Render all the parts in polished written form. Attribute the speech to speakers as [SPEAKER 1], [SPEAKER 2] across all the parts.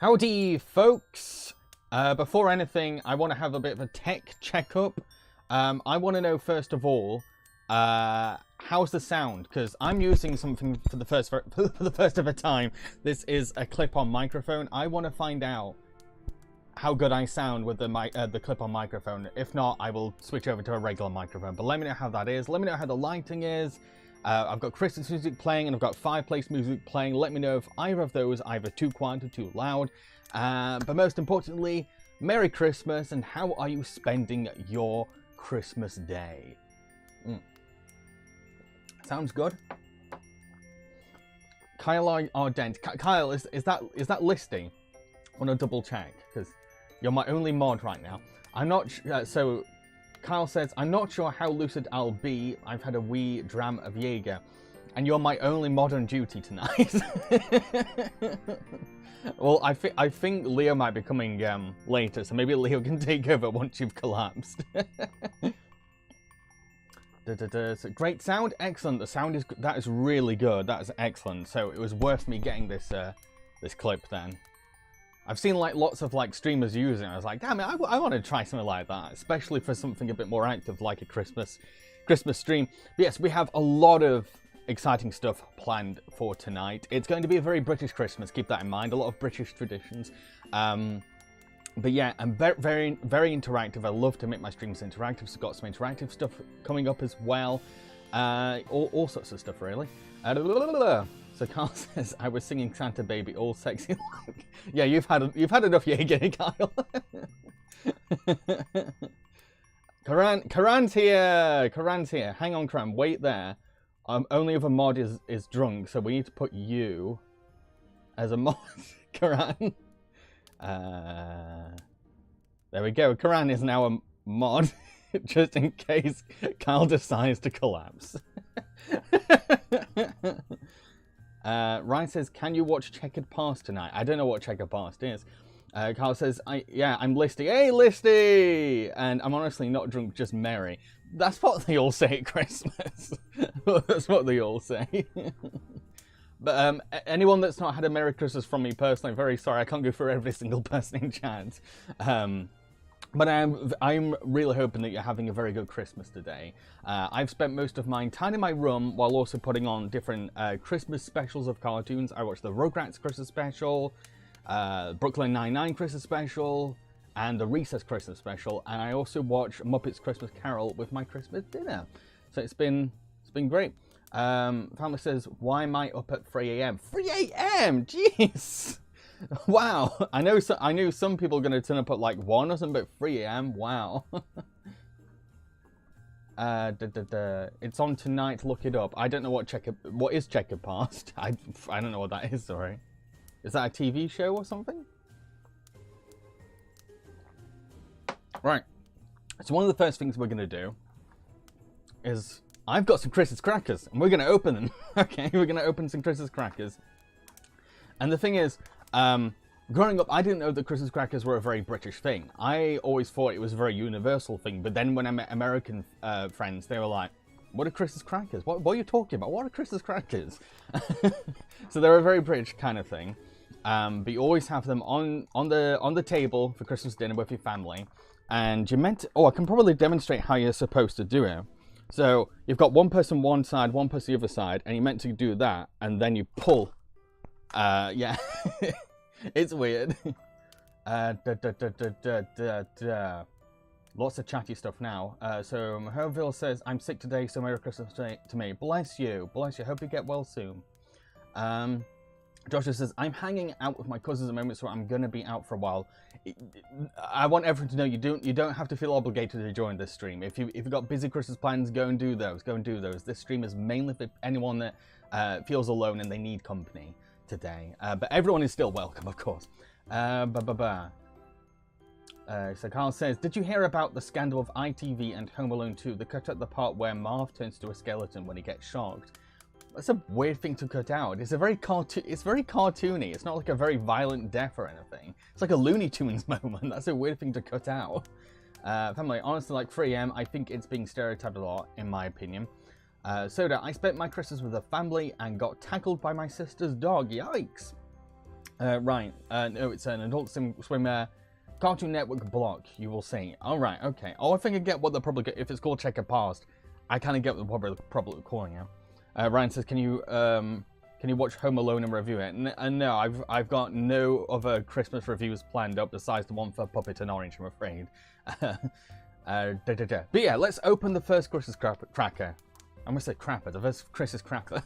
[SPEAKER 1] Howdy, folks. Before anything, I want to have a bit of a tech checkup. I want to know, first of all, how's the sound? Because I'm using something for the first ever time. This is a clip-on microphone. I want to find out how good I sound with the clip-on microphone. If not, I will switch over to a regular microphone. But let me know how that is. Let me know how the lighting is. I've got Christmas music playing and I've got fireplace music playing. Let me know if either of those are either too quiet or too loud. But most importantly, Merry Christmas, and how are you spending your Christmas day? Sounds good. Kyle Ardent. Kyle, is that listing? I want to double check because you're my only mod right now. I'm not so. Kyle says, I'm not sure how lucid I'll be. I've had a wee dram of Jaeger. And you're my only mod on duty tonight. Well, I think Leo might be coming later, so maybe Leo can take over once you've collapsed. So, great sound, excellent. The sound that is really good. That is excellent. So it was worth me getting this this clip then. I've seen like lots of like streamers using it. I was like, damn it, I want to try something like that, especially for something a bit more active like a Christmas stream. But yes, we have a lot of exciting stuff planned for tonight. It's going to be a very British Christmas, keep that in mind. A lot of British traditions. But yeah, I'm very interactive. I love to make my streams interactive. So got some interactive stuff coming up as well. All sorts of stuff really. So Carl says, I was singing Santa Baby all sexy like. Yeah, you've had enough Jaeger, Kyle. Karan's here. Hang on, Karan, wait there. Only other mod is drunk, so we need to put you as a mod, Karan. There we go. Karan is now a mod, just in case Kyle decides to collapse. Ryan says, can you watch Checkered Past tonight? I don't know what Checkered Past is. Carl says, I'm Listy. Hey, Listy! And I'm honestly not drunk, just merry. That's what they all say at Christmas. That's what they all say. But anyone that's not had a Merry Christmas from me personally, I'm very sorry. I can't go for every single person in chat. But I'm really hoping that you're having a very good Christmas today. I've spent most of mine time in my room while also putting on different Christmas specials of cartoons. I watched the Rugrats Christmas special, Brooklyn Nine-Nine Christmas special, and the Recess Christmas special. And I also watched Muppets Christmas Carol with my Christmas dinner. So it's been great. Family says, why am I up at 3 AM? 3 AM? Jeez! Wow, I knew some people are going to turn up at like 1 or something, but 3 AM, wow. It's on tonight, look it up. I don't know what is Checkered Past? I don't know what that is, sorry. Is that a TV show or something? Right, so one of the first things we're going to do is, I've got some Christmas crackers, and we're going to open them. Okay, we're going to open some Christmas crackers. And the thing is, growing up, I didn't know that Christmas crackers were a very British thing. I always thought it was a very universal thing, but then when I met American friends, they were like, what are Christmas crackers? What are you talking about? What are Christmas crackers? So they're a very British kind of thing. But you always have them on the table for Christmas dinner with your family. And you're meant to, I can probably demonstrate how you're supposed to do it. So you've got one person one side, one person the other side, and you're meant to do that, and then you pull. Yeah, it's weird. Lots of chatty stuff now. So Mahoville says, I'm sick today, so Merry Christmas to me. Bless you. Bless you. Hope you get well soon. Joshua says, I'm hanging out with my cousins at the moment, so I'm going to be out for a while. I want everyone to know you don't have to feel obligated to join this stream. If you've got busy Christmas plans, go and do those. Go and do those. This stream is mainly for anyone that feels alone and they need company today. But everyone is still welcome, of course. So Carl says, did you hear about the scandal of ITV and Home Alone 2? They cut out the part where Marv turns into a skeleton when he gets shocked. That's a weird thing to cut out. It's very cartoony. It's not like a very violent death or anything. It's like a Looney Tunes moment. That's a weird thing to cut out. Family, honestly, like 3am, I think it's being stereotyped a lot, in my opinion. Soda, I spent my Christmas with a family and got tackled by my sister's dog. Yikes. Right. No, it's an Adult Swim Cartoon Network block. You will see. All right. Okay. Oh, I think I get what they're probably... If it's called Checker Past, I kind of get what they're probably calling it. Ryan says, can you watch Home Alone and review it? No, I've got no other Christmas reviews planned up besides the one for Puppet and Orange, I'm afraid. But yeah, let's open the first Christmas cracker. I must say crapper, the first Christmas cracker.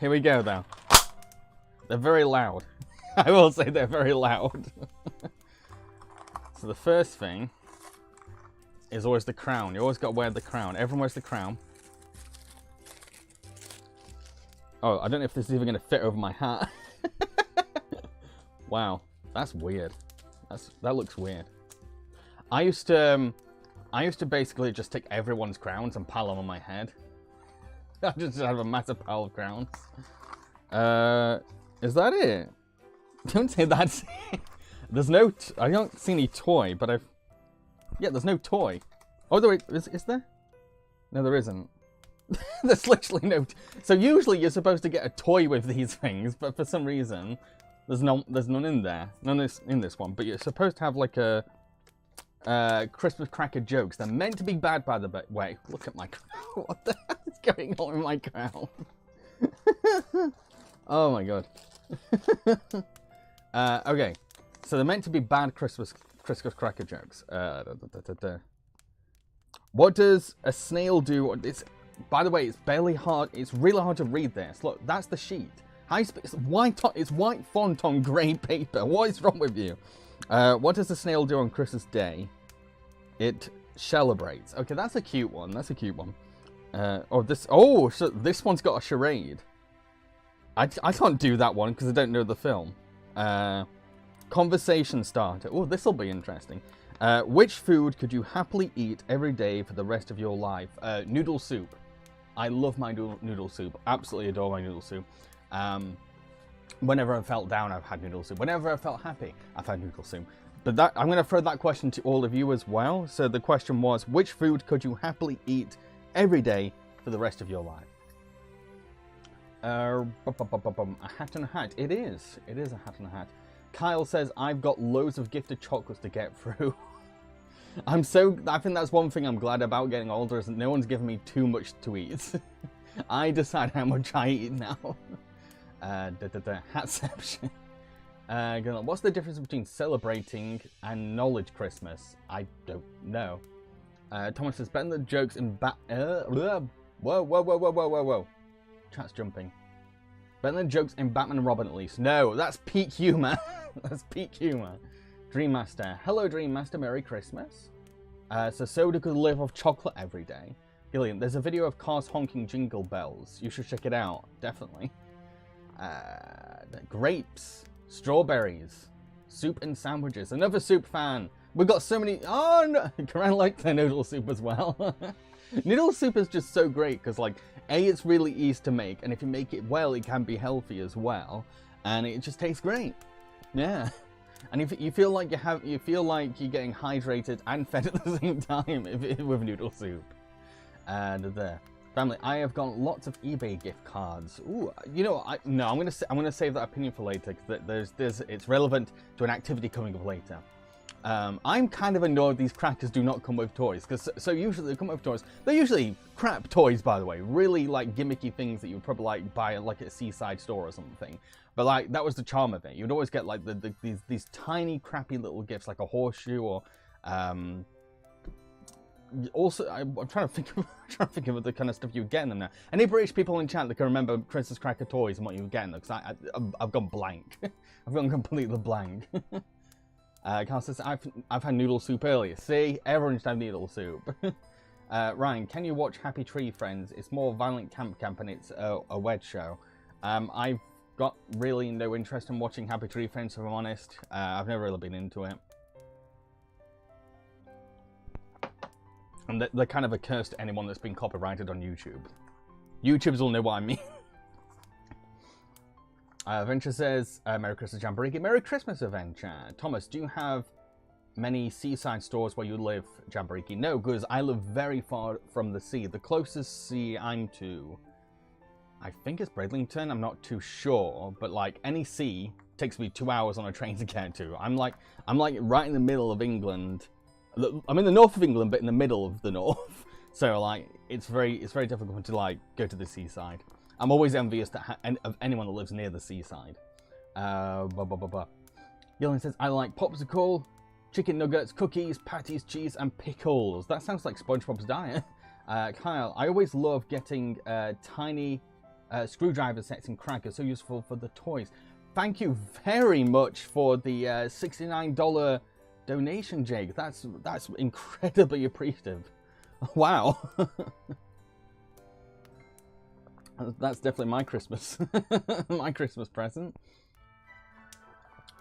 [SPEAKER 1] Here we go, though. They're very loud. I will say they're very loud. So the first thing is always the crown. You always got to wear the crown. Everyone wears the crown. Oh, I don't know if this is even going to fit over my hat. Wow, that's weird. That looks weird. I used to basically just take everyone's crowns and pile them on my head. I just have a massive pile of crowns. Is that it? Don't say that's it. There's no... I don't see any toy, but yeah, there's no toy. Oh, there is there? No, there isn't. There's literally no... So usually you're supposed to get a toy with these things, but for some reason, there's none in there. None in this one. But you're supposed to have like a Christmas cracker jokes. They're meant to be bad, by the way. Look at my crown. What the hell is going on with my crown? Oh my god. Okay. So they're meant to be bad Christmas cracker jokes. What does a snail do? By the way, it's barely hard. It's really hard to read this. Look, that's the sheet. It's white font on grey paper. What is wrong with you? What does the snail do on Christmas Day? It celebrates. Okay, that's a cute one. That's a cute one. So this one's got a charade. I can't do that one because I don't know the film. Conversation starter. Oh, this will be interesting. Which food could you happily eat every day for the rest of your life? Noodle soup. I love my noodle soup. Absolutely adore my noodle soup. Whenever I felt down, I've had noodle soup. Whenever I felt happy, I've had noodle soup. But I'm going to throw that question to all of you as well. So the question was, which food could you happily eat every day for the rest of your life? A hat and a hat. It is. It is a hat and a hat. Kyle says, I've got loads of gifted chocolates to get through. I think that's one thing I'm glad about getting older, is that no one's giving me too much to eat. I decide how much I eat now. Hatception. What's the difference between celebrating and knowledge Christmas? I don't know. Thomas says, better than jokes in whoa. Chat's jumping. Better than jokes in Batman and Robin, at least. No, that's peak humor. That's peak humor. Dreammaster. Hello, Dreammaster. Merry Christmas. So Soda could live off chocolate every day. Gillian, there's a video of cars honking jingle bells. You should check it out. Definitely. Grapes. Strawberries. Soup and sandwiches. Another soup fan. We've got so many... Oh, no. Karan liked the noodle soup as well. Noodle soup is just so great because, like, A, it's really easy to make, and if you make it well, it can be healthy as well, and it just tastes great. Yeah, and if you feel like you're getting hydrated and fed at the same time with noodle soup. And there, family, I have got lots of eBay gift cards. Ooh, you know, I'm gonna save that opinion for later because it's relevant to an activity coming up later. I'm kind of annoyed these crackers do not come with toys, because so usually they come with toys. They're usually crap toys, by the way, really like gimmicky things that you would probably like buy like at a seaside store or something. But like that was the charm of it. You'd always get like these tiny crappy little gifts, like a horseshoe or also I'm trying to think of the kind of stuff you would get in them now. Any British people in chat that can remember Christmas cracker toys and what you would get in them? Because I've gone blank. I've gone completely blank. Carl says, I've had noodle soup earlier. See? Everyone should have noodle soup. Ryan, can you watch Happy Tree Friends? It's more violent camp and it's a wed show. I've got really no interest in watching Happy Tree Friends, if I'm honest. I've never really been into it. And they're kind of a curse to anyone that's been copyrighted on YouTube. YouTubers will know what I mean. Venture says, Merry Christmas, Jambareeqi. Merry Christmas, Adventure. Thomas, do you have many seaside stores where you live, Jambareeqi? No, because I live very far from the sea. The closest sea I'm to, I think it's Bridlington. I'm not too sure, but like any sea takes me 2 hours on a train to get to. I'm like right in the middle of England. I'm in the north of England, but in the middle of the north. So like it's very difficult to like go to the seaside. I'm always envious of anyone that lives near the seaside. Yellen says, I like popsicle, chicken nuggets, cookies, patties, cheese, and pickles. That sounds like SpongeBob's diet. Kyle, I always love getting tiny screwdriver sets and crackers, so useful for the toys. Thank you very much for the $69 donation, Jake. That's incredibly appreciative. Wow. That's definitely my Christmas. My Christmas present.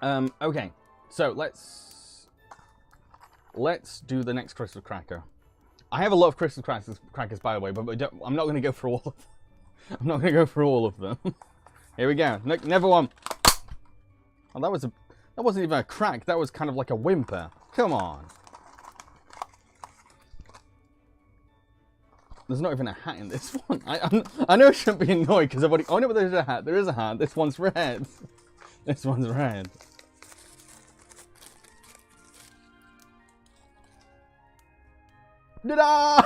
[SPEAKER 1] Okay, so let's do the next Christmas cracker. I have a lot of Christmas crackers, by the way, but I'm not going to go through all of them. I'm not going to go through all of them. Here we go. Never one. Oh, that wasn't even a crack. That was kind of like a whimper. Come on. There's not even a hat in this one. I know I shouldn't be annoyed because I've already... Oh no, but there's a hat. There is a hat. This one's red. This one's red. Ta-da!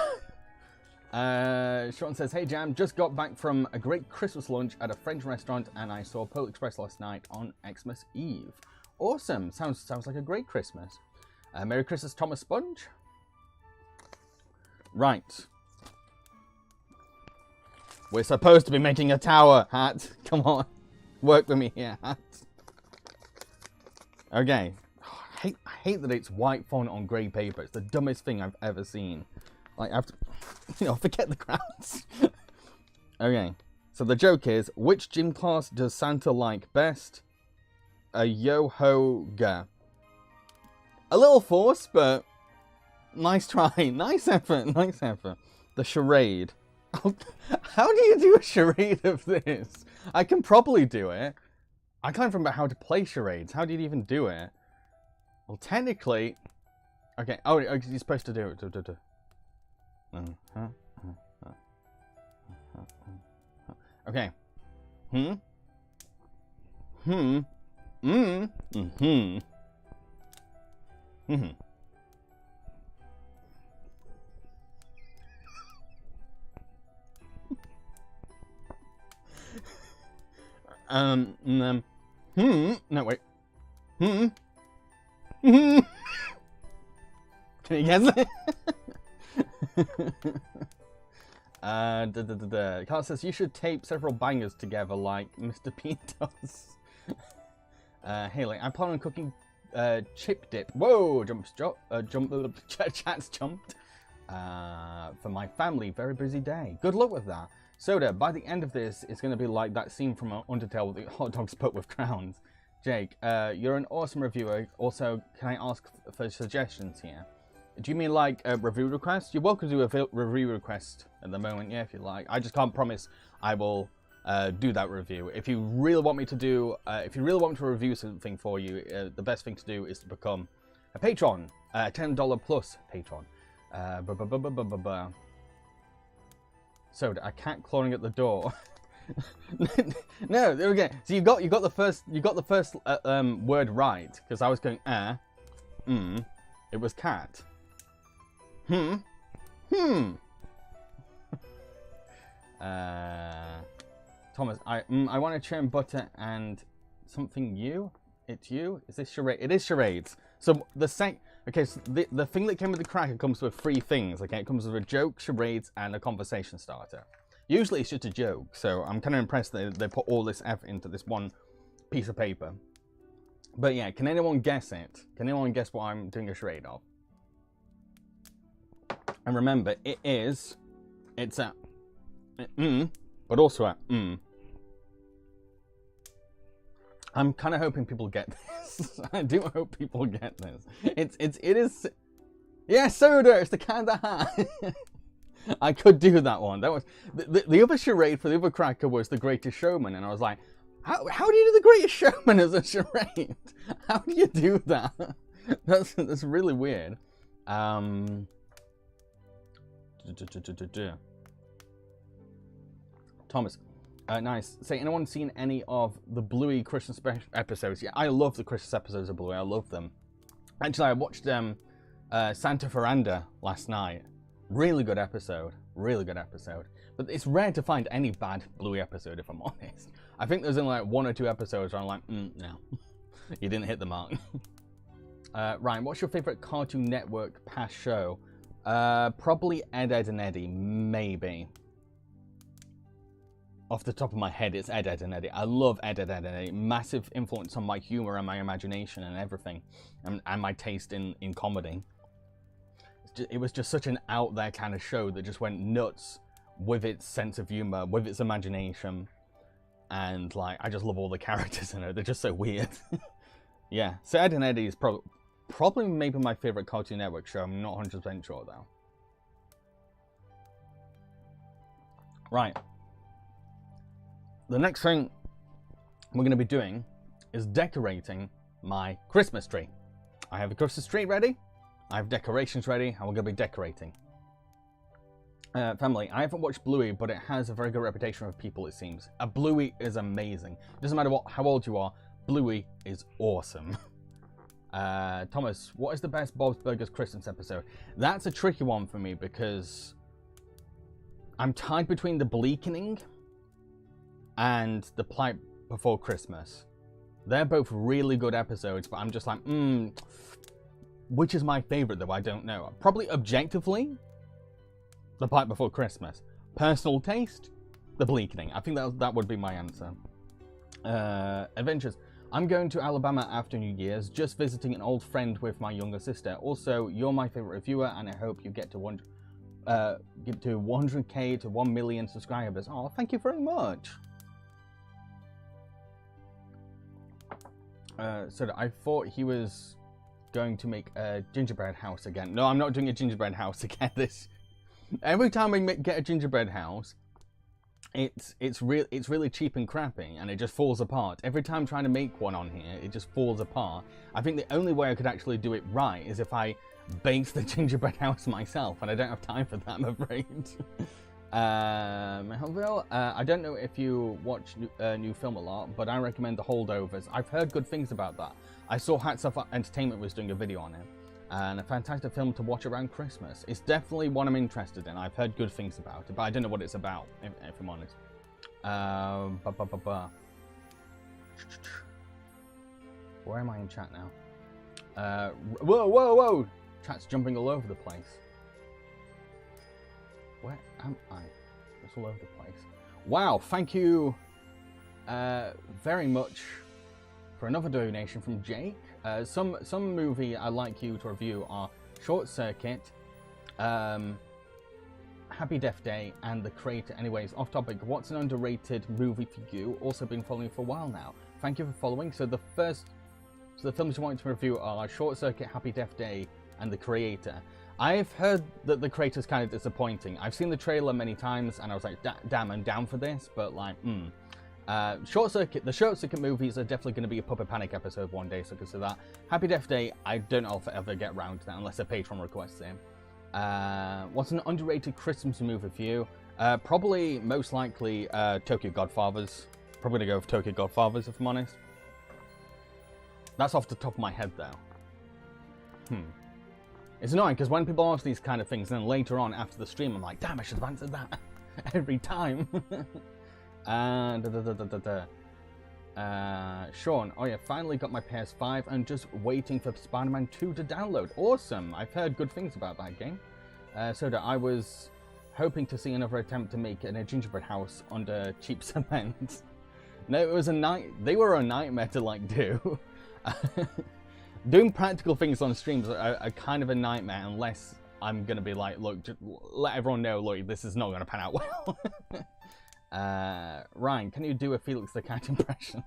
[SPEAKER 1] Sean says, hey Jam, just got back from a great Christmas lunch at a French restaurant and I saw Polar Express last night on Xmas Eve. Awesome. Sounds like a great Christmas. Merry Christmas, Thomas Sponge. Right. We're supposed to be making a tower, hat. Come on. Work with me here, hat. Okay. Oh, I hate that it's white font on grey paper. It's the dumbest thing I've ever seen. Like, I have to... You know, forget the crowds. Okay. So the joke is, which gym class does Santa like best? A yo-ho-ga. A little forced, but... Nice try. Nice effort. Nice effort. The charade. How do you do a charade of this? I can probably do it. I can't remember how to play charades. How do you even do it? Well, technically... Okay. Oh, you're supposed to do it. Okay. No, wait. Can you guess it? Carl says, you should tape several bangers together like Mr. Bean does. Haley, I plan on cooking chip dip. Whoa, chat's jumped. For my family, very busy day. Good luck with that. Soda, by the end of this, it's going to be like that scene from Undertale with the hot dogs put with crowns. Jake, you're an awesome reviewer. Also, can I ask for suggestions here? Do you mean like a review request? You're welcome to do a review request at the moment, yeah, if you like. I just can't promise I will do that review. If you really want me to do, if you really want me to review something for you, the best thing to do is to become a patron, $10 plus patron. Soda, a cat clawing at the door. No, there we go. So you got the first word right because I was going It was cat. Thomas, I want to churn butter and something you. It's you. Is this charade? It is charades. So the so the thing that came with the cracker comes with 3 things. Okay, it comes with a joke, charades, and a conversation starter. Usually it's just a joke, so I'm kind of impressed that they put all this effort into this one piece of paper. But yeah, can anyone guess it? Can anyone guess what I'm doing a charade of? And remember, it's a but also a I'm kind of hoping people get this. I do hope people get this. It is. Yeah, soda. It's the kind of hat. I could do that one. That was the other charade for the other cracker was The Greatest Showman, and I was like, how do you do The Greatest Showman as a charade? How do you do that? That's really weird. Thomas. Nice. Say, anyone seen any of the Bluey Christmas episodes? Yeah, I love the Christmas episodes of Bluey. I love them. Actually, I watched Santa Ferranda last night. Really good episode. Really good episode. But it's rare to find any bad Bluey episode, if I'm honest. I think there's only like 1 or 2 episodes where I'm like, no. You didn't hit the mark. Ryan, what's your favourite Cartoon Network past show? Probably Ed, Edd and Eddy. Maybe. Off the top of my head, it's Ed, Edd and Eddy. I love Ed, Edd and Eddy. Massive influence on my humor and my imagination and everything. And my taste in comedy. It was just such an out there kind of show that just went nuts with its sense of humor, with its imagination. And like, I just love all the characters in it. They're just so weird. Yeah, so Ed and Eddy is probably maybe my favorite Cartoon Network show. I'm not 100% sure though. Right. The next thing we're going to be doing is decorating my Christmas tree. I have a Christmas tree ready, I have decorations ready, and we're going to be decorating. Family, I haven't watched Bluey, but it has a very good reputation with people, it seems. Bluey is amazing. Doesn't matter how old you are, Bluey is awesome. Thomas, what is the best Bob's Burgers Christmas episode? That's a tricky one for me because I'm tied between The Bleakening and The Plight Before Christmas. They're both really good episodes, but I'm just like, which is my favorite though? I don't know. Probably objectively, The Plight Before Christmas. Personal taste, The Bleakening. I think that would be my answer. Adventures. I'm going to Alabama after New Year's, just visiting an old friend with my younger sister. Also, you're my favorite reviewer, and I hope you get to 100k to 1 million subscribers. Oh, thank you very much. So I thought he was going to make a gingerbread house again. No, I'm not doing a gingerbread house again. Every time I get a gingerbread house, it's really cheap and crappy, and it just falls apart. Every time trying to make one on here, it just falls apart. I think the only way I could actually do it right is if I baked the gingerbread house myself, and I don't have time for that, I'm afraid. Melville, I don't know if you watch new film a lot, but I recommend The Holdovers. I've heard good things about that. I saw Hats Off Entertainment was doing a video on it, and a fantastic film to watch around Christmas. It's definitely one I'm interested in. I've heard good things about it, but I don't know what it's about, if I'm honest. Where am I in chat now? Whoa! Chat's jumping all over the place. Where am I? It's all over the place. Wow, thank you very much for another donation from Jake. Some movie I'd like you to review are Short Circuit, Happy Death Day, and The Creator. Anyways, off topic, what's an underrated movie for you? Also been following for a while now. Thank you for following. So the films you want to review are Short Circuit, Happy Death Day, and The Creator. I've heard that The Creator's kind of disappointing. I've seen the trailer many times, and I was like, damn, I'm down for this, but like, the Short Circuit movies are definitely going to be a Puppet Panic episode one day, so consider that. Happy Death Day, I don't know if I ever get around to that unless a patron requests it. What's an underrated Christmas movie for you? Probably, most likely, Tokyo Godfathers. Probably going to go with Tokyo Godfathers, if I'm honest. That's off the top of my head, though. It's annoying because when people ask these kind of things, then later on after the stream, I'm like, damn, I should have answered that every time. Sean, oh yeah, finally got my PS5 and just waiting for Spider-Man 2 to download. Awesome! I've heard good things about that game. Soda, I was hoping to see another attempt to make a gingerbread house under cheap cement. No, it was they were a nightmare to like do. Doing practical things on streams are kind of a nightmare unless I'm gonna be like, look, just let everyone know, look, this is not gonna pan out well. Ryan, can you do a Felix the Cat impression?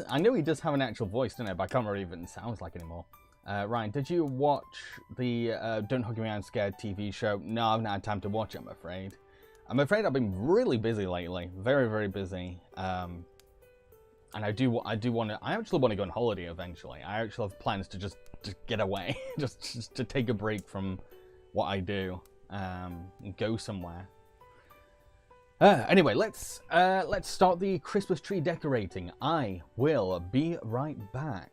[SPEAKER 1] I know he does have an actual voice, doesn't it? But I can't remember even sounds like anymore. Ryan, did you watch the Don't Hug Me I'm Scared TV show? No, I've not had time to watch it, I'm afraid. I've been really busy lately. Very, very busy. And I actually want to go on holiday eventually. I actually have plans to just get away, just to take a break from what I do, and go somewhere. Anyway, let's start the Christmas tree decorating. I will be right back.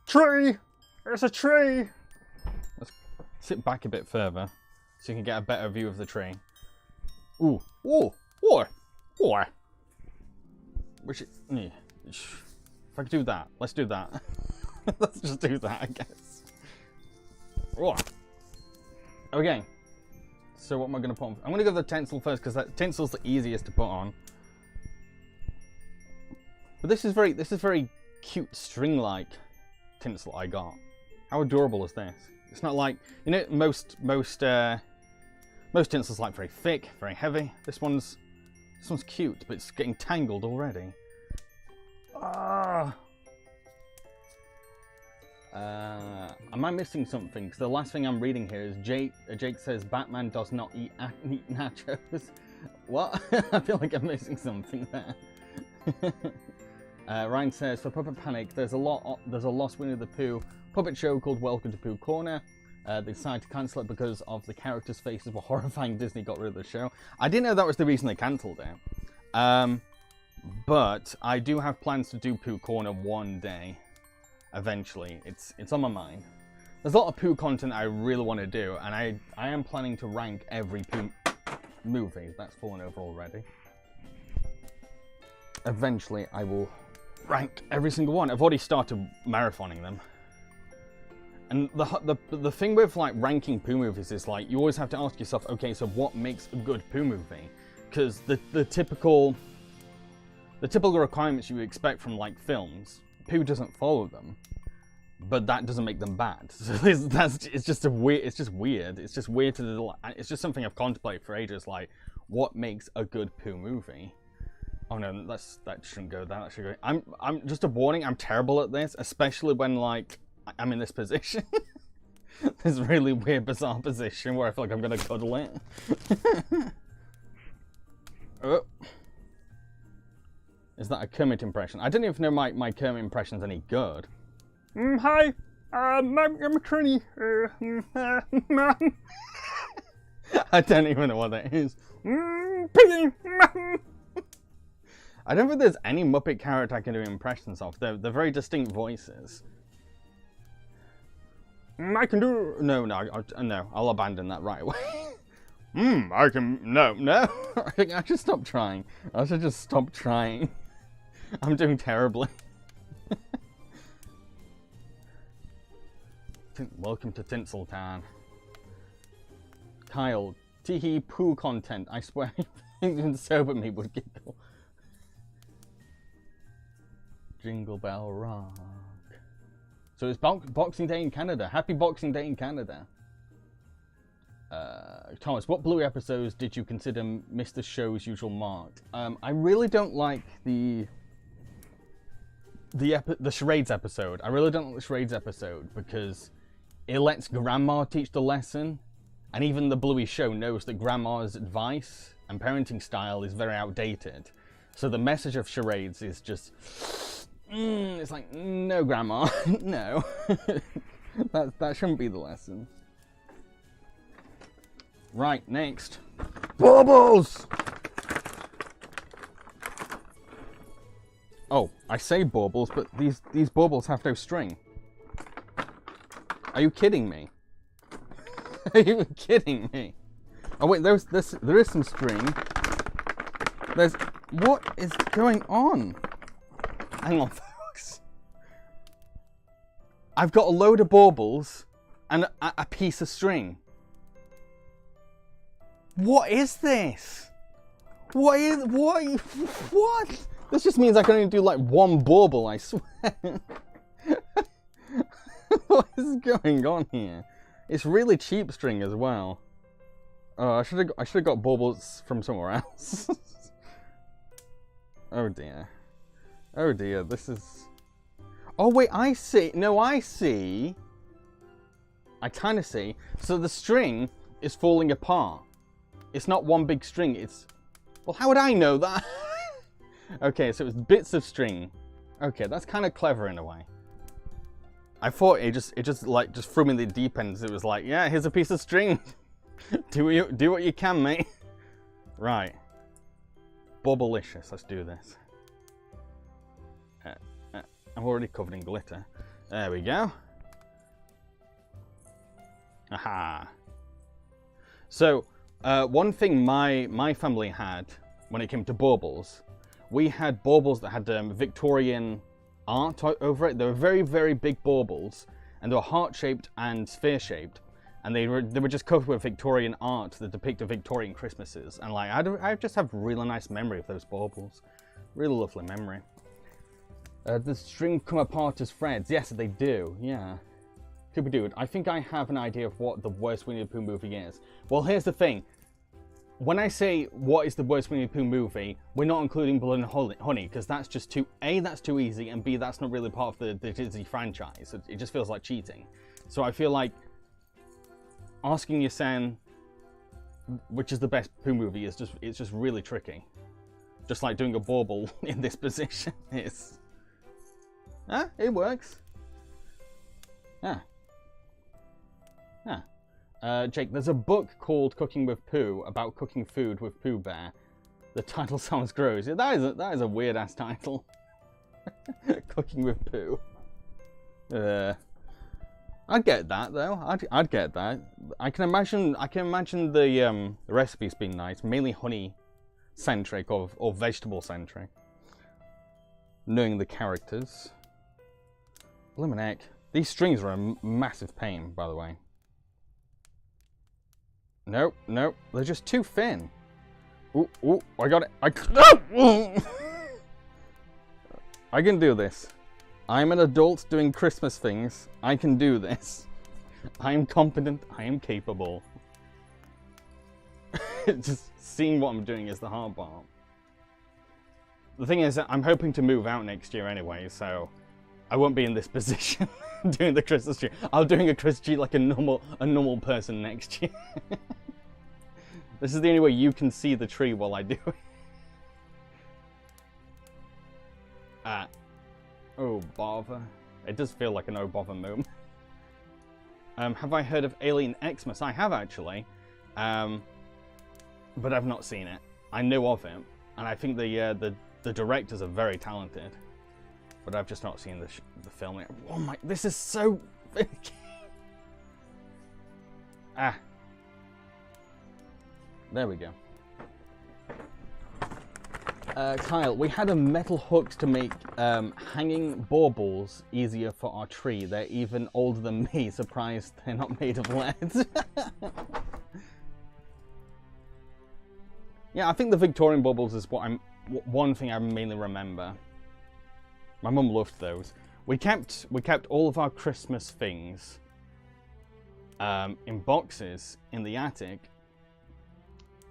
[SPEAKER 1] Tree! There's a tree! Let's sit back a bit further so you can get a better view of the tree. Ooh, ooh, ooh. Which, if I could do that, let's do that. Let's just do that, I guess. Ooh. Okay. So what am I going to put on? I'm going to go with the tinsel first because that tinsel's the easiest to put on. But this is very cute string-like tinsel I got. How adorable is this? It's not like, you know, most tinsel's like very thick, very heavy. This one's cute, but it's getting tangled already. Ah. Am I missing something? Because the last thing I'm reading here is Jake says Batman does not eat nachos. What? I feel like I'm missing something there. Ryan says for Puppet Panic, there's a lost Winnie the Pooh puppet show called Welcome to Pooh Corner. They decided to cancel it because of the characters' faces were horrifying. Disney got rid of the show. I didn't know that was the reason they cancelled it. But I do have plans to do Pooh Corner one day. Eventually, it's on my mind. There's a lot of Pooh content I really want to do, and I am planning to rank every Pooh movie. That's fallen over already. Eventually, I will rank every single one. I've already started marathoning them. And the thing with like ranking Pooh movies is like you always have to ask yourself, okay, so what makes a good Pooh movie? Because the typical requirements you expect from like films, Pooh doesn't follow them, but that doesn't make them bad. So it's just weird. It's just weird to. It's just something I've contemplated for ages. Like, what makes a good Pooh movie? Oh no, that shouldn't go there. That should go. I'm just a warning. I'm terrible at this, especially when like I'm in this position. This really weird, bizarre position where I feel like I'm gonna cuddle it. Oh. Is that a Kermit impression? I don't even know my Kermit impression's any good. Hi, I'm Trini. I don't even know what that is. Piggy. I don't think there's any Muppet character I can do impressions of. They're very distinct voices. I can do... No, I'll abandon that right away. I can... No. I think I should stop trying. I should just stop trying. I'm doing terribly. Welcome to Tinseltown. Kyle, teehee Pooh content. I swear, even sober me would giggle. Jingle Bell Rock. So it's Boxing Day in Canada. Happy Boxing Day in Canada. Thomas, what Bluey episodes did you consider missed the show's usual mark? I really don't like the charades episode. I really don't like the charades episode because it lets Grandma teach the lesson, and even the Bluey show knows that Grandma's advice and parenting style is very outdated. So the message of charades is just, it's like, no, Grandma, no. that shouldn't be the lesson. Right, next. Baubles! Oh, I say baubles, but these baubles have no string. Are you kidding me? Are you kidding me? Oh wait, there is some string. What is going on? Hang on, folks. I've got a load of baubles and a piece of string. What is this? What? This just means I can only do like one bauble, I swear. What is going on here? It's really cheap string as well. Oh, I should have got baubles from somewhere else. Oh dear. Oh dear, this is... Oh wait, I see. No, I see. I kind of see. So the string is falling apart. It's not one big string, it's... Well, how would I know that? Okay, so it's bits of string. Okay, that's kind of clever in a way. I thought it just threw me in the deep end. It was like, yeah, here's a piece of string. do what you can, mate. Right. Baublicious, let's do this. I'm already covered in glitter. There we go. Aha. So, one thing my family had when it came to baubles, we had baubles that had Victorian art over it. They were very, very big baubles, and they were heart-shaped and sphere-shaped, and they were just covered with Victorian art that depicted Victorian Christmases. And like, I just have really nice memory of those baubles. Really lovely memory. The string come apart as threads. Yes, they do. Yeah. Cooper Dude, I think I have an idea of what the worst Winnie the Pooh movie is. Well, here's the thing. when I say what is the worst Winnie the Pooh movie, we're not including Blood and Honey, because that's just too, A, that's too easy, and B, that's not really part of the Disney franchise. It just feels like cheating. So I feel like asking your son which is the best Pooh movie is it's just really tricky. Just like doing a bauble in this position is... Ah, it works. Ah. Ah. Jake, there's a book called Cooking with Pooh about cooking food with Pooh Bear. The title sounds gross. Yeah, that is a weird ass title. Cooking with Pooh. I'd get that though. I'd get that. I can imagine the recipes being nice, mainly honey centric or vegetable centric. Knowing the characters. Blimmin' these strings are a massive pain, by the way. Nope, nope, they're just too thin. Ooh, ooh, I got it. I can do this. I'm an adult doing Christmas things. I can do this. I am competent. I am capable. Just seeing what I'm doing is the hard part. The thing is, I'm hoping to move out next year anyway, so I won't be in this position doing the Christmas tree. I'll be doing a Christmas tree like a normal person next year. This is the only way you can see the tree while I do it. Oh bother. It does feel like an oh bother moment. Have I heard of Alien Xmas? I have actually, but I've not seen it. I know of it, and I think the directors are very talented, but I've just not seen the film yet. Oh my! This is so big. Ah. There we go. Kyle, we had a metal hooks to make hanging baubles easier for our tree. They're even older than me. Surprised they're not made of lead. Yeah, I think the Victorian baubles is one thing I mainly remember. My mum loved those. We kept all of our Christmas things in boxes in the attic.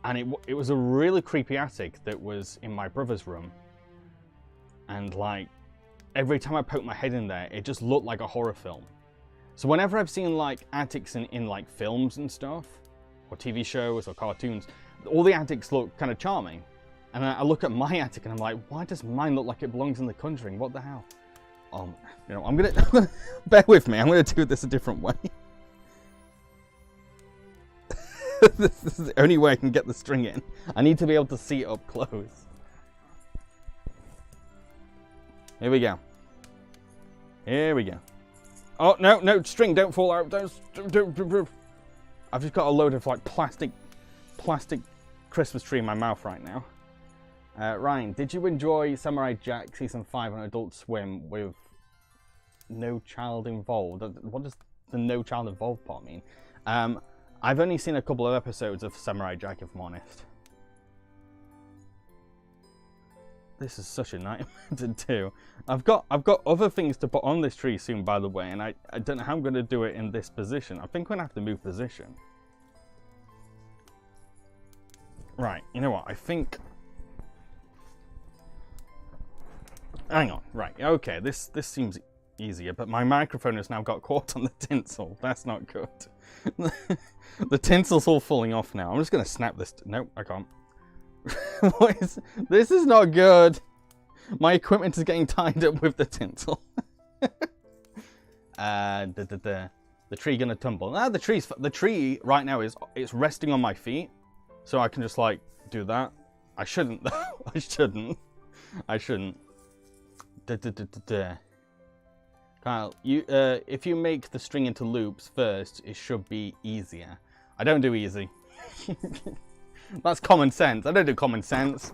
[SPEAKER 1] And it was a really creepy attic that was in my brother's room. And like, every time I poked my head in there, it just looked like a horror film. So whenever I've seen like attics in like films and stuff, or TV shows or cartoons, all the attics look kind of charming. And I look at my attic and I'm like, why does mine look like it belongs in The Conjuring? What the hell? You know, I'm gonna bear with me. I'm gonna do this a different way. This is the only way I can get the string in. I need to be able to see it up close. Here we go. Here we go. Oh, no, no, string, don't fall out. Don't. I've just got a load of like plastic Christmas tree in my mouth right now. Ryan, did you enjoy Samurai Jack Season 5 on Adult Swim with no child involved? What does the no child involved part mean? I've only seen a couple of episodes of Samurai Jack, if I'm honest. This is such a nightmare to do. I've got other things to put on this tree soon, by the way, and I don't know how I'm going to do it in this position. I think I'm going to have to move position. Right, you know what? I think... Hang on, right, okay, this seems easier, but my microphone has now got caught on the tinsel. That's not good. The tinsel's all falling off now. I'm just going to snap this. Nope, I can't. This is not good. My equipment is getting tied up with the tinsel. The tree gonna tumble. Ah, the tree right now it's resting on my feet, so I can just like do that. I shouldn't though. I shouldn't. Kyle, if you make the string into loops first, it should be easier. I don't do easy. That's common sense. I don't do common sense.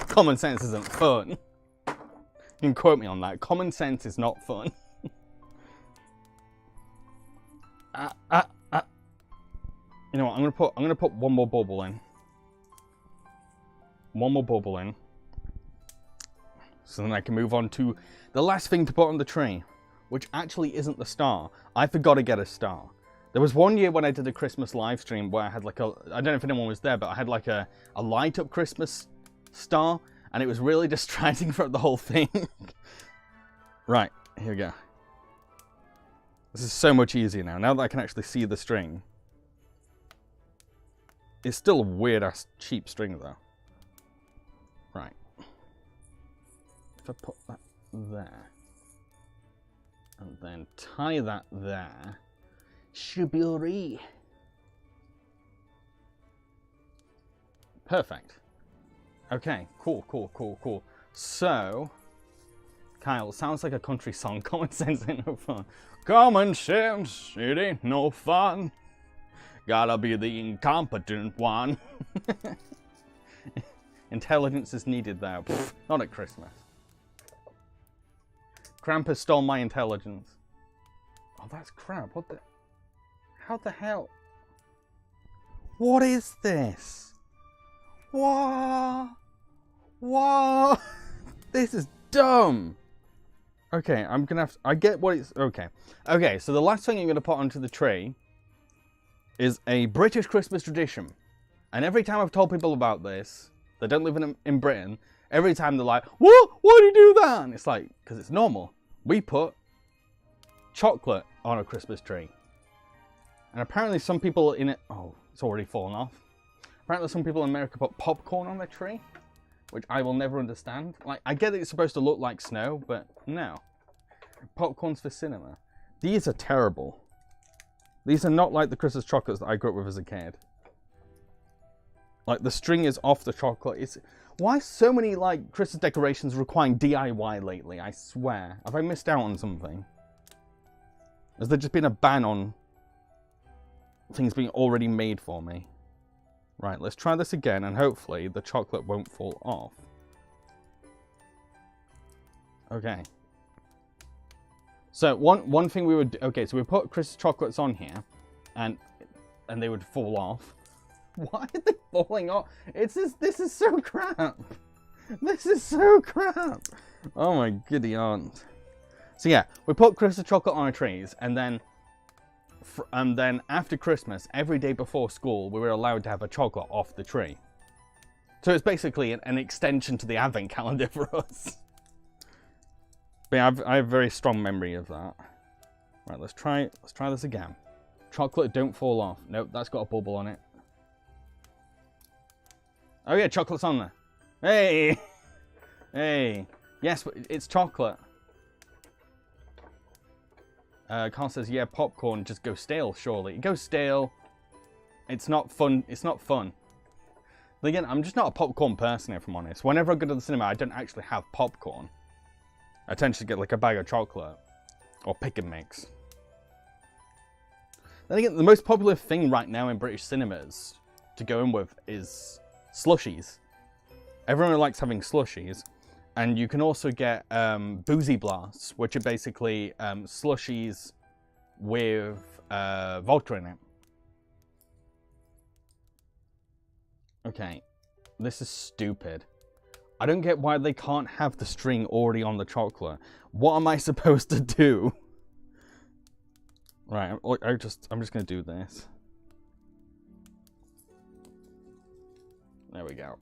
[SPEAKER 1] Common sense isn't fun. You can quote me on that. Common sense is not fun. You know what? I'm gonna put one more bauble in. One more bauble in. So then I can move on to the last thing to put on the tree, which actually isn't the star. I forgot to get a star. There was one year when I did a Christmas live stream where I had like a, I don't know if anyone was there, but I had like a light up Christmas star, and it was really distracting from the whole thing. Right, here we go. This is so much easier now. Now that I can actually see the string. It's still a weird ass cheap string though. Right. If I put that there, and then tie that there, should be alright. Perfect. Okay, cool, cool, cool, cool. So, Kyle, sounds like a country song. Common sense ain't no fun. Common sense, it ain't no fun. Gotta be the incompetent one. Intelligence is needed there. Pfft, not at Christmas. Krampus stole my intelligence. Oh, that's crap. What the... How the hell? What is this? What? What? This is dumb. Okay, I'm gonna have to... I get what it's... Okay. Okay, so the last thing I'm gonna put onto the tree is a British Christmas tradition. And every time I've told people about this, that don't live in Britain, every time they're like, what? Why do you do that? And it's like, because it's normal. We put chocolate on a Christmas tree. And apparently some people in it... Oh, it's already fallen off. Apparently some people in America put popcorn on their tree, which I will never understand. Like, I get that it's supposed to look like snow, but no. Popcorn's for cinema. These are terrible. These are not like the Christmas chocolates that I grew up with as a kid. Like, the string is off the chocolate. It's... Why so many, like, Christmas decorations requiring DIY lately? I swear. Have I missed out on something? Has there just been a ban on things being already made for me? Right, let's try this again, and hopefully the chocolate won't fall off. Okay. So, one thing we would... Okay, so we put Christmas chocolates on here, and they would fall off. Why are they falling off? This is so crap. This is so crap. Oh my giddy aunt. So yeah, we put Christmas chocolate on our trees, and then after Christmas, every day before school, we were allowed to have a chocolate off the tree. So it's basically an extension to the advent calendar for us. But yeah, I have a very strong memory of that. Right, let's try this again. Chocolate, don't fall off. Nope, that's got a bubble on it. Oh yeah, chocolate's on there. Hey! Hey! Yes, but it's chocolate. Carl says, yeah, popcorn just goes stale, surely. It goes stale. It's not fun. It's not fun. But again, I'm just not a popcorn person, if I'm honest. Whenever I go to the cinema, I don't actually have popcorn. I tend to get like a bag of chocolate. Or pick and mix. Then again, the most popular thing right now in British cinemas to go in with is slushies. Everyone likes having slushies. And you can also get boozy blasts, which are basically slushies with vodka in it. Okay, this is stupid. I don't get why they can't have the string already on the chocolate. What am I supposed to do? Right, I'm just gonna do this. There we go.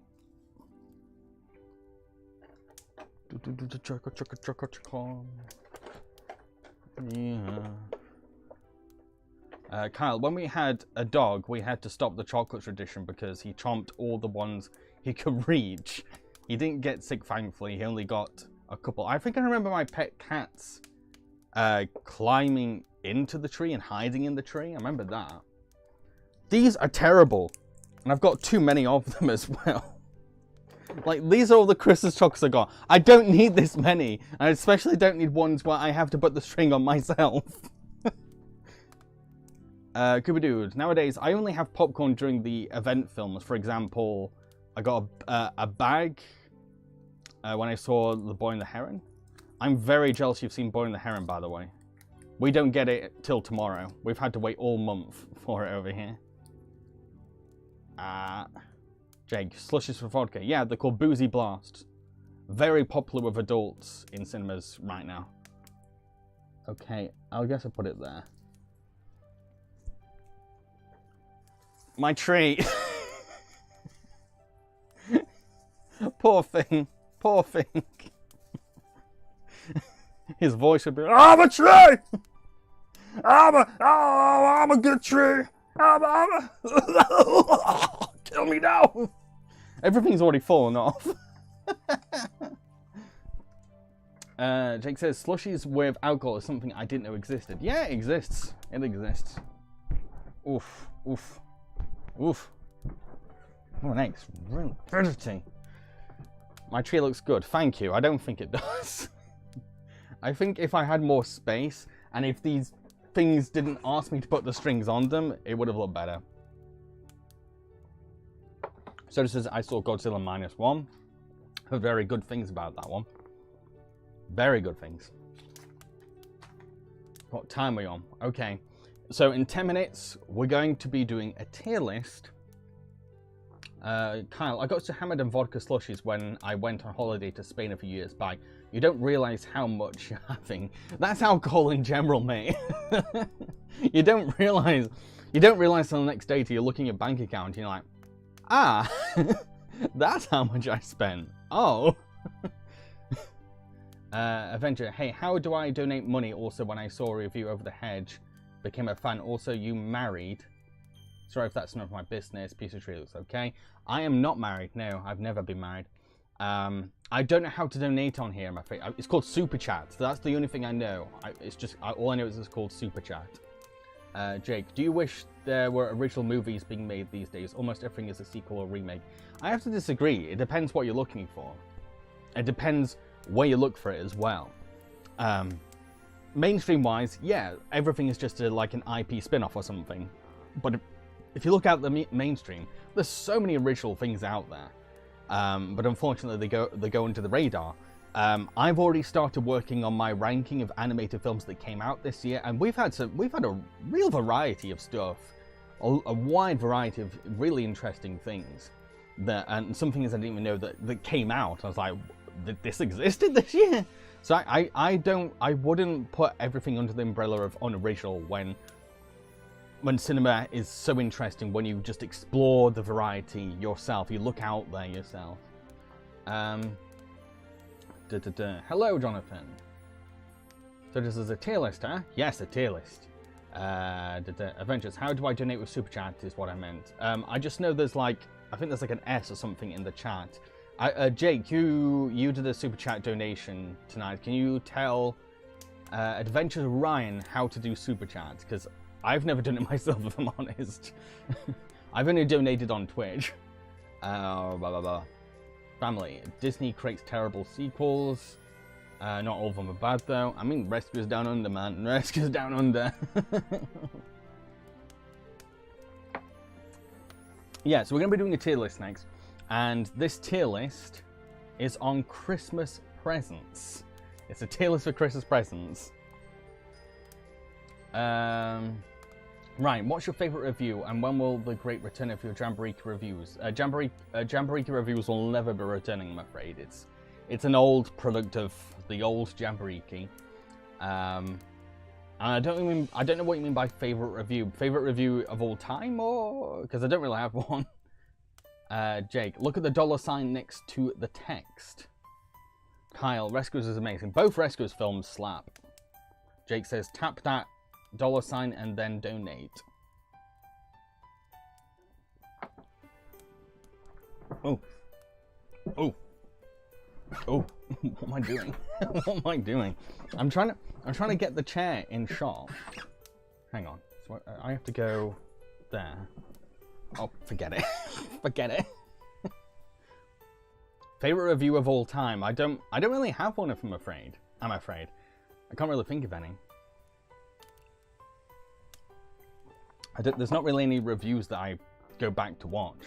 [SPEAKER 1] Yeah. Kyle, when we had a dog, we had to stop the chocolate tradition because he chomped all the ones he could reach. He didn't get sick, thankfully. He only got a couple. I think I remember my pet cats climbing into the tree and hiding in the tree. I remember that. These are terrible. And I've got too many of them as well. Like, these are all the Christmas chocolates I got. I don't need this many. I especially don't need ones where I have to put the string on myself. Kuba Dude, nowadays I only have popcorn during the event films. For example, I got a bag when I saw The Boy and the Heron. I'm very jealous you've seen Boy and the Heron, by the way. We don't get it till tomorrow. We've had to wait all month for it over here. Jake, slushies for vodka. Yeah, they're called Boozy Blast. Very popular with adults in cinemas right now. Okay, I guess I'll put it there. My tree. Poor thing. Poor thing. His voice would be, I'm a tree! I'm a good tree! Kill me now! Everything's already fallen off. Jake says, slushies with alcohol is something I didn't know existed. Yeah, it exists. It exists. Oof. Oof. Oof. Oh, thanks. Really pretty. My tree looks good. Thank you. I don't think it does. I think if I had more space, and if these things didn't ask me to put the strings on them, it would have looked better. So this says, I saw Godzilla -1. Heard very good things about that one. Very good things. What time are we on? Okay. So in 10 minutes, we're going to be doing a tier list. Kyle, I got to hammered and vodka slushies when I went on holiday to Spain a few years back. You don't realise how much you're having. That's alcohol in general, mate. You don't realise till the next day till you're looking at your bank account and you're like, ah, that's how much I spent. Oh. Avenger, hey, how do I donate money? Also, when I saw a review over the hedge, became a fan. Also, you married. Sorry if that's none of my business. Piece of tree looks okay. I am not married. No, I've never been married. I don't know how to donate on here, I'm afraid. It's called Super Chat. So that's the only thing I know. All I know is it's called Super Chat. Jake, do you wish there were original movies being made these days? Almost everything is a sequel or remake. I have to disagree. It depends what you're looking for. It depends where you look for it as well. Mainstream-wise, yeah, everything is just like an IP spin-off or something. But if you look out the mainstream, there's so many original things out there. But unfortunately, they go under the radar. I've already started working on my ranking of animated films that came out this year, and we've had a real variety of stuff, a wide variety of really interesting things. And some things I didn't even know that came out. I was like, this existed this year. So I wouldn't put everything under the umbrella of unoriginal when cinema is so interesting, when you just explore the variety yourself, you look out there yourself. Hello, Jonathan. So this is a tier list, huh? Yes, a tier list. Adventures, how do I donate with Super Chat is what I meant. I just know there's like, I think there's like an S or something in the chat. Jake, you did a Super Chat donation tonight. Can you tell Adventures Ryan how to do Super Chat? Because I've never done it myself, if I'm honest. I've only donated on Twitch. Blah, blah, blah. Family. Disney creates terrible sequels. Not all of them are bad, though. I mean, Rescue's Down Under, man. Rescue's Down Under. Yeah, so we're going to be doing a tier list next. And this tier list is on Christmas presents. It's a tier list for Christmas presents. Right, what's your favourite review, and when will the great return of your Jambareeqi reviews? Jambareeqi reviews will never be returning, I'm afraid. It's an old product of the old Jambareeqi. And I don't know what you mean by favourite review. Favourite review of all time, or because I don't really have one. Jake, look at the $sign next to the text. Kyle, Rescuers is amazing. Both Rescuers films slap. Jake says, tap that $sign and then donate. Oh. Oh. Oh. What am I doing? What am I doing? I'm trying to get the chair in shot. Hang on. So I have to go there. Oh, forget it. Forget it. Favorite review of all time? I don't really have one, if I'm afraid. I can't really think of any. There's not really any reviews that I go back to watch.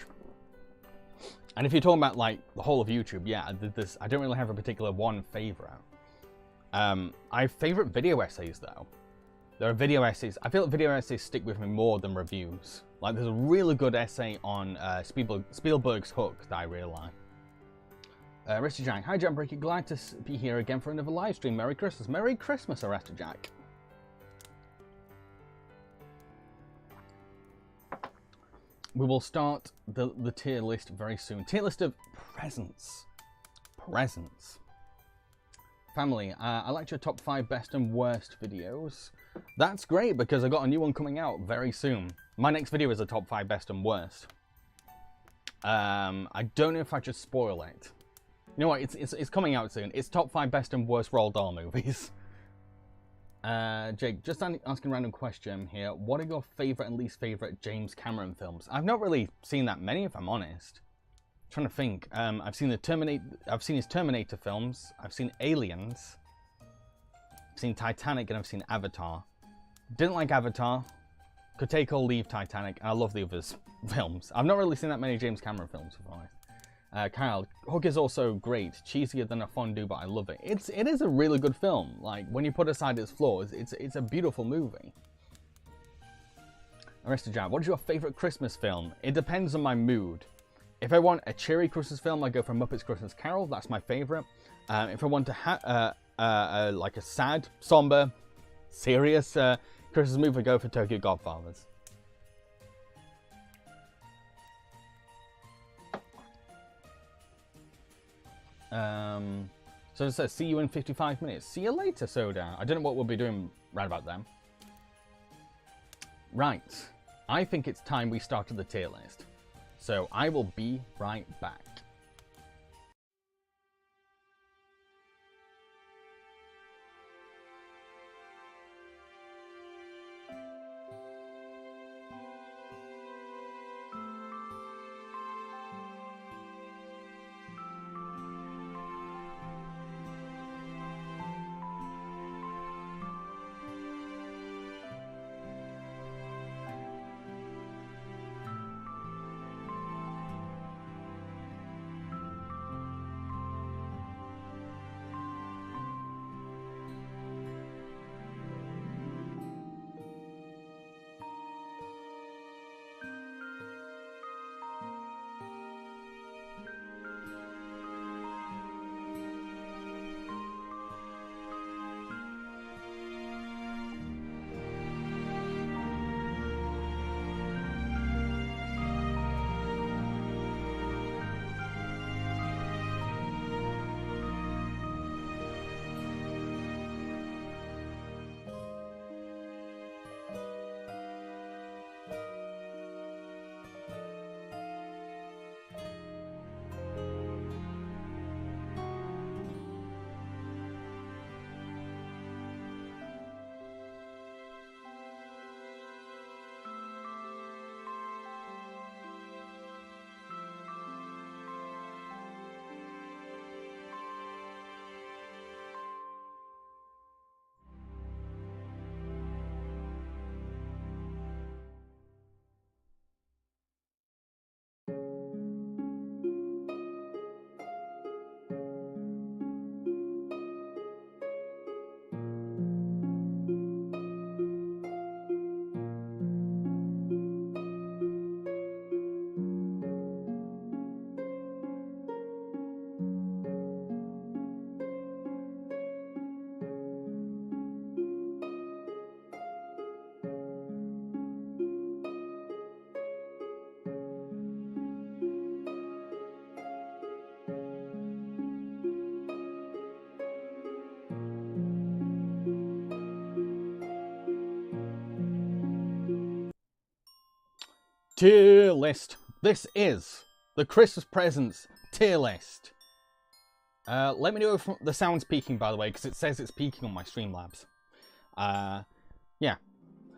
[SPEAKER 1] And if you're talking about like the whole of YouTube, yeah, I don't really have a particular one favorite. I have favorite video essays though. There are video essays. I feel like video essays stick with me more than reviews. Like there's a really good essay on Spielberg's Hook that I really like. Arrested Jack, hi Jambareeqi, glad to be here again for another live stream. Merry Christmas. Merry Christmas, Arrested Jack. we will start the tier list very soon. Tier list of presents. Presents. Family, I liked your top 5 best and worst videos. That's great because I got a new one coming out very soon. My next video is a top 5 best and worst. I don't know if I should spoil it. You know what? It's coming out soon. It's top 5 best and worst Roald Dahl movies. Jake, just asking a random question here. What are your favourite and least favourite James Cameron films? I've not really seen that many, if I'm honest. I'm trying to think. I've seen his Terminator films. I've seen Aliens. I've seen Titanic, and I've seen Avatar. Didn't like Avatar. Could take or leave Titanic. And I love the others films. I've not really seen that many James Cameron films, if I'm honest. Kyle, Hook is also great, cheesier than a fondue, but I love it. It is a really good film. Like, when you put aside its flaws, it's a beautiful movie. Arrested Jab, what is your favourite Christmas film? It depends on my mood. If I want a cheery Christmas film, I go for Muppets Christmas Carol. That's my favourite. If I want to like a sad, somber, serious Christmas movie, I go for Tokyo Godfathers. So it says, see you in 55 minutes. See you later, Soda. I don't know what we'll be doing right about then. Right. I think it's time we started the tier list. So I will be right back. Tier list. This is the Christmas presents tier list. Let me know if the sound's peaking, by the way, because it says it's peaking on my Streamlabs. Yeah.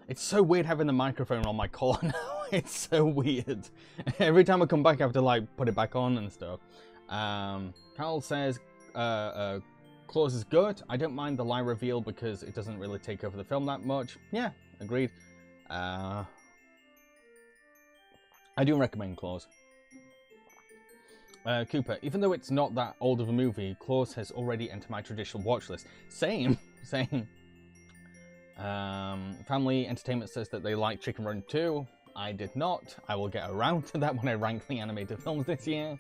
[SPEAKER 1] It's so weird having the microphone on my collar now. It's so weird. Every time I come back, I have to, like, put it back on and stuff. Carl says, Claus is good. I don't mind the lie reveal because it doesn't really take over the film that much. Yeah, agreed. I do recommend Claus. Cooper, even though it's not that old of a movie, Claus has already entered my traditional watch list. Same, same. Family Entertainment says that they like Chicken Run 2. I did not. I will get around to that when I rank the animated films this year.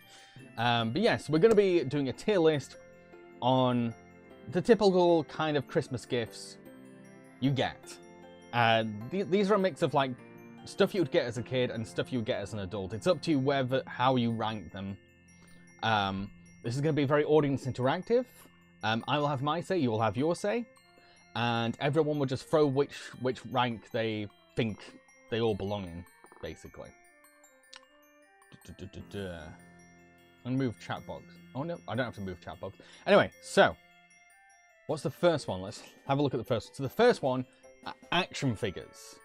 [SPEAKER 1] But yes, we're going to be doing a tier list on the typical kind of Christmas gifts you get. These are a mix of like stuff you would get as a kid and stuff you would get as an adult. It's up to you how you rank them. This is going to be very audience interactive. I will have my say, you will have your say, and everyone will just throw which rank they think they all belong in, basically. I'm going to move chat box. Oh no, I don't have to move chat box. Anyway, so, what's the first one? Let's have a look at the first one. So the first one, action figures.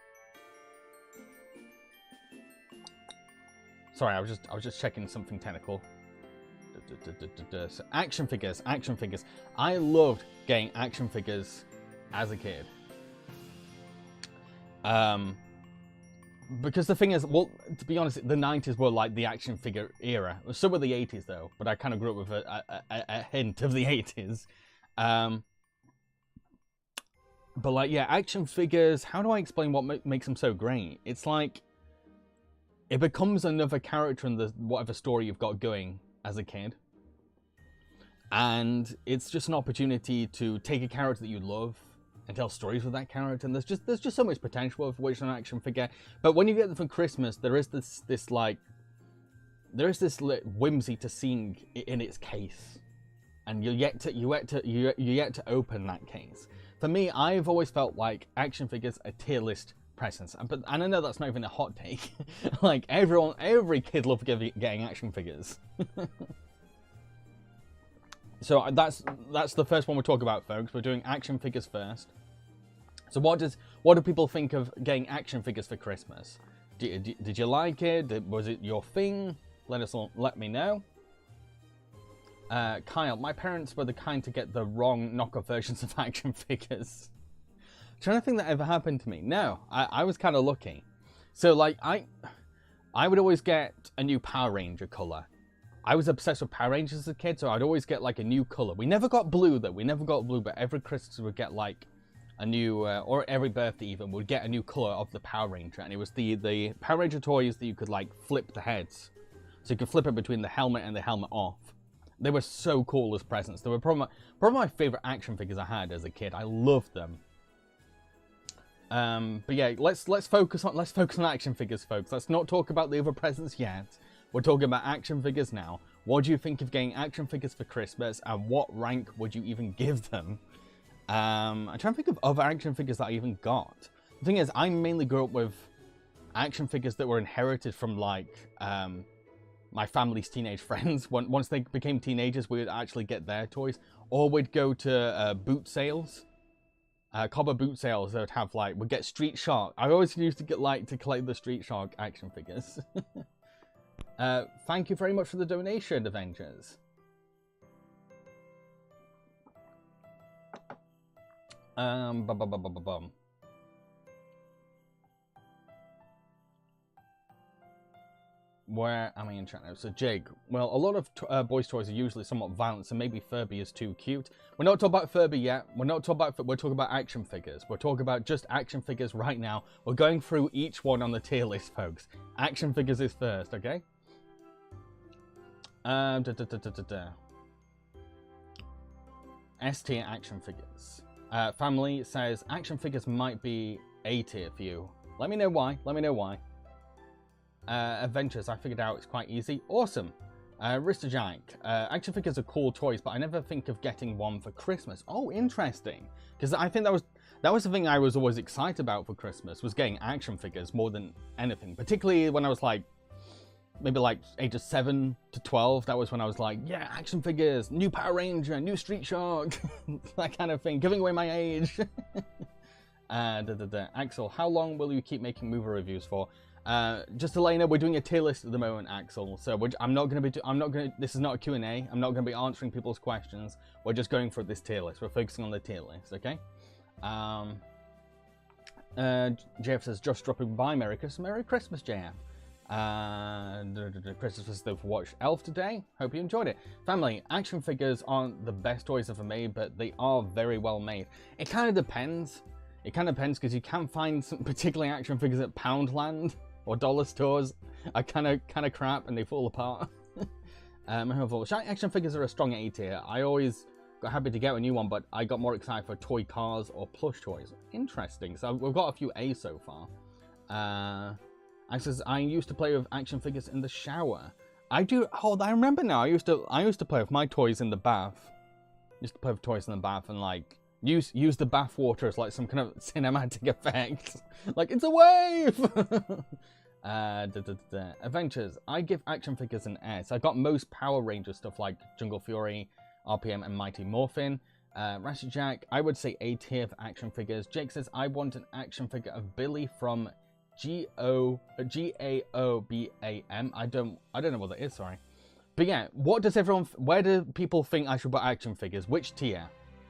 [SPEAKER 1] Sorry, I was just checking something technical. So action figures. I loved getting action figures as a kid. Because the thing is, well, to be honest, the 90s were like the action figure era. So were the 80s though, but I kind of grew up with a hint of the 80s. But like, yeah, action figures, how do I explain what makes them so great? It's like, it becomes another character in the whatever story you've got going as a kid. And it's just an opportunity to take a character that you love and tell stories with that character. And there's just so much potential of which an action figure. But when you get them for Christmas, there is this whimsy to seeing it in its case. And you're yet to open that case. For me, I've always felt like action figures are tier list presents, and I know that's not even a hot take. Like every kid loves getting action figures. So that's the first one we'll talk about, folks. We're doing action figures first. So what do people think of getting action figures for Christmas? Did you like it? Was it your thing? Let me know. Kyle, my parents were the kind to get the wrong knockoff versions of action figures. I'm trying to think that ever happened to me. No, I was kind of lucky. So like I would always get a new Power Ranger color. I was obsessed with Power Rangers as a kid, so I'd always get like a new color. We never got blue though. We never got blue, but every Christmas we'd get like a new, or every birthday even, we'd get a new color of the Power Ranger, and it was the Power Ranger toys that you could like flip the heads, so you could flip it between the helmet and the helmet off. They were so cool as presents. They were probably my favorite action figures I had as a kid. I loved them. But yeah, let's focus on action figures, folks. Let's not talk about the other presents yet. We're talking about action figures now. What do you think of getting action figures for Christmas, and what rank would you even give them? I'm trying to think of other action figures that I even got. The thing is, I mainly grew up with action figures that were inherited from like my family's teenage friends. Once they became teenagers, we would actually get their toys, or we'd go to boot sales. Cobber boot sales that would have like, we'd get Street Shark. I always used to collect the Street Shark action figures. Thank you very much for the donation, Avengers. Where am I in chat now? So Jake, well, a lot of boys' toys are usually somewhat violent, so maybe Furby is too cute. We're not talking about Furby yet. We're talking about action figures. We're talking about just action figures right now. We're going through each one on the tier list, folks. Action figures is first, okay? S tier action figures. Family says action figures might be A tier for you. Let me know why. Adventures, I figured out it's quite easy. Awesome. Rista Jack, action figures are cool toys, but I never think of getting one for Christmas. Oh, interesting. Because I think that was the thing I was always excited about for Christmas, was getting action figures more than anything. Particularly when I was like, maybe like ages 7 to 12. That was when I was like, yeah, action figures, new Power Ranger, new Street Shark, that kind of thing, giving away my age. Axel, how long will you keep making movie reviews for? Just to let you know, we're doing a tier list at the moment, Axel. So this is not a Q&A. I'm not going to be answering people's questions. We're just going for this tier list. We're focusing on the tier list, okay? JF says, just dropping by. Merry Christmas, JF. Christmas festive watched Elf today. Hope you enjoyed it. Family, action figures aren't the best toys ever made, but they are very well made. It kind of depends. Because you can find some particularly action figures at Poundland or dollar stores are kind of crap and they fall apart. Action figures are a strong A tier. I always got happy to get a new one, but I got more excited for toy cars or plush toys. Interesting. So we've got a few A's so far. I says, I used to play with action figures in the shower. I do. Oh, I remember now. I used to play with my toys in the bath. Used to play with toys in the bath and like use the bath water as like some kind of cinematic effect. Like it's a wave. Adventures. I give action figures an S. I got most Power Ranger stuff like Jungle Fury, RPM, and Mighty Morphin. Ratchet Jack. I would say A tier for action figures. Jake says I want an action figure of Billy from GAOBAM. I don't know what that is, sorry. But yeah, where do people think I should put action figures? Which tier?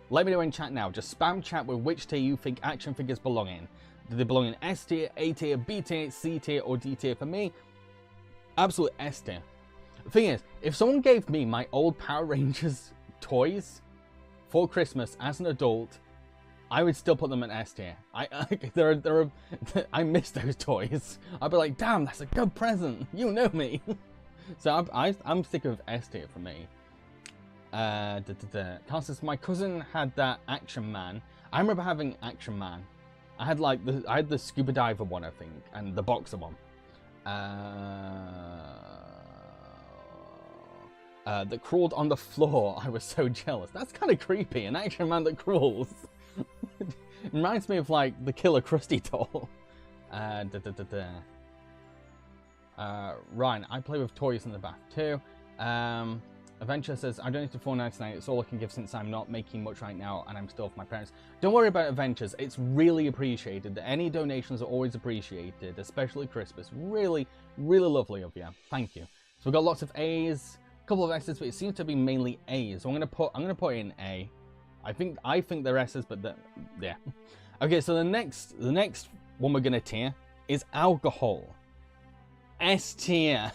[SPEAKER 1] Let me know in chat now. Just spam chat with which tier you think action figures belong in. Do they belong in S tier, A tier, B tier, C tier, or D tier? For me, absolute S tier. The thing is, if someone gave me my old Power Rangers toys for Christmas as an adult, I would still put them in S tier. I miss those toys. I'd be like, damn, that's a good present. You know me. So I'm sick of S tier for me. Carl says, my cousin had that Action Man. I remember having Action Man. I had the scuba diver one, I think, and the boxer one. That crawled on the floor. I was so jealous. That's kind of creepy. An Action Man that crawls. It reminds me of like the Killer Krusty doll. Ryan, I play with toys in the bath too. Adventure says, I donated $4.99. It's all I can give since I'm not making much right now and I'm still with my parents. Don't worry about Adventures. It's really appreciated. Any donations are always appreciated, especially Christmas. Really, really lovely of you. Thank you. So we've got lots of A's, a couple of S's, but it seems to be mainly A's. So I'm gonna put in A. I think they're S's, but yeah. Okay, so the next one we're gonna tier is alcohol. S tier.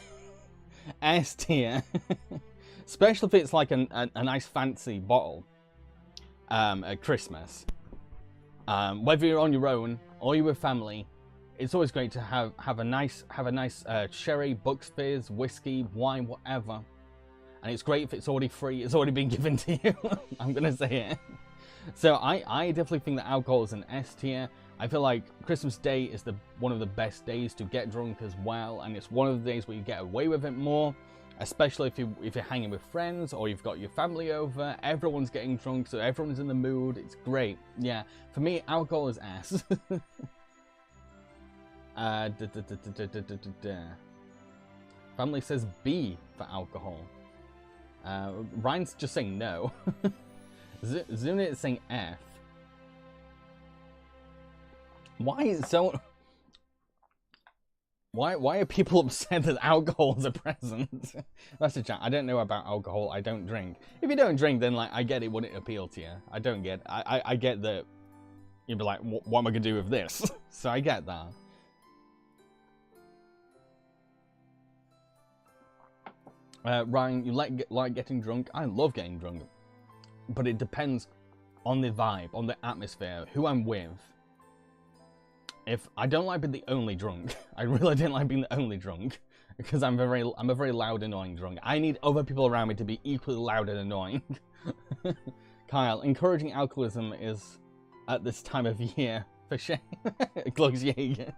[SPEAKER 1] S tier. Especially if it's like a nice fancy bottle at Christmas. Whether you're on your own or you're with family, it's always great to have a nice sherry, Bucks Fizz, whiskey, wine, whatever. And it's great if it's already free. It's already been given to you. I'm gonna say it. So I definitely think that alcohol is an S tier. I feel like Christmas Day is one of the best days to get drunk as well, and it's one of the days where you get away with it more. Especially if you're hanging with friends or you've got your family over, everyone's getting drunk, so everyone's in the mood. It's great. Yeah, for me, alcohol is S. Family says B for alcohol. Ryan's just saying no. Zunit is saying F. Why is so? Why are people upset that alcohol's a present? That's a chat. I don't know about alcohol. I don't drink. If you don't drink, then like I get it wouldn't appeal to you. I don't get. I get that. You'd be like, what am I gonna do with this? So I get that. Ryan, you like getting drunk? I love getting drunk, but it depends on the vibe, on the atmosphere, who I'm with. If I don't like being the only drunk, I really don't like being the only drunk because I'm a very loud, annoying drunk. I need other people around me to be equally loud and annoying. Kyle, encouraging alcoholism is at this time of year for shame. Glugs Jaeger.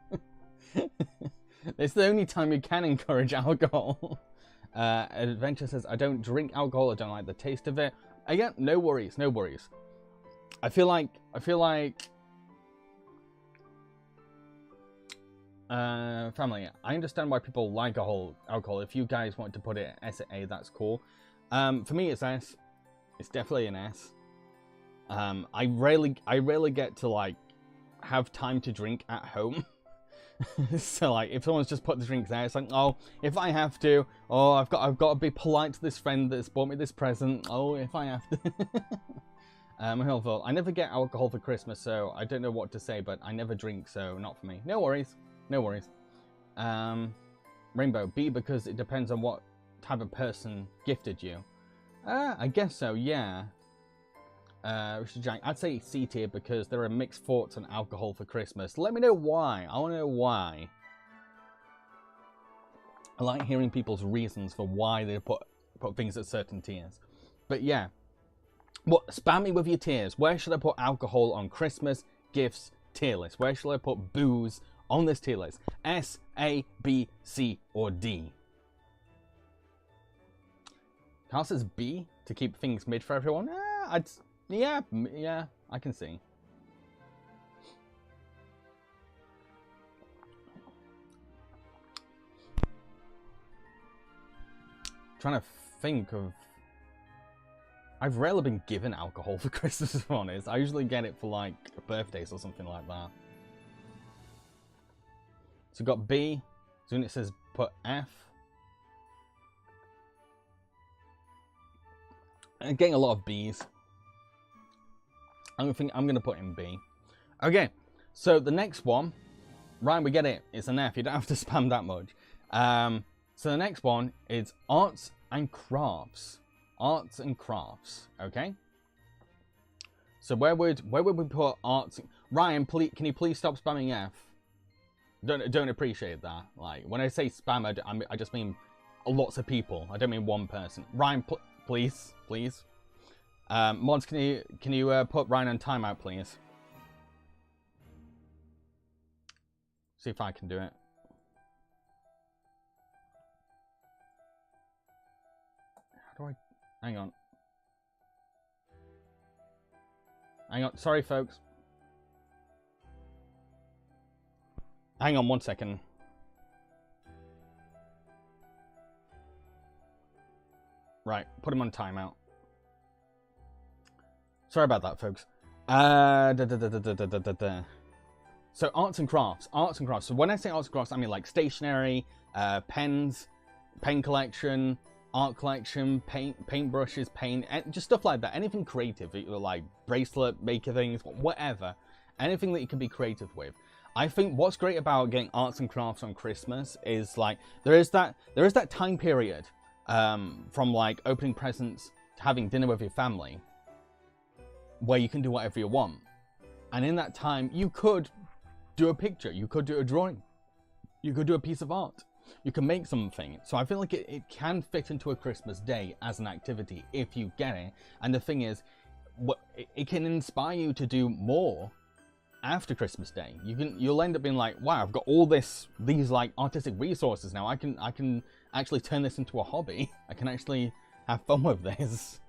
[SPEAKER 1] It's the only time you can encourage alcohol. Adventure says, I don't drink alcohol. I don't like the taste of it. Again, no worries, no worries. I feel like. Family, I understand why people like alcohol. If you guys want to put it S at A, that's cool. For me, it's S. It's definitely an S. I rarely get to like have time to drink at home. So like, if someone's just put the drinks there, it's like, oh, if I have to, oh, I've got to be polite to this friend that's bought me this present. Oh, if I have to. I never get alcohol for Christmas, so I don't know what to say, but I never drink, so not for me. No worries. No worries. Rainbow, B because it depends on what type of person gifted you. I guess so, yeah. Richard Jack, I'd say C tier because there are mixed thoughts on alcohol for Christmas. Let me know why. I want to know why. I like hearing people's reasons for why they put things at certain tiers. But yeah. Spam me with your tiers. Where should I put alcohol on Christmas, gifts, tier list? Where should I put booze on this tier list? S, A, B, C, or D? Carl says B to keep things mid for everyone. Yeah, I can see. Trying to think of. I've rarely been given alcohol for Christmas, if I'm honest. I usually get it for like birthdays or something like that. So we've got B. Soon it says put F. I'm getting a lot of B's. I'm gonna put in B. Okay, so the next one, Ryan, we get it. It's an F. You don't have to spam that much. So the next one is arts and crafts. Arts and crafts. Okay. So where would we put arts? Ryan, please, can you please stop spamming F? Don't appreciate that. Like when I say spam, I just mean lots of people. I don't mean one person. Ryan, please. Mods, can you put Ryan on timeout, please? See if I can do it. How do I? Hang on. Sorry, folks. Hang on 1 second. Right, put him on timeout. Sorry about that, folks. So arts and crafts. So when I say arts and crafts, I mean like stationery, pens, pen collection, art collection, paint brushes, paint, just stuff like that. Anything creative, like bracelet maker things, whatever. Anything that you can be creative with. I think what's great about getting arts and crafts on Christmas is like there is that time period from like opening presents to having dinner with your family, where you can do whatever you want. And in that time, you could do a picture, you could do a drawing, you could do a piece of art, you can make something. So I feel like it can fit into a Christmas day as an activity if you get it. And the thing is, it can inspire you to do more after Christmas Day. You'll end up being like, wow, I've got all these like artistic resources now. I can actually turn this into a hobby. I can actually have fun with this.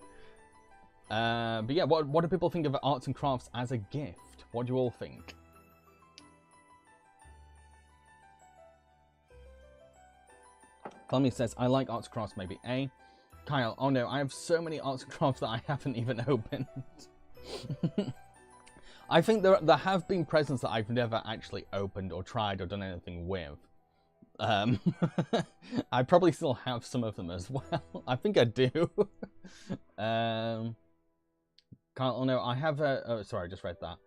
[SPEAKER 1] But yeah, what do people think of arts and crafts as a gift? What do you all think? Clemmy says, I like arts and crafts, maybe A. Kyle, oh no, I have so many arts and crafts that I haven't even opened. I think there have been presents that I've never actually opened or tried or done anything with. I probably still have some of them as well. I think I do. Kyle, oh no, I have a... Oh, sorry, I just read that.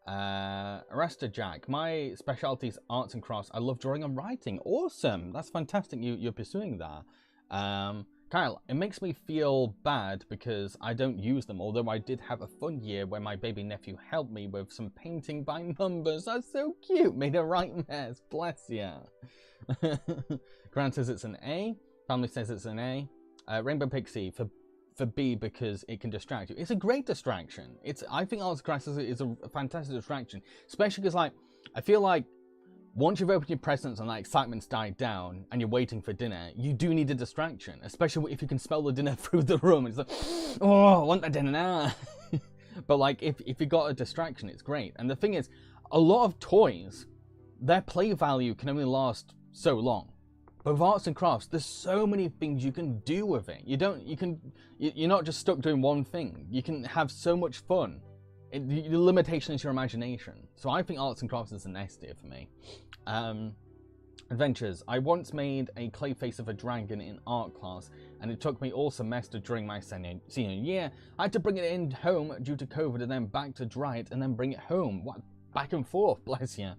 [SPEAKER 1] Arresta Jack, my specialty is arts and crafts. I love drawing and writing. Awesome, that's fantastic. You're pursuing that. Kyle, it makes me feel bad because I don't use them, although I did have a fun year where my baby nephew helped me with some painting by numbers. That's so cute. Made a right mess. Bless ya. Grant says it's an A. Family says it's an A. Rainbow Pixie for B because it can distract you. It's a great distraction. I think arts and crafts is a fantastic distraction, especially because like I feel like once you've opened your presents and that excitement's died down and you're waiting for dinner, you do need a distraction, especially if you can smell the dinner through the room. It's like, oh, I want that dinner now. But like if you got a distraction, it's great. And the thing is, a lot of toys, their play value can only last so long. But with arts and crafts, there's so many things you can do with it. You're not just stuck doing one thing. You can have so much fun. The limitation is your imagination. So I think arts and crafts is an S tier for me. Adventures. I once made a clay face of a dragon in art class, and it took me all semester during my senior year. I had to bring it in home due to COVID, and then back to dry it, and then bring it home. What? Back and forth, bless you.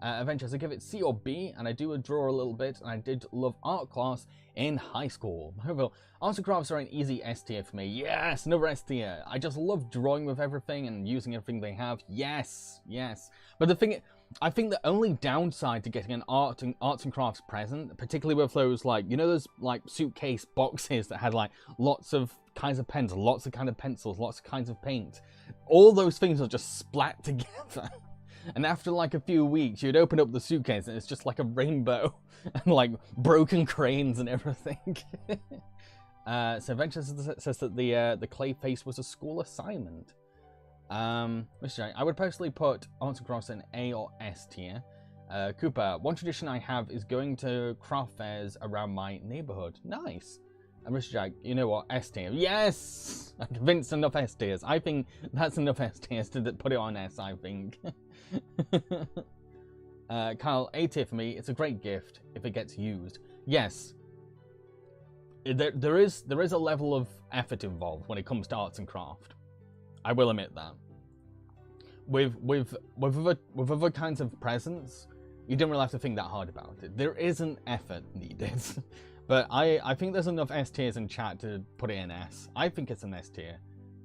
[SPEAKER 1] Adventures, I give it C or B, and I do draw a little bit, and I did love art class in high school. However, arts and crafts are an easy S tier for me. Yes, another S tier. I just love drawing with everything and using everything they have. Yes. But the thing, I think the only downside to getting an arts and crafts present, particularly with those like, you know, those like suitcase boxes that had like lots of kinds of pens, lots of kind of pencils, lots of kinds of paint. All those things are just splat together. And after like a few weeks, you'd open up the suitcase and it's just like a rainbow and like broken cranes and everything. So Venture says that the clay face was a school assignment. Mr. I would personally put Arts and Crafts in A or S tier. Cooper, one tradition I have is going to craft fairs around my neighborhood. Nice. And Mr. Jack, you know what? S tier. Yes! I'm convinced enough S tiers. I think that's enough S tiers to put it on S, I think. Kyle, A tier for me. It's a great gift if it gets used. Yes. There is a level of effort involved when it comes to arts and craft. I will admit that. With other kinds of presents, you don't really have to think that hard about it. There is an effort needed. But I think there's enough S tiers in chat to put it in S. I think it's an S tier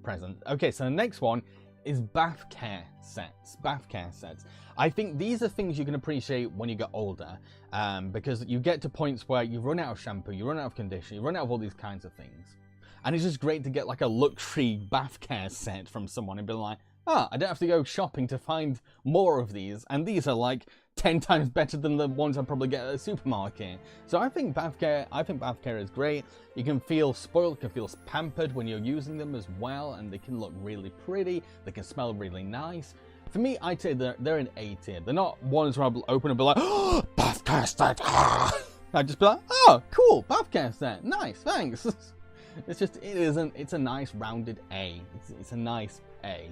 [SPEAKER 1] present. Okay, so the next one is bath care sets. Bath care sets. I think these are things you can appreciate when you get older, because you get to points where you run out of shampoo, you run out of conditioner, you run out of all these kinds of things. And it's just great to get like a luxury bath care set from someone and be like, ah, I don't have to go shopping to find more of these. And these are like 10 times better than the ones I probably get at a supermarket. So I think bath care is great. You can feel spoiled, you can feel pampered when you're using them as well, and they can look really pretty, they can smell really nice. For me, I'd say they're an A tier. They're not ones where I'll open and be like, oh, bath care set. I'd just be like, oh, cool, bath care set. Nice, thanks. It's a nice rounded A. It's a nice A.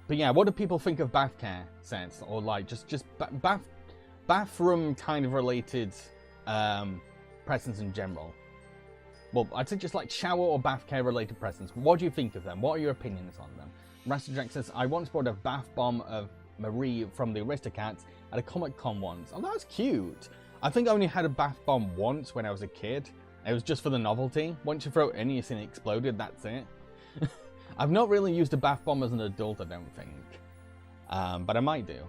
[SPEAKER 1] But yeah, what do people think of bath care sets, or like just bathroom kind of related presents in general? Well, I'd say just like shower or bath care related presents. What do you think of them? What are your opinions on them? Master Jack says, I once bought a bath bomb of Marie from the Aristocats at a Comic-Con once. Oh, that's cute. I think I only had a bath bomb once when I was a kid. It was just for the novelty. Once you throw it in, you see it exploded, that's it. I've not really used a bath bomb as an adult, I don't think. But I might do.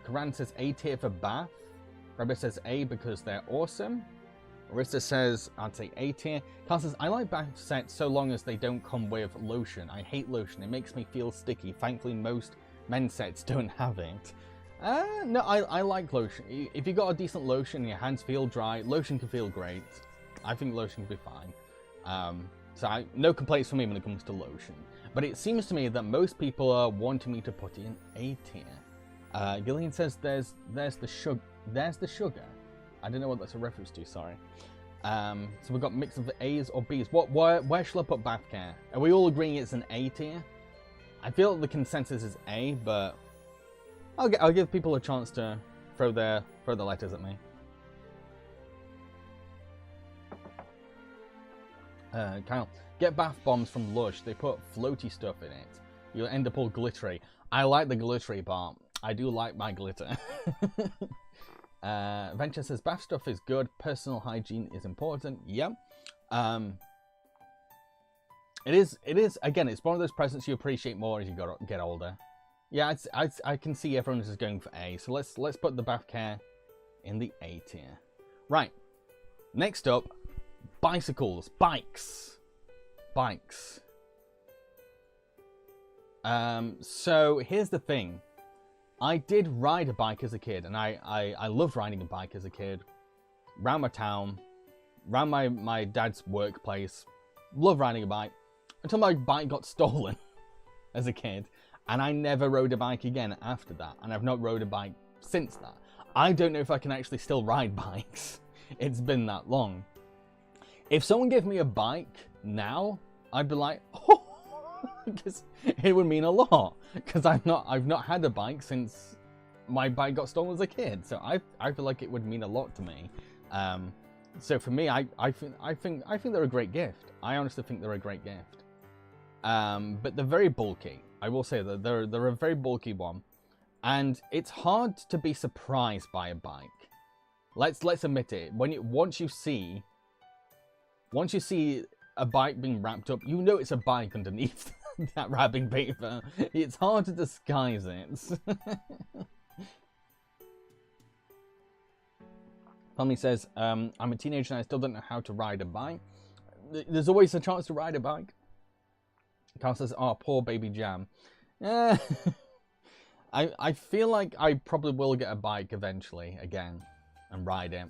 [SPEAKER 1] Karan says A tier for bath. Rabbit says A because they're awesome. Arista says, I'd say A tier. Carl says, I like bath sets so long as they don't come with lotion. I hate lotion. It makes me feel sticky. Thankfully, most men's sets don't have it. No, I like lotion. If you got a decent lotion and your hands feel dry, lotion can feel great. I think lotion can be fine. So no complaints from me when it comes to lotion. But it seems to me that most people are wanting me to put it in A tier. Gillian says there's the sugar. I don't know what that's a reference to, sorry. So we've got mix of A's or B's. Where shall I put bath care? Are we all agreeing it's an A tier? I feel like the consensus is A, but I'll give people a chance to throw their letters at me. Kyle, get bath bombs from Lush. They put floaty stuff in it. You'll end up all glittery. I like the glittery part. I do like my glitter. Venture says bath stuff is good. Personal hygiene is important. Yep. It is. Again, it's one of those presents you appreciate more as you get older. Yeah, I can see everyone is going for A. So let's put the bath care in the A tier. Right. Next up, bicycles, bikes. So here's the thing. I did ride a bike as a kid, and I loved riding a bike as a kid. Round my town, round my dad's workplace. Loved riding a bike. Until my bike got stolen as a kid. And I never rode a bike again after that. And I've not rode a bike since that. I don't know if I can actually still ride bikes. It's been that long. If someone gave me a bike now, I'd be like, oh, because it would mean a lot. Because I've not had a bike since my bike got stolen as a kid. So I feel like it would mean a lot to me. So for me, I think they're a great gift. I honestly think they're a great gift. But they're very bulky. I will say that they're a very bulky one, and it's hard to be surprised by a bike. Let's admit it. Once you see a bike being wrapped up, you know it's a bike underneath that wrapping paper. It's hard to disguise it. Family says, I'm a teenager and I still don't know how to ride a bike. There's always a chance to ride a bike. Carl says, oh, poor baby Jam. I feel like I probably will get a bike eventually again and ride it.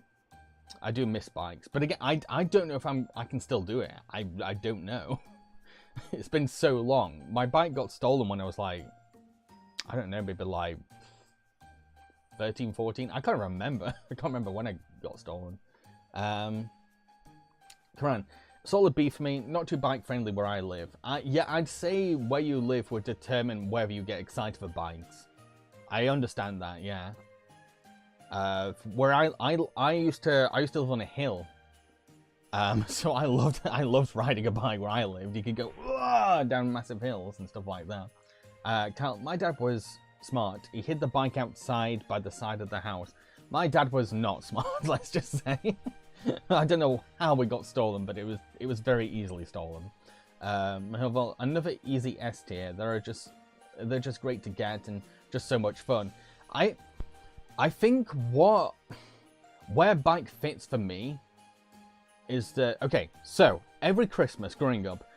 [SPEAKER 1] I do miss bikes. But again, I don't know if I can still do it. I don't know. It's been so long. My bike got stolen when I was like, I don't know, maybe like 13, 14. I can't remember. I can't remember when it got stolen. Come on. Solid B for me. Not too bike friendly where I live. Yeah, I'd say where you live would determine whether you get excited for bikes. I understand that, yeah. Where I used to live on a hill. So I loved riding a bike where I lived. You could go down massive hills and stuff like that. My dad was smart. He hid the bike outside by the side of the house. My dad was not smart, let's just say. I don't know how it got stolen, but it was very easily stolen. Another easy S tier. They're just great to get and just so much fun. I think where bike fits for me is that, okay, so every Christmas growing up,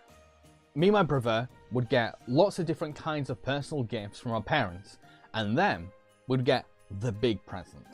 [SPEAKER 1] me and my brother would get lots of different kinds of personal gifts from our parents, and then we'd get the big present.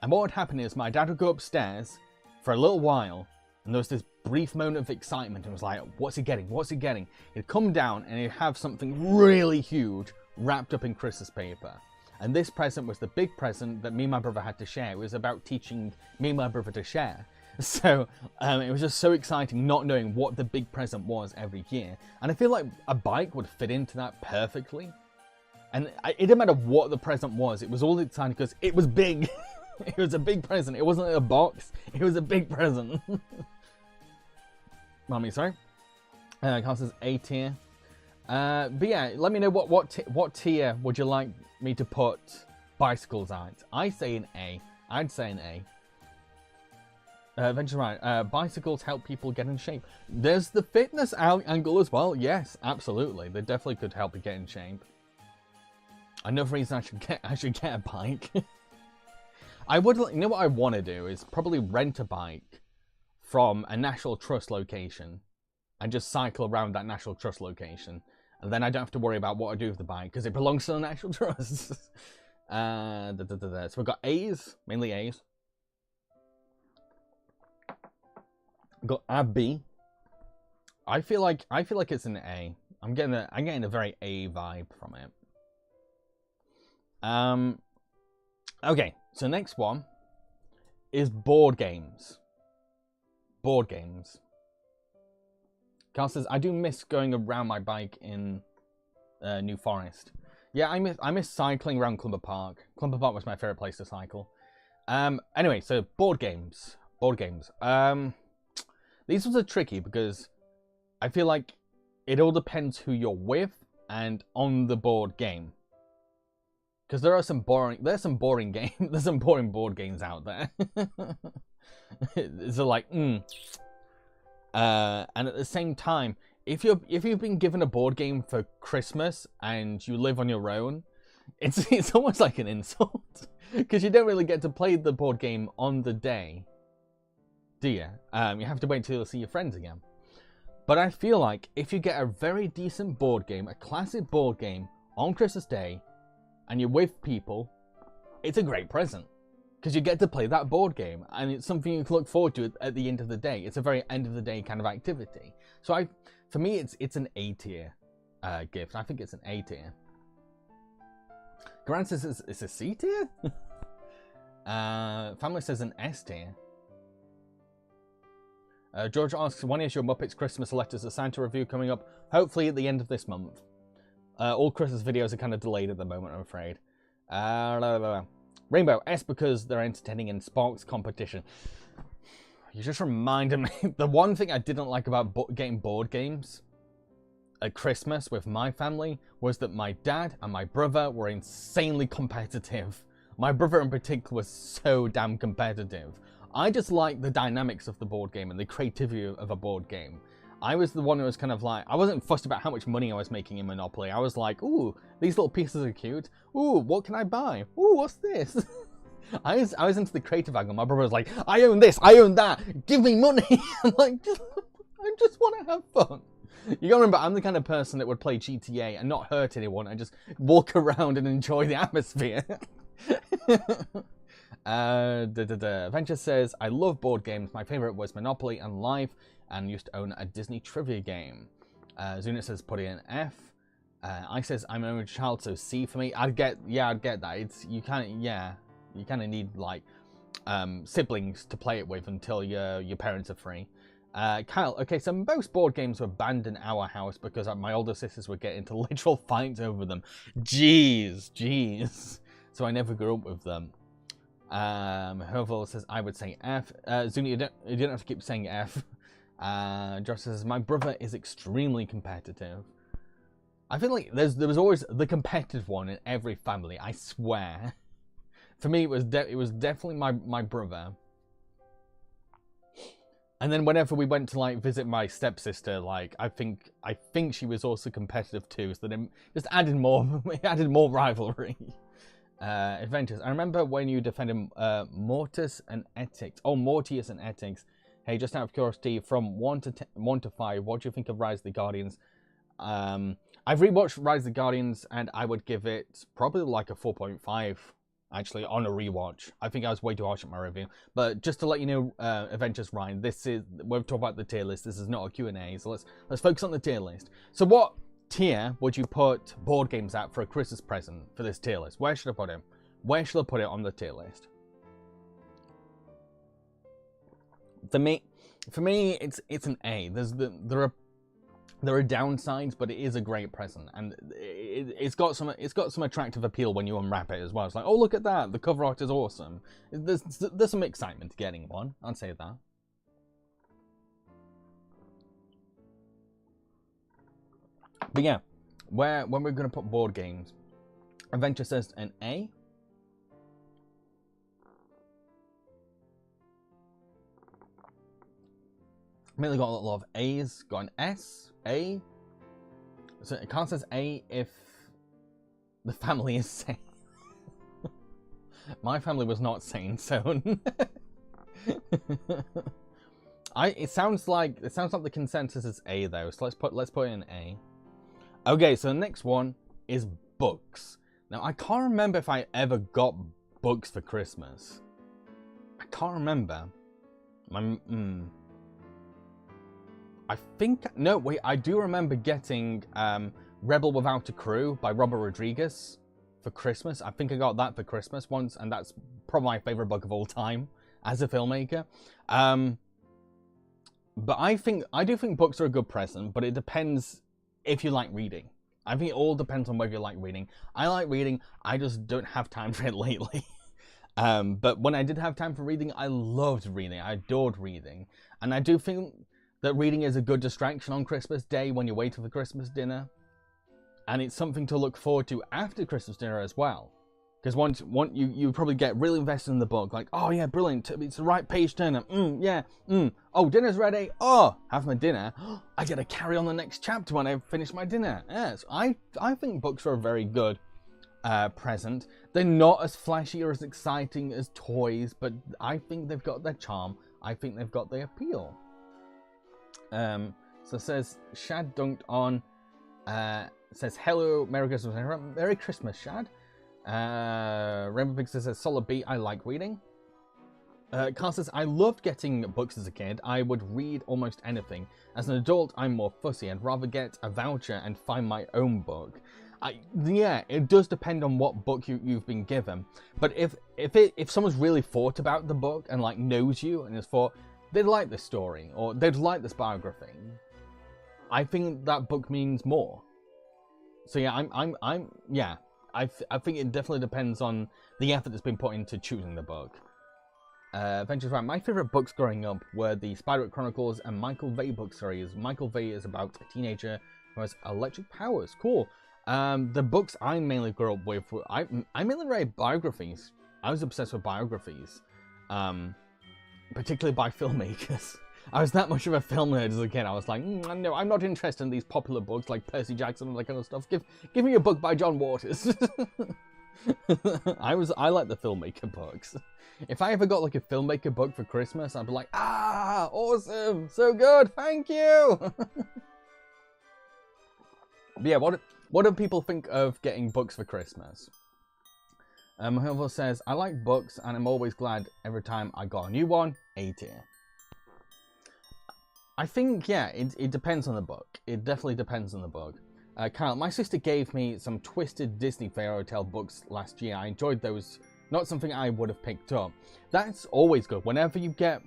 [SPEAKER 1] And what would happen is my dad would go upstairs for a little while, and there was this brief moment of excitement, and it was like, what's he getting? What's he getting? He'd come down and he'd have something really huge wrapped up in Christmas paper. And this present was the big present that me and my brother had to share. It was about teaching me and my brother to share. So it was just so exciting not knowing what the big present was every year. And I feel like a bike would fit into that perfectly. And it didn't matter what the present was. It was all exciting because it was big. It was a big present. It wasn't a box. It was a big present. Mommy, sorry. Carl says A tier. But yeah, let me know what tier would you like me to put bicycles at. I say an A. I'd say an A. Venture right. Bicycles help people get in shape. There's the fitness angle as well. Yes, absolutely. They definitely could help you get in shape. Another reason I should get a bike. I would, you know what I want to do is probably rent a bike from a National Trust location and just cycle around that National Trust location. And then I don't have to worry about what I do with the bike because it belongs to the National Trust. So we've got A's, mainly A's. We've got a B. I feel like it's an A. I'm getting a very A vibe from it. Okay, so next one is board games. Board games. Carl says, I do miss going around my bike in New Forest. Yeah, I miss cycling around Clumber Park. Clumber Park was my favourite place to cycle. Anyway, so board games. Board games. These ones are tricky because I feel like it all depends who you're with and on the board game. Because there's some boring board games out there. So like, and at the same time, if you've been given a board game for Christmas and you live on your own, it's almost like an insult because you don't really get to play the board game on the day, do you? You have to wait until you see your friends again. But I feel like if you get a very decent board game, a classic board game on Christmas Day, and you're with people, it's a great present. Because you get to play that board game, and it's something you can look forward to at the end of the day. It's a very end of the day kind of activity. So for me, it's an A tier gift. I think it's an A tier. Grant says it's a C tier? Family says an S tier. George asks, when is your Muppets Christmas Letters to Santa review coming up? Hopefully at the end of this month. All Christmas videos are kind of delayed at the moment, I'm afraid. Rainbow, S because they're entertaining in Sparks competition. You just reminded me. The one thing I didn't like about getting board games at Christmas with my family was that my dad and my brother were insanely competitive. My brother in particular was so damn competitive. I just like the dynamics of the board game and the creativity of a board game. I was the one who was kind of like, I wasn't fussed about how much money I was making in Monopoly. I was like, ooh, these little pieces are cute. Ooh, what can I buy? Ooh, what's this? I was into the creative angle. My brother was like, I own this, I own that, give me money. I'm like, I just want to have fun. You gotta remember, I'm the kind of person that would play GTA and not hurt anyone and just walk around and enjoy the atmosphere. Adventure says, I love board games. My favorite was Monopoly and Life, and used to own a Disney trivia game. Zuna says, put it in F. I says, I'm an only child, so C for me. I'd get that. It's you kind of need like siblings to play it with until your parents are free. Kyle, okay, so most board games were banned in our house because my older sisters would get into literal fights over them. Jeez. So I never grew up with them. Herval says, I would say F. Zuni, you don't have to keep saying F. Josh says, my brother is extremely competitive. I feel like there was always the competitive one in every family, I swear. For me, it was definitely my brother. And then whenever we went to like visit my stepsister, like I think she was also competitive too, so then just added more rivalry. Adventures. I remember when you defended Mortius and Ethics. Hey, just out of curiosity, from 1 to 5, what do you think of Rise of the Guardians? I've rewatched Rise of the Guardians, and I would give it probably like a 4.5. Actually, on a rewatch. I think I was way too harsh at my review. But just to let you know, Adventures Ryan, we're talking about the tier list. This is not a Q&A, so let's focus on the tier list. So what tier would you put board games at for a Christmas present for this tier list? Where should I put it? Where should I put it on the tier list? For me, it's an A. There are downsides, but it is a great present, and it's got some attractive appeal when you unwrap it as well. It's like, oh, look at that, the cover art is awesome. There's some excitement to getting one. I'd say that. But yeah, when we're gonna put board games, Adventure says an A. Mainly got a lot of A's. Got an S, A. So it can't say A if the family is sane. My family was not sane, so it sounds like the consensus is A though. So let's put it in A. Okay, so the next one is books. Now I can't remember if I ever got books for Christmas. I can't remember. I do remember getting Rebel Without a Crew by Robert Rodriguez for Christmas. I think I got that for Christmas once, and that's probably my favorite book of all time as a filmmaker. But I do think books are a good present, but it depends if you like reading. I think it all depends on whether you like reading. I like reading, I just don't have time for it lately. But when I did have time for reading, I loved reading. I adored reading. And I do think that reading is a good distraction on Christmas Day when you're waiting for Christmas dinner. And it's something to look forward to after Christmas dinner as well. Because once you probably get really invested in the book, like, oh yeah, brilliant, it's the right page turner, oh, dinner's ready, oh, have my dinner, I get to carry on the next chapter when I finish my dinner. Yes, I think books are a very good present. They're not as flashy or as exciting as toys, but I think they've got their charm, I think they've got their appeal. So it says, Shad dunked on, says, hello, Merry Christmas, Shad. Rainbow Pixel says, solid B, I like reading. Carl says, I loved getting books as a kid. I would read almost anything. As an adult, I'm more fussy. I'd rather get a voucher and find my own book. Yeah, it does depend on what book you've been given. But if someone's really thought about the book and like knows you and has thought, they'd like this story or they'd like this biography, I think that book means more. So yeah, I think it definitely depends on the effort that's been put into choosing the book. Adventures right. My favorite books growing up were the Spider Chronicles and Michael Vey book series. Michael Vey is about a teenager who has electric powers. Cool. The books I mainly grew up with were, I mainly read biographies. I was obsessed with biographies, particularly by filmmakers. I was that much of a film nerd as a kid. I was like, no, I'm not interested in these popular books like Percy Jackson and that kind of stuff. Give me a book by John Waters. I like the filmmaker books. If I ever got like a filmmaker book for Christmas, I'd be like, ah, awesome, so good, thank you. But yeah, what do people think of getting books for Christmas? Whoever says, I like books and I'm always glad every time I got a new one. A tier. I think, yeah, it depends on the book. It definitely depends on the book. Kyle, my sister gave me some twisted Disney fairy tale books last year. I enjoyed those. Not something I would have picked up. That's always good. Whenever you get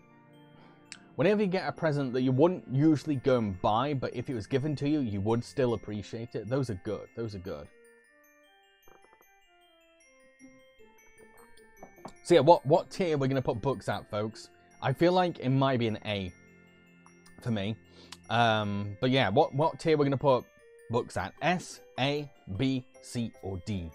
[SPEAKER 1] a present that you wouldn't usually go and buy, but if it was given to you, you would still appreciate it. Those are good. Those are good. So yeah, what tier we're going to put books at, folks? I feel like it might be an A for me. But yeah, what tier we're going to put books at? S, A, B, C, or D?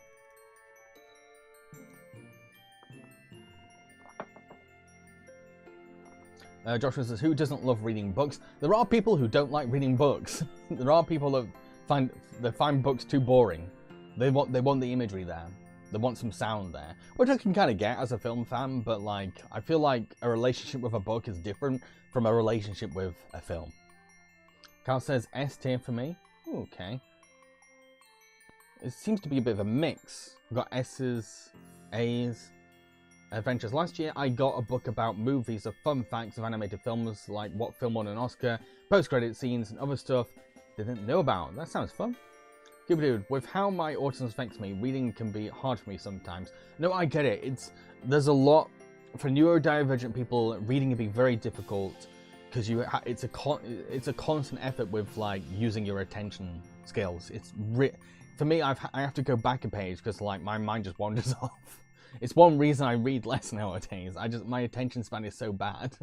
[SPEAKER 1] Joshua says, who doesn't love reading books? There are people who don't like reading books. There are people that find books too boring. They want the imagery there. They want some sound there, which I can kind of get as a film fan, but like I feel like a relationship with a book is different from a relationship with a film. Carl says S tier for me. Ooh, okay. It seems to be a bit of a mix. We've got S's, A's, adventures. Last year I got a book about movies of fun facts of animated films, like what film won an Oscar, post-credit scenes and other stuff didn't know about. That sounds fun. Good dude, with how my autism affects me, reading can be hard for me sometimes. No, I get it. There's a lot for neurodivergent people. Reading can be very difficult because it's a constant effort with like using your attention skills. For me, I have to go back a page because like my mind just wanders off. It's one reason I read less nowadays. My attention span is so bad.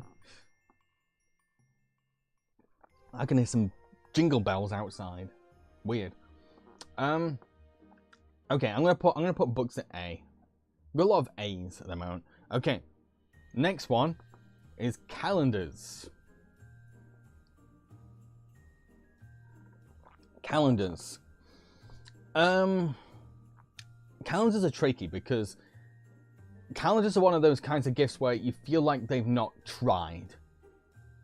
[SPEAKER 1] I can hear some jingle bells outside. Weird. Okay, I'm gonna put books at A. We've got a lot of A's at the moment. Okay, next one is calendars. Calendars. Calendars are tricky because calendars are one of those kinds of gifts where you feel like they've not tried.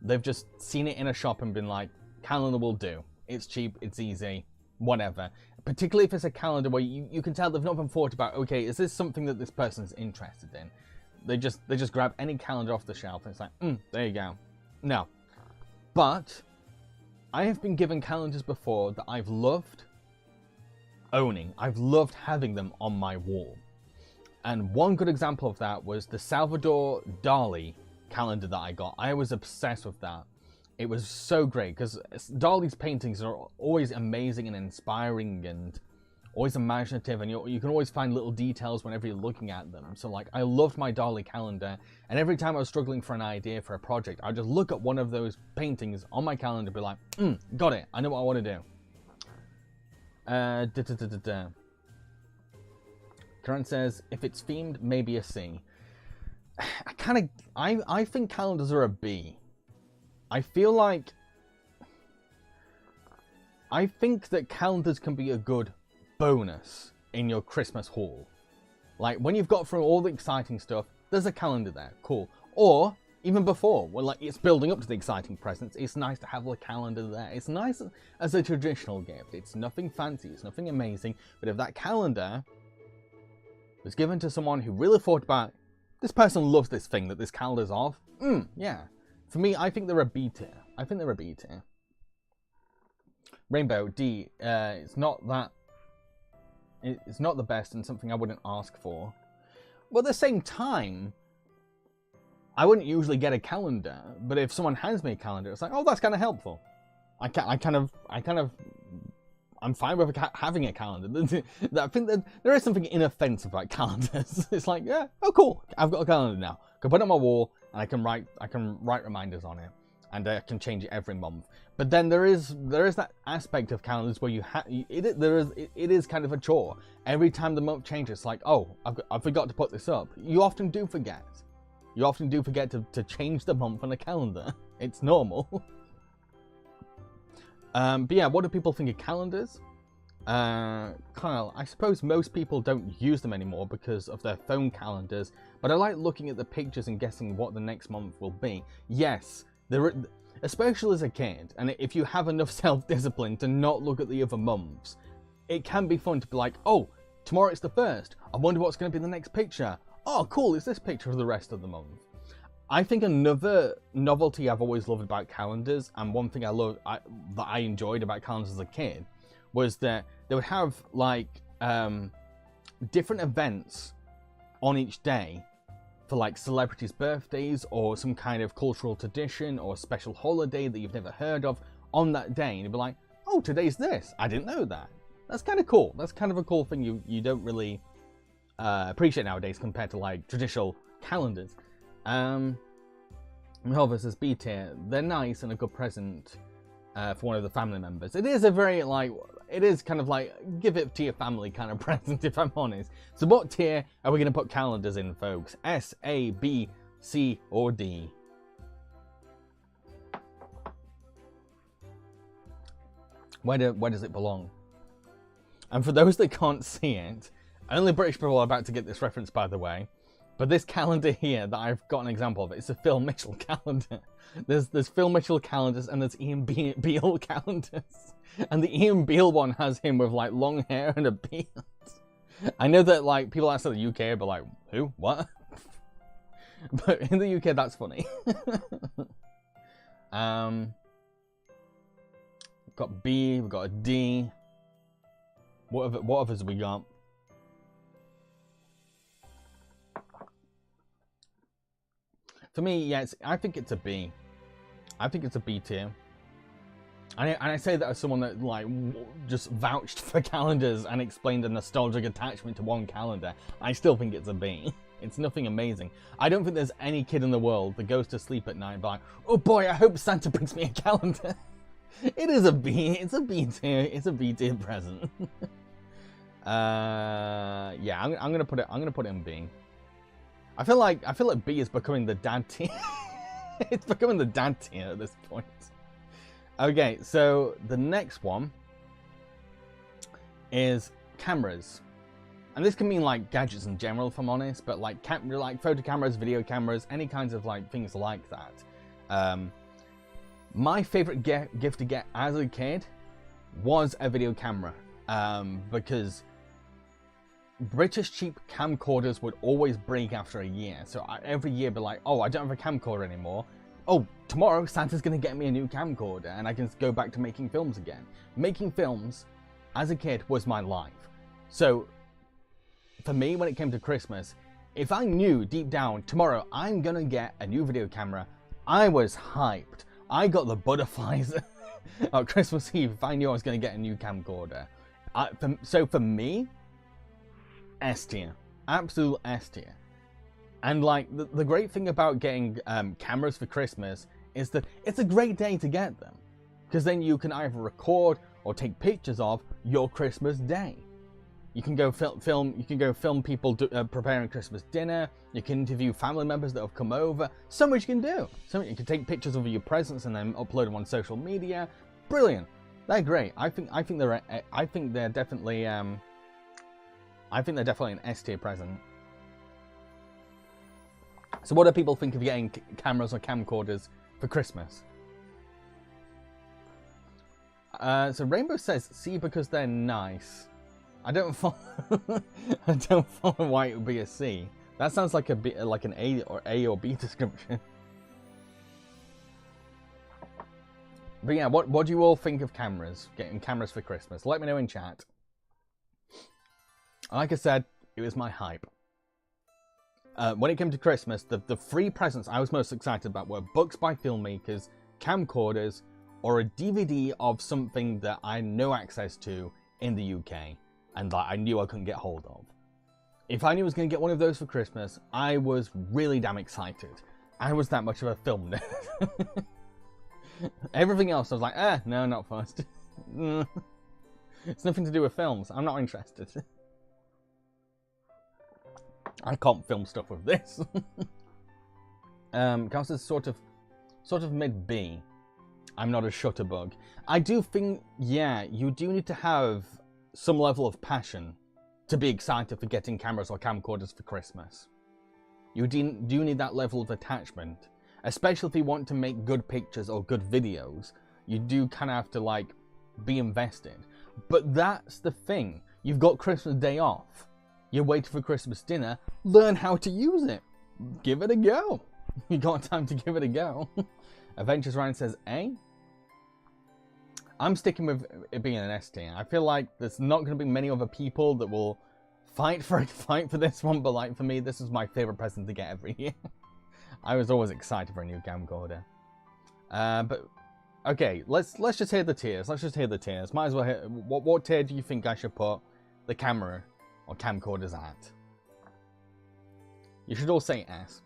[SPEAKER 1] They've just seen it in a shop and been like, calendar will do. It's cheap, it's easy, whatever. Particularly if it's a calendar where you can tell they've not been thought about, okay, is this something that this person's interested in? They just grab any calendar off the shelf and it's like, there you go. No. But I have been given calendars before that I've loved owning. I've loved having them on my wall. And one good example of that was the Salvador Dali calendar that I got. I was obsessed with that. It was so great because Dali's paintings are always amazing and inspiring and always imaginative, and you can always find little details whenever you're looking at them. So like I loved my Dali calendar, and every time I was struggling for an idea for a project, I'd just look at one of those paintings on my calendar and be like, got it, I know what I want to do. Karen says, if it's themed, maybe a C. I think calendars are a B. I think that calendars can be a good bonus in your Christmas haul. Like when you've got through all the exciting stuff, there's a calendar there, cool. Or even before, when like it's building up to the exciting presents, it's nice to have a calendar there. It's nice as a traditional gift. It's nothing fancy, it's nothing amazing, but if that calendar was given to someone who really thought about, this person loves this thing that this calendar's of, yeah. For me, I think they're a B tier. Rainbow D. It's not the best and something I wouldn't ask for. But at the same time, I wouldn't usually get a calendar. But if someone hands me a calendar, it's like, oh, that's kind of helpful. I'm fine with having a calendar. I think that there is something inoffensive about calendars. It's like, yeah, oh cool, I've got a calendar now. I can put it on my wall and I can write reminders on it, and I can change it every month. But then there is that aspect of calendars where it is kind of a chore. Every time the month changes, it's like, oh, I forgot to put this up. You often do forget. You often do forget to change the month on a calendar. It's normal. But yeah, what do people think of calendars? Kyle, I suppose most people don't use them anymore because of their phone calendars, but I like looking at the pictures and guessing what the next month will be. Yes, especially as a kid, and if you have enough self-discipline to not look at the other months, it can be fun to be like, oh, tomorrow it's the 1st. I wonder what's going to be the next picture. Oh, cool, it's this picture of the rest of the month. I think another novelty I've always loved about calendars, and one thing that I enjoyed about calendars as a kid, was that they would have like different events on each day for like celebrities' birthdays or some kind of cultural tradition or special holiday that you've never heard of on that day, and you'd be like, oh, today's this. I didn't know that. That's kind of cool. That's kind of a cool thing you don't really appreciate nowadays compared to like traditional calendars. However, says B tier, they're nice and a good present for one of the family members. It is a very like, it is kind of like give it to your family kind of present, if I'm honest. So what tier are we going to put calendars in, folks? S, A, B, C, or D? Where does it belong? And for those that can't see it, only British people are about to get this reference, by the way. But this calendar here that I've got an example of, it's a Phil Mitchell calendar. There's Phil Mitchell calendars and there's Ian Beale calendars. And the Ian Beale one has him with like long hair and a beard. I know that like people outside the UK are like, who? What? But in the UK that's funny. We've got B, we've got a D. What others have we got? For me, yeah, I think it's a B. I think it's a B tier. And I say that as someone that like just vouched for calendars and explained a nostalgic attachment to one calendar. I still think it's a B. It's nothing amazing. I don't think there's any kid in the world that goes to sleep at night and be like, oh boy, I hope Santa brings me a calendar. It is a B. It's a B tier. It's a B tier present. Yeah, I'm gonna put it in B. I feel like B is becoming the dad tier. It's becoming the dad tier at this point. Okay, so the next one is cameras. And this can mean like gadgets in general, if I'm honest, but like photo cameras, video cameras, any kinds of like things like that. My favorite gift to get as a kid was a video camera, because British cheap camcorders would always break after a year. So every year be like, oh, I don't have a camcorder anymore. Oh, tomorrow Santa's going to get me a new camcorder and I can go back to making films again. Making films as a kid was my life. So for me, when it came to Christmas, if I knew deep down tomorrow I'm going to get a new video camera, I was hyped. I got the butterflies on Christmas Eve if I knew I was going to get a new camcorder. So for me, S tier. Absolute S tier. And like the great thing about getting cameras for Christmas is that it's a great day to get them, because then you can either record or take pictures of your Christmas day. You can go film. You can go film people preparing Christmas dinner. You can interview family members that have come over. So much you can do. So you can take pictures of your presents and then upload them on social media. Brilliant. They're great. I think they're definitely an S tier present. So what do people think of getting cameras or camcorders for Christmas? So Rainbow says C because they're nice. I don't follow why it would be a C. That sounds like an A or B description. But yeah, what do you all think of cameras? Getting cameras for Christmas? Let me know in chat. Like I said, it was my hype. When it came to Christmas, the three presents I was most excited about were books by filmmakers, camcorders, or a DVD of something that I had no access to in the UK and that I knew I couldn't get hold of. If I knew I was going to get one of those for Christmas, I was really damn excited. I was that much of a film nerd. Everything else I was like, no, not first. It's nothing to do with films. I'm not interested. I can't film stuff with this. Chaos is sort of mid B. I'm not a shutterbug. I do think, yeah, you do need to have some level of passion to be excited for getting cameras or camcorders for Christmas. You do need that level of attachment, especially if you want to make good pictures or good videos. You do kind of have to like be invested. But that's the thing. You've got Christmas Day off. You're waiting for Christmas dinner. Learn how to use it. Give it a go. You got time to give it a go. Adventures Ryan says A. I'm sticking with it being an S tier. I feel like there's not going to be many other people that will fight for this one, but like for me, this is my favorite present to get every year. I was always excited for a new camcorder. But okay, let's just hear the tiers. Let's just hear the tiers. Might as well hear what tier do you think I should put the camera or camcorders at? You should all say S.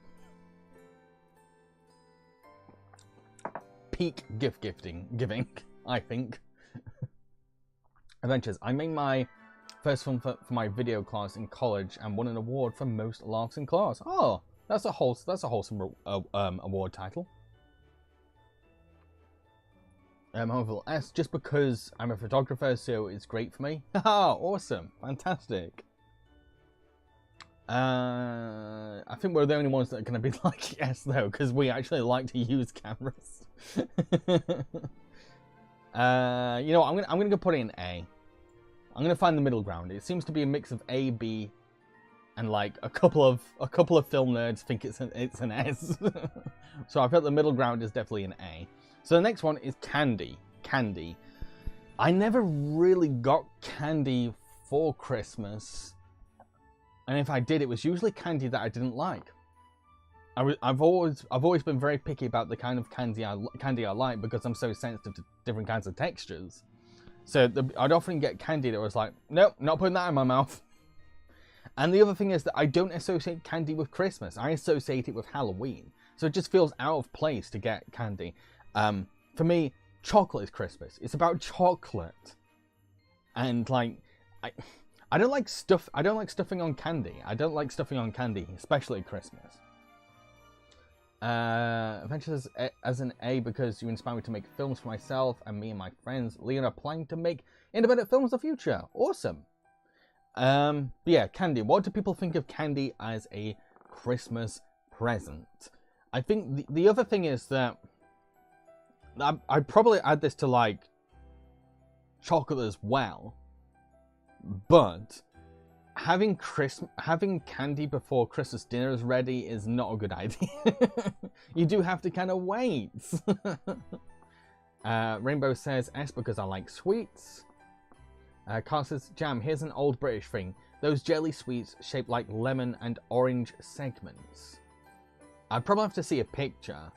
[SPEAKER 1] Peak giving, I think. Adventures. I made my first film for my video class in college and won an award for most laughs in class. Oh, that's a wholesome award title. However, S, just because I'm a photographer, so it's great for me. Haha, awesome, fantastic. I think we're the only ones that are going to be like S though, because we actually like to use cameras. You know, I'm gonna go put it in A. I'm gonna find the middle ground. It seems to be a mix of A, B, and like a couple of film nerds think it's an S. So I felt the middle ground is definitely an A. So the next one is candy. Candy. I never really got candy for Christmas, and if I did, it was usually candy that I didn't like. I've always been very picky about the kind of candy I like because I'm so sensitive to different kinds of textures. So I'd often get candy that was like, nope, not putting that in my mouth. And the other thing is that I don't associate candy with Christmas. I associate it with Halloween. So it just feels out of place to get candy. For me, chocolate is Christmas. It's about chocolate. And like, I don't like stuffing on candy. I don't like stuffing on candy, especially at Christmas. Adventures as an A because you inspire me to make films for myself, and me and my friends Leon are planning to make independent films in the future. Awesome. But yeah, candy. What do people think of candy as a Christmas present? I think the other thing is that I'd probably add this to like chocolate as well, but having candy before Christmas dinner is ready is not a good idea. You do have to kind of wait. Rainbow says S because I like sweets. Carl says, Jam, here's an old British thing. Those jelly sweets shaped like lemon and orange segments. I'd probably have to see a picture.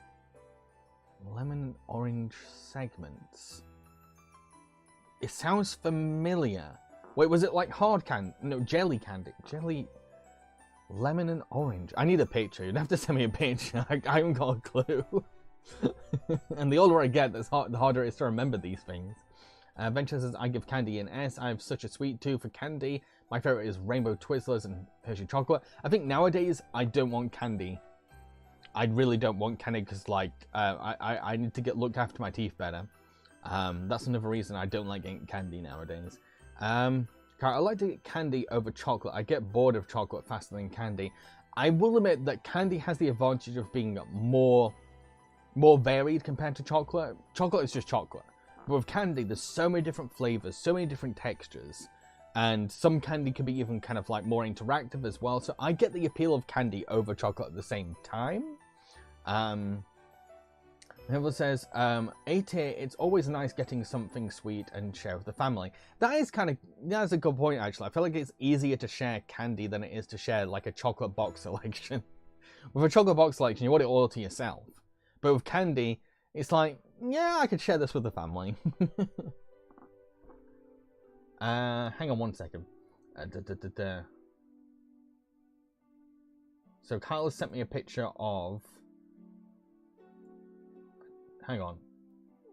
[SPEAKER 1] Lemon and orange segments. It sounds familiar. Wait, was it like hard candy? No, jelly candy. Jelly, lemon and orange. I need a picture. You'd have to send me a picture. I haven't got a clue. And the older I get, the harder it is to remember these things. Venture says, I give candy an S. I have such a sweet tooth for candy. My favorite is Rainbow Twizzlers and Hershey chocolate. I think nowadays, I don't want candy. I really don't want candy because, like, I need to get looked after my teeth better. That's another reason I don't like getting candy nowadays. I like to get candy over chocolate. I get bored of chocolate faster than candy. I will admit that candy has the advantage of being more varied compared to chocolate. Chocolate is just chocolate. But with candy, there's so many different flavors, so many different textures. And some candy can be even kind of like more interactive as well. So I get the appeal of candy over chocolate at the same time. Neville says, A tier, it's always nice getting something sweet and share with the family. That's a good point, actually. I feel like it's easier to share candy than it is to share like a chocolate box selection. With a chocolate box selection, you want it all to yourself. But with candy, it's like, yeah, I could share this with the family. Hang on one second. So Kyle has sent me a picture of... Hang on.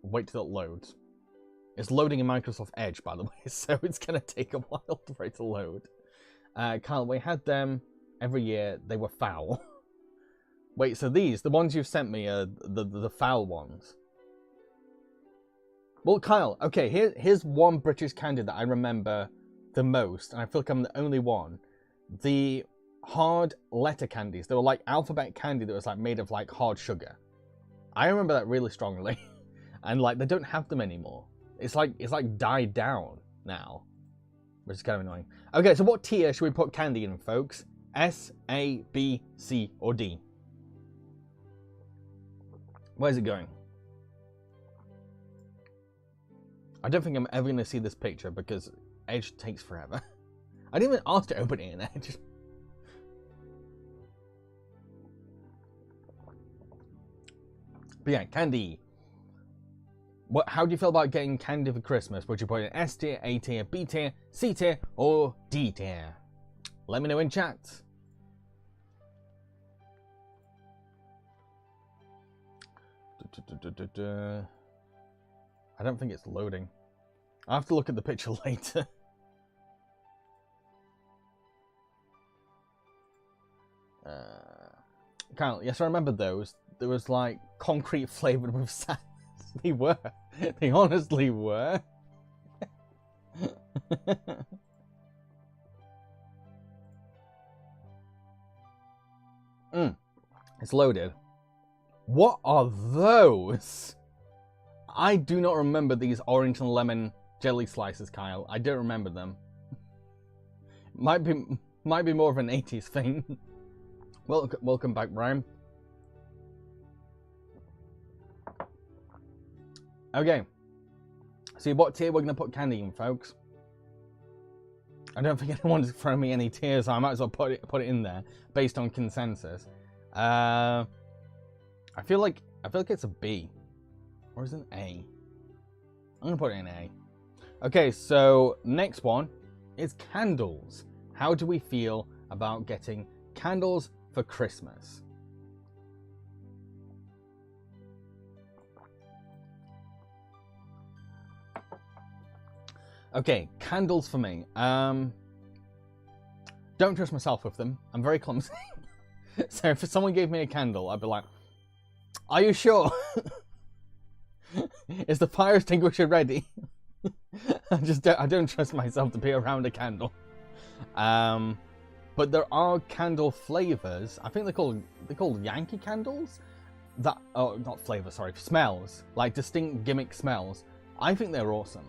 [SPEAKER 1] Wait till it loads. It's loading in Microsoft Edge, by the way, so it's going to take a while for it to load. Kyle, we had them every year. They were foul. Wait, so the ones you've sent me are the foul ones. Well, Kyle, okay, here's one British candy that I remember the most, and I feel like I'm the only one, the hard letter candies. They were like alphabet candy that was like made of like hard sugar. I remember that really strongly. And like they don't have them anymore. It's like died down now, which is kind of annoying. Okay, so what tier should we put candy in, folks? S, A, B, C, or D? Where's it going? I don't think I'm ever going to see this picture because Edge takes forever. I didn't even ask to open it in Edge. But yeah, candy. How do you feel about getting candy for Christmas? Would you put it in S tier, A tier, B tier, C tier, or D tier? Let me know in chat. I don't think it's loading. I'll have to look at the picture later. Kyle, yes, I remember those. There was like concrete flavored with sadness. They were. They honestly were. It's loaded. What are those? I do not remember these orange and lemon jelly slices, Kyle. I don't remember them. Might be more of an 80s thing. Welcome back, Brian. Okay. See what tier we're going to put candy in, folks. I don't think anyone's throwing me any tiers, so I might as well put it in there based on consensus. I feel like it's a B. Or is it an A? I'm going to put it in A. Okay, so next one is candles. How do we feel about getting candles for Christmas? Okay, candles for me. Don't trust myself with them. I'm very clumsy. So if someone gave me a candle, I'd be like, are you sure? Is the fire extinguisher ready? I don't trust myself to be around a candle. But there are candle flavors. I think they're called Yankee candles. Not flavors, sorry, smells. Like distinct gimmick smells. I think they're awesome.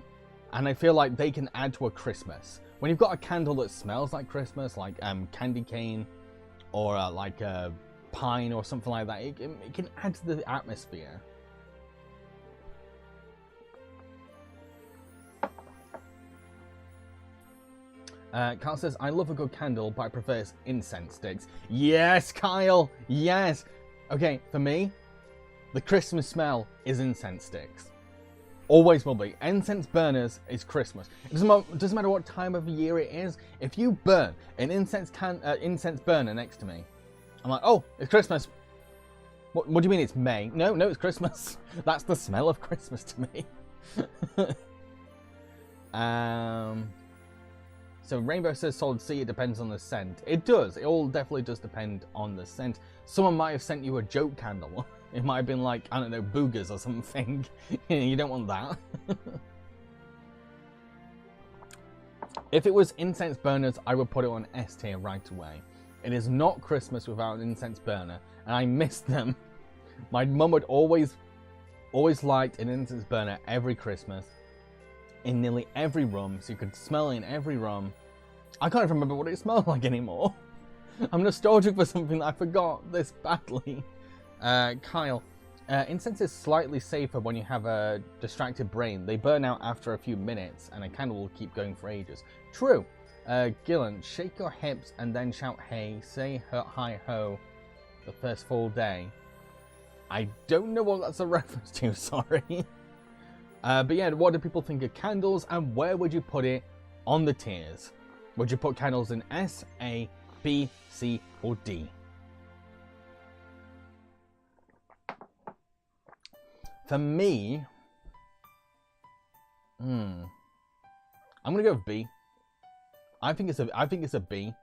[SPEAKER 1] And I feel like they can add to a Christmas. When you've got a candle that smells like Christmas, like candy cane, or like pine or something like that, it can add to the atmosphere. Kyle says, I love a good candle, but I prefer incense sticks. Yes, Kyle, yes. Okay, for me, the Christmas smell is incense sticks. Always will be. Incense burners is Christmas. It doesn't matter what time of year it is. If you burn an incense burner next to me, I'm like, oh, it's Christmas. What do you mean it's May? No, it's Christmas. That's the smell of Christmas to me. So Rainbow says Solid C, it depends on the scent. It does. It all definitely does depend on the scent. Someone might have sent you a joke candle. It might have been like, I don't know, boogers or something. You don't want that. If it was incense burners, I would put it on S tier right away. It is not Christmas without an incense burner, and I miss them. My mum would always liked an incense burner every Christmas in nearly every room, so you could smell it in every room. I can't even remember what it smelled like anymore. I'm nostalgic for something that I forgot this badly. Kyle, incense is slightly safer when you have a distracted brain. They burn out after a few minutes, and a candle will keep going for ages. True. Gillen, shake your hips and then shout hey, say hi ho the first full day. I don't know what that's a reference to, sorry. But yeah, what do people think of candles, and where would you put it on the tiers? Would you put candles in S, A, B, C, or D? For me, I'm gonna go with B. I think it's a B.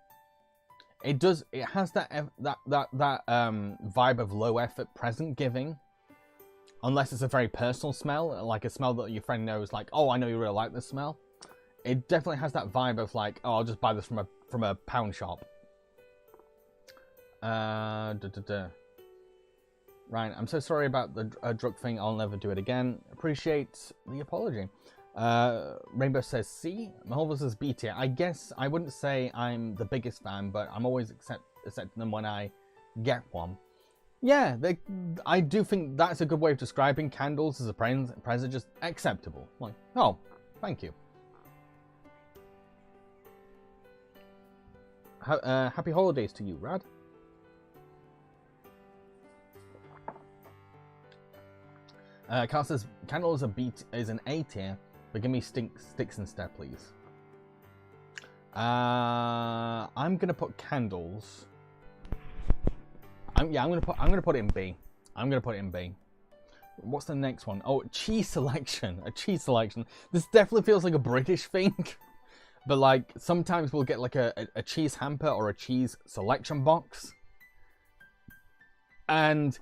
[SPEAKER 1] It has that vibe of low effort present giving. Unless it's a very personal smell, like a smell that your friend knows, like, oh, I know you really like this smell. It definitely has that vibe of like, oh, I'll just buy this from a pound shop. Right, I'm so sorry about the drug thing. I'll never do it again. Appreciate the apology. Rainbow says C. Mahola says B tier. I guess I wouldn't say I'm the biggest fan, but I'm always accepting them when I get one. Yeah, I do think that's a good way of describing candles as a present, just acceptable. Like, oh, thank you. Happy holidays to you, Rad. Carl says, candles is an A tier, but give me sticks instead, please. I'm gonna put candles. I'm gonna put it in B. I'm gonna put it in B. What's the next one? Oh, cheese selection. A cheese selection. This definitely feels like a British thing. But like sometimes we'll get like a cheese hamper or a cheese selection box. And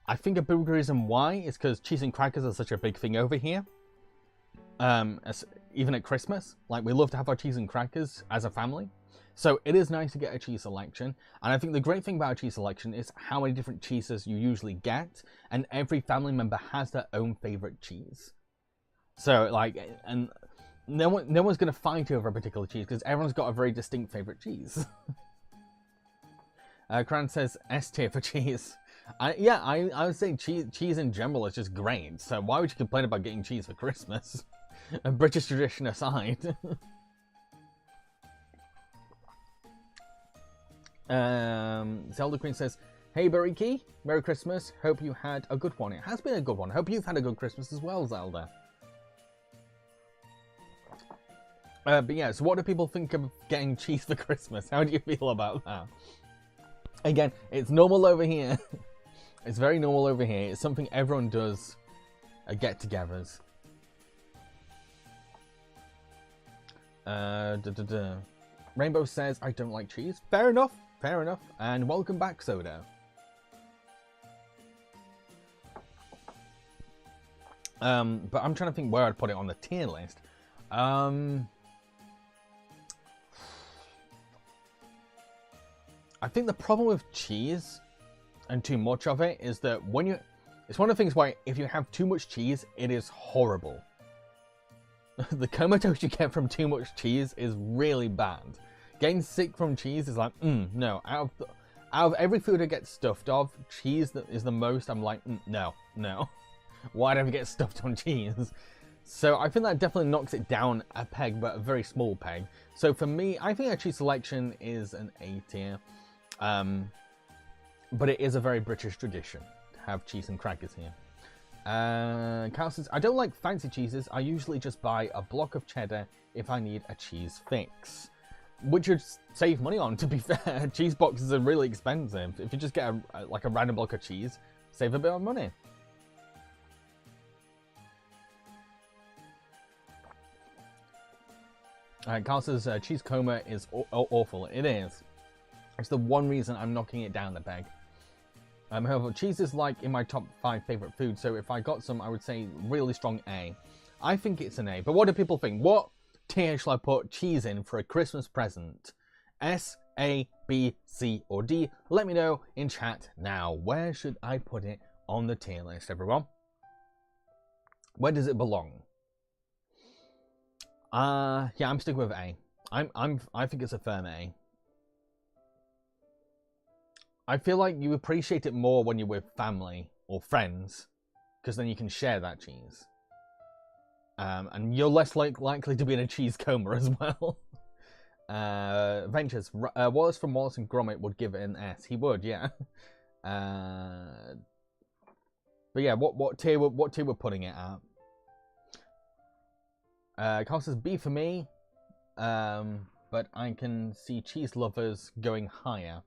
[SPEAKER 1] I think a big reason why is because cheese and crackers are such a big thing over here. Even at Christmas, like we love to have our cheese and crackers as a family. So it is nice to get a cheese selection. And I think the great thing about a cheese selection is how many different cheeses you usually get. And every family member has their own favorite cheese. So like, and no one's going to fight over a particular cheese because everyone's got a very distinct favorite cheese. Cran says S tier for cheese. I would say cheese in general is just great. So why would you complain about getting cheese for Christmas? A British tradition aside. Zelda Queen says, hey Jambareeqi, Merry Christmas. Hope you had a good one. It has been a good one. Hope you've had a good Christmas as well, Zelda. But yeah, so what do people think of getting cheese for Christmas? How do you feel about that? Again, it's normal over here. It's very normal over here. It's something everyone does at get-togethers. Rainbow says, I don't like cheese. Fair enough. Fair enough. And welcome back, Soda. But I'm trying to think where I'd put it on the tier list. I think the problem with cheese and too much of it is that it's one of the things where if you have too much cheese, it is horrible. The comatose you get from too much cheese is really bad. Getting sick from cheese is like, no. Out of every food I get stuffed of, cheese that is the most, I'm like, no. Why do I get stuffed on cheese? So I think that definitely knocks it down a peg, but a very small peg. So for me, I think our cheese selection is an A tier. But it is a very British tradition to have cheese and crackers here. Carl says, I don't like fancy cheeses. I usually just buy a block of cheddar if I need a cheese fix. Which would save money on, to be fair. Cheese boxes are really expensive. If you just get like a random block of cheese, save a bit of money. Carl says, cheese coma is awful. It is. It's the one reason I'm knocking it down the peg. However, cheese is like in my top 5 favorite foods, so if I got some, I would say really strong A. I think it's an A, but what do people think? What tier shall I put cheese in for a Christmas present? S, A, B, C, or D? Let me know in chat now. Where should I put it on the tier list, everyone? Where does it belong? Yeah, I'm sticking with A. I think it's a firm A. I feel like you appreciate it more when you're with family or friends, because then you can share that cheese. And you're less likely to be in a cheese coma as well. Ventures. Wallace from Wallace and Gromit would give it an S. He would, yeah. But yeah, what tier we're putting it at? Carl says B for me. But I can see cheese lovers going higher.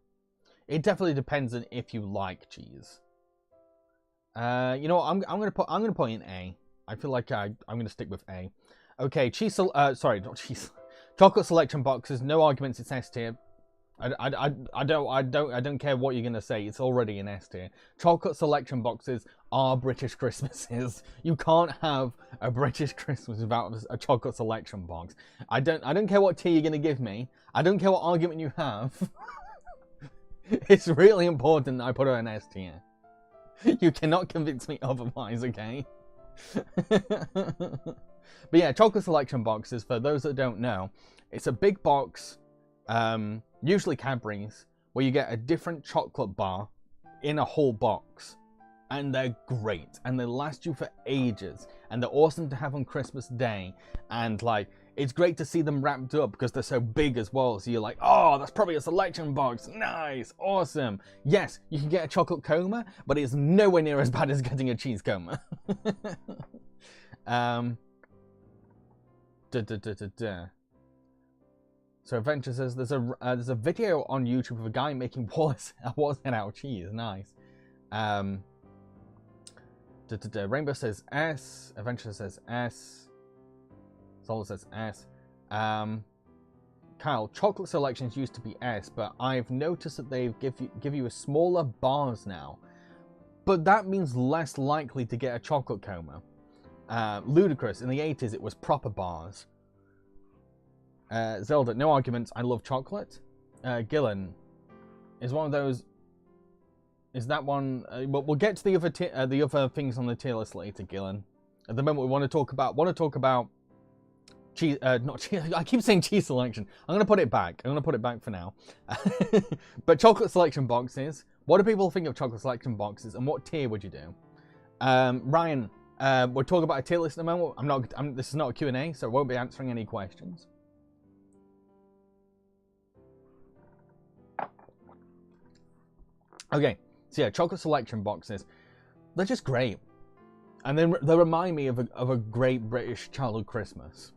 [SPEAKER 1] It definitely depends on if you like cheese. You know what? I'm gonna put in A. I feel like I'm gonna stick with A. Okay, sorry, not cheese. Chocolate selection boxes. No arguments. It's S tier. I don't care what you're gonna say. It's already an S tier. Chocolate selection boxes are British Christmases. You can't have a British Christmas without a chocolate selection box. I don't care what tier you're gonna give me. I don't care what argument you have. It's really important that I put it on S tier. You cannot convince me otherwise, okay? But yeah, chocolate selection boxes, for those that don't know, it's a big box, usually Cadbury's, where you get a different chocolate bar in a whole box. And they're great, and they last you for ages, and they're awesome to have on Christmas Day. And like, it's great to see them wrapped up because they're so big as well. So you're like, oh, that's probably a selection box. Nice, awesome. Yes, you can get a chocolate coma, but it's nowhere near as bad as getting a cheese coma. So Adventure says there's a video on YouTube of a guy making walnuts out of cheese. Nice. Rainbow says S. Adventure says S. Solar says S. Kyle, chocolate selections used to be S, but I've noticed that they give you a smaller bars now. But that means less likely to get a chocolate coma. Ludicrous, in the 80s it was proper bars. Zelda, no arguments, I love chocolate. Gillen is one of those. Is that one? We'll get to the other things on the tier list later, Gillen. At the moment, we want to talk about cheese. Not cheese. I keep saying cheese selection. I'm gonna put it back. For now. But chocolate selection boxes. What do people think of chocolate selection boxes, and what tier would you do? Ryan, we're talking about a tier list at the moment. This is not a Q&A, so I won't be answering any questions. Okay. So yeah, chocolate selection boxes, they're just great. And then they remind me of a great British childhood Christmas.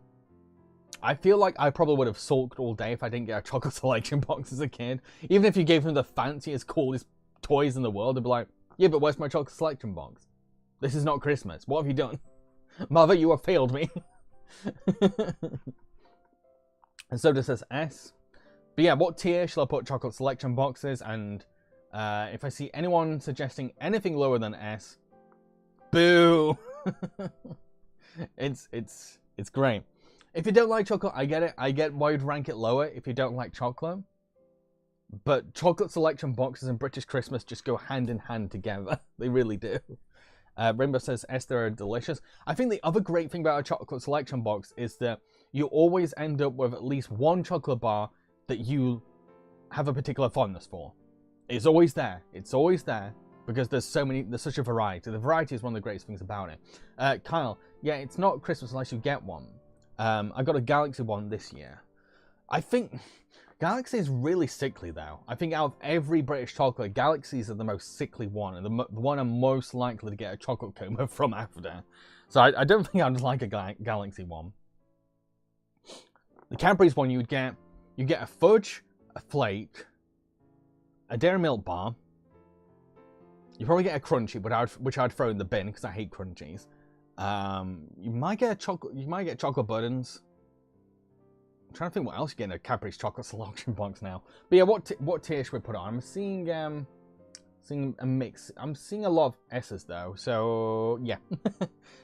[SPEAKER 1] I feel like I probably would have sulked all day if I didn't get a chocolate selection box as a kid. Even if you gave them the fanciest, coolest toys in the world, they'd be like, yeah, but where's my chocolate selection box? This is not Christmas. What have you done? Mother, you have failed me. And so does this S. But yeah, what tier shall I put chocolate selection boxes? And if I see anyone suggesting anything lower than S, boo! It's great. If you don't like chocolate, I get it. I get why you'd rank it lower if you don't like chocolate. But chocolate selection boxes and British Christmas just go hand in hand together. They really do. Rainbow says S, they're delicious. I think the other great thing about a chocolate selection box is that you always end up with at least one chocolate bar that you have a particular fondness for. It's always there. It's always there because there's such a variety. The variety is one of the greatest things about it. Kyle, yeah, it's not Christmas unless you get one. I got a Galaxy one this year. I think Galaxy is really sickly though. I think out of every British chocolate, Galaxies are the most sickly one, and the one I'm most likely to get a chocolate coma from after. So I don't think I'd like a Galaxy one. The Cadbury's one, you get a fudge, a flake, a Dairy Milk bar. You probably get a crunchy, which I'd throw in the bin because I hate crunchies. You might get chocolate buttons. I'm trying to think what else you get in a Cadbury's chocolate selection box now. But yeah, what tier should we put on? I'm seeing a mix. I'm seeing a lot of S's though. So yeah.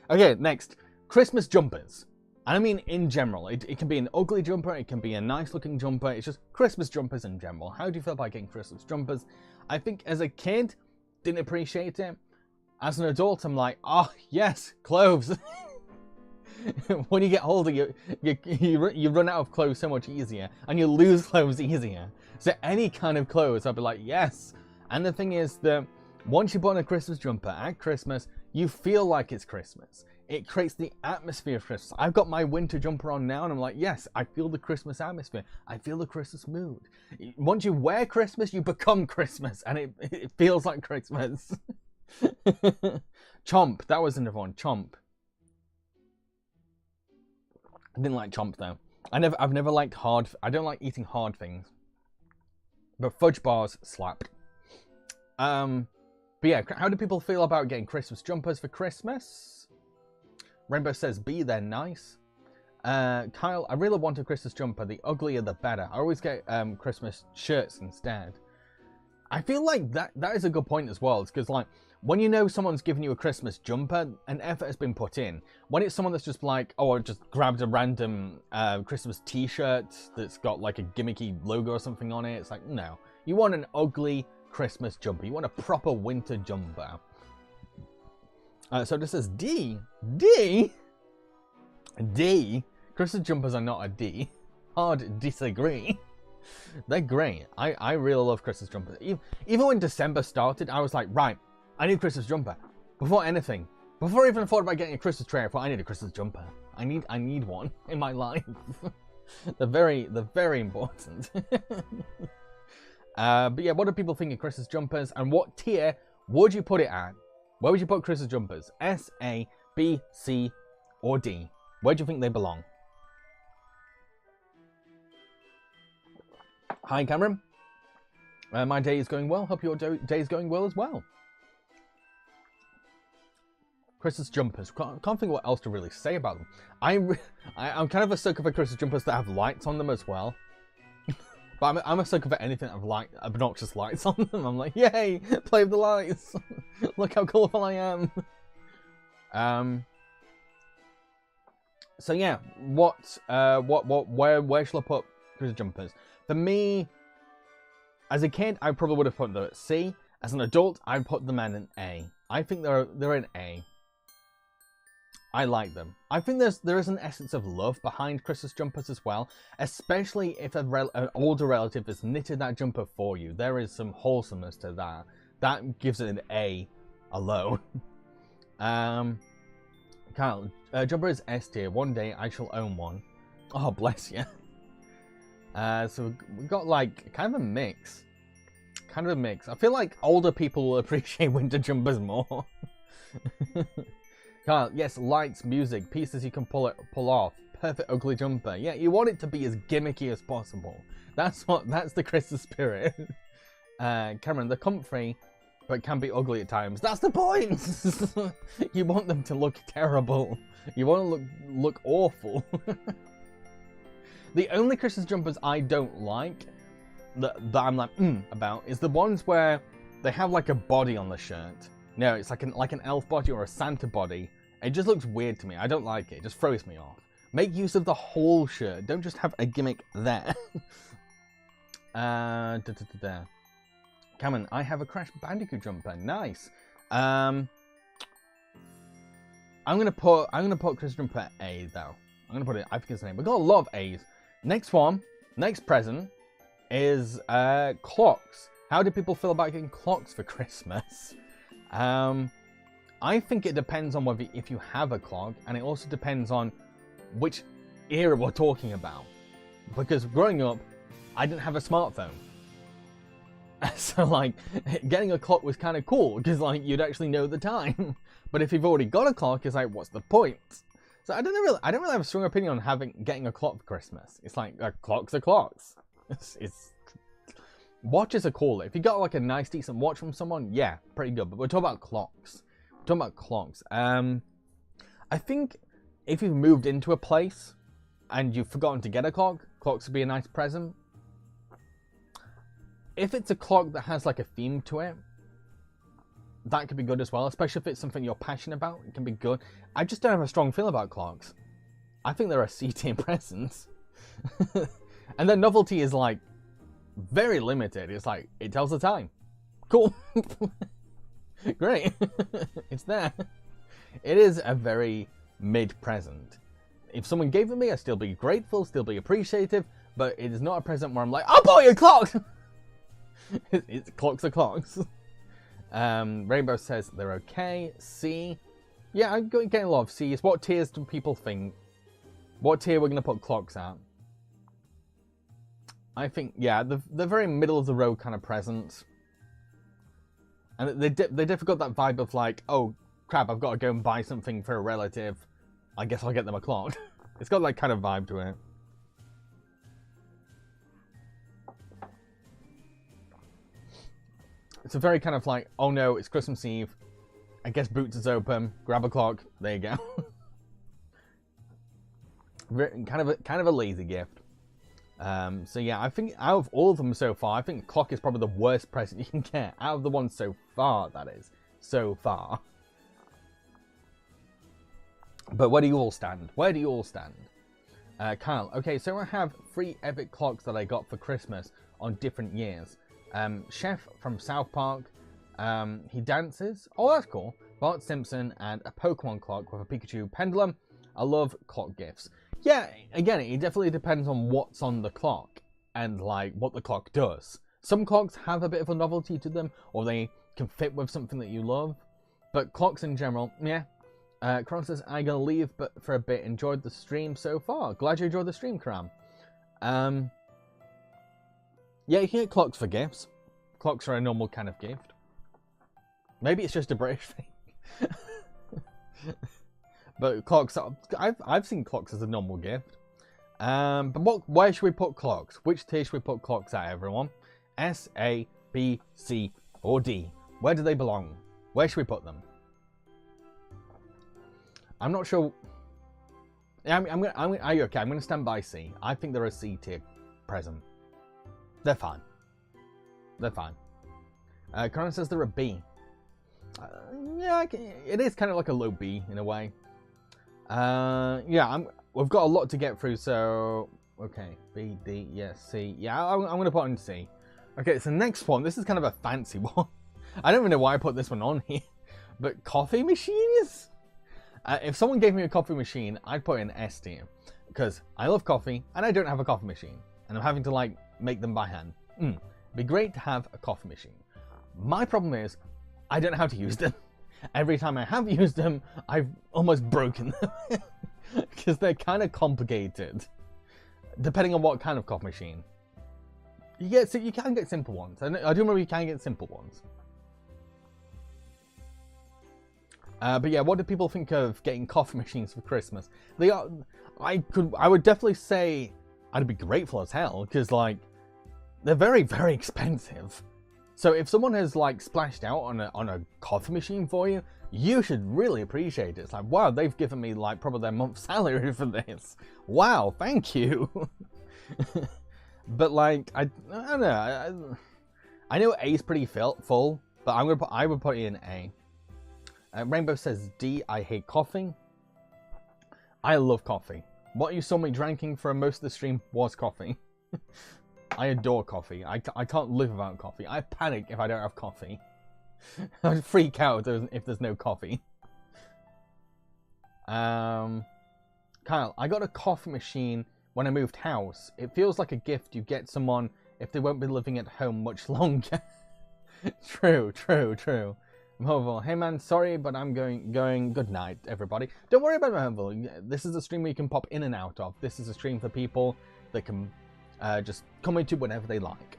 [SPEAKER 1] Okay, next, Christmas jumpers. And I mean in general, it can be an ugly jumper, it can be a nice looking jumper, it's just Christmas jumpers in general. How do you feel about getting Christmas jumpers? I think as a kid, didn't appreciate it. As an adult, I'm like, oh yes, clothes. When you get older, you run out of clothes so much easier, and you lose clothes easier. So any kind of clothes, I'll be like, yes. And the thing is that once you put on a Christmas jumper at Christmas, you feel like it's Christmas. It creates the atmosphere of Christmas. I've got my winter jumper on now, and I'm like, yes, I feel the Christmas atmosphere. I feel the Christmas mood. Once you wear Christmas, you become Christmas, and it feels like Christmas. Chomp, that was another one. Chomp. I didn't like Chomp though. I've never liked hard. I don't like eating hard things. But fudge bars slapped. But yeah, how do people feel about getting Christmas jumpers for Christmas? Rainbow says B, they're nice. Kyle, I really want a Christmas jumper. The uglier the better. I always get Christmas shirts instead. I feel like that is a good point as well. It's because, like, when you know someone's giving you a Christmas jumper, an effort has been put in. When it's someone that's just like, oh, I just grabbed a random Christmas t-shirt that's got like a gimmicky logo or something on it, it's like, no. You want an ugly Christmas jumper. You want a proper winter jumper. So this says D. D? D? Christmas jumpers are not a D. Hard disagree. They're great. I really love Christmas jumpers. Even when December started, I was like, right, I need a Christmas jumper. Before anything. Before I even thought about getting a Christmas tree, I thought I need a Christmas jumper. I need one in my life. they're very important. But yeah, what do people think of Christmas jumpers? And what tier would you put it at? Where would you put Christmas jumpers? S, A, B, C, or D? Where do you think they belong? Hi, Cameron. My day is going well. Hope your day is going well as well. Christmas jumpers. Can't think of what else to really say about them. I'm kind of a sucker for Christmas jumpers that have lights on them as well. But I'm a sucker for anything that have obnoxious lights on them. I'm like, yay, play with the lights. Look how colourful I am. So yeah, where shall I put Christmas jumpers? For me, as a kid, I probably would have put them at C. As an adult, I'd put them at an A. I think they're an A. I like them. I think there is an essence of love behind Christmas jumpers as well, especially if an older relative has knitted that jumper for you. There is some wholesomeness to that. That gives it an A alone. Kyle, jumper is S tier. One day I shall own one. Oh, bless you. So we've got like kind of a mix. I feel like older people will appreciate winter jumpers more. Kyle, yes, lights, music, pieces you can pull off. Perfect ugly jumper. Yeah, you want it to be as gimmicky as possible. That's the Christmas spirit. Cameron, they're comfy, but can be ugly at times. That's the point! You want them to look terrible. You want to look awful. The only Christmas jumpers I don't like, that I'm like, about, is the ones where they have like a body on the shirt. No, it's like an elf body or a Santa body. It just looks weird to me. I don't like it. It just throws me off. Make use of the whole shirt. Don't just have a gimmick there. Cameron, I have a Crash Bandicoot jumper. Nice. I'm gonna put Christmas jumper A though. I'm gonna put it. I think it's the name. We've got a lot of A's. Next present is clocks. How do people feel about getting clocks for Christmas? I think it depends on if you have a clock, and it also depends on which era we're talking about. Because growing up, I didn't have a smartphone. So like, getting a clock was kind of cool, because like, you'd actually know the time. But if you've already got a clock, it's like, what's the point? So I don't really have a strong opinion on getting a clock for Christmas. It's like, clocks are clocks. Watches are cool. If you got like a nice, decent watch from someone, yeah, pretty good. But we're talking about clocks. I think if you've moved into a place and you've forgotten to get a clock, clocks would be a nice present. If it's a clock that has like a theme to it, that could be good as well. Especially if it's something you're passionate about, it can be good. I just don't have a strong feel about clocks. I think they're a C-tier present. And their novelty is like very limited. It's like, it tells the time. Cool. Great. It's there. It is a very mid-present. If someone gave it me, I'd still be grateful, still be appreciative, but it is not a present where I'm like, I'll buy you a clock! It's clocks are clocks. Rainbow says they're okay. C. Yeah, I'm getting a lot of C's. What tiers do people think? What tier we're going to put clocks at? I think, yeah, the very middle of the road kind of presents. And they definitely got that vibe of like, oh crap, I've got to go and buy something for a relative. I guess I'll get them a clock. It's got that kind of vibe to it. It's a very kind of like, oh no, it's Christmas Eve. I guess Boots is open. Grab a clock. There you go. kind of a lazy gift. So yeah, I think out of all of them so far, I think clock is probably the worst present you can get. Out of the ones so far, that is. So far. But where do you all stand? Where do you all stand? Kyle, okay, so I have 3 epic clocks that I got for Christmas on different years. Chef from South Park, he dances. Oh, that's cool. Bart Simpson, and a Pokemon clock with a Pikachu pendulum. I love clock gifts. Yeah, again, it definitely depends on what's on the clock and like what the clock does. Some clocks have a bit of a novelty to them, or they can fit with something that you love. But clocks in general, yeah. Kram says, I'm gonna leave but for a bit. Enjoyed the stream so far. Glad you enjoyed the stream, Kram. Yeah, you can get clocks for gifts. Clocks are a normal kind of gift. Maybe it's just a British thing. But clocks, I've seen clocks as a normal gift. But where should we put clocks? Which tier should we put clocks at, everyone? S, A, B, C, or D? Where do they belong? Where should we put them? I'm not sure. Yeah, are you okay? I'm gonna stand by C. I think they're a C tier present. They're fine. They're fine. Conan says they're a B. Yeah, it is kind of like a low B in a way. Yeah, we've got a lot to get through, so okay, B, D, yes, C. Yeah, I'm gonna put on C. Okay, so next one. This is kind of a fancy one. I don't even know why I put this one on here, but coffee machines. If someone gave me a coffee machine, I'd put it in S tier because I love coffee and I don't have a coffee machine, and I'm having to like make them by hand. It'd be great to have a coffee machine. My problem is I don't know how to use them. Every time I have used them, I've almost broken them because they're kind of complicated. Depending on what kind of coffee machine, you can get simple ones. I do remember you can get simple ones. But yeah, what do people think of getting coffee machines for Christmas? They are. I would definitely say I'd be grateful as hell because like they're very, very expensive. So if someone has like splashed out on a coffee machine for you, you should really appreciate it. It's like, wow, they've given me like probably their month's salary for this. Wow, thank you. But like I don't know. I know A is pretty full, but I would put it in A. Rainbow says D, I hate coffee. I love coffee. What you saw me drinking for most of the stream was coffee. I adore coffee. I can't live without coffee. I panic if I don't have coffee. I freak out if there's no coffee. Kyle, I got a coffee machine when I moved house. It feels like a gift you get someone if they won't be living at home much longer. True. Hovel, hey man, sorry, but I'm going. Good night, everybody. Don't worry about Hovel. This is a stream where you can pop in and out of. This is a stream for people that can just come into whenever they like.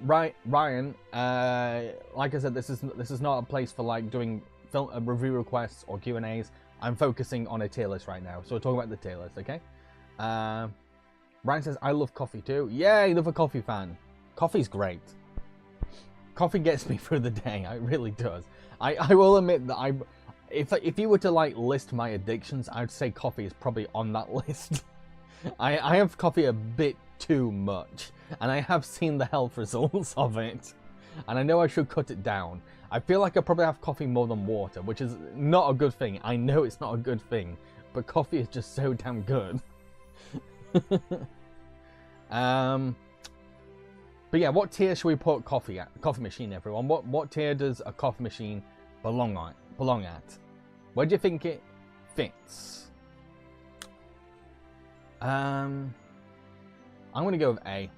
[SPEAKER 1] Right, Ryan. Like I said, this is not a place for like doing review requests or Q&As. I'm focusing on a tier list right now, so we're talking about the tier list, okay? Ryan says I love coffee too. Yay, love a coffee fan. Coffee's great. Coffee gets me through the day. It really does. I will admit that if you were to like list my addictions, I'd say coffee is probably on that list. I have coffee a bit too much, and I have seen the health results of it, and I know I should cut it down. I feel like I probably have coffee more than water, which is not a good thing. I know it's not a good thing, but coffee is just so damn good. But yeah, what tier should we put coffee at? Coffee machine, everyone. What tier does a coffee machine belong at? Where do you think it fits? I'm gonna go with A.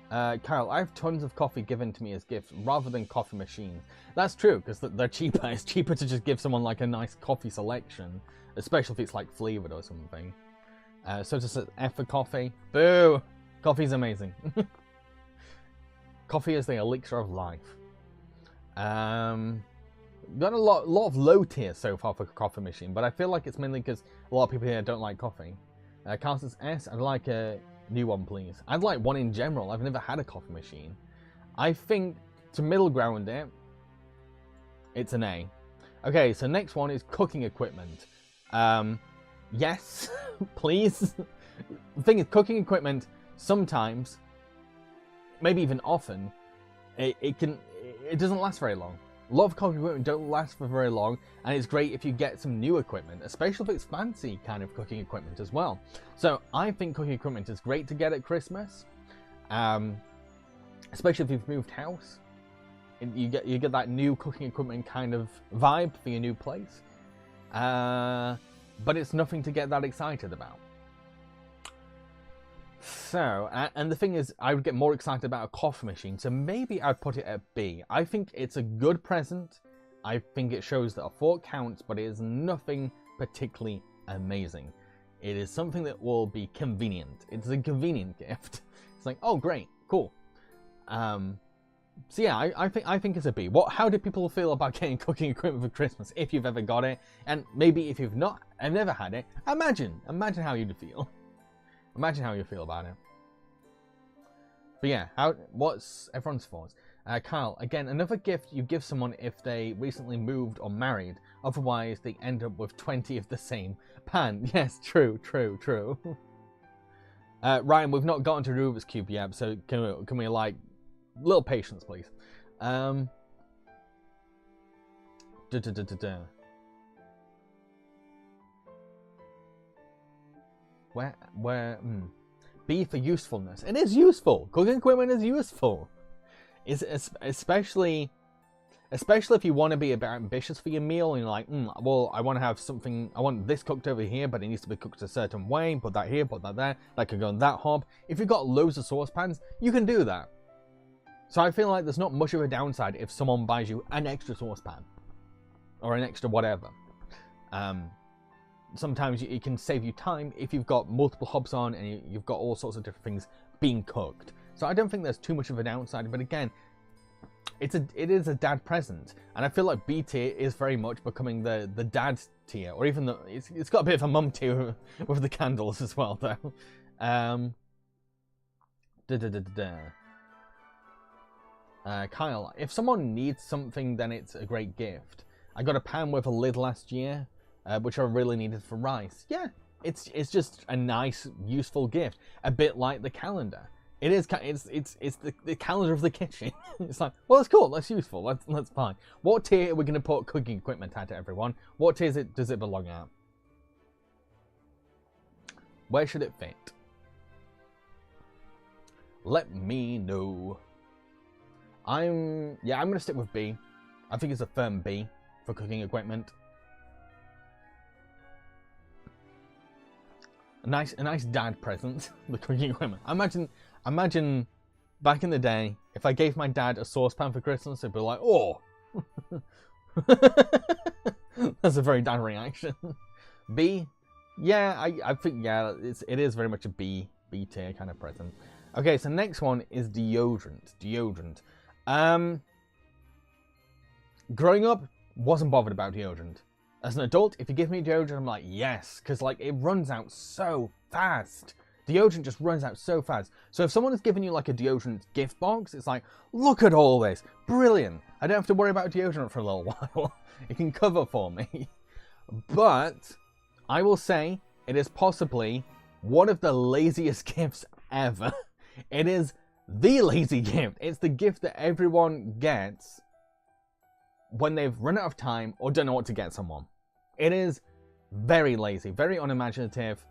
[SPEAKER 1] Kyle, I have tons of coffee given to me as gifts rather than coffee machines. That's true, because they're cheaper. It's cheaper to just give someone like a nice coffee selection, especially if it's like flavored or something. So just an F for coffee. Boo! Coffee's amazing. Coffee is the elixir of life. Got a lot of low tiers so far for coffee machine, but I feel like it's mainly because a lot of people here don't like coffee. Carl says S, I'd like a new one, please. I'd like one in general. I've never had a coffee machine. I think to middle ground it, it's an A. Okay, so next one is cooking equipment. Yes, please. The thing is, cooking equipment, sometimes, maybe even often, it doesn't last very long. A lot of cooking equipment don't last for very long, and it's great if you get some new equipment, especially if it's fancy kind of cooking equipment as well. So I think cooking equipment is great to get at Christmas, especially if you've moved house. You get that new cooking equipment kind of vibe for your new place, but it's nothing to get that excited about. So, and the thing is, I would get more excited about a coffee machine, so maybe I'd put it at B. I think it's a good present. I think it shows that a fork counts, but it is nothing particularly amazing. It is something that will be convenient. It's a convenient gift. It's like, oh, great, cool. So yeah, I think it's a B. How do people feel about getting cooking equipment for Christmas if you've ever got it? And maybe if you've not and never had it, imagine how you'd feel. Imagine how you feel about it. But yeah, what's everyone's thoughts? Kyle, again, another gift you give someone if they recently moved or married. Otherwise, they end up with 20 of the same pan. Yes, true. Ryan, we've not gotten to Rubik's Cube yet, so can we like, little patience, please. B for usefulness. It is useful. Cooking equipment is useful. It's especially if you want to be a bit ambitious for your meal and you're like, well, I want to have something, I want this cooked over here, but it needs to be cooked a certain way. Put that here, put that there. That could go on that hob. If you've got loads of saucepans, you can do that. So I feel like there's not much of a downside if someone buys you an extra saucepan or an extra whatever. Sometimes it can save you time if you've got multiple hobs on and you've got all sorts of different things being cooked. So I don't think there's too much of a downside, but again, it is a dad present, and I feel like B tier is very much becoming the dad tier, or even it's got a bit of a mum tier with the candles as well, though. Kyle, if someone needs something, then it's a great gift. I got a pan with a lid last year, which I really needed for rice. Yeah, it's just a nice, useful gift. A bit like the calendar. It is. It's the calendar of the kitchen. It's like, well, that's cool. That's useful. That's fine. What tier are we going to put cooking equipment at, everyone? What tier does it belong at? Where should it fit? Let me know. I'm going to stick with B. I think it's a firm B for cooking equipment. A nice dad present, the cooking equipment. Imagine back in the day, if I gave my dad a saucepan for Christmas, he'd be like, oh. That's a very dad reaction. B? Yeah, I think, yeah, it is very much a B tier kind of present. Okay, so next one is deodorant. Growing up, wasn't bothered about deodorant. As an adult, if you give me deodorant, I'm like, yes, because like it runs out so fast. Deodorant just runs out so fast. So if someone has given you like a deodorant gift box, it's like, look at all this, brilliant. I don't have to worry about deodorant for a little while. It can cover for me. But I will say it is possibly one of the laziest gifts ever. It is the lazy gift. It's the gift that everyone gets when they've run out of time or don't know what to get someone. It is very lazy, very unimaginative.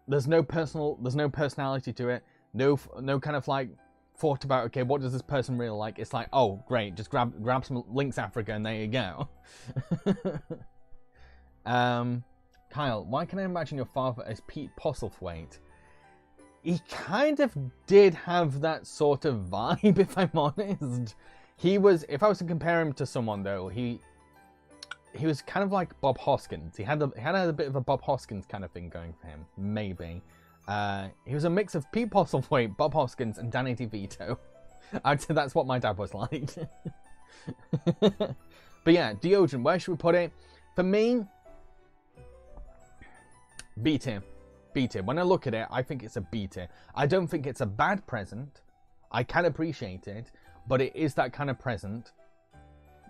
[SPEAKER 1] There's no personality to it. No kind of like thought about, okay, what does this person really like? It's like, oh, great, just grab some Lynx Africa and there you go. Kyle, why can I imagine your father as Pete Postlethwaite? He kind of did have that sort of vibe, if I'm honest. He was, if I was to compare him to someone though, he was kind of like Bob Hoskins. He had a bit of a Bob Hoskins kind of thing going for him, maybe. He was a mix of Pete Postlethwaite, Bob Hoskins, and Danny DeVito. I'd say that's what my dad was like. But yeah, deodorant, where should we put it? For me, B tier. B tier. When I look at it, I think it's a B tier. I don't think it's a bad present. I can appreciate it, but it is that kind of present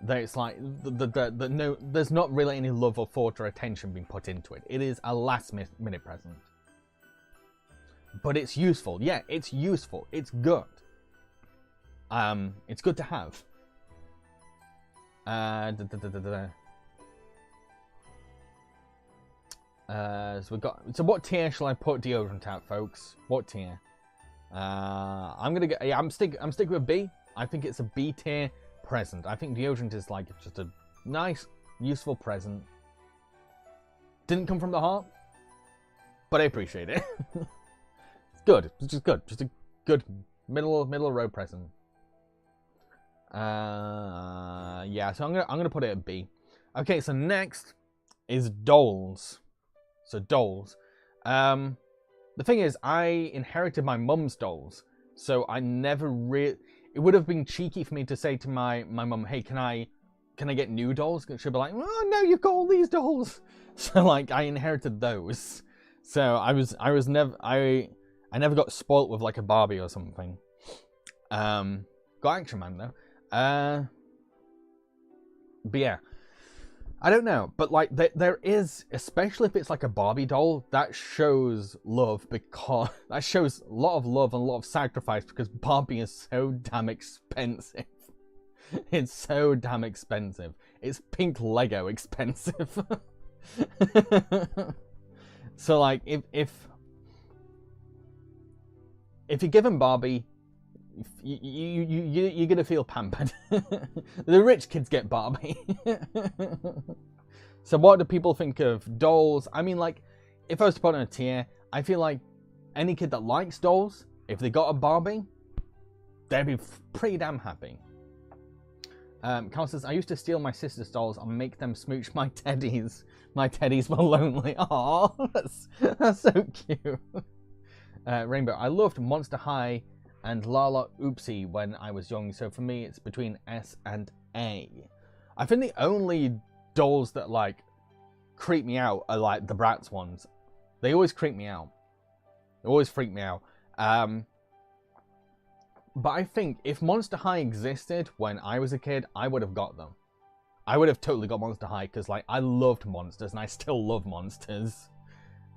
[SPEAKER 1] that it's like no, there's not really any love or thought or attention being put into it. It is a last minute present, but it's useful. Yeah, it's useful. It's good. It's good to have. So we got. So what tier shall I put deodorant at, folks? What tier? I'm gonna get. Yeah, I'm sticking with B. I think it's a B tier present. I think deodorant is like just a nice, useful present. Didn't come from the heart, but I appreciate it. It's good. It's just good. Just a good middle row present. Yeah. So I'm gonna put it at B. Okay. So next is dolls. So dolls. The thing is, I inherited my mum's dolls, so I never really. It would have been cheeky for me to say to my mum, "Hey, can I get new dolls?" She'd be like, "Oh no, you've got all these dolls." So like, I inherited those. So I never got spoilt with like a Barbie or something. Got Action Man though. But yeah. I don't know, but like there is, especially if it's like a Barbie doll, that shows love, because that shows a lot of love and a lot of sacrifice, because Barbie is so damn expensive. It's so damn expensive. It's pink Lego expensive. So like if you're given Barbie, you're gonna feel pampered. The rich kids get Barbie. So what do people think of dolls? I mean, like, if I was to put on a tier, I feel like any kid that likes dolls, if they got a Barbie, they'd be pretty damn happy. Carl says, I used to steal my sister's dolls and make them smooch my teddies. My teddies were lonely. Aww, that's so cute. Rainbow, I loved Monster High and Lala Oopsie when I was young, so for me it's between S and A. I think the only dolls that like creep me out are like the Bratz ones. They always creep me out. They always freak me out. But I think if Monster High existed when I was a kid, I would have got them. I would have totally got Monster High, because like I loved monsters and I still love monsters.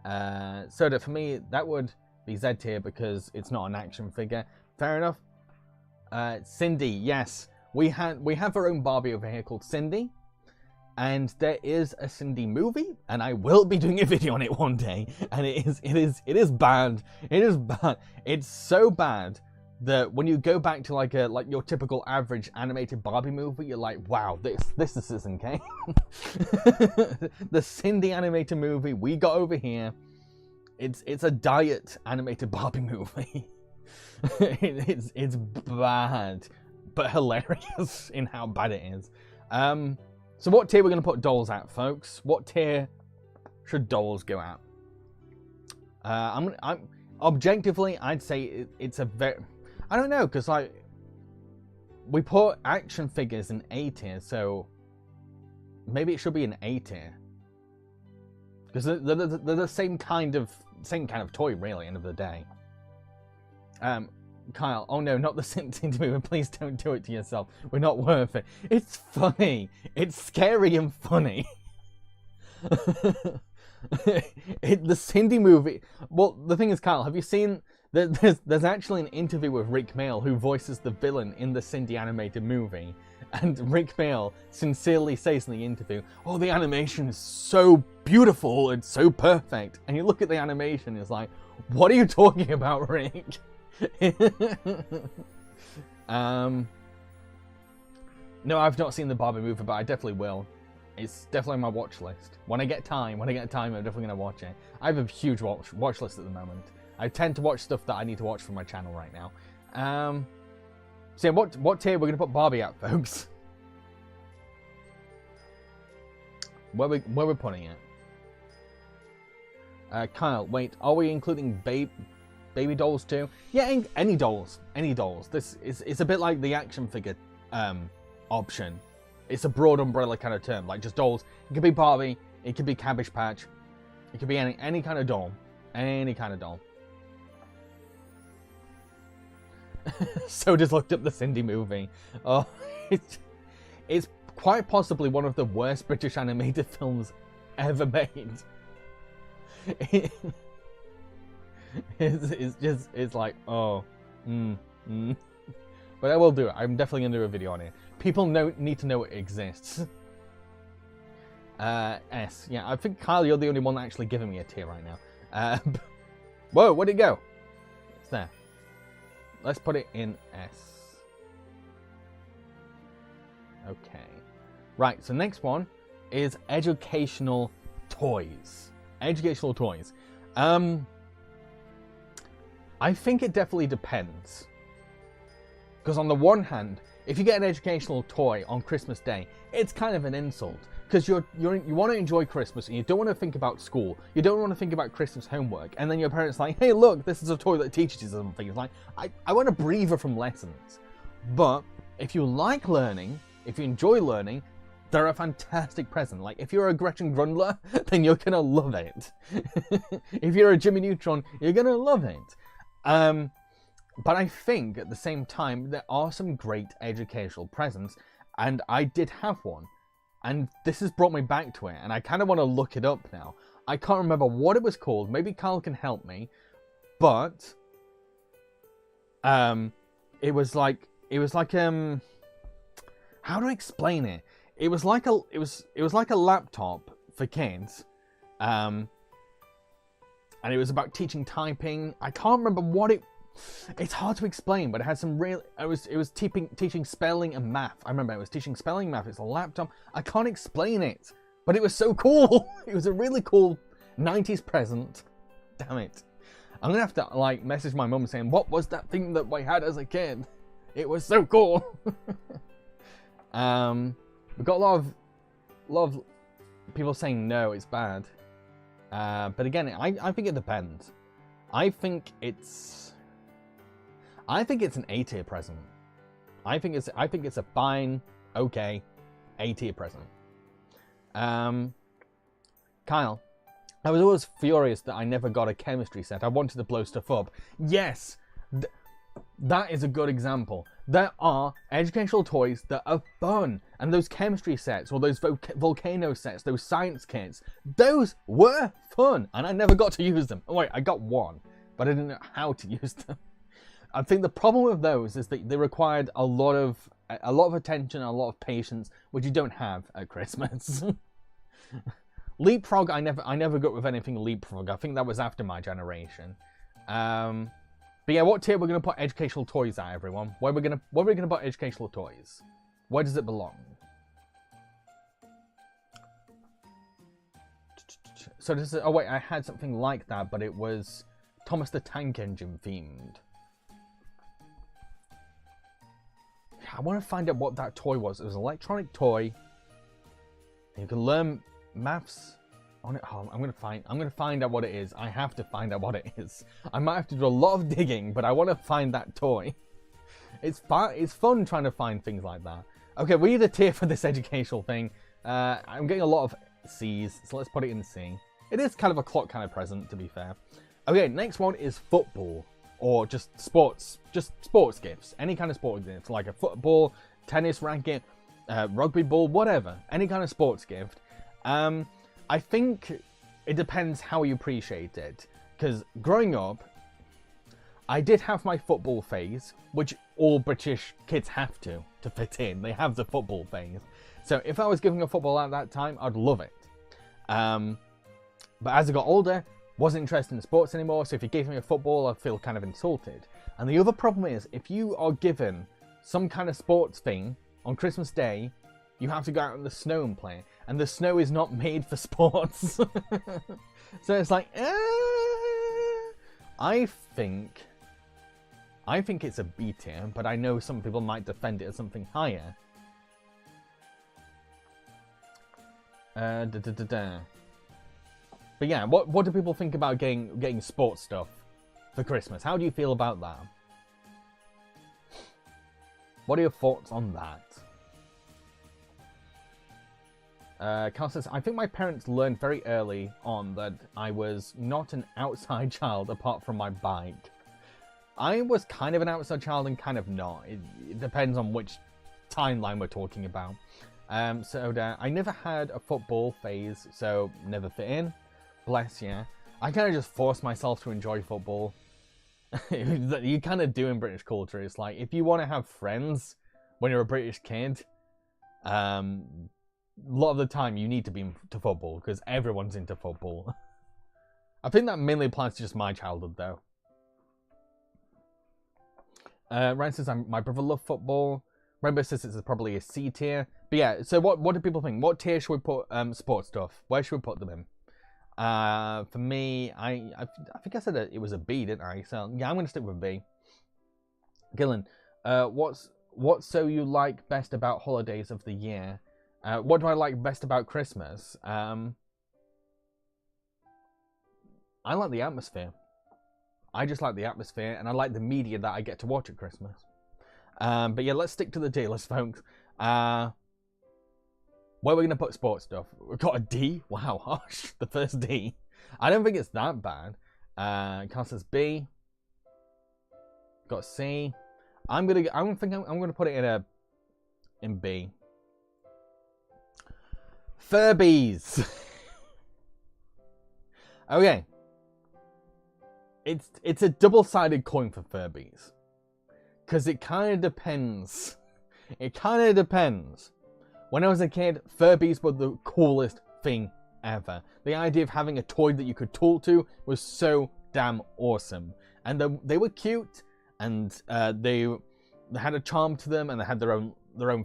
[SPEAKER 1] So that for me that would be Z tier because it's not an action figure. Fair enough. Cindy, yes. We have our own Barbie over here called Cindy. And there is a Cindy movie, and I will be doing a video on it one day. And it is bad. It is bad. It's so bad that when you go back to like your typical average animated Barbie movie, you're like, wow, this isn't okay. The Cindy animated movie we got over here, it's a diet animated Barbie movie. It's bad, but hilarious in how bad it is. So what tier we're going to put dolls at, folks? What tier should dolls go at? I'm objectively, I'd say it's a very... I don't know, because like we put action figures in A tier, so maybe it should be an A tier, because they're the same kind of toy, really. End of the day. Kyle, oh no, not the Cindy movie. Please don't do it to yourself. We're not worth it. It's funny. It's scary and funny. The Cindy movie. Well, the thing is, Kyle, have you seen? There's actually an interview with Rick Mail, who voices the villain in the Cindy animated movie, and Rick Mail sincerely says in the interview, "Oh, the animation is so beautiful. It's so perfect." And you look at the animation, it's like, what are you talking about, Rick? No, I've not seen the Barbie movie, but I definitely will. It's definitely on my watch list. When I get time, I'm definitely going to watch it. I have a huge watch list at the moment. I tend to watch stuff that I need to watch for my channel right now. So yeah, what tier we're going to put Barbie at, folks? Where we're putting it? Kyle, wait, are we including baby dolls too? Yeah, any dolls. This is a bit like the action figure option. It's a broad umbrella kind of term, like just dolls. It could be Barbie, it could be Cabbage Patch, it could be any kind of doll. Any kind of doll. So just looked up the Cindy movie. Oh, it's quite possibly one of the worst British animated films ever made. It's like, oh, But I will do it. I'm definitely going to do a video on it. People need to know it exists. S. Yeah, I think, Kyle, you're the only one actually giving me a tier right now. Whoa, where'd it go? It's there. Let's put it in S. Okay. Right, so next one is educational toys. Educational toys. I think it definitely depends. Because on the one hand, if you get an educational toy on Christmas Day, it's kind of an insult. Because you want to enjoy Christmas and you don't want to think about school. You don't want to think about Christmas homework. And then your parents are like, hey, look, this is a toy that teaches you something. It's like, I want a breather from lessons. But if you like learning, if you enjoy learning, they're a fantastic present. Like, if you're a Gretchen Grundler, then you're going to love it. If you're a Jimmy Neutron, you're going to love it. But I think at the same time, there are some great educational presents, and I did have one. And this has brought me back to it, and I kind of want to look it up now. I can't remember what it was called. Maybe Carl can help me. But it was like how do I explain it? It was like a laptop for kids. And it was about teaching typing. I can't remember what it's hard to explain, but it had some real... It was teaching spelling and math. I remember it was teaching spelling and math. It's a laptop. I can't explain it, but it was so cool. It was a really cool 90s present. Damn it. I'm going to have to, like, message my mum saying, what was that thing that I had as a kid? It was so cool. We've got a lot of people saying no, it's bad. But again, I think it depends. I think it's an A-tier present. I think it's a fine, okay, A-tier present. Kyle, I was always furious that I never got a chemistry set. I wanted to blow stuff up. Yes, that is a good example. There are educational toys that are fun, and those chemistry sets, or those volcano sets, those science kits, those were fun, and I never got to use them. Oh wait, I got one, but I didn't know how to use them. I think the problem with those is that they required a lot of attention, a lot of patience, which you don't have at Christmas. Leapfrog, I never got with anything Leapfrog. I think that was after my generation. But yeah, what tier we're gonna put educational toys at, everyone? Where we're gonna put educational toys? Where does it belong? So this is, oh wait, I had something like that, but it was Thomas the Tank Engine themed. I want to find out what that toy was. It was an electronic toy. And you can learn maths on it. Oh, I'm gonna find out what it is. I have to find out what it is. I might have to do a lot of digging, but I want to find that toy. It's fun trying to find things like that. Okay, we need a tier for this educational thing. I'm getting a lot of C's, so let's put it in C. It is kind of a clock kind of present, to be fair. Okay, next one is football. Or just sports gifts. Any kind of sports gift, like a football, tennis racket, rugby ball, whatever. Any kind of sports gift. I think it depends how you appreciate it. Because growing up, I did have my football phase, which all British kids have to fit in. They have the football phase. So if I was giving a football at that time, I'd love it. But as I got older, wasn't interested in sports anymore, so if you gave me a football, I'd feel kind of insulted. And the other problem is, if you are given some kind of sports thing on Christmas Day, you have to go out in the snow and play. And the snow is not made for sports. So it's like, I think it's a B tier, but I know some people might defend it as something higher. But yeah, what do people think about getting sports stuff for Christmas? How do you feel about that? What are your thoughts on that? Carl says, I think my parents learned very early on that I was not an outside child apart from my bike. I was kind of an outside child and kind of not. It depends on which timeline we're talking about. So I never had a football phase, so never fit in. Bless you. I kind of just forced myself to enjoy football. You kind of do in British culture. It's like, if you want to have friends when you're a British kid, a lot of the time you need to be into football because everyone's into football. I think that mainly applies to just my childhood, though. Ryan says, my brother loved football. Rainbow says it's probably a C tier. But yeah, so what do people think? What tier should we put sports stuff? Where should we put them in? For me, I think I said it was a B, didn't I? So yeah, I'm going to stick with B. Gillen, what's so you like best about holidays of the year? What do I like best about Christmas? I like the atmosphere. I just like the atmosphere, and I like the media that I get to watch at Christmas. But yeah, let's stick to the tier list, folks. Where are we going to put sports stuff? We've got a D? Wow, harsh. The first D. I don't think it's that bad. Carl says B. Got C. I'm gonna put it in B. Furbies. Okay. It's a double-sided coin for Furbies. Because it kind of depends. It kind of depends. When I was a kid, Furbies were the coolest thing ever. The idea of having a toy that you could talk to was so damn awesome. And they were cute, and they had a charm to them, and they had their own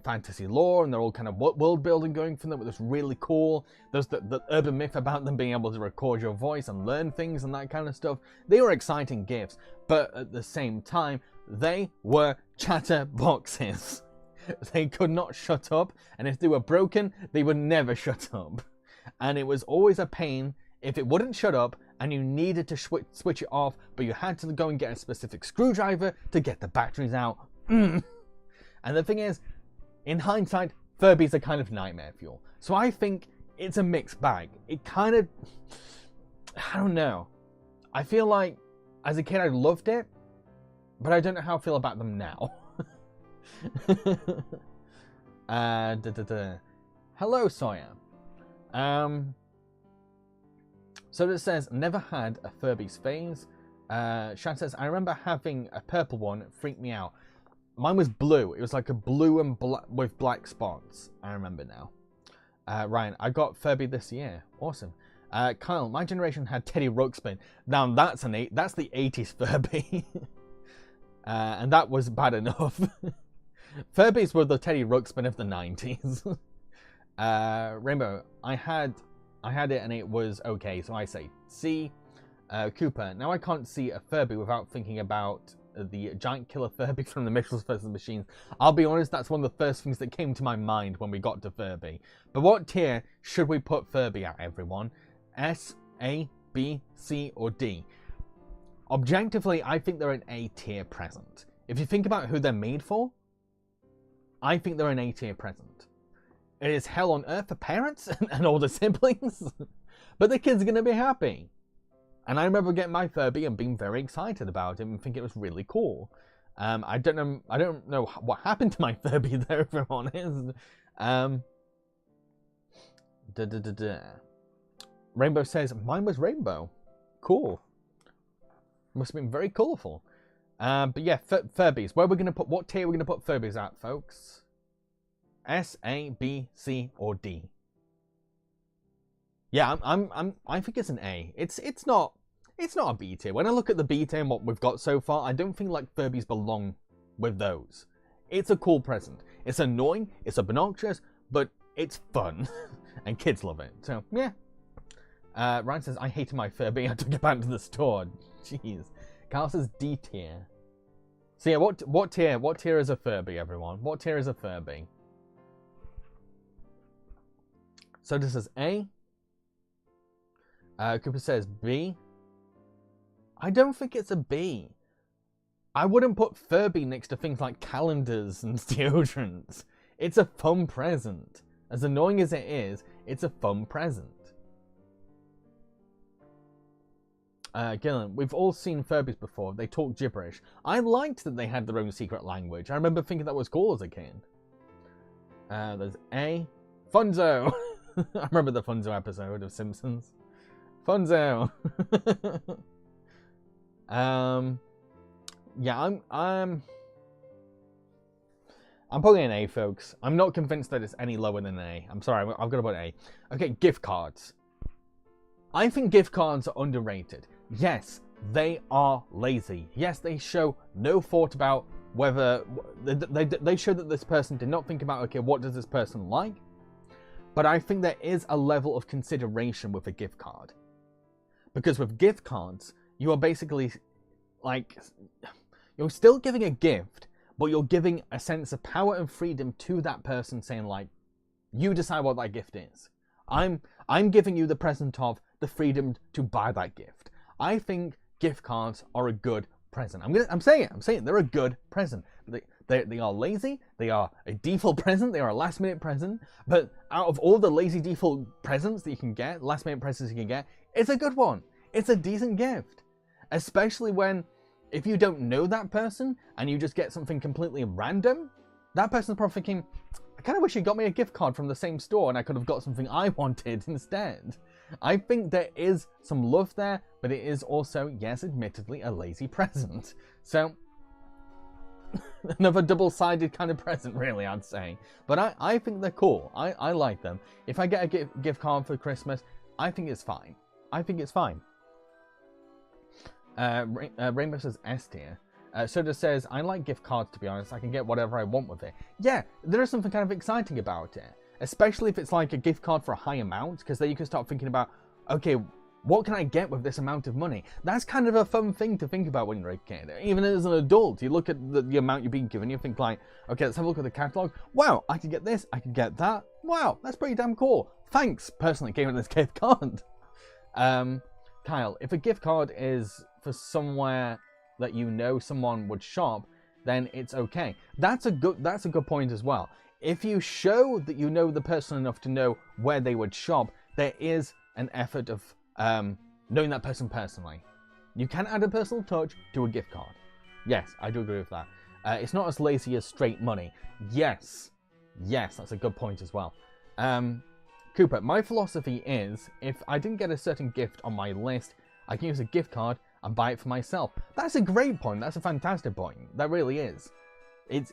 [SPEAKER 1] fantasy lore, and they're all kind of world building going for them. It was really cool. There's the urban myth about them being able to record your voice and learn things and that kind of stuff. They were exciting gifts, but at the same time, they were chatterboxes. They could not shut up, and if they were broken, they would never shut up. And it was always a pain if it wouldn't shut up and you needed to switch it off, but you had to go and get a specific screwdriver to get the batteries out. And the thing is, in hindsight, Furbies are kind of nightmare fuel. So I think it's a mixed bag. It kind of, I don't know. I feel like as a kid I loved it, but I don't know how I feel about them now. Hello, Sawyer. So it says, never had a Furbies phase. Shan says, I remember having a purple one. It freaked me out. Mine was blue. It was like a blue and with black spots. I remember now. Ryan, I got Furby this year. Awesome. Kyle, my generation had Teddy Ruxpin. Now that's the 80s Furby. And that was bad enough. Furbies were the Teddy Ruxpin of the 90s. Rainbow, I had it and it was okay, so I say C. Cooper, now I can't see a Furby without thinking about the giant killer Furby from the Mitchells vs. Machines. I'll be honest, that's one of the first things that came to my mind when we got to Furby. But what tier should we put Furby at, everyone? S, A, B, C, or D? Objectively, I think they're an A tier present. If you think about who they're made for, I think they're an A tier present. It is hell on earth for parents and older siblings, but the kids are going to be happy. And I remember getting my Furby and being very excited about it and thinking it was really cool. I don't know what happened to my Furby there, if I'm honest. Rainbow says, mine was rainbow. Cool. Must have been very colourful. But yeah, Furbies. What tier are we going to put Furbies at, folks? S, A, B, C, or D? Yeah, I think it's an A. It's not a B tier. When I look at the B tier and what we've got so far, I don't think like Furbies belong with those. It's a cool present. It's annoying, it's obnoxious, but it's fun. And kids love it. So yeah. Ryan says, I hated my Furby, I took it back to the store. Jeez. Carl says D tier. So yeah, what tier is a Furby, everyone? What tier is a Furby? So this is A. Cooper says B. I don't think it's a B. I wouldn't put Furby next to things like calendars and deodorants. It's a fun present. As annoying as it is, it's a fun present. Gillen, we've all seen Furbies before. They talk gibberish. I liked that they had their own secret language. I remember thinking that was cool as a kid. There's A. Funzo. I remember the Funzo episode of Simpsons. Funzo. Yeah, I'm probably an A, folks. I'm not convinced that it's any lower than an A. I'm sorry, I've got about an A. Okay, gift cards. I think gift cards are underrated. Yes, they are lazy. Yes, they show no thought about whether... They show that this person did not think about, okay, what does this person like? But I think there is a level of consideration with a gift card. Because with gift cards, you are basically, like... You're still giving a gift, but you're giving a sense of power and freedom to that person, saying, like, you decide what that gift is. I'm giving you the present of the freedom to buy that gift. I think gift cards are a good present. I'm saying it. They're a good present. They are lazy. They are a default present. They are a last minute present. But out of all the lazy default presents that you can get, last minute presents you can get, it's a good one. It's a decent gift, especially when. If you don't know that person and you just get something completely random, that person's probably thinking, I kind of wish you got me a gift card from the same store and I could have got something I wanted instead. I think there is some love there, but it is also, yes, admittedly, a lazy present. So, another double-sided kind of present, really, I'd say. But I think they're cool. I like them. If I get a gift card for Christmas, I think it's fine. I think it's fine. Rainbow says S tier. Soda says, I like gift cards, to be honest. I can get whatever I want with it. Yeah, there is something kind of exciting about it. Especially if it's like a gift card for a high amount, because then you can start thinking about, okay, what can I get with this amount of money? That's kind of a fun thing to think about when you're a kid. Even as an adult, you look at the amount you're being given, you think like, okay, let's have a look at the catalogue. Wow, I could get this, I could get that. Wow, that's pretty damn cool. Thanks, personally, gave it this gift card. Kyle, if a gift card is for somewhere that you know someone would shop, then it's okay. That's a good point as well. If you show that you know the person enough to know where they would shop, there is an effort of knowing that person personally. You can add a personal touch to a gift card. Yes, I do agree with that. It's not as lazy as straight money. Yes, that's a good point as well. Cooper, my philosophy is, if I didn't get a certain gift on my list, I can use a gift card and buy it for myself. That's a great point. That's a fantastic point. That really is. It's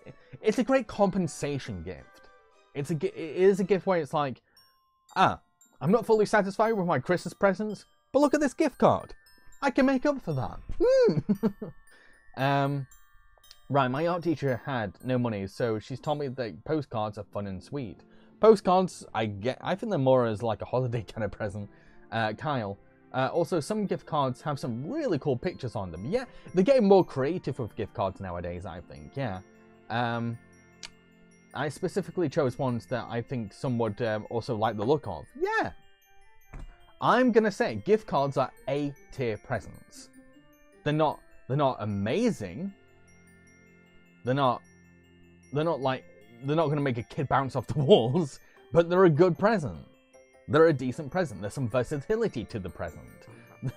[SPEAKER 1] a great compensation gift. It is a gift where it's like, I'm not fully satisfied with my Christmas presents, but look at this gift card. I can make up for that. Right, my art teacher had no money, so she's told me that postcards are fun and sweet. Postcards, I think they're more as like a holiday kind of present. Kyle, also some gift cards have some really cool pictures on them. Yeah, they're getting more creative with gift cards nowadays, I think, yeah. I specifically chose ones that I think some would also like the look of. Yeah. I'm gonna say gift cards are A-tier presents. They're not amazing. They're not gonna make a kid bounce off the walls, but they're a good present. They're a decent present. There's some versatility to the present.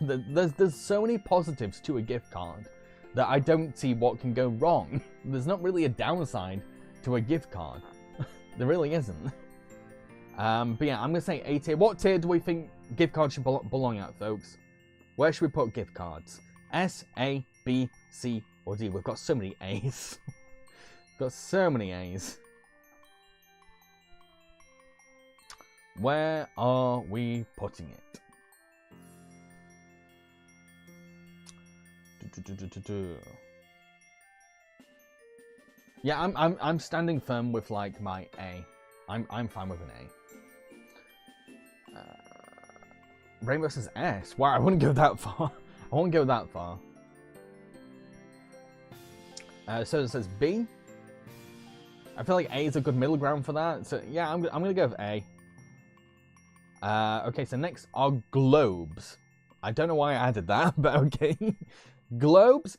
[SPEAKER 1] There's so many positives to a gift card that I don't see what can go wrong. There's not really a downside to a gift card. There really isn't. But yeah, I'm gonna say A tier. What tier do we think gift cards should belong at, folks? Where should we put gift cards? S, A, B, C, or D? We've got so many A's. Got so many A's. Where are we putting it? Yeah, I'm standing firm with like my A. I'm fine with an A. Rainbow says S. Wow, I wouldn't go that far. I won't go that far. So it says B. I feel like A is a good middle ground for that. So yeah, I'm gonna go with A. Okay, so next are globes. I don't know why I added that, but okay. Globes,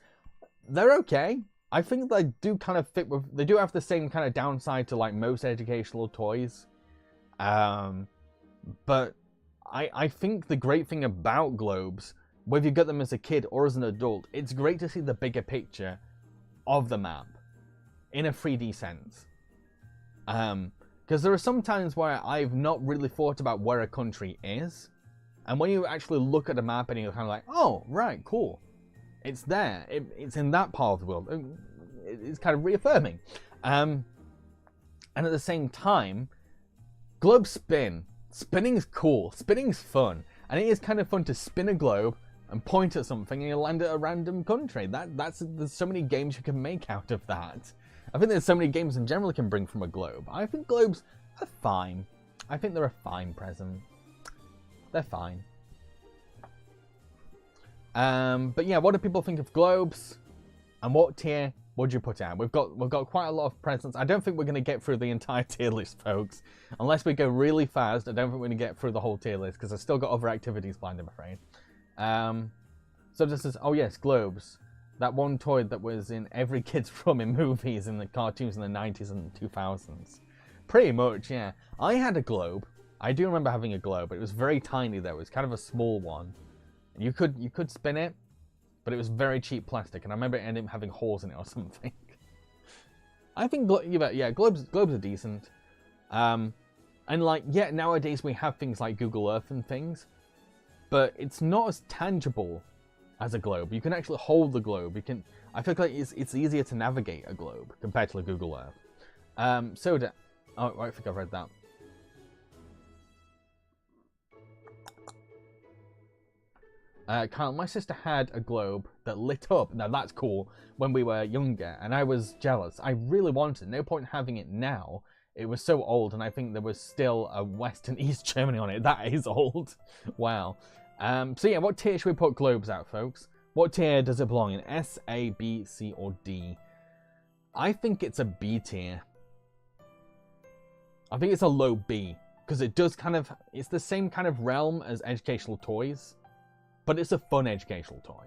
[SPEAKER 1] they're okay. I think they do kind of fit with, they do have the same kind of downside to like most educational toys. But I think the great thing about globes, whether you get them as a kid or as an adult, it's great to see the bigger picture of the map in a 3D sense. Because there are some times where I've not really thought about where a country is. And when you actually look at a map and you're kind of like, oh, right, cool. It's there. It's in that part of the world. It's kind of reaffirming. And at the same time, globe spin. Spinning's cool. Spinning's fun. And it is kind of fun to spin a globe and point at something and you land at a random country. There's so many games you can make out of that. I think there's so many games in general you can bring from a globe. I think globes are fine. I think they're a fine present. They're fine. But yeah, what do people think of globes? And what tier would you put out? We've got quite a lot of presents. I don't think we're going to get through the entire tier list, folks. Unless we go really fast, I don't think we're going to get through the whole tier list because I've still got other activities planned, I'm afraid. So this is, oh yes, globes. That one toy that was in every kid's room in movies and the cartoons in the 90s and 2000s. Pretty much, yeah. I had a globe. I do remember having a globe, but it was very tiny though. It was kind of a small one. You could spin it, but it was very cheap plastic, and I remember it ended up having holes in it or something. I think, yeah, globes are decent. And like, yeah, nowadays we have things like Google Earth and things, but it's not as tangible as a globe. You can actually hold the globe. I feel like it's easier to navigate a globe compared to a Google Earth. Soda. Oh, I think I've read that. Kyle, my sister had a globe that lit up. Now that's cool. When we were younger, and I was jealous. I really wanted it. No point in having it now. It was so old, and I think there was still a West and East Germany on it. That is old. Wow. So yeah, what tier should we put globes out, folks? What tier does it belong in? S, A, B, C, or D? I think it's a B tier. I think it's a low B, because it does kind of, it's the same kind of realm as educational toys, but it's a fun educational toy.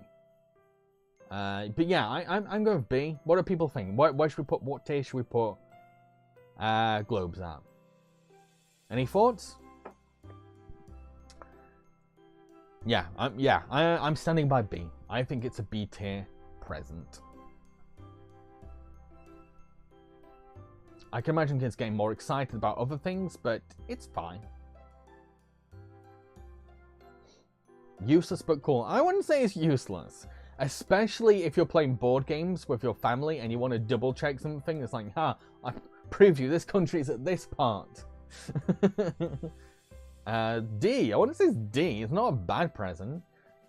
[SPEAKER 1] But yeah, I'm going with B. What do people think? Where should we put, what tier should we put globes at? Any thoughts? Yeah, I'm standing by B. I think it's a B tier present. I can imagine kids getting more excited about other things, but it's fine. Useless but cool. I wouldn't say it's useless. Especially if you're playing board games with your family and you want to double check something. It's like, I prove you this country's at this part. D. I wouldn't say it's D. It's not a bad present.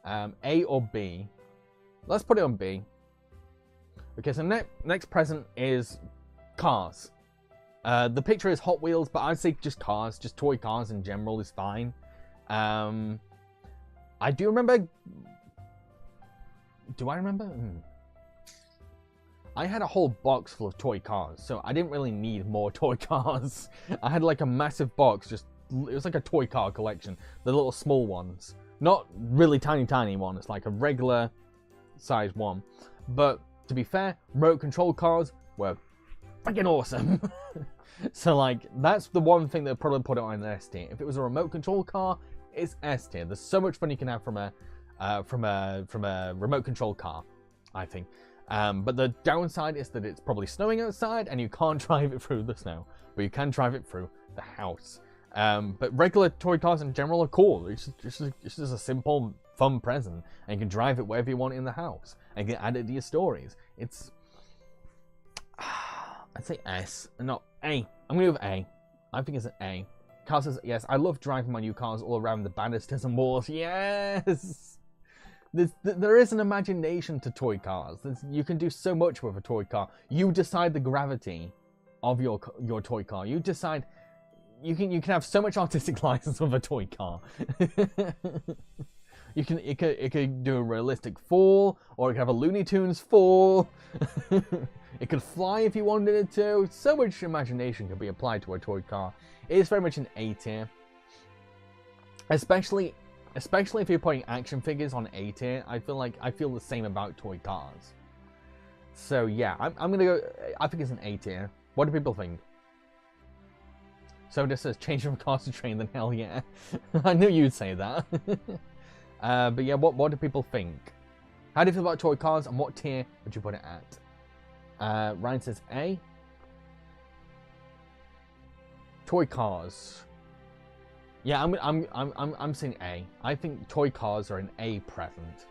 [SPEAKER 1] A or B. Let's put it on B. Okay, so next present is cars. The picture is Hot Wheels, but I'd say just cars. Just toy cars in general is fine. I do remember... Do I remember? I had a whole box full of toy cars, so I didn't really need more toy cars. I had like a massive box, it was like a toy car collection. The little small ones. Not really tiny ones, like a regular size one. But to be fair, remote control cars were freaking awesome. So like, that's the one thing that would probably put it on an S tier. If it was a remote control car, it's S tier. There's so much fun you can have from a remote control car, I think. But the downside is that it's probably snowing outside and you can't drive it through the snow, but you can drive it through the house. But regular toy cars in general are cool. It's just a simple, fun present, and you can drive it wherever you want in the house, and you can add it to your stories. It's, I'd say S, not A. I'm going to go with A. I think it's an A. Carl says, yes, I love driving my new cars all around the banisters and walls. Yes! There is an imagination to toy cars. You can do so much with a toy car. You decide the gravity of your toy car. You decide... You can have so much artistic license with a toy car. It could do a realistic fall, or it could have a Looney Tunes fall. It could fly if you wanted it to. So much imagination can be applied to a toy car. It is very much an A tier. Especially if you're putting action figures on A tier, I feel the same about toy cars. So yeah, I'm gonna go. I think it's an A tier. What do people think? So this says change from cars to train, then hell yeah. I knew you'd say that. But yeah, what do people think? How do you feel about toy cars, and what tier would you put it at? Ryan says A. Toy cars. Yeah, I'm saying A. I think toy cars are an A present.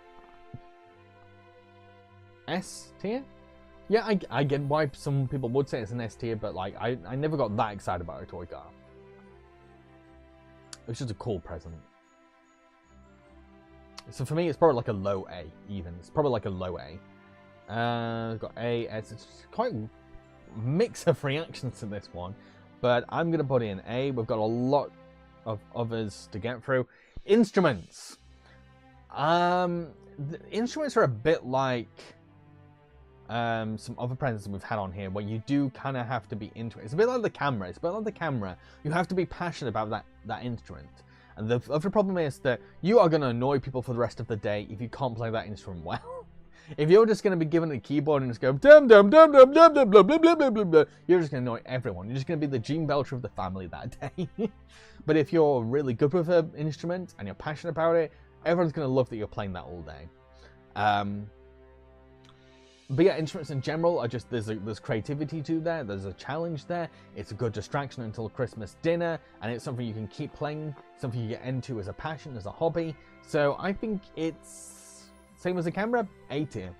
[SPEAKER 1] S tier? Yeah, I get why some people would say it's an S tier, but like I never got that excited about a toy car. It's just a cool present. So for me, it's probably like a low A, even. It's probably like a low A. We've got A, S. It's quite a mix of reactions to this one, but I'm going to put in A. We've got a lot of others to get through. Instruments. The instruments are a bit like some other presents that we've had on here, where you do kind of have to be into it. It's a bit like the camera. It's a bit like the camera. You have to be passionate about that instrument. And the other problem is that you are going to annoy people for the rest of the day if you can't play that instrument well. If you're just going to be given a keyboard and just go dum dum dum dum dum dum blah blah blah blah blah blah, you're just going to annoy everyone. You're just going to be the Gene Belcher of the family that day. But if you're really good with an instrument and you're passionate about it, everyone's going to love that you're playing that all day. But yeah, instruments in general are just, there's creativity to there, there's a challenge there, it's a good distraction until Christmas dinner, and it's something you can keep playing, something you get into as a passion, as a hobby. So I think it's, same as a camera, A tier.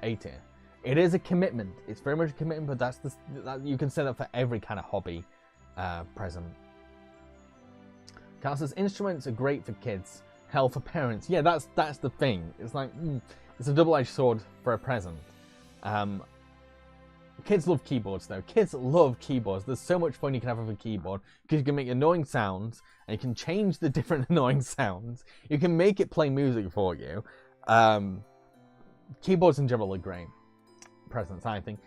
[SPEAKER 1] A tier. It is a commitment, it's very much a commitment, but that you can say that for every kind of hobby present. Carl says, instruments are great for kids, hell for parents. Yeah, that's the thing. It's like, it's a double-edged sword for a present. Kids love keyboards, though. Kids love keyboards. There's so much fun you can have with a keyboard, because you can make annoying sounds, and you can change the different annoying sounds. You can make it play music for you. Keyboards in general are great presents, I think.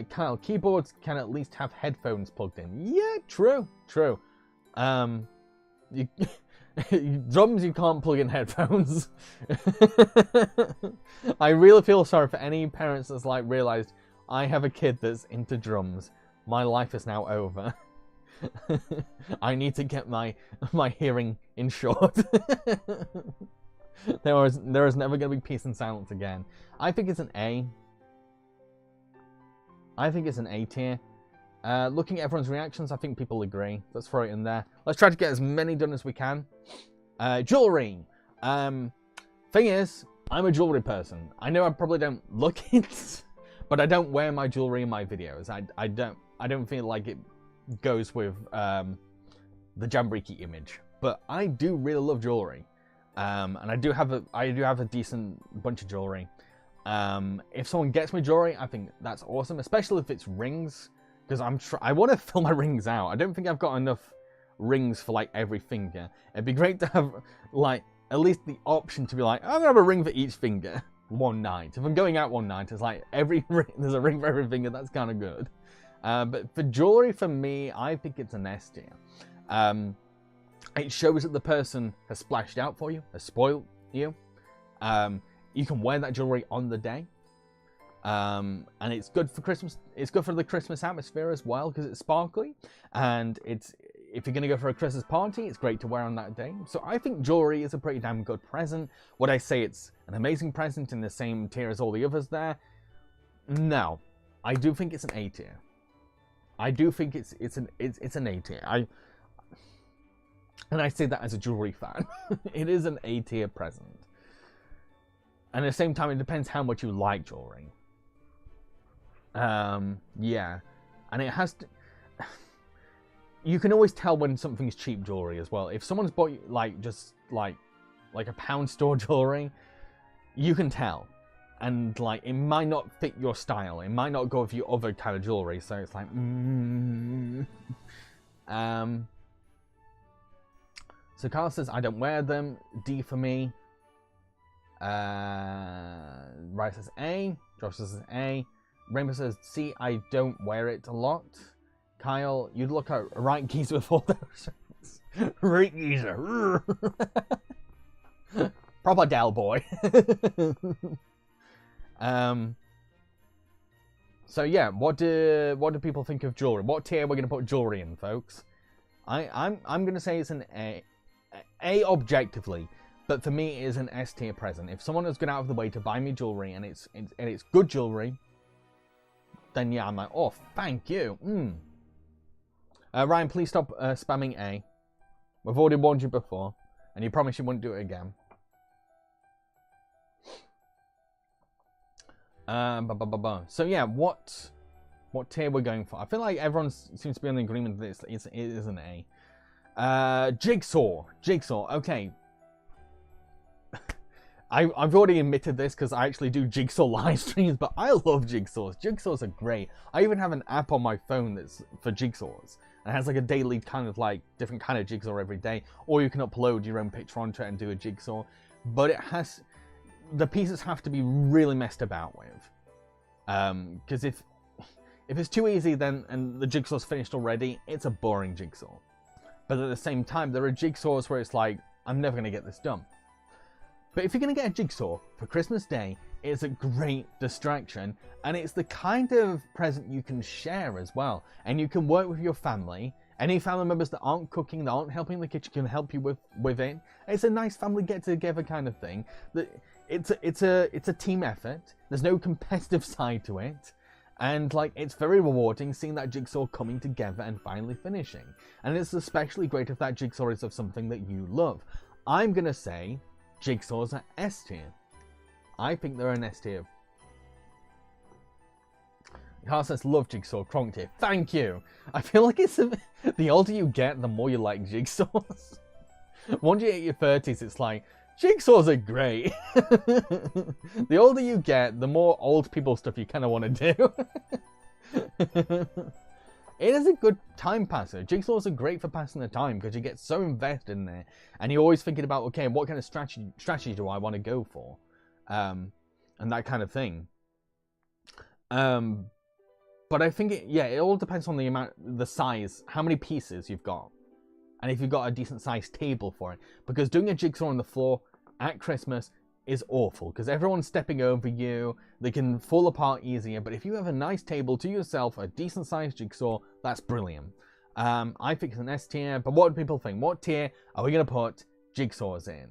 [SPEAKER 1] Kyle, keyboards can at least have headphones plugged in. Yeah, true. Drums, you can't plug in headphones. I really feel sorry for any parents that's like realized, I have a kid that's into drums. My life is now over. I need to get my hearing insured. There is never going to be peace and silence again. I think it's an A. I think it's an A tier. Looking at everyone's reactions, I think people agree. Let's throw it in there. Let's try to get as many done as we can. Jewelry. Thing is, I'm a jewelry person. I know I probably don't look it, but I don't wear my jewelry in my videos. I don't feel like it goes with the Jambareeqi image. But I do really love jewelry, and I do have a decent bunch of jewelry. If someone gets me jewelry, I think that's awesome, especially if it's rings. Because I want to fill my rings out. I don't think I've got enough rings for like every finger. It'd be great to have like at least the option to be like, I'm gonna have a ring for each finger one night. If I'm going out one night, it's like there's a ring for every finger. That's kind of good. But for jewelry, for me, I think it's an S tier. It shows that the person has splashed out for you, has spoiled you. You can wear that jewelry on the day. And it's good for Christmas. It's good for the Christmas atmosphere as well, because it's sparkly, and if you're going to go for a Christmas party, it's great to wear on that day. So I think jewelry is a pretty damn good present. Would I say it's an amazing present in the same tier as all the others there? No, I do think it's an A tier. I do think it's an A tier. And I say that as a jewelry fan. It is an A tier present. And at the same time, it depends how much you like jewelry. Yeah, and it has to. You can always tell when something's cheap jewelry as well. If someone's bought you just like a pound store jewelry, you can tell, and like it might not fit your style. It might not go with your other kind of jewelry. So it's like, So Carl says I don't wear them. D for me. Rice says A. Josh says A. Rainbow says C. I don't wear it a lot. Kyle, you'd look at right geezer with all those. Right geezer. Proper Dell boy. So yeah, what do people think of jewelry? What tier we're gonna put jewelry in, folks? I'm gonna say it's an A objectively. But for me, it is an S tier present. If someone has gone out of the way to buy me jewelry and it's good jewelry, then yeah, I'm like, oh, thank you. Ryan, please stop spamming A. We've already warned you before, and you promised you wouldn't do it again. So yeah, what tier we're going for? I feel like everyone seems to be in agreement that it is an A. Jigsaw. Okay. I've already admitted this because I actually do Jigsaw live streams, but I love Jigsaws. Jigsaws are great. I even have an app on my phone that's for Jigsaws. It has like a daily kind of like different kind of Jigsaw every day, or you can upload your own picture onto it and do a Jigsaw. But the pieces have to be really messed about with. Because if it's too easy and the Jigsaw's finished already, it's a boring Jigsaw. But at the same time, there are Jigsaws where it's like, I'm never going to get this done. But if you're going to get a Jigsaw for Christmas Day, it's a great distraction, and it's the kind of present you can share as well. And you can work with your family. Any family members that aren't cooking, that aren't helping in the kitchen, can help you with it. It's a nice family get-together kind of thing. It's a team effort. There's no competitive side to it. And like, it's very rewarding seeing that Jigsaw coming together and finally finishing. And it's especially great if that Jigsaw is of something that you love. I'm going to say Jigsaws are S tier. I think they're an S tier. Carl says, love Jigsaw, Kronk tier. Thank you. I feel like the older you get, the more you like Jigsaws. Once you hit your 30s, it's like, Jigsaws are great. The older you get, the more old people stuff you kind of want to do. It is a good time passer. Jigsaws are great for passing the time because you get so invested in there, and you're always thinking about, okay, what kind of strategy do I want to go for, and that kind of thing. But I think it all depends on the size, how many pieces you've got, and if you've got a decent sized table for it. Because doing a Jigsaw on the floor at Christmas is awful because everyone's stepping over you. They can fall apart easier. But if you have a nice table to yourself, a decent sized Jigsaw, that's brilliant. I think it's an S tier. But what do people think? What tier are we going to put Jigsaws in?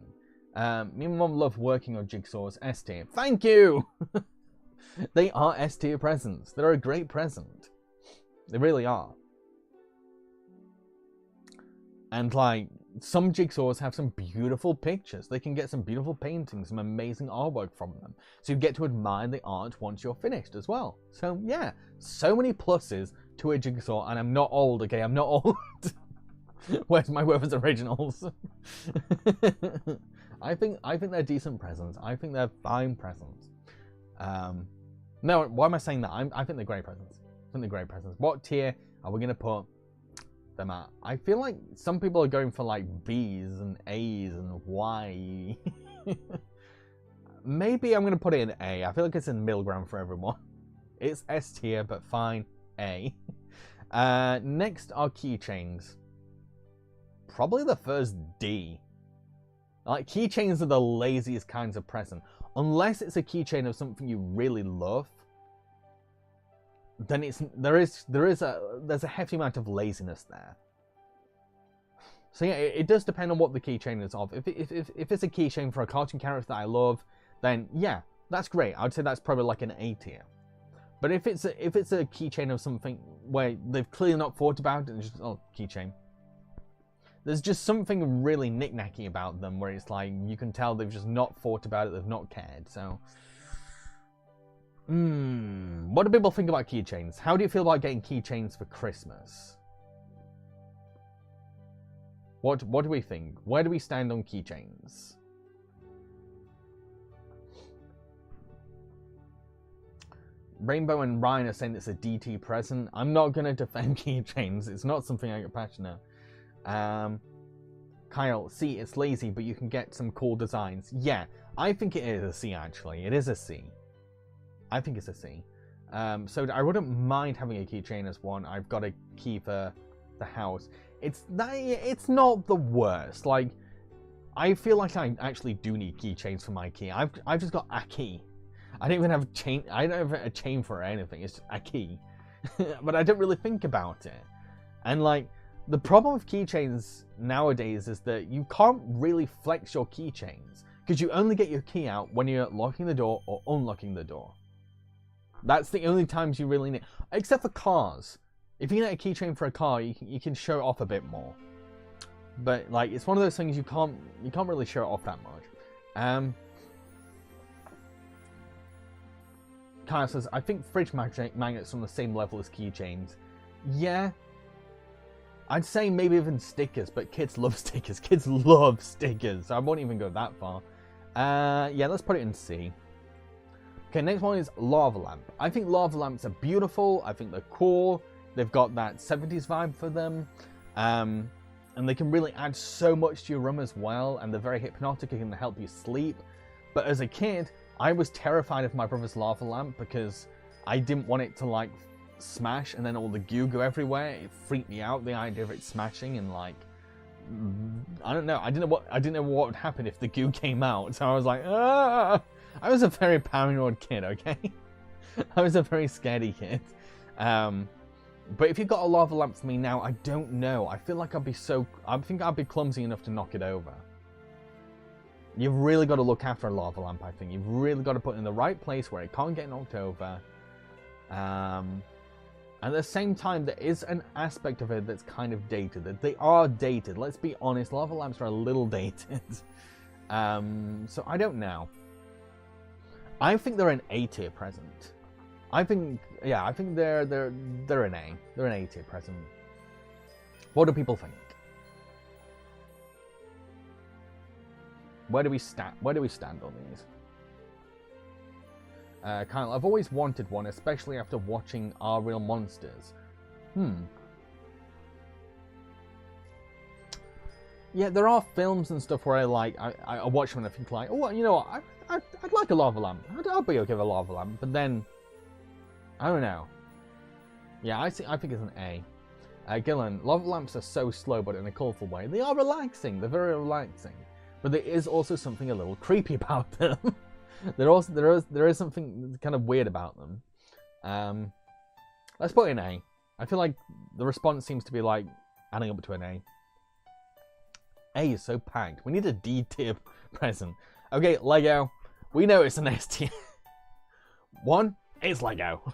[SPEAKER 1] Me and Mum love working on Jigsaws. S tier. Thank you. They are S tier presents. They're a great present. They really are. And like, some Jigsaws have some beautiful pictures. They can get some beautiful paintings, some amazing artwork from them. So you get to admire the art once you're finished as well. So yeah, so many pluses to a Jigsaw. And I'm not old, okay? I'm not old. Where's my Werther's Originals? I think they're decent presents. I think they're fine presents. No, why am I saying that? I think they're great presents. I think they're great presents. What tier are we going to put them at? I feel like some people are going for like B's and A's and Y. Maybe I'm going to put it in A. I feel like it's in middle ground for everyone. It's S tier, but fine. A. Next are keychains. Probably the first D. Like, keychains are the laziest kinds of present. Unless it's a keychain of something you really love, then there's a hefty amount of laziness there. So yeah, it does depend on what the keychain is of. If it's a keychain for a cartoon character that I love, then yeah, that's great. I would say that's probably like an A tier. But if it's a keychain of something where they've clearly not thought about it, and just keychain. There's just something really knick-knacky about them where it's like, you can tell they've just not thought about it, they've not cared, so... What do people think about keychains? How do you feel about getting keychains for Christmas? What do we think? Where do we stand on keychains? Rainbow and Ryan are saying it's a DT present. I'm not going to defend keychains. It's not something I get passionate. Kyle, C, it's lazy, but you can get some cool designs. Yeah, I think it is a C, actually. It is a C. I think it's a C. So I wouldn't mind having a keychain as one. I've got a key for the house. It's not the worst. Like, I feel like I actually do need keychains for my key. I've just got a key. I don't even have a chain. I don't have a chain for anything. It's just a key. But I don't really think about it. And like, the problem with keychains nowadays is that you can't really flex your keychains because you only get your key out when you're locking the door or unlocking the door. That's the only times you really need, except for cars. If you get a keychain for a car, you can show it off a bit more. But like, it's one of those things you can't really show it off that much. Kyle says, I think fridge magnets on the same level as keychains. Yeah. I'd say maybe even stickers, but kids love stickers. Kids love stickers, so I won't even go that far. Yeah, let's put it in C. Okay, next one is lava lamp. I think lava lamps are beautiful. I think they're cool. They've got that 70s vibe for them. And they can really add so much to your room as well. And they're very hypnotic and can help you sleep. But as a kid, I was terrified of my brother's lava lamp because I didn't want it to like smash and then all the goo go everywhere. It freaked me out, the idea of it smashing, and like, I don't know. I didn't know what would happen if the goo came out. So I was like, ah! I was a very paranoid kid, okay? I was a very scaredy kid. But if you got a lava lamp for me now, I don't know. I feel like I think I'd be clumsy enough to knock it over. You've really got to look after a lava lamp, I think. You've really got to put it in the right place where it can't get knocked over. At the same time, there is an aspect of it that's kind of dated. That they are dated. Let's be honest, lava lamps are a little dated. So I don't know. I think they're an A tier present. I think they're an A. They're an A tier present. What do people think? Where do we stand on these? Kyle, I've always wanted one, especially after watching Our Real Monsters. Yeah, there are films and stuff where I watch them and I think like, oh, you know what, I'd like a lava lamp. I'd be okay with a lava lamp, but then I don't know. Yeah, I think it's an A. Gillen, lava lamps are so slow, but in a colourful way. They are relaxing. They're very relaxing. But there is also something a little creepy about them. there is something kind of weird about them. Let's put it in A. I feel like the response seems to be like adding up to an A. A is so packed. We need a D tier present. Okay, Lego. We know it's an S tier. One, it's Lego.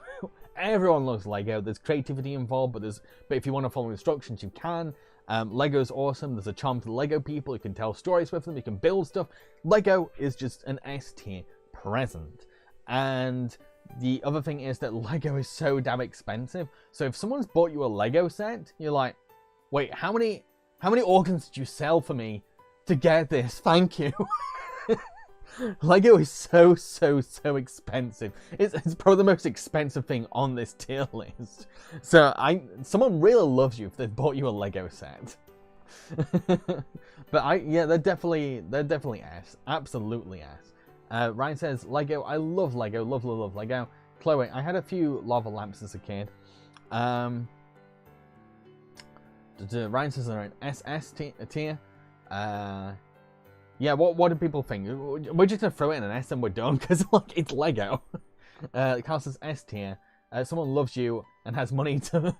[SPEAKER 1] Everyone loves Lego. There's creativity involved, but if you want to follow instructions, you can. Lego's awesome. There's a charm to the Lego people. You can tell stories with them. You can build stuff. Lego is just an S tier present. And the other thing is that Lego is so damn expensive. So if someone's bought you a Lego set, you're like, wait, how many organs did you sell for me to get this? Thank you. Lego is so expensive. It's probably the most expensive thing on this tier list. So someone really loves you if they've bought you a Lego set. But yeah, they're definitely S. Absolutely S. Ryan says, Lego, I love Lego. Love Lego. Chloe, I had a few lava lamps as a kid. Ryan says they're an SS tier. Yeah, what do people think? We're just gonna throw it in an S and we're done because like it's Lego. Carl says S tier. Someone loves you and has money to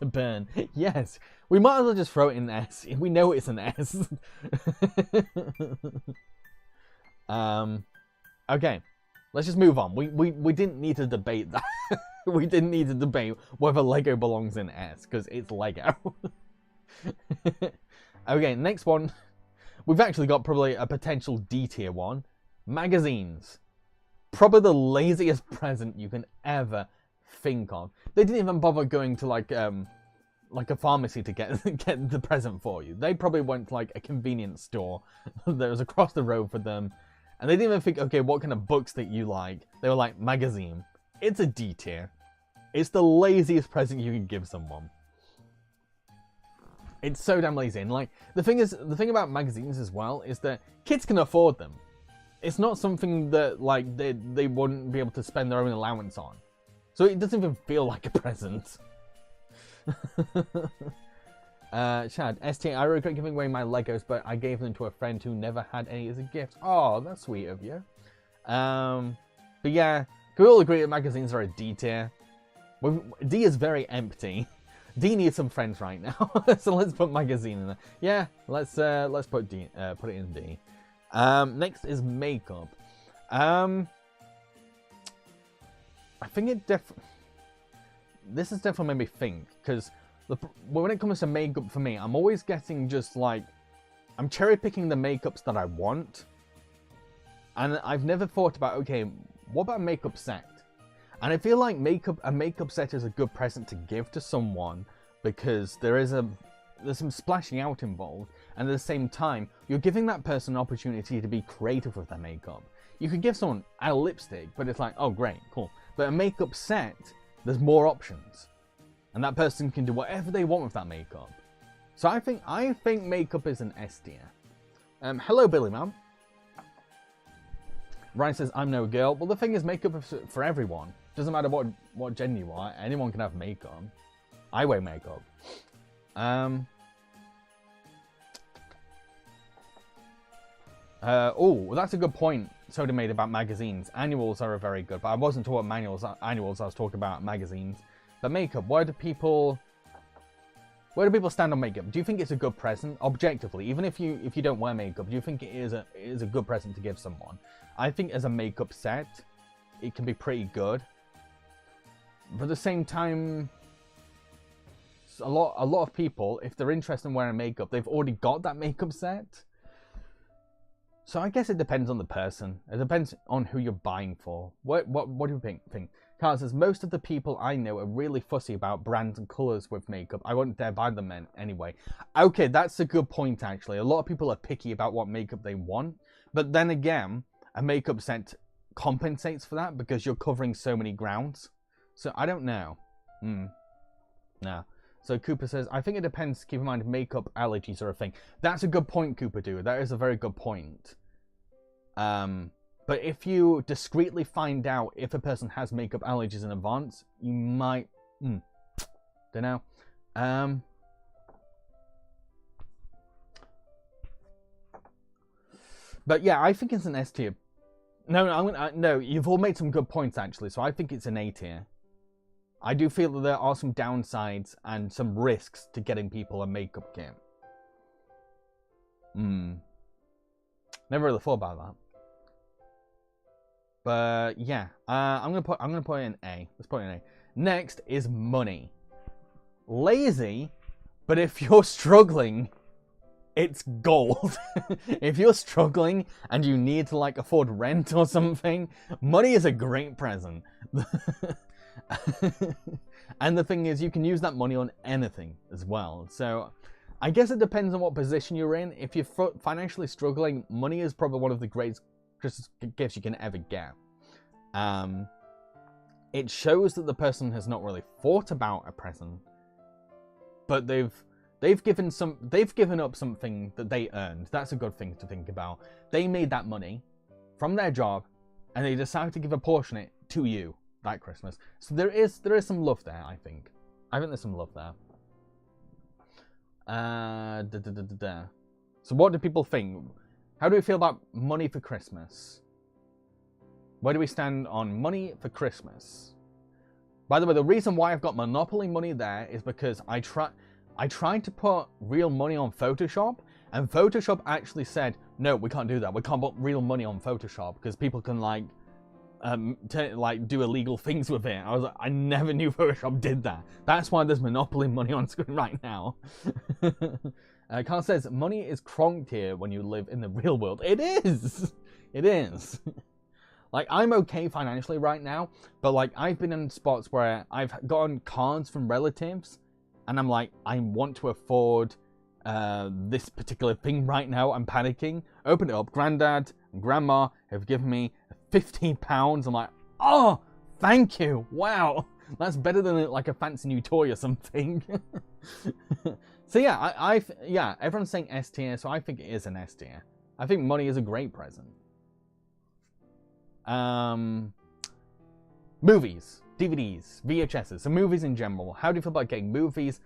[SPEAKER 1] burn. Yes, we might as well just throw it in S. We know it's an S. Okay, let's just move on. We didn't need to debate that. We didn't need to debate whether Lego belongs in S because it's Lego. Okay, next one. We've actually got probably a potential D tier one. Magazines. Probably the laziest present you can ever think of. They didn't even bother going to like a pharmacy to get the present for you. They probably went to like a convenience store that was across the road for them. And they didn't even think, okay, what kind of books that you like? They were like, magazine. It's a D tier. It's the laziest present you can give someone. It's so damn lazy. And like the thing about magazines as well is that kids can afford them. It's not something that like they wouldn't be able to spend their own allowance on. So it doesn't even feel like a present. Chad, ST, I regret giving away my Legos, but I gave them to a friend who never had any as a gift. Oh, that's sweet of you. But yeah, can we all agree that magazines are a D tier? D is very empty. D needs some friends right now, so let's put magazine in there. Yeah, let's put D, put it in D. Next is makeup. I think it this has definitely made me think, because when it comes to makeup for me, I'm always getting just like, I'm cherry picking the makeups that I want, and I've never thought about, okay, what about a makeup set? And I feel like a makeup set is a good present to give to someone, because there's some splashing out involved, and at the same time, you're giving that person an opportunity to be creative with their makeup. You could give someone a lipstick, but it's like, oh great, cool. But a makeup set, there's more options, and that person can do whatever they want with that makeup. So I think makeup is an S tier. Hello, Billy Man. Ryan says, I'm no girl. Well, the thing is, makeup is for everyone. Doesn't matter what gender you are. Anyone can have makeup. I wear makeup. Oh, that's a good point Soda made about magazines. Annuals are very good, but I wasn't talking about annuals. I was talking about magazines. But makeup, where do people stand on makeup? Do you think it's a good present, objectively? Even if you don't wear makeup, do you think it is a good present to give someone? I think as a makeup set, it can be pretty good. But at the same time, a lot of people, if they're interested in wearing makeup, they've already got that makeup set. So I guess it depends on the person. It depends on who you're buying for. What do you think? Carl says, most of the people I know are really fussy about brands and colours with makeup. I wouldn't dare buy them anyway. Okay, that's a good point, actually. A lot of people are picky about what makeup they want. But then again, a makeup set compensates for that because you're covering so many grounds. So I don't know. No. So Cooper says, I think it depends. Keep in mind, makeup allergies are a thing. That's a good point, Cooper dude. That is a very good point. But if you discreetly find out if a person has makeup allergies in advance, you might... don't know. But yeah, I think it's an S tier. No, you've all made some good points, actually. So I think it's an A tier. I do feel that there are some downsides and some risks to getting people a makeup kit. Never really thought about that. But yeah, I'm gonna put it in A. Let's put it in A. Next is money. Lazy, but if you're struggling, it's gold. If you're struggling and you need to like afford rent or something, money is a great present. And the thing is, you can use that money on anything as well. So I guess it depends on what position you're in. If you're financially struggling, money is probably one of the greatest Christmas gifts you can ever get. It shows that the person has not really thought about a present, but they've given up something that they earned. That's a good thing to think about. They made that money from their job, and they decided to give a portion of it to you that Christmas. So there is some love there, I think. I think there's some love there. So what do people think? How do we feel about money for Christmas? Where do we stand on money for Christmas? By the way, the reason why I've got Monopoly money there is because I tried to put real money on Photoshop, and Photoshop actually said, no, we can't do that. We can't put real money on Photoshop because people can do illegal things with it. I never knew Photoshop did that. That's why there's Monopoly money on screen right now. Carl says, money is cronked here when you live in the real world. It is. It is. Like, I'm okay financially right now, but like, I've been in spots where I've gotten cards from relatives, and I'm like, I want to afford this particular thing right now. I'm panicking. Open it up. Granddad and Grandma have given me £15. I'm like, oh, thank you. Wow. That's better than like a fancy new toy or something. So yeah, yeah, everyone's saying S tier, so I think it is an S tier. I think money is a great present. Movies, DVDs, VHSs, so movies in general. How do you feel about getting movies?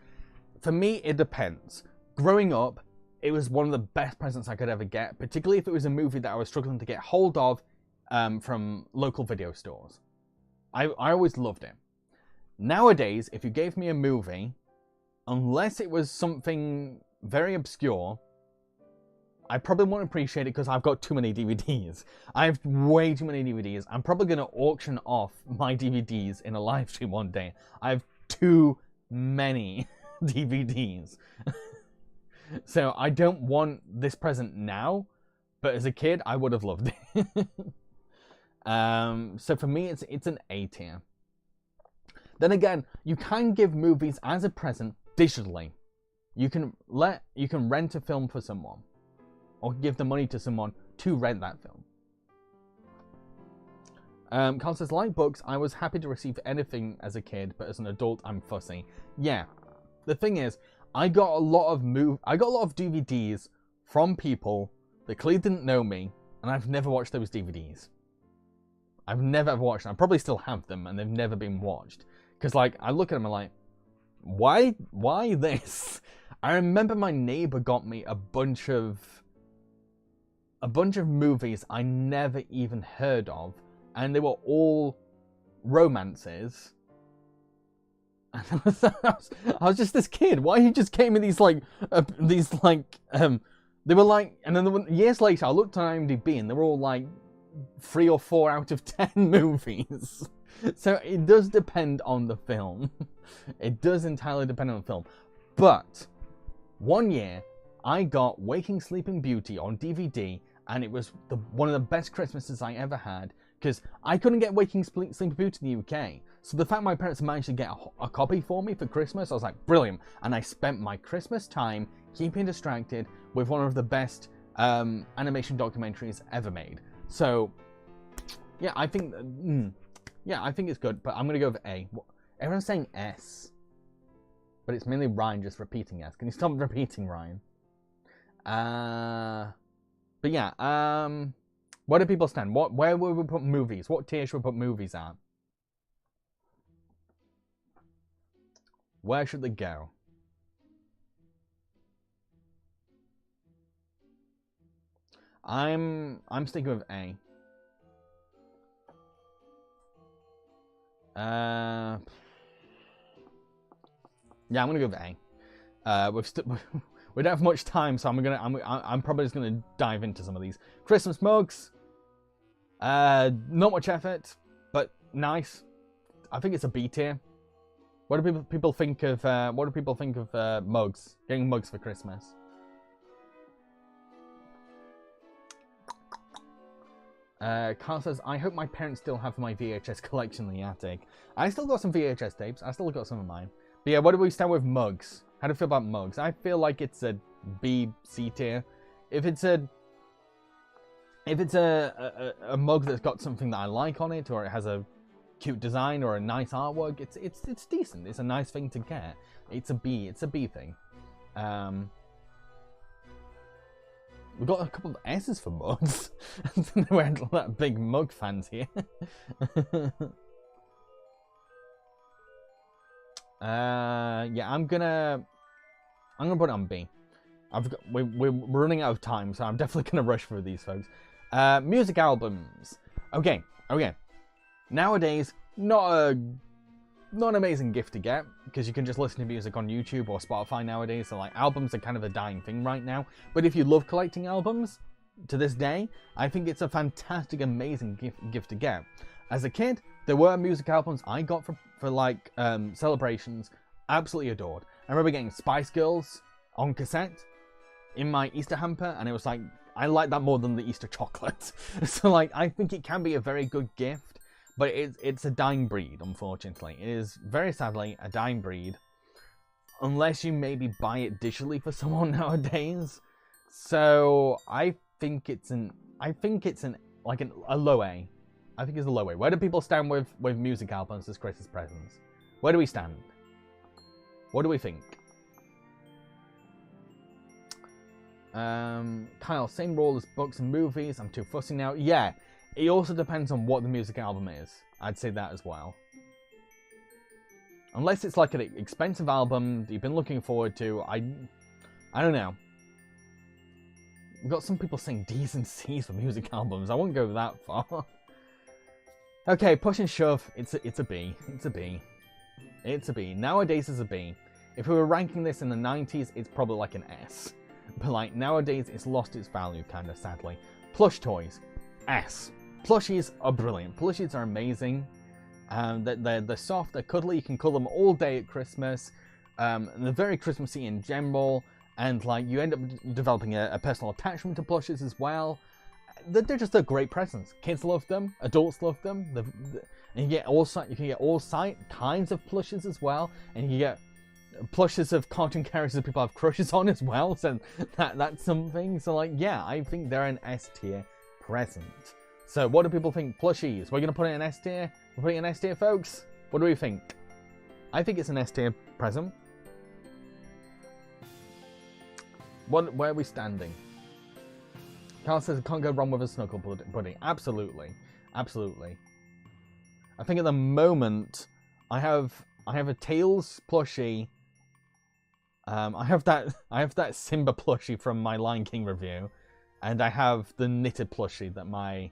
[SPEAKER 1] For me, it depends. Growing up, it was one of the best presents I could ever get, particularly if it was a movie that I was struggling to get hold of from local video stores. I always loved it. Nowadays, if you gave me a movie, unless it was something very obscure, I probably won't appreciate it because I've got too many DVDs. I have way too many DVDs. I'm probably going to auction off my DVDs in a live stream one day. I have too many DVDs. So I don't want this present now, but as a kid, I would have loved it. So for me, it's an A tier. Then again, you can give movies as a present digitally. You can rent a film for someone, or give the money to someone to rent that film. Carl says, like books, I was happy to receive anything as a kid, but as an adult, I'm fussy. Yeah, the thing is, I got a lot of DVDs from people that clearly didn't know me, and I've never watched those DVDs. I've never ever watched them. I probably still have them, and they've never been watched. Because, like, I look at them and I'm like, why this? I remember my neighbor got me a bunch of movies I never even heard of, and they were all romances. And I was just this kid. Why he just gave me these they were like, and then years later I looked on IMDb and they were all like 3 or 4 out of 10 movies. So it does depend on the film. It does entirely depend on the film. But one year I got Waking Sleeping Beauty on DVD, and it was one of the best Christmases I ever had, because I couldn't get Waking Sleeping Beauty in the UK. So the fact my parents managed to get a copy for me for Christmas, I was like, brilliant. And I spent my Christmas time keeping distracted with one of the best animation documentaries ever made. So, yeah, I think it's good, but I'm going to go with A. Everyone's saying S, but it's mainly Ryan just repeating S. Can you stop repeating, Ryan? But yeah, where do people stand? Where will we put movies? What tier should we put movies at? Where should they go? I'm sticking with A. Yeah, I'm gonna go with A. We don't have much time, so I'm probably just gonna dive into some of these. Christmas mugs. Not much effort, but nice. I think it's a B tier. What do people think of? Mugs? Getting mugs for Christmas. Carl says, I hope my parents still have my VHS collection in the attic. I still got some VHS tapes. I still got some of mine. But yeah, what do we stand with mugs? How do you feel about mugs? I feel like it's a B, C tier. If it's a mug that's got something that I like on it, or it has a cute design or a nice artwork, it's decent. It's a nice thing to get. It's a B thing. We've got a couple of S's for mugs. We're that big mug fans here. Yeah, I'm gonna put it on B. We're running out of time, so I'm definitely gonna rush through these, folks. Music albums. Okay. Nowadays, not an amazing gift to get, because you can just listen to music on YouTube or Spotify nowadays. So like, albums are kind of a dying thing right now. But if you love collecting albums, to this day, I think it's a fantastic, amazing gift to get. As a kid, there were music albums I got for like celebrations, absolutely adored. I remember getting Spice Girls on cassette in my Easter hamper, and it was like, I like that more than the Easter chocolate. So like, I think it can be a very good gift, but it's a dying breed, unfortunately. It is very sadly a dying breed, unless you maybe buy it digitally for someone nowadays. So I think it's a low A. I think it's a low A. Where do people stand with music albums as Christmas presents? Where do we stand? What do we think? Kyle, same role as books and movies. I'm too fussy now. Yeah, it also depends on what the music album is. I'd say that as well. Unless it's like an expensive album that you've been looking forward to, I don't know. We've got some people saying D's and C's for music albums. I won't go that far. Okay, push and shove. It's a B. It's a B. It's a B. Nowadays, it's a B. If we were ranking this in the 90s, it's probably like an S. But like, nowadays, it's lost its value, kind of sadly. Plush toys. S. Plushies are brilliant. Plushies are amazing. They're soft, they're cuddly, you can cuddle them all day at Christmas. And they're very Christmassy in general, and like you end up developing a personal attachment to plushes as well. They're just a great presents. Kids love them, adults love them. And you can get all kinds of plushes as well, and you get plushes of cartoon characters people have crushes on as well. So that's something. So like, yeah, I think they're an S tier present. So what do people think? Plushies? We're gonna put it in S tier. We're putting it in S tier, folks. What do we think? I think it's an S tier present. Where are we standing? Carl says it can't go wrong with a snuggle buddy. Absolutely, absolutely. I think at the moment I have a Tails plushie. I have that Simba plushie from my Lion King review, and I have the knitted plushie that my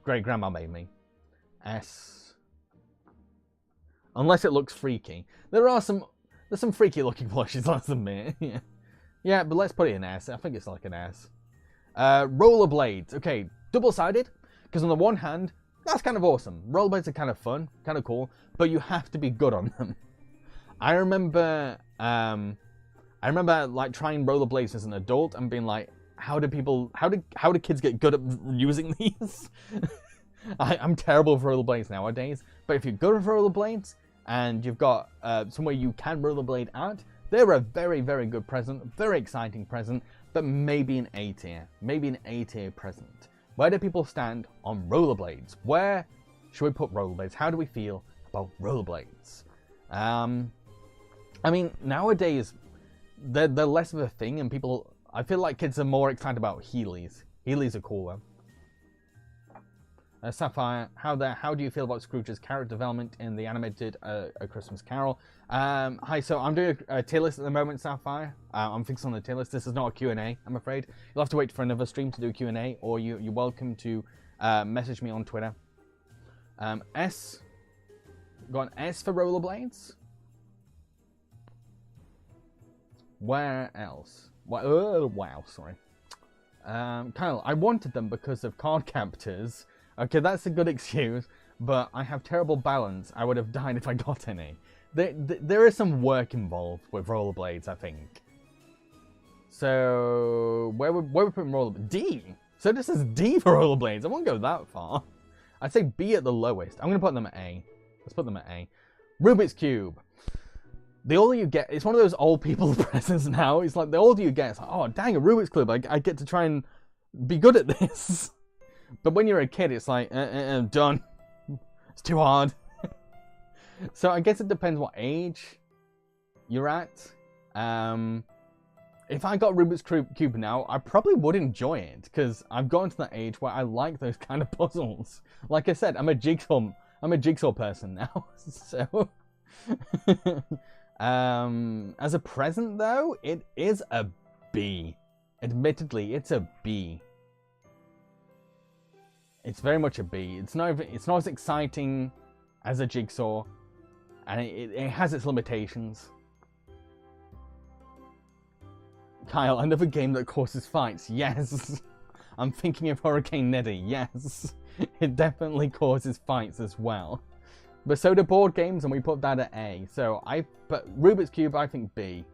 [SPEAKER 1] great grandma made me. S. Unless it looks freaky. There's some freaky looking plushies, let's admit. Yeah. Yeah, but let's put it in S. I think it's like an S. Rollerblades. Okay, double-sided. Because on the one hand, that's kind of awesome. Rollerblades are kind of fun, kind of cool, but you have to be good on them. I remember like trying rollerblades as an adult and being like, how do kids get good at using these? I'm terrible with rollerblades nowadays, but if you're good with rollerblades and you've got somewhere you can rollerblade at, they're a very, very good present, very exciting present, but maybe an A tier. Maybe an A tier present. Where do people stand on rollerblades? Where should we put rollerblades? How do we feel about rollerblades? I mean, nowadays, they're less of a thing, and people... I feel like kids are more excited about Heelys. Heelys are cooler. Sapphire, how do you feel about Scrooge's character development in the animated A Christmas Carol? Hi, so I'm doing a tier list at the moment, Sapphire. I'm fixing on the tier list. This is not a Q&A, I'm afraid. You'll have to wait for another stream to do Q&A, or you're welcome to message me on Twitter. S. Got an S for rollerblades. Where else? Wow, sorry. Kyle, I wanted them because of card captors. Okay, that's a good excuse, but I have terrible balance. I would have died if I got any. There is some work involved with rollerblades, I think. So, where we putting rollerblades? D! So this is D for rollerblades. I won't go that far. I'd say B at the lowest. I'm going to put them at A. Let's put them at A. Rubik's Cube. The older you get, it's one of those old people presents now. It's like the older you get, it's like, oh, dang, a Rubik's Cube. I get to try and be good at this. But when you're a kid, it's like, done. It's too hard. So I guess it depends what age you're at. If I got Rubik's Cube now, I probably would enjoy it, because I've gotten to that age where I like those kind of puzzles. Like I said, I'm a jigsaw person now. So, as a present though, it is a B. Admittedly, it's a B. It's very much a B. It's not as exciting as a jigsaw, and it has its limitations. Kyle, another game that causes fights. Yes. I'm thinking of Hurricane Neddy. Yes. It definitely causes fights as well. But so do board games, and we put that at A. So but Rubik's Cube, I think B.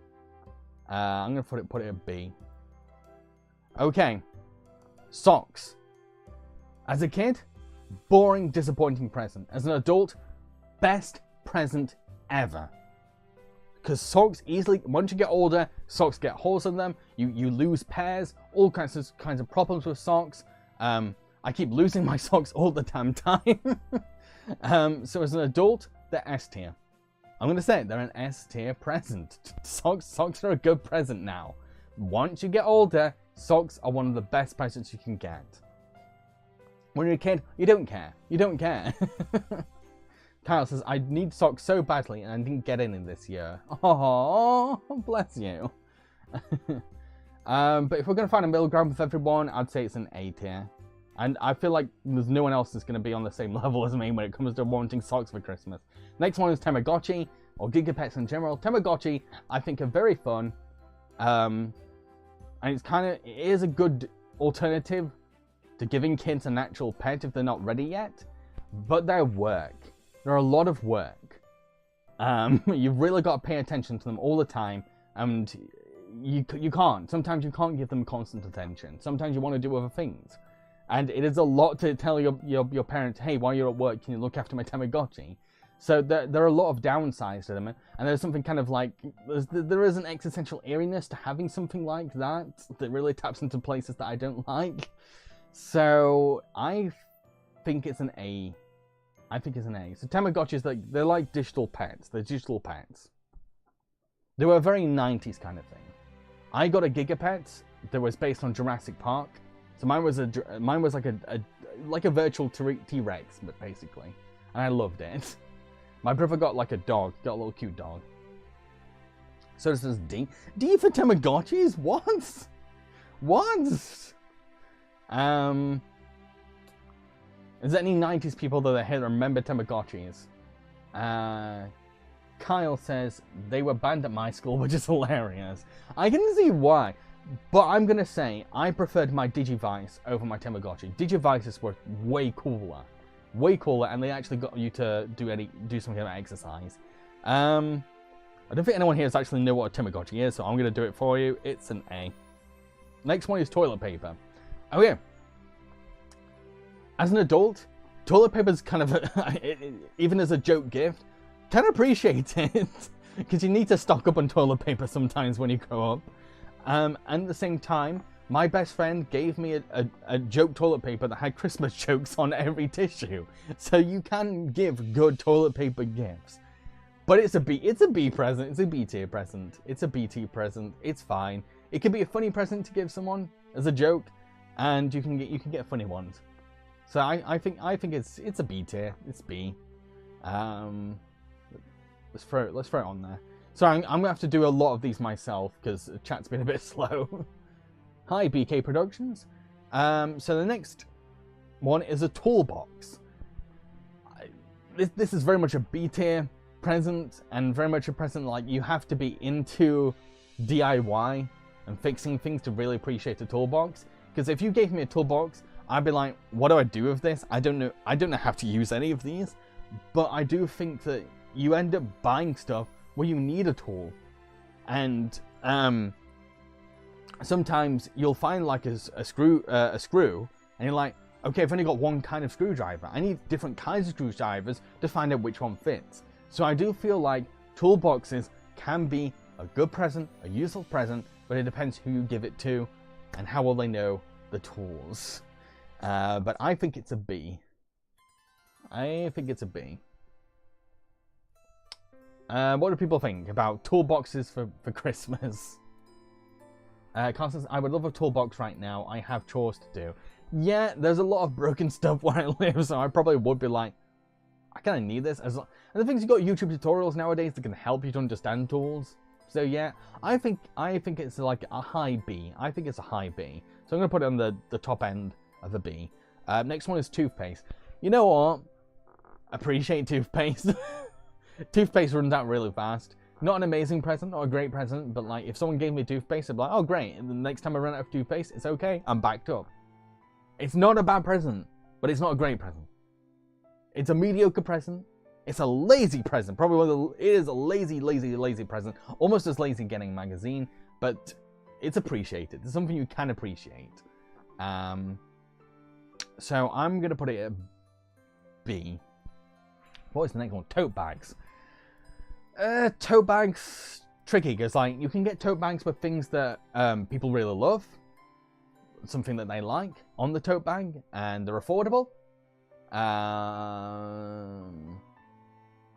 [SPEAKER 1] I'm gonna put it at B. Okay. Socks. As a kid, boring, disappointing present. As an adult, best present ever. Because socks easily, once you get older, socks get holes in them. You lose pairs, all kinds of problems with socks. I keep losing my socks all the damn time. So as an adult, they're S tier. I'm going to say it, they're an S tier present. Socks are a good present now. Once you get older, socks are one of the best presents you can get. When you're a kid, you don't care. You don't care. Kyle says, I need socks so badly and I didn't get any this year. Oh, bless you. But if we're going to find a middle ground with everyone, I'd say it's an A tier. And I feel like there's no one else that's going to be on the same level as me when it comes to wanting socks for Christmas. Next one is Tamagotchi, or Gigapets in general. Tamagotchi, I think, are very fun. And it is a good alternative to giving kids an actual pet if they're not ready yet. But they're work. They're a lot of work. You've really got to pay attention to them all the time, and you can't. Sometimes you can't give them constant attention. Sometimes you want to do other things. And it is a lot to tell your parents, hey, while you're at work, can you look after my Tamagotchi? So there are a lot of downsides to them, and there's something kind of like, there is an existential eeriness to having something like that really taps into places that I don't like. So I think it's an A. I think it's an A. So Tamagotchis, they're like digital pets. They're digital pets. They were a very 90s kind of thing. I got a Gigapet that was based on Jurassic Park. So mine was like a virtual T-Rex, but basically, and I loved it. My brother got like a dog, got a little cute dog. So this is D. D for Tamagotchis? What? What? Is there any 90s people that are here that remember Tamagotchis? Kyle says they were banned at my school, which is hilarious. I can see why. But I'm going to say, I preferred my Digivice over my Tamagotchi. Digivices were way cooler. Way cooler, and they actually got you to do something about exercise. I don't think anyone here has actually know what a Tamagotchi is, so I'm going to do it for you. It's an A. Next one is toilet paper. Oh yeah. As an adult, toilet paper is kind of, even as a joke gift, can appreciate it. Because you need to stock up on toilet paper sometimes when you grow up. And at the same time, my best friend gave me a joke toilet paper that had Christmas jokes on every tissue. So you can give good toilet paper gifts. But it's a B present, it's a B tier present, it's a B tier present, it's fine. It can be a funny present to give someone as a joke, and you can get funny ones. So I think it's a B tier, it's B. Let's throw it on there. So I'm gonna have to do a lot of these myself because the chat's been a bit slow. Hi BK Productions. So the next one is a toolbox. This is very much a B tier present, and very much a present like you have to be into DIY and fixing things to really appreciate a toolbox. Because if you gave me a toolbox, I'd be like, what do I do with this? I don't know how to use any of these. But I do think that you end up buying stuff where you need a tool, and sometimes you'll find like a screw, and you're like, okay, I've only got one kind of screwdriver. I need different kinds of screwdrivers to find out which one fits. So I do feel like toolboxes can be a good present, a useful present, but it depends who you give it to and how well they know the tools. But I think it's a B. I think it's a B. What do people think about toolboxes for Christmas? Constance, I would love a toolbox right now. I have chores to do. Yeah, there's a lot of broken stuff where I live, so I probably would be like, I kind of need this. And the thing is, you've got YouTube tutorials nowadays that can help you to understand tools. So yeah, I think it's like a high B. I think it's a high B. So I'm going to put it on the top end of a B. Next one is toothpaste. You know what? Appreciate toothpaste. Toothpaste runs out really fast. Not an amazing present, not a great present, but like if someone gave me toothpaste, I'd be like, oh great, and the next time I run out of toothpaste, it's okay, I'm backed up. It's not a bad present, but it's not a great present. It's a mediocre present. It's a lazy present. Probably it is a lazy present. Almost as lazy getting a magazine, but it's appreciated. It's something you can appreciate. So I'm gonna put it at B. What is the next one? Tote bags. Tote bags, tricky, because like you can get tote bags with things that people really love, something that they like on the tote bag, and they're affordable.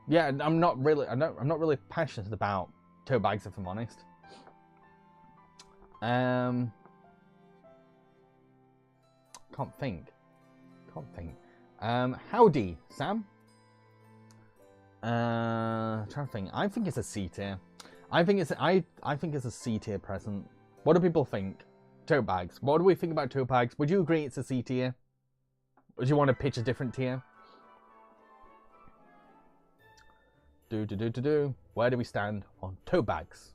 [SPEAKER 1] Yeah, I'm not really passionate about tote bags, if I'm honest. Can't think. Howdy, Sam. Trying to think. I think it's a C tier. I think it's a C tier present. What do people think? Tote bags. What do we think about tote bags? Would you agree it's a C tier? Would you want to pitch a different tier? Where do we stand on tote bags?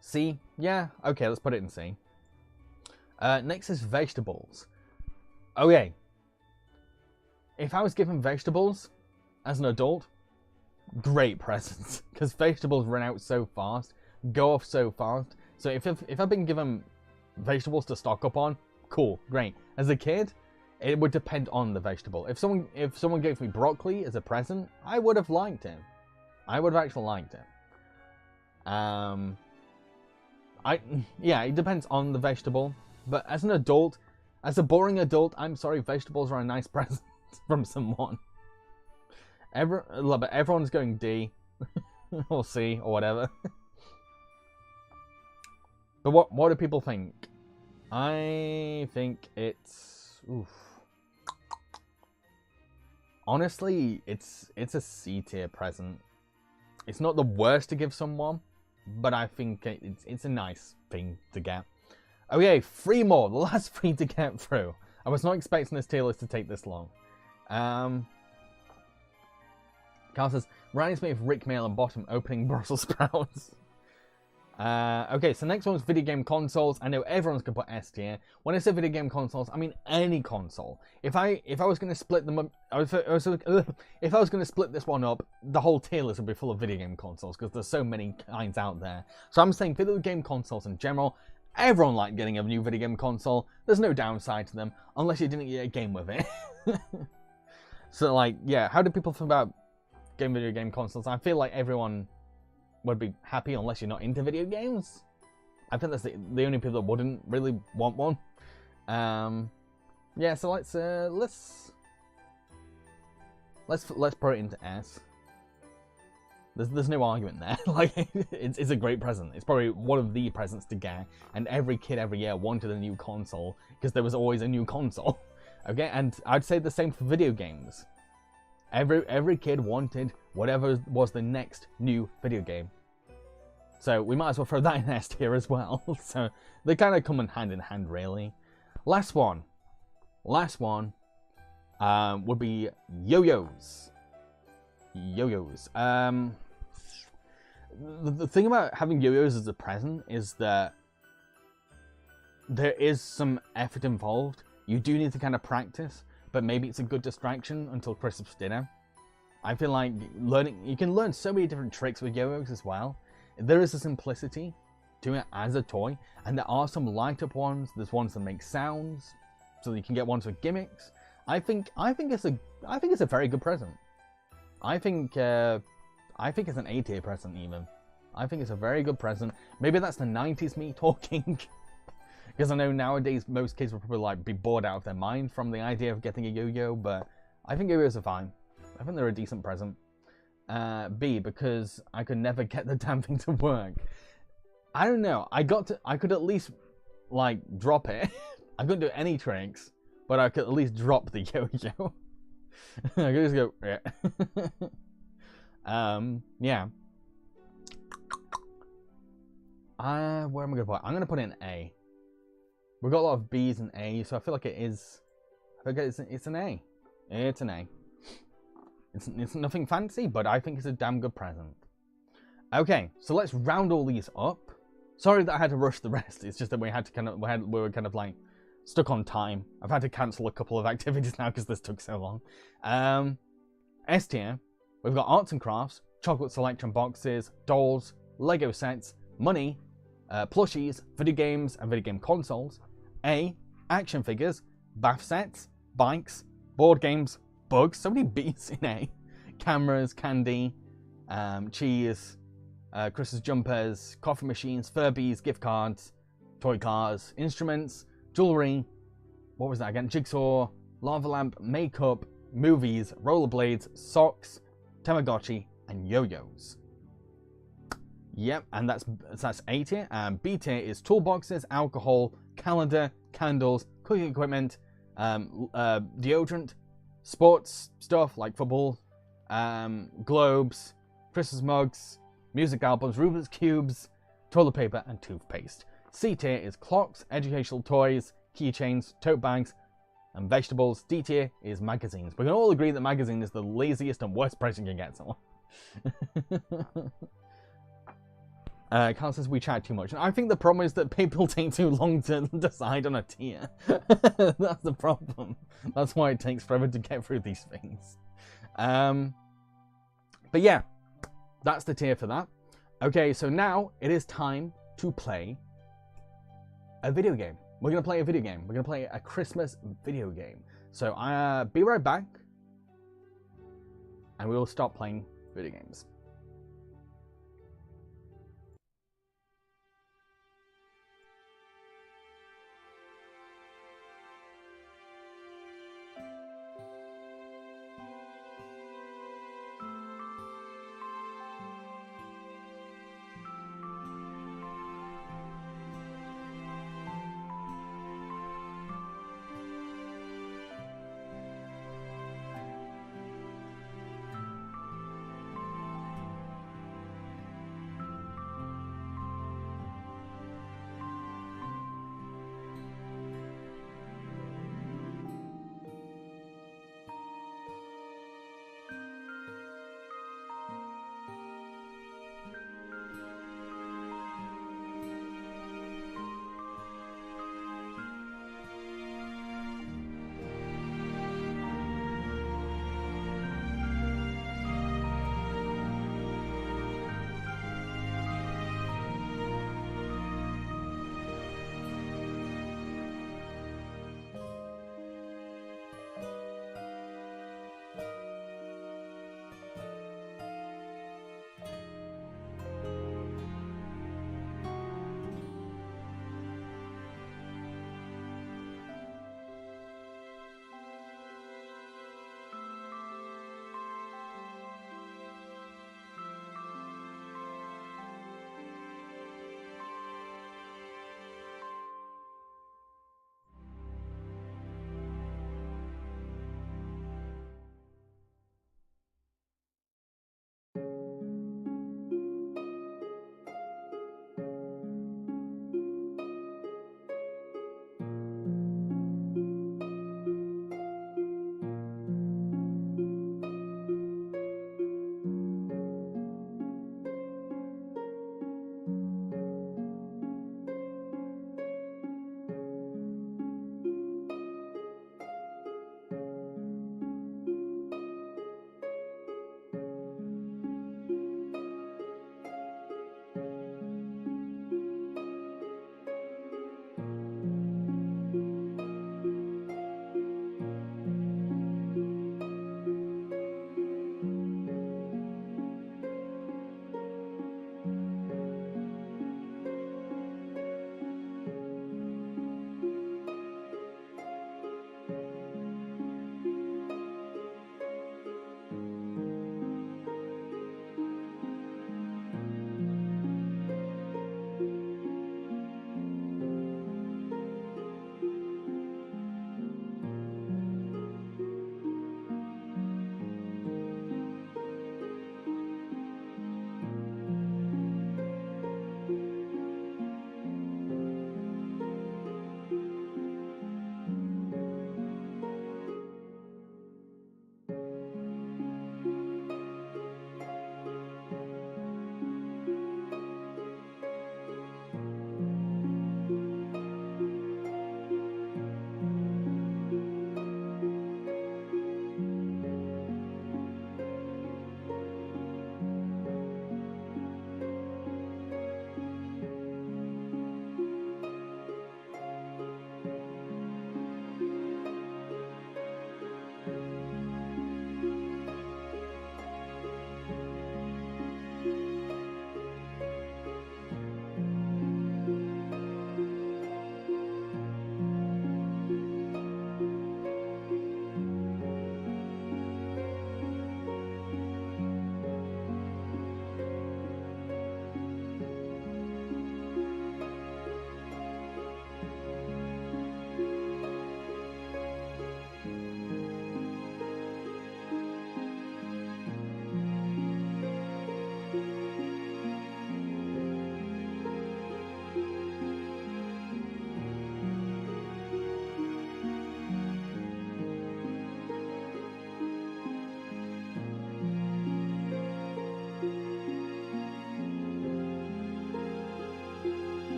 [SPEAKER 1] C? Yeah. Okay, let's put it in C. Next is vegetables. Okay. if I was given vegetables as an adult, great presents. Because vegetables run out so fast, go off so fast. So if I've been given vegetables to stock up on, cool, great. As a kid, it would depend on the vegetable. If someone gave me broccoli as a present, I would have liked it. I would have actually liked it. Yeah, it depends on the vegetable. But as an adult, as a boring adult, I'm sorry, vegetables are a nice present from someone. But everyone's going D or C or whatever. But what do people think? I think it's oof. Honestly, it's a C tier present. It's not the worst to give someone, but I think it's a nice thing to get. Oh yeah, 3 more. The last 3 to get through. I was not expecting this tier list to take this long. Carl says, reminds me of Rick Mail and Bottom opening Brussels sprouts. Okay, so next one's video game consoles. I know everyone's gonna put S tier. When I say video game consoles, I mean any console. If I was gonna split them up, if I was gonna split this one up, the whole tier list would be full of video game consoles because there's so many kinds out there. So I'm saying video game consoles in general. Everyone liked getting a new video game console. There's no downside to them unless you didn't get a game with it. So like, yeah, how do people feel about video game consoles? I feel like everyone would be happy unless you're not into video games. I think that's the only people that wouldn't really want one. Yeah, so let's put it into S. There's no argument there. Like it's a great present. It's probably one of the presents to get, and every kid every year wanted a new console because there was always a new console. Okay, and I'd say the same for video games. Every kid wanted whatever was the next new video game. So we might as well throw that in S tier as well. So they kind of come hand in hand, really. Last one would be yo-yos. Yo-yos. The thing about having yo-yos as a present is that there is some effort involved. You do need to kind of practice, but maybe it's a good distraction until Christmas dinner. I feel like you can learn so many different tricks with yo-yos as well. There is a simplicity to it as a toy, and there are some light up ones. There's ones that make sounds, so you can get ones with gimmicks. I think it's a very good present. I think it's an A tier present even. I think it's a very good present. Maybe that's the 90s me talking. Because I know nowadays most kids will probably like be bored out of their mind from the idea of getting a yo-yo, but I think yo-yos are fine. I think they're a decent present. B, because I could never get the damn thing to work. I don't know. I could at least like drop it. I couldn't do any tricks, but I could at least drop the yo-yo. I could just go, yeah. Yeah. Where am I gonna put it? I'm gonna put it in A. We've got a lot of B's and A's, so I feel like it is. I think it's an A. It's an A. It's nothing fancy, but I think it's a damn good present. Okay, so let's round all these up. Sorry that I had to rush the rest. It's just that we were kind of like stuck on time. I've had to cancel a couple of activities now because this took so long. S tier, we've got arts and crafts, chocolate selection boxes, dolls, Lego sets, money, plushies, video games and video game consoles. A, action figures, bath sets, bikes, board games, bugs, so many B's in A, cameras, candy, cheese, Christmas jumpers, coffee machines, Furbies, gift cards, toy cars, instruments, jewelry, what was that again? Jigsaw, lava lamp, makeup, movies, rollerblades, socks, Tamagotchi, and yo-yos. Yep, and that's A tier. B tier is toolboxes, alcohol, calendar, candles, cooking equipment, deodorant, sports stuff like football, globes, Christmas mugs, music albums, Rubik's cubes, toilet paper, and toothpaste. C tier is clocks, educational toys, keychains, tote bags, and vegetables. D tier is magazines. We can all agree that magazine is the laziest and worst present you can get someone. Carl says we chat too much. And I think the problem is that people take too long to decide on a tier. That's the problem. That's why it takes forever to get through these things. But yeah, that's the tier for that. Okay, so now it is time to play a video game. We're going to play a video game. We're going to play a Christmas video game. So be right back. And we will start playing video games.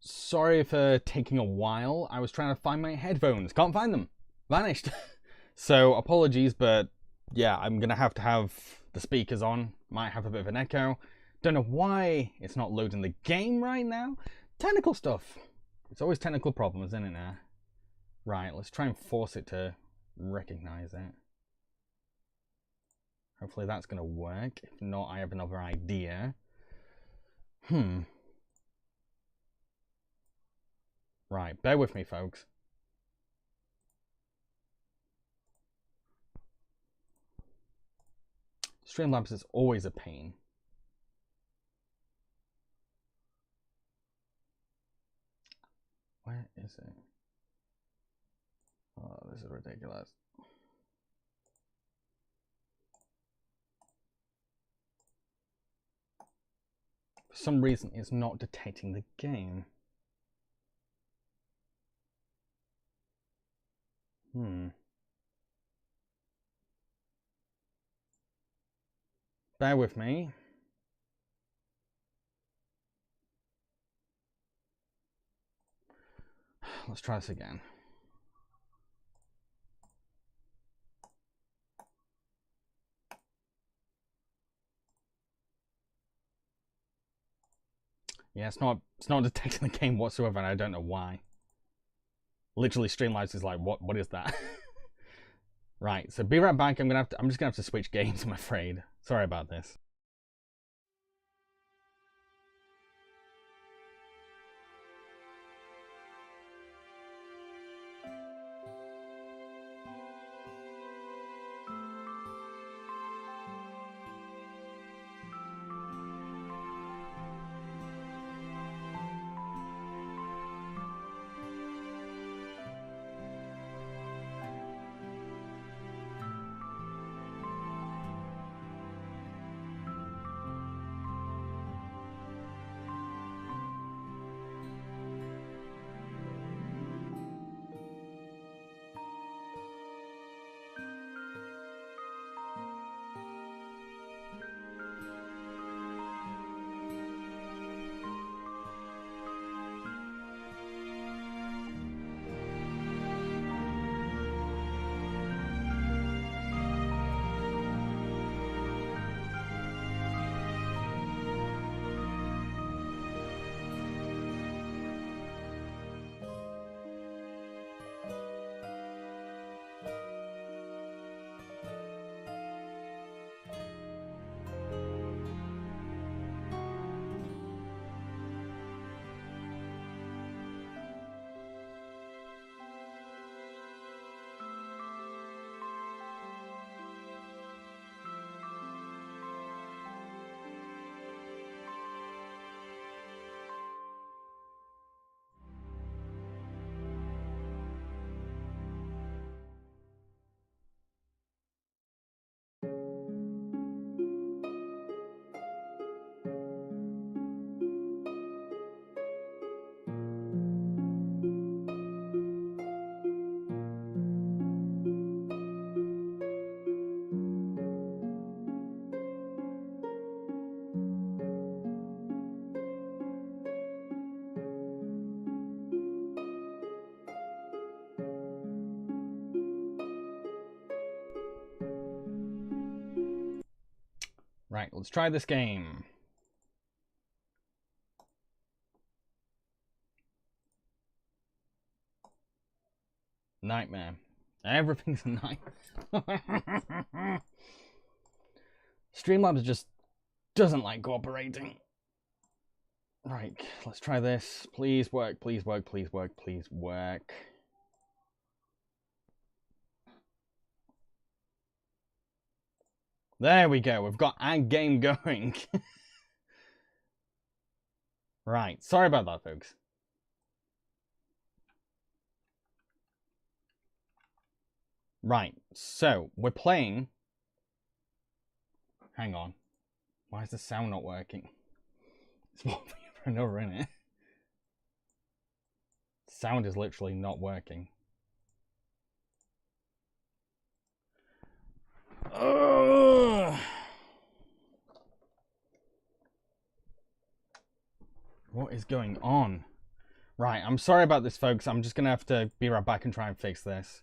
[SPEAKER 1] Sorry for taking a while. I was trying to find my headphones. Can't find them. Vanished. So apologies, but yeah, I'm going to have the speakers on. Might have a bit of an echo. Don't know why it's not loading the game right now. Technical stuff. It's always technical problems, isn't it now? Right, let's try and force it to recognize it. Hopefully that's going to work. If not, I have another idea. Right, bear with me, folks. Streamlabs is always a pain. Where is it? Oh, this is ridiculous. For some reason, it's not detecting the game. Bear with me. Let's try this again. Yeah, it's not detecting the game whatsoever, and I don't know why. Literally, Streamlabs is like, what is that? Right, so be right back. I'm just gonna have to switch games, I'm afraid. Sorry about this. Right, let's try this game. Nightmare. Everything's a nightmare. Streamlabs just doesn't like cooperating. Right, let's try this. Please work, please work, please work, please work. There we go, we've got our game going. Right, sorry about that, folks. Right, so we're playing. Hang on. Why is the sound not working? It's one thing for another, isn't it? Sound is literally not working. Ugh. What is going on? Right, I'm sorry about this, folks. I'm just gonna have to be right back and try and fix this.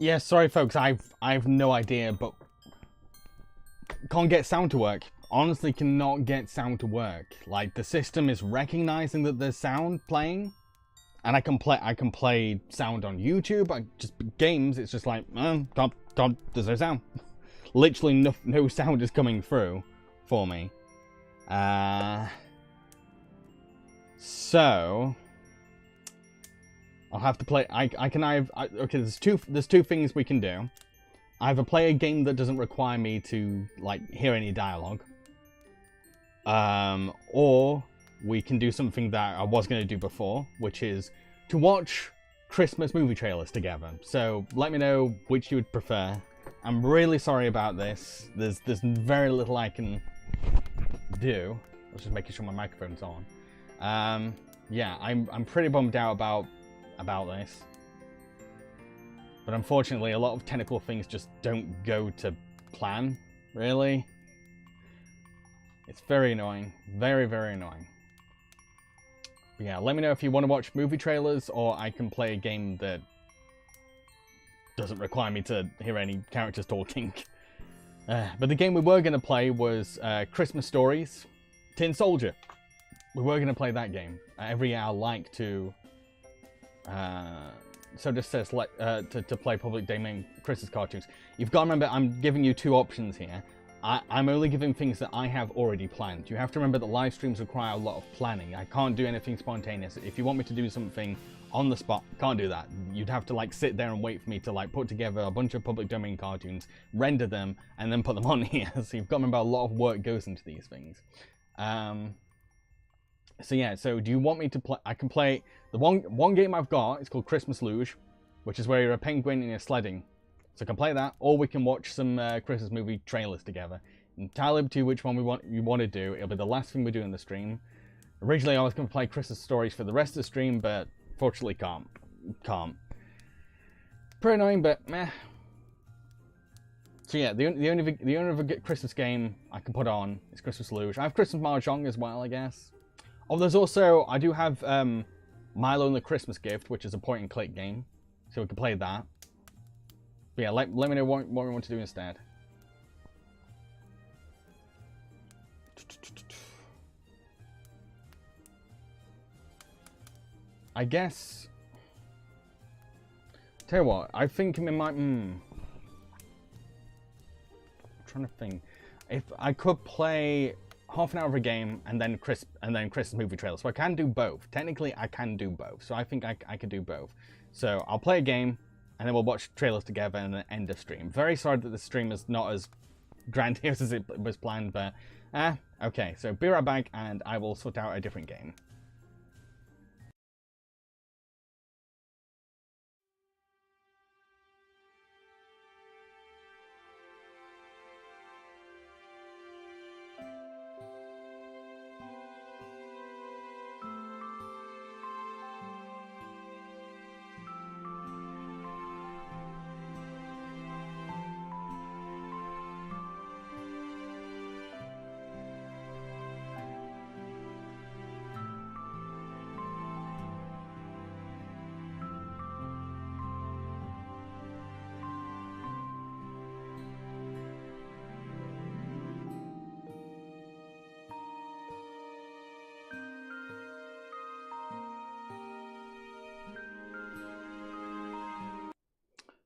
[SPEAKER 1] Yeah, sorry folks, I've no idea, but can't get sound to work. Honestly, cannot get sound to work. Like, the system is recognizing that there's sound playing, and I can play sound on YouTube. Just games, it's just like, God, there's no sound. Literally no sound is coming through for me. So I'll have to play. Okay, there's two things we can do. Either play a game that doesn't require me to like hear any dialogue, or we can do something that I was going to do before, which is to watch Christmas movie trailers together. So let me know which you would prefer. I'm really sorry about this. There's very little I can do. I was just making sure my microphone's on. Yeah, I'm pretty bummed out about this. But unfortunately, a lot of technical things just don't go to plan, really. It's very annoying. Very, very annoying. But yeah, let me know if you want to watch movie trailers, or I can play a game that doesn't require me to hear any characters talking. But the game we were going to play was Christmas Stories, Tin Soldier. We were going to play that game. Every year I like to... So just says to play public domain Christmas cartoons. You've got to remember, I'm giving you two options here. I'm only giving things that I have already planned. You have to remember that live streams require a lot of planning. I can't do anything spontaneous. If you want me to do something on the spot, can't do that. You'd have to like sit there and wait for me to like put together a bunch of public domain cartoons, render them, and then put them on here. So you've got to remember a lot of work goes into these things. So yeah, so do you want me to play? I can play the one game I've got. It's called Christmas Luge, which is where you're a penguin and you're sledding. So I can play that, or we can watch some Christmas movie trailers together. Entirely up to you which one you want to do. It'll be the last thing we do in the stream. Originally, I was going to play Christmas Stories for the rest of the stream, but fortunately can't. Pretty annoying, but meh. So yeah, the only other Christmas game I can put on is Christmas Luge. I have Christmas Mahjong as well, I guess. Oh, there's also, I do have Milo and the Christmas Gift, which is a point-and-click game. So we can play that. But yeah, let me know what we want to do instead. I guess... Tell you what, I think it might... I'm trying to think. If I could play half an hour of a game and then Christmas movie trailer. So I can do both. Technically, I can do both. So I think I could do both. So I'll play a game, and then we'll watch trailers together and then end the stream. Very sorry that the stream is not as grandiose as it was planned, but okay. So be right back, and I will sort out a different game.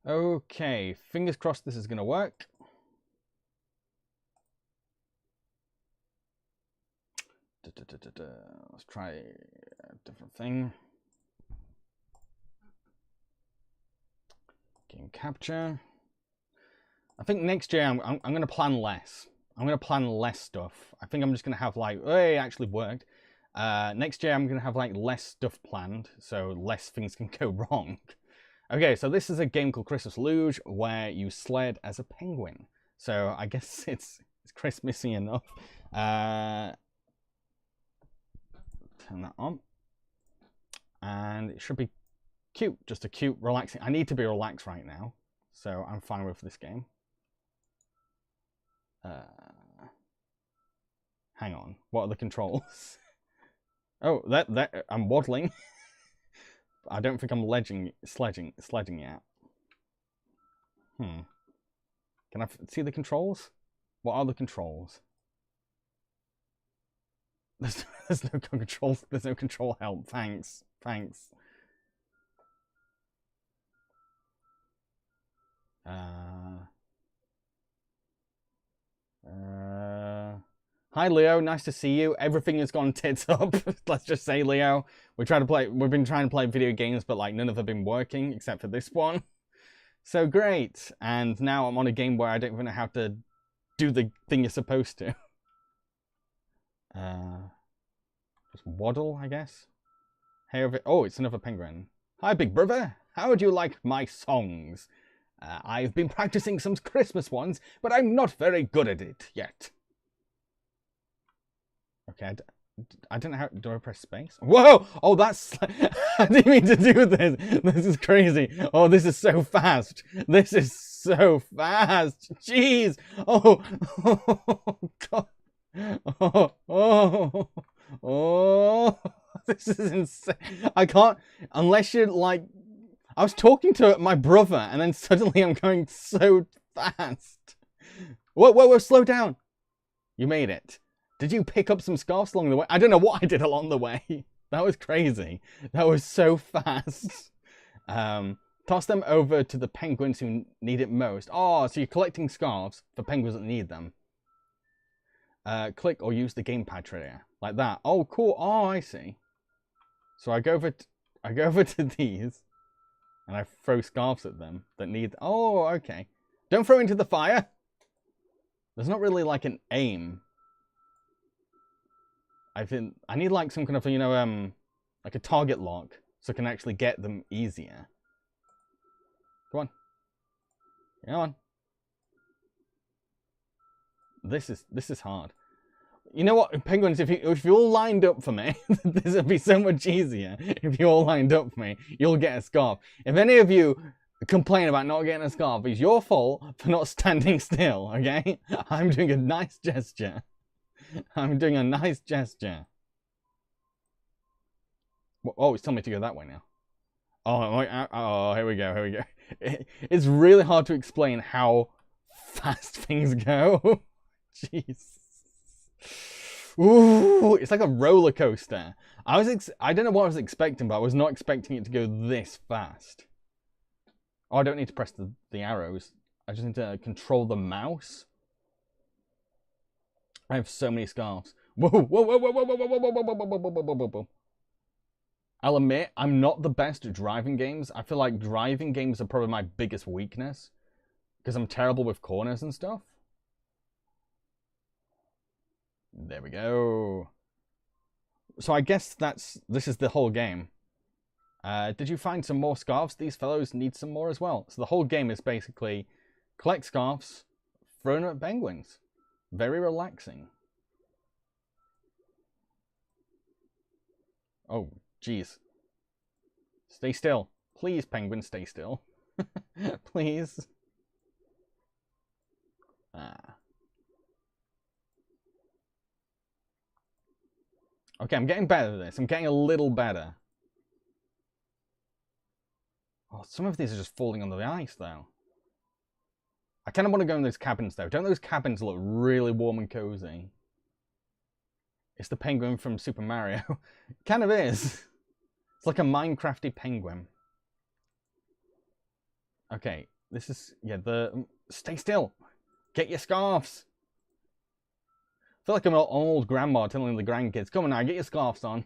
[SPEAKER 1] Okay, fingers crossed this is going to work. Let's try a different thing. Game capture. I think next year I'm going to plan less. I'm going to plan less stuff. I think I'm just going to have like, hey, it actually worked. Next year I'm going to have like less stuff planned, so less things can go wrong. Okay, so this is a game called Christmas Luge, where you sled as a penguin. So I guess it's Christmassy enough. Turn that on. And it should be cute, just a cute, relaxing. I need to be relaxed right now, so I'm fine with this game. Hang on, what are the controls? Oh, that I'm waddling. I don't think I'm sledging yet. Can I see the controls? What are the controls? There's no control. There's no control help. Thanks. Thanks. Hi Leo, nice to see you. Everything has gone tits up. Let's just say, Leo, we've been trying to play video games, but like none of them have been working except for this one. So great. And now I'm on a game where I don't even know how to do the thing you're supposed to. Just waddle, I guess. Hey, oh, it's another penguin. Hi, big brother. How would you like my songs? I've been practicing some Christmas ones, but I'm not very good at it yet. Okay, I don't know how. Do I press space? Whoa! Oh, that's. I didn't mean to do this. This is crazy. Oh, this is so fast. This is so fast. Jeez. Oh, oh God. Oh, this is insane. I can't, unless you're like, I was talking to my brother and then suddenly I'm going so fast. Whoa, slow down. You made it. Did you pick up some scarves along the way? I don't know what I did along the way. That was crazy. That was so fast. Toss them over to the penguins who need it most. Oh, so you're collecting scarves for penguins that need them. Click or use the gamepad trigger like that. Oh, cool. Oh, I see. So I go over to these, and I throw scarves at them that need. Oh, okay. Don't throw into the fire. There's not really like an aim. I think I need like some kind of, you know, like a target lock so I can actually get them easier. Come on. Come on. This is hard. You know what, penguins, if you all lined up for me, this would be so much easier. If you all lined up for me, you'll get a scarf. If any of you complain about not getting a scarf, it's your fault for not standing still, okay? I'm doing a nice gesture. I'm doing a nice gesture. Oh, it's telling me to go that way now. Oh, here we go. It's really hard to explain how fast things go. Jeez. Ooh, it's like a roller coaster. I don't know what I was expecting, but I was not expecting it to go this fast. Oh, I don't need to press the arrows. I just need to control the mouse. I have so many scarves. Whoa. I'll admit, I'm not the best at driving games. I feel like driving games are probably my biggest weakness, because I'm terrible with corners and stuff. There we go. So I guess this is the whole game. Did you find some more scarves? These fellows need some more as well. So the whole game is basically collect scarves, throw them at penguins. Very relaxing. Oh, jeez. Stay still. Please, penguin, stay still. Please. Okay, I'm getting better at this. I'm getting a little better. Oh, some of these are just falling on the ice, though. I kind of want to go in those cabins, though. Don't those cabins look really warm and cozy? It's the penguin from Super Mario. It kind of is. It's like a Minecrafty penguin. Okay, this is... Yeah, stay still. Get your scarves. I feel like I'm an old grandma telling the grandkids, come on now, get your scarves on.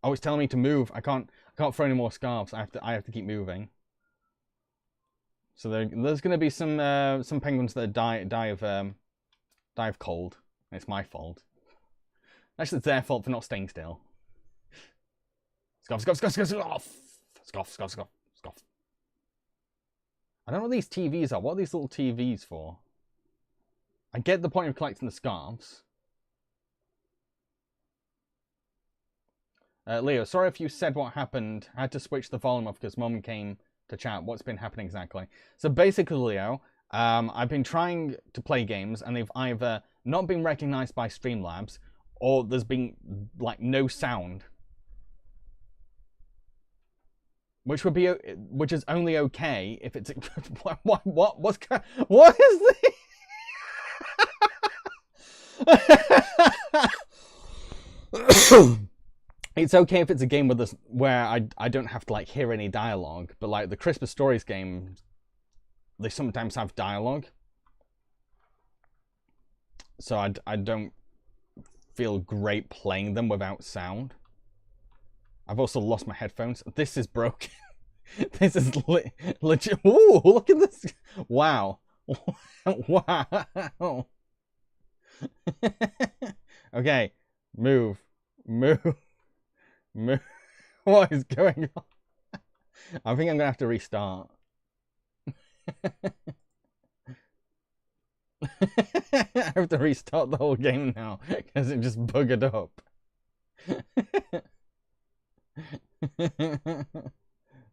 [SPEAKER 1] Oh, it's telling me to move. I can't throw any more scarves. I have to keep moving. So there's going to be some penguins that die of cold. It's my fault. Actually, it's their fault for not staying still. Scarf. I don't know what these TVs are. What are these little TVs for? I get the point of collecting the scarves. Leo, sorry if you said what happened. I had to switch the volume off because Mum came to chat. What's been happening exactly? So basically, Leo, I've been trying to play games and they've either not been recognized by Streamlabs or there's been like no sound. which is only okay if it's what is this? It's okay if it's a game where I don't have to like hear any dialogue, but like the Christmas Stories games, they sometimes have dialogue, so I don't feel great playing them without sound. I've also lost my headphones. This is broken. This is legit. Ooh, look at this! Wow, wow. Okay, move. What is going on? I think I'm gonna have to restart. I have to restart the whole game now because it just buggered up.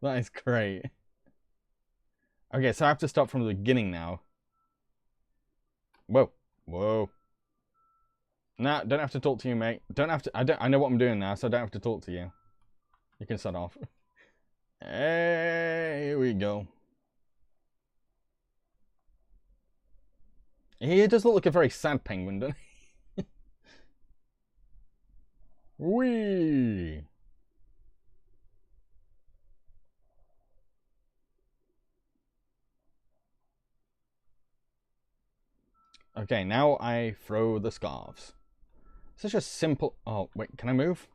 [SPEAKER 1] That is great. Okay, so I have to start from the beginning now. Whoa. Nah, don't have to talk to you, mate. Don't have to. I know what I'm doing now, so I don't have to talk to you. You can start off. Hey, here we go. He does look like a very sad penguin, doesn't he? Whee! Okay, now I throw the scarves. Such a simple... Oh, wait, can I move?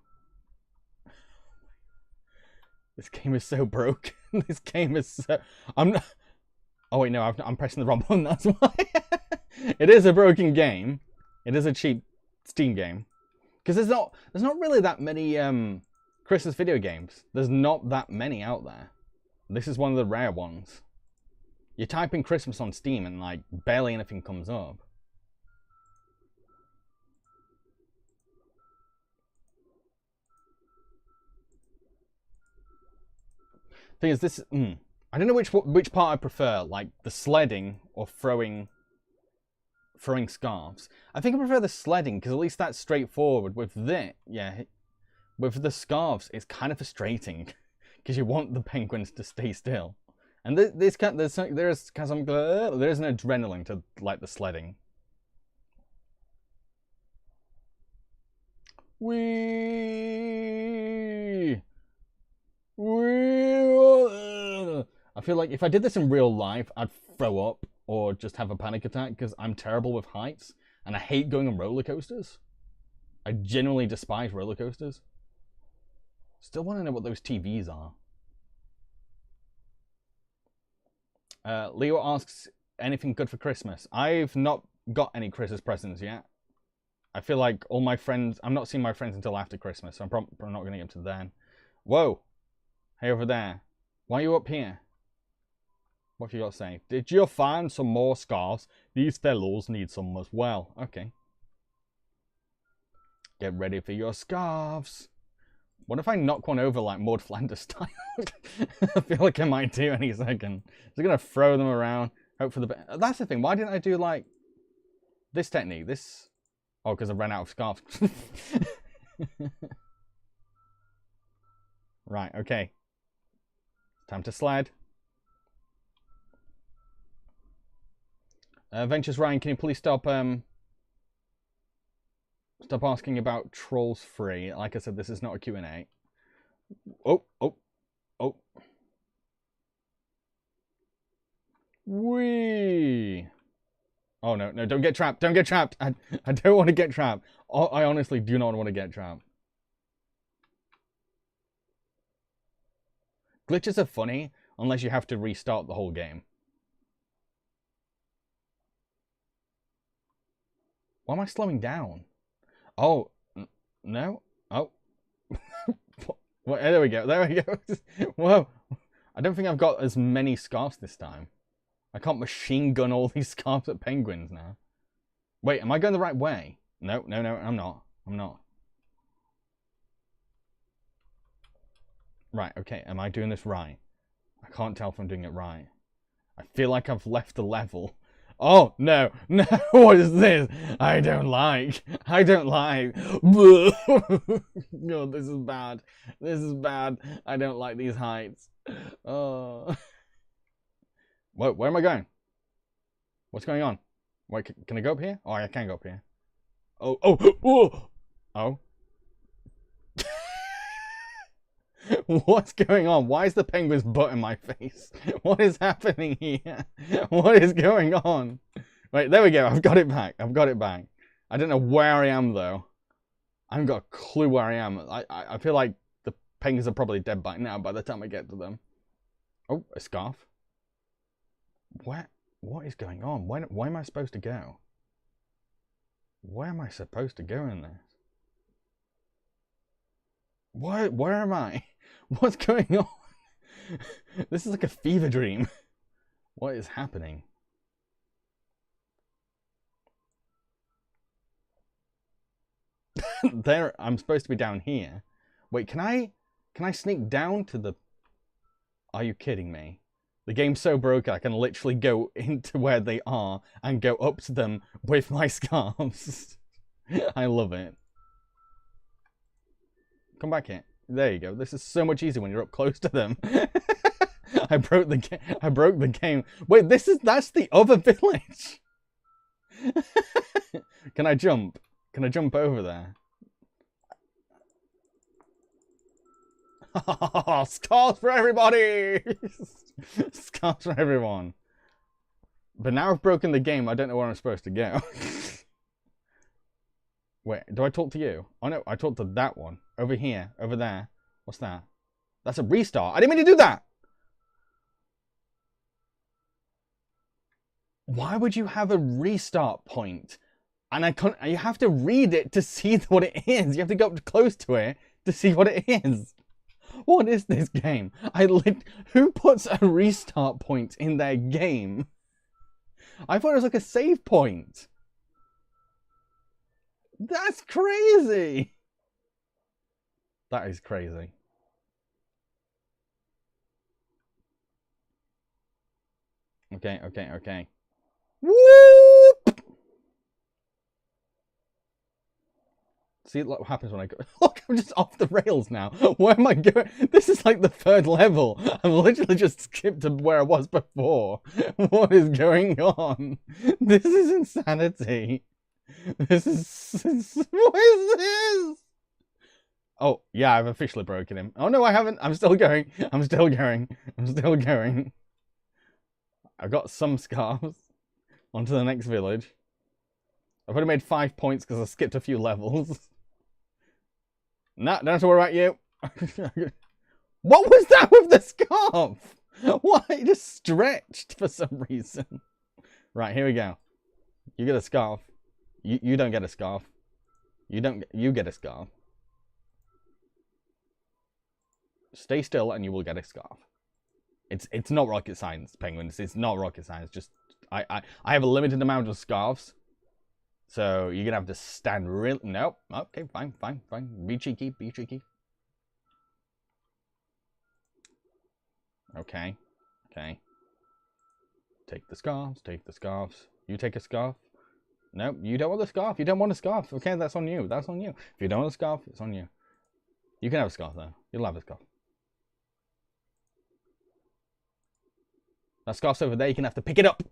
[SPEAKER 1] This game is so broken. This game is so... I'm not... Oh, wait, no, I'm pressing the wrong button, that's why. It is a broken game. It is a cheap Steam game. Because there's not really that many Christmas video games. There's not that many out there. This is one of the rare ones. You type in Christmas on Steam and, like, barely anything comes up. Thing is, this... I don't know which part I prefer, like the sledding or throwing scarves. I think I prefer the sledding because at least that's straightforward. With with the scarves, it's kind of frustrating because you want the penguins to stay still. And there's an adrenaline to like the sledding. I feel like if I did this in real life, I'd throw up or just have a panic attack because I'm terrible with heights and I hate going on roller coasters. I genuinely despise roller coasters. Still want to know what those TVs are. Leo asks, anything good for Christmas? I've not got any Christmas presents yet. I feel like all my friends... I'm not seeing my friends until after Christmas, so I'm probably not going to get to then. Whoa. Hey, over there. Why are you up here? What have you got to say? Did you find some more scarves? These fellows need some as well. Okay. Get ready for your scarves. What if I knock one over like Maud Flanders style? I feel like I might do any second. Just gonna throw them around. Hope for the best. That's the thing. Why didn't I do like this technique? This... Oh, because I ran out of scarves. Right, okay. Time to slide. Ventures Ryan, can you please stop asking about Trolls Free? Like I said, this is not a Q&A. Oh. Whee! Oh no, don't get trapped. Don't get trapped. I don't want to get trapped. Oh, I honestly do not want to get trapped. Glitches are funny unless you have to restart the whole game. Why am I slowing down? Oh, no? Oh. Well, there we go. There we go. Whoa. I don't think I've got as many scarves this time. I can't machine gun all these scarves at penguins now. Wait, am I going the right way? No, I'm not. Right, okay. Am I doing this right? I can't tell if I'm doing it right. I feel like I've left the level. Oh, no, what is this? I don't like. God, this is bad. I don't like these heights. Oh. Where am I going? What's going on? Wait, can I go up here? Oh, I can go up here. Oh, oh. What's going on? Why is the penguin's butt in my face? What is happening here? What is going on? Wait, there we go. I've got it back. I've got it back. I don't know where I am, though. I haven't got a clue where I am. I feel like the penguins are probably dead by now by the time I get to them. Oh, a scarf. What is going on? Where am I supposed to go? Where am I supposed to go in this? Where am I? What's going on? This is like a fever dream. What is happening? There, I'm supposed to be down here. Wait, can I sneak down to the... Are you kidding me? The game's so broken I can literally go into where they are and go up to them with my scarves. I love it. Come back here. There you go. This is so much easier when you're up close to them. I broke the game. Wait, that's the other village. Can I jump? Can I jump over there? Scarves for everybody! Scarves for everyone. But now I've broken the game, I don't know where I'm supposed to go. Wait, do I talk to you? Oh no, I talked to that one. Over here, over there. What's that? That's a restart. I didn't mean to do that! Why would you have a restart point? And you have to read it to see what it is. You have to go up close to it to see what it is. What is this game? Who puts a restart point in their game? I thought it was like a save point. That's crazy. That is crazy. Okay. Whoop! See what happens when I go. Look, I'm just off the rails now. Where am I going? This is like the third level. I've literally just skipped to where I was before. What is going on? This is insanity. This is... What is this? Oh, yeah, I've officially broken him. Oh, no, I haven't. I'm still going. I'm still going. I've got some scarves. On to the next village. I've only made 5 points because I skipped a few levels. Nah, don't have to worry about you. What was that with the scarf? Why? It just stretched for some reason. Right, here we go. You get a scarf. You don't get a scarf. You get a scarf. Stay still and you will get a scarf. It's not rocket science, penguins. It's not rocket science. Just I have a limited amount of scarves. So you're gonna have to stand real. Nope. Okay, fine. Be cheeky. Okay. Take the scarves. You take a scarf. Nope, you don't want the scarf. You don't want a scarf. Okay, that's on you. If you don't want a scarf, it's on you. You can have a scarf though. You'll have a scarf. That scarf's over there. You can have to pick it up.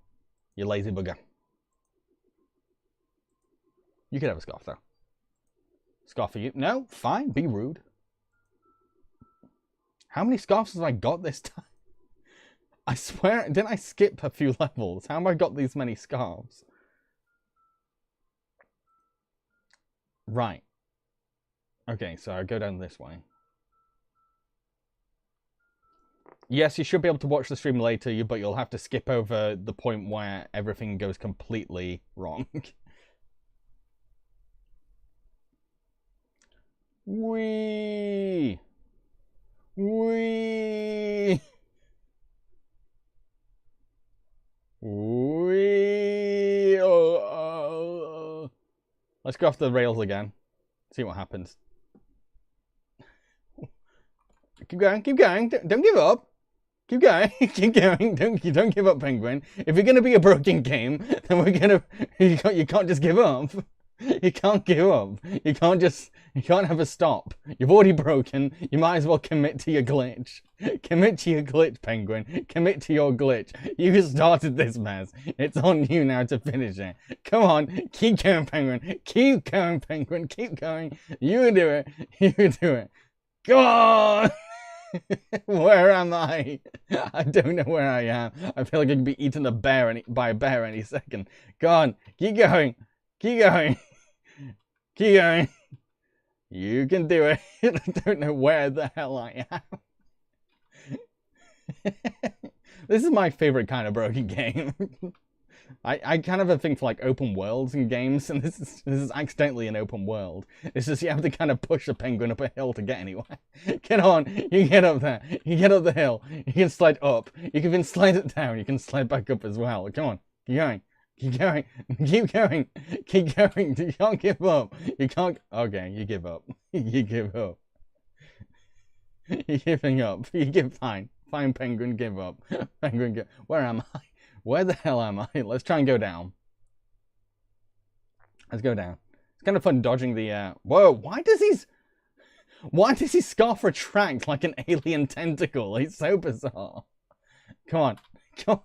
[SPEAKER 1] You lazy bugger. You can have a scarf though. Scarf for you. No, fine. Be rude. How many scarves have I got this time? I swear, didn't I skip a few levels? How have I got these many scarves? Right. Okay, so I go down this way. Yes, you should be able to watch the stream later, but you'll have to skip over the point where everything goes completely wrong. Wee! Let's go off the rails again. See what happens. Keep going. Don't give up. Keep going. Don't give up, penguin. If you're gonna be a broken game, then you can't just give up. You can't give up. You can't have a stop. You've already broken. You might as well commit to your glitch. Commit to your glitch, Penguin. Commit to your glitch. You started this mess. It's on you now to finish it. Come on. Keep going, Penguin. Keep going, Penguin. Keep going. You can do it. You can do it. Go on! Where am I? I don't know where I am. I feel like I could be eaten by a bear any second. Go on. Keep going. Keep going. Keep going. You can do it. I don't know where the hell I am. This is my favorite kind of broken game. I kind of have a thing for like open worlds in games, and this is accidentally an open world. It's just you have to kind of push a penguin up a hill to get anywhere. Get on, you get up there, you get up the hill, you can slide up, you can even slide it down, you can slide back up as well. Come on, keep going, keep going, keep going, keep going. You can't give up. You can't. Okay, you give up. You give up. You're giving up. You give fine. Fine, penguin, give up. Penguin, give. Where am I? Where the hell am I? Let's try and go down. Let's go down. It's kind of fun dodging the, Whoa, why does his scarf retract like an alien tentacle? It's so bizarre. Come on. Come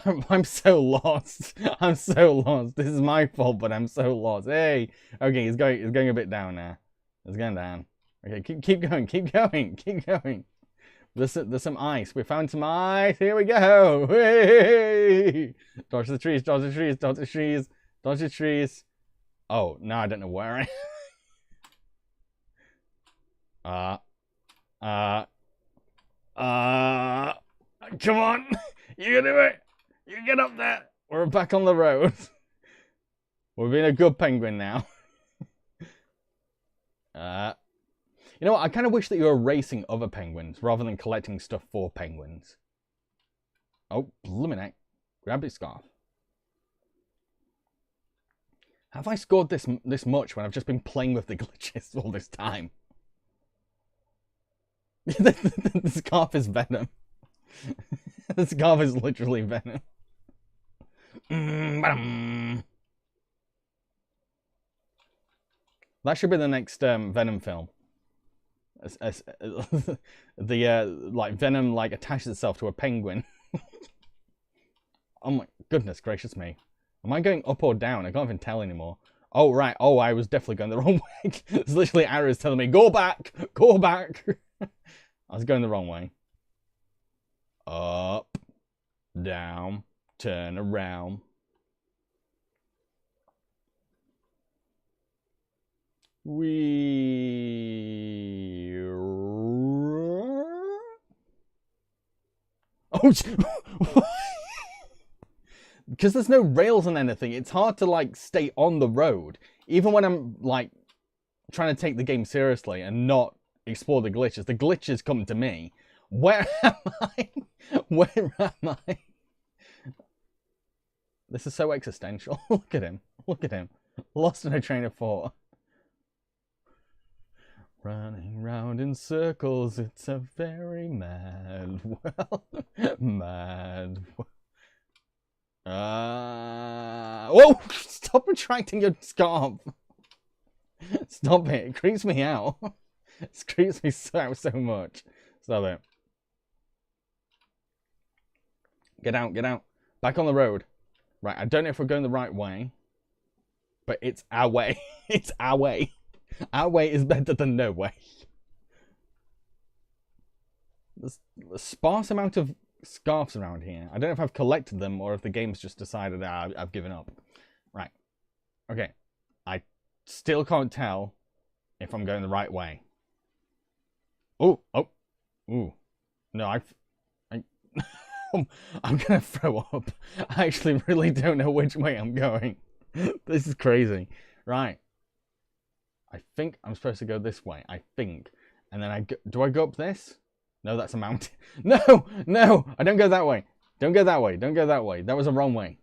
[SPEAKER 1] on. I'm so lost. I'm so lost. This is my fault, but I'm so lost. Hey. Okay, he's going a bit down now. It's going down. Okay, keep going. Keep going. Keep going. There's some ice. We found some ice. Here we go. Hey! Dodge the trees, dodge the trees, dodge the trees, dodge the trees. Oh, now I don't know where I am. Come on. You can do it. You get up there. We're back on the road. We're being a good penguin now. You know what? I kind of wish that you were racing other penguins rather than collecting stuff for penguins. Oh, blimey. Grab his scarf. Have I scored this much when I've just been playing with the glitches all this time? The scarf is venom. The scarf is literally venom. That should be the next Venom film. Like venom like attaches itself to a penguin. Oh my goodness gracious me. Am I going up or down? I can't even tell anymore. Oh right, oh I was definitely going the wrong way. There's literally arrows telling me, go back, go back. I was going the wrong way. Up, down, turn around. Oh, because there's no rails on anything, it's hard to like stay on the road. Even when I'm like trying to take the game seriously and not explore the glitches come to me. Where am I? Where am I? This is so existential. Look at him. Look at him. Lost in a train of thought. Running round in circles, it's a very mad world. Mad. Whoa! Stop retracting your scarf. Stop it. It creeps me out. It creeps me out so much. Stop it. Get out, get out. Back on the road. Right, I don't know if we're going the right way. But it's our way. It's our way. Our way is better than no way. There's a sparse amount of scarves around here. I don't know if I've collected them or if the game's just decided that I've given up. Right. Okay. I still can't tell if I'm going the right way. Oh, oh, ooh. No, I'm gonna throw up. I actually really don't know which way I'm going. This is crazy. Right. I think I'm supposed to go this way. I think. And then do I go up this? No, that's a mountain. No! No! I don't go that way. Don't go that way. Don't go that way. That was a wrong way.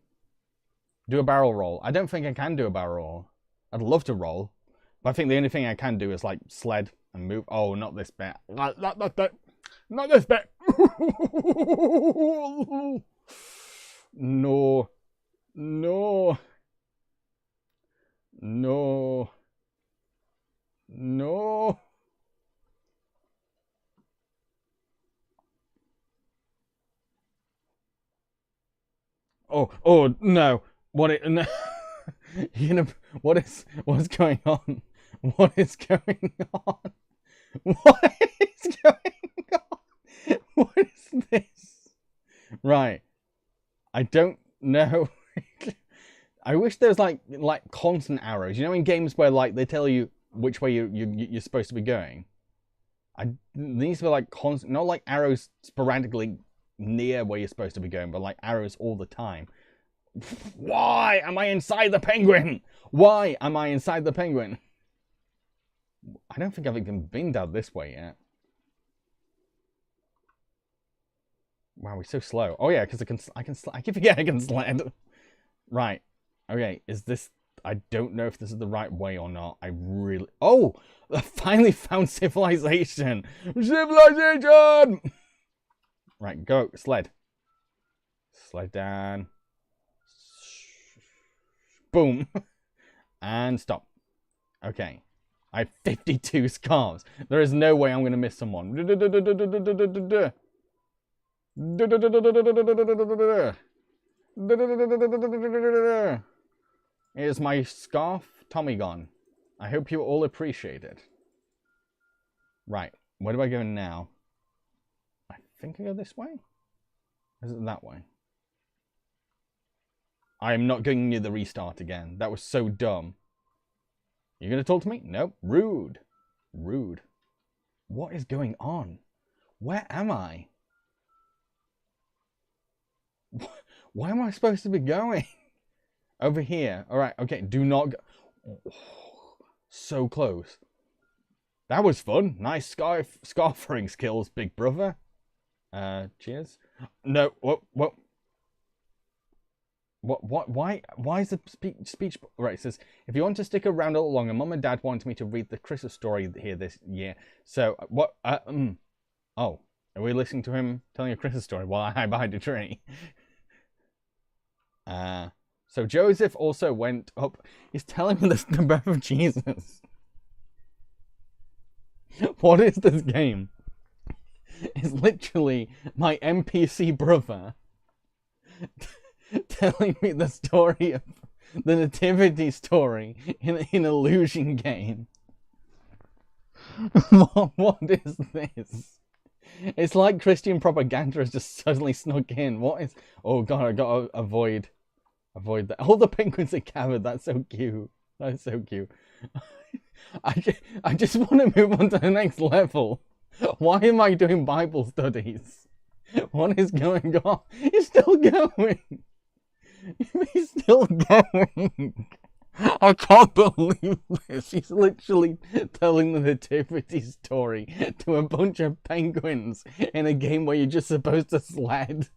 [SPEAKER 1] Do a barrel roll. I don't think I can do a barrel roll. I'd love to roll. But I think the only thing I can do is like sled and move. Oh, not this bit. Not this bit. No. No. No. No. Oh, no. No. What's going on? What is going on? What is going on? What is this? Right. I don't know. I wish there was like constant arrows. You know, in games where like they tell you which way you're supposed to be going. These were like constant, not like arrows sporadically near where you're supposed to be going, but like arrows all the time. Why am I inside the penguin? Why am I inside the penguin? I don't think I've even been down this way yet. Wow, we're so slow. Oh yeah, because I keep forgetting I can sled. Right. Okay, is this... I don't know if this is the right way or not. I really... Oh! I finally found civilization! Civilization! Right, go. Sled. Sled down. Boom. And stop. Okay. I have 52 scarves. There is no way I'm going to miss someone. Here's my scarf Tommy gone. I hope you all appreciate it. Right, where do I go now? I think I go this way? Or is it that way? I am not going near the restart again. That was so dumb. You gonna talk to me? Nope. Rude. Rude. What is going on? Where am I? Where am I supposed to be going? Over here. Alright, okay. Do not go. Oh, so close. That was fun. Nice scarfing skills, big brother. Cheers. No, what? Why is the speech... Right, it says, if you want to stick around a little longer, Mum and Dad wanted me to read the Christmas story here this year. So, what... Oh, are we listening to him telling a Christmas story while I hide behind a tree? So Joseph also went up... He's telling me the birth of Jesus. What is this game? It's literally my NPC brother telling me the story of the nativity story in an illusion game. What is this? It's like Christian propaganda has just suddenly snuck in. What is... Oh god, I gotta avoid that. All the penguins are covered. That's so cute. That's so cute. I just want to move on to the next level. Why am I doing Bible studies? What is going on? He's still going. He's still going. I can't believe this. He's literally telling the nativity story to a bunch of penguins in a game where you're just supposed to sled.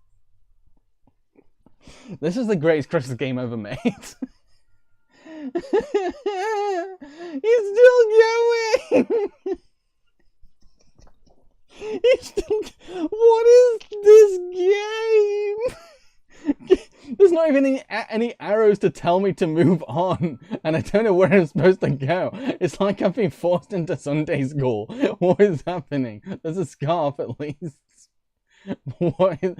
[SPEAKER 1] This is the greatest Christmas game ever made. He's still going. He's still... What is this game? There's not even any arrows to tell me to move on, and I don't know where I'm supposed to go. It's like I've been forced into Sunday school. What is happening? There's a scarf at least. What is...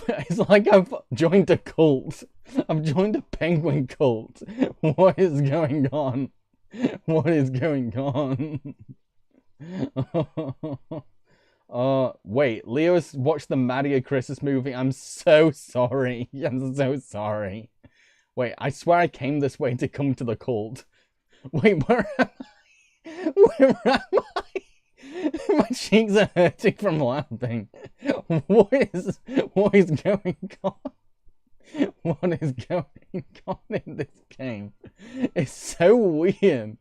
[SPEAKER 1] It's like I've joined a cult. I've joined a penguin cult. What is going on? What is going on? Wait, Leo's watched the Mario Christmas movie. I'm so sorry. I'm so sorry. Wait, I swear I came this way to come to the cult. Wait, where am I? Where am I? My cheeks are hurting from laughing. What is going on? What is going on in this game? It's so weird.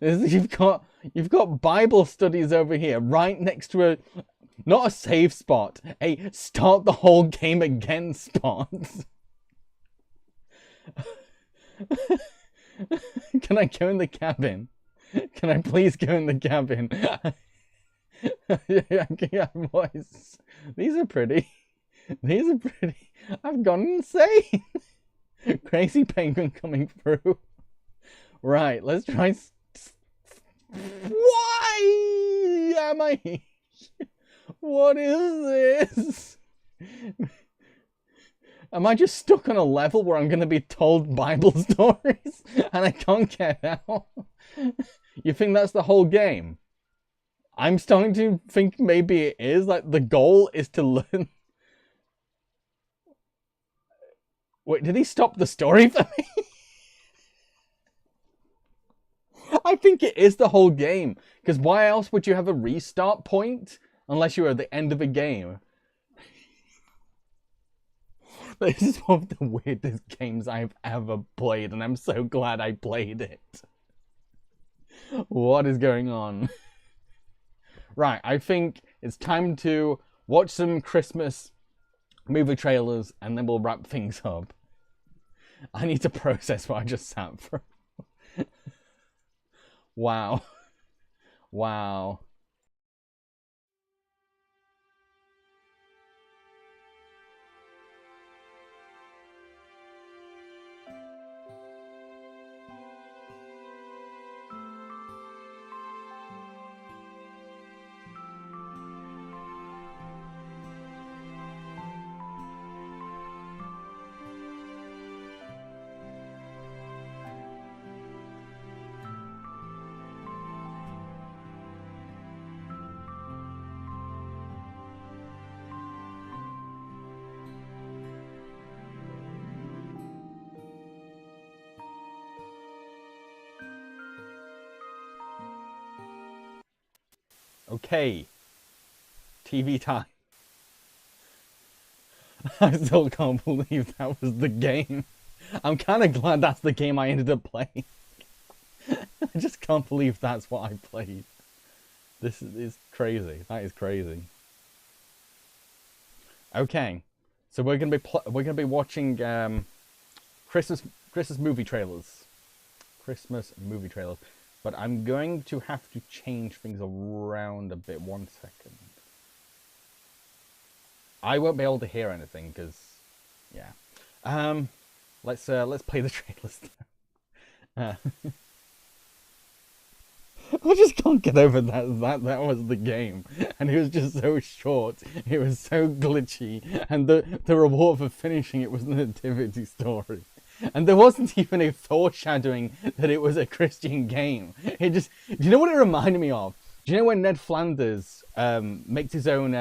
[SPEAKER 1] You've got Bible studies over here, right next to a... Not a save spot, a start the whole game again spot. Can I go in the cabin? Can I please go in the cabin? Boys, these are pretty. These are pretty. I've gone insane. Crazy penguin coming through. Right, let's try. Why am I? What is this? Am I just stuck on a level where I'm going to be told Bible stories and I can't get out? You think that's the whole game? I'm starting to think maybe it is. Like, the goal is to learn. Wait, did he stop the story for me? I think it is the whole game. Because why else would you have a restart point? Unless you were at the end of a game. This is one of the weirdest games I've ever played, and I'm so glad I played it. What is going on? Right, I think it's time to watch some Christmas movie trailers, and then we'll wrap things up. I need to process what I just sat for. Wow. Wow. Okay. TV time. I still can't believe that was the game. I'm kind of glad that's the game I ended up playing. I just can't believe that's what I played. This is crazy. That is crazy. Okay, so we're gonna be watching Christmas movie trailers. Christmas movie trailers. But I'm going to have to change things around a bit. 1 second. I won't be able to hear anything because, yeah. Let's play the trailers now. I just can't get over that was the game, and it was just so short. It was so glitchy, and the reward for finishing it was the nativity story. And there wasn't even a foreshadowing that it was a Christian game. It just... Do you know what it reminded me of? Do you know when Ned Flanders makes his own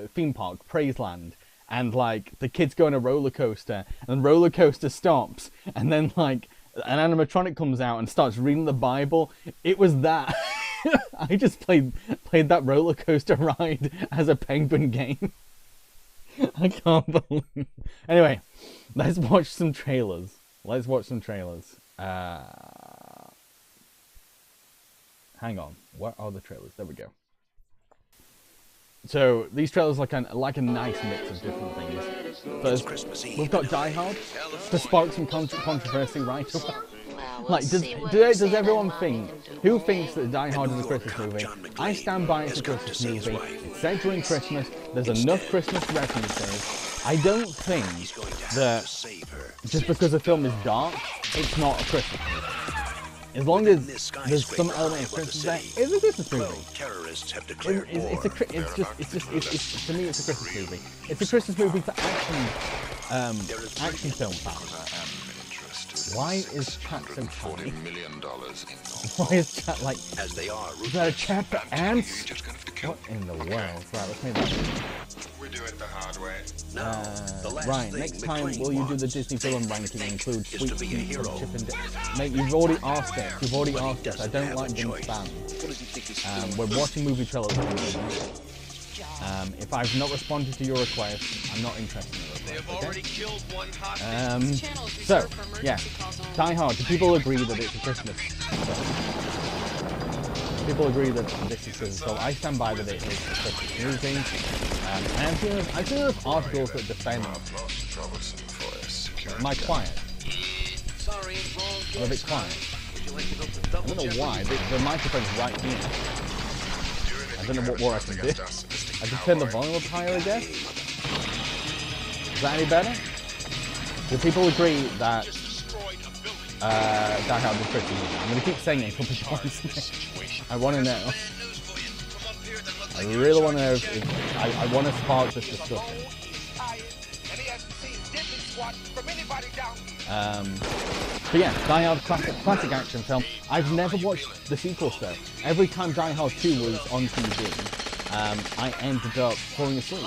[SPEAKER 1] theme park, Praiseland, and, like, the kids go on a roller coaster, and the roller coaster stops, and then, like, an animatronic comes out and starts reading the Bible? It was that. I just played that roller coaster ride as a penguin game. I can't believe... Anyway, let's watch some trailers. Let's watch some trailers. Hang on. What are the trailers? There we go. So these trailers are like a nice mix of different things. First, we've got Die Hard to spark some controversy right away. Like, does everyone think? Who thinks that Die Hard is a Christmas movie? I stand by it's a Christmas movie. It's set during Christmas. There's enough Christmas references. I don't think that just because a film is dark, it's not a Christmas movie. As long as there's some element of Christmas there, it's a Christmas movie. To me, it's a Christmas movie. It's a Christmas movie for action film fans. Why is chat so funny? Why is chat like... Is that a chat for ants? What in the world? Right, let's make that. We do it the hard way. Right, next time will you do the Disney film ranking include Sweet Pea or Chip and Dip? Mate, you've already asked it. You've already asked it. I don't like being spammed. We're watching movie trailers. If I've not responded to your request, I'm not interested in it. Okay? So, yeah, Die Hard. Do people agree that it's a Christmas film? People agree that this is Christmas, so I stand by that it is a Christmas movie. And I've seen enough articles that defend. Am I quiet? I'm a bit quiet. I don't know why. The microphone's right here. I don't know what more I can do. I can turn the volume up higher, I guess. Is that any better? Do people agree that Die Hard the Christmas movie? I'm gonna keep saying it until people answer. I want to know. I really want to know if I want to spark this discussion. But yeah, Die Hard, classic action film. I've never watched the sequels though. Every time Die Hard 2 was on TV, I ended up falling asleep.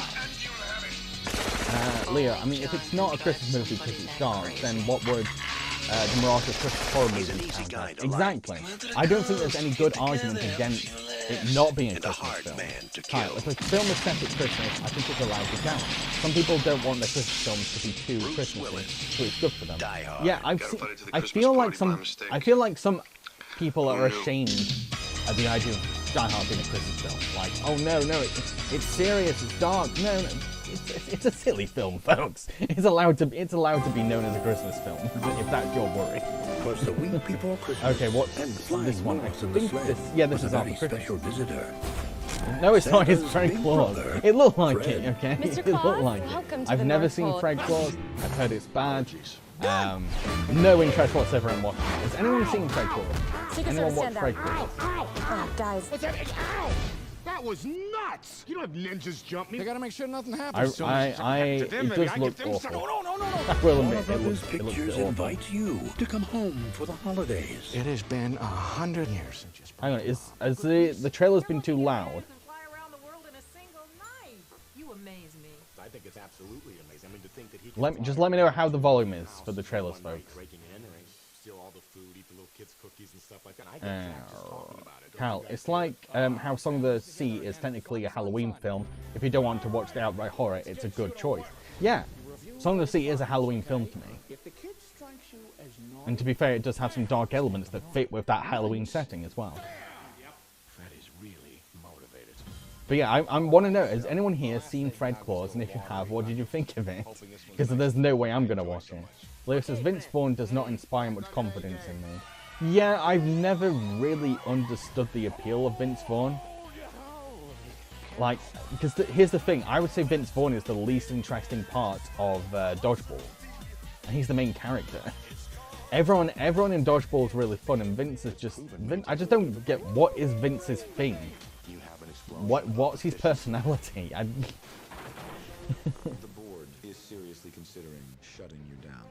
[SPEAKER 1] Leo, I mean, if it's not a Christmas movie because it's dark, then what would Jambareeqi's Christmas horror movie count as? Exactly. I don't think there's any good argument against it not being a Christmas film. Kyle, if a film is set at Christmas, I think it's allowed to count. Some people don't want their Christmas films to be too Christmassy, so it's good for them. Yeah, I feel like some people are ashamed at the idea of Die Hard being a Christmas film. Like, oh no, it's serious, it's dark. No. It's a silly film, folks. It's allowed to be known as a Christmas film, if that's your worry.
[SPEAKER 2] The week before Christmas.
[SPEAKER 1] Okay, what's this one? I think this is after Christmas.
[SPEAKER 2] Visitor.
[SPEAKER 1] No, it's not. It's Fred Claus. It looked like it, okay?
[SPEAKER 3] Mr.
[SPEAKER 1] It looked like it. I've never seen Fred Claus. I've heard it's bad. No interest whatsoever in watching it. Has anyone seen Fred Claus? Anyone watch Fred Claus?
[SPEAKER 3] Oh, guys.
[SPEAKER 4] What's that? Ow! That was nuts! You don't have ninjas jump me.
[SPEAKER 5] They gotta make sure nothing happens.
[SPEAKER 1] It does look awful.
[SPEAKER 4] No.
[SPEAKER 1] I will admit,
[SPEAKER 2] Those pictures invite you to come home for the holidays.
[SPEAKER 5] It has been 100 years since you
[SPEAKER 1] Hang on, has the trailer's been too loud?
[SPEAKER 6] You amaze me.
[SPEAKER 4] I think it's absolutely amazing. I mean, to think that he
[SPEAKER 1] Just let me know how the volume is for the trailers, folks.
[SPEAKER 4] breaking and entering, steal all the food, eat the little kids' cookies and stuff like that. I get just talking about it.
[SPEAKER 1] Cal, it's like how Song of the Sea is technically a Halloween film. If you don't want to watch the outright horror, it's a good choice. Yeah, Song of the Sea is a Halloween film to me. And to be fair, it does have some dark elements that fit with that Halloween setting as well.
[SPEAKER 4] Fred is really motivated.
[SPEAKER 1] But yeah, I want to know, has anyone here seen Fred Claus? And if you have, what did you think of it? Because there's no way I'm going to watch it. Leo says, Vince Vaughn does not inspire much confidence in me. Yeah, I've never really understood the appeal of Vince Vaughn. Like, because here's the thing, I would say Vince Vaughn is the least interesting part of Dodgeball. And he's the main character. Everyone in Dodgeball is really fun, and Vince is just... I just don't get, what is Vince's thing? What's his personality?
[SPEAKER 7] The board is seriously considering shutting you down.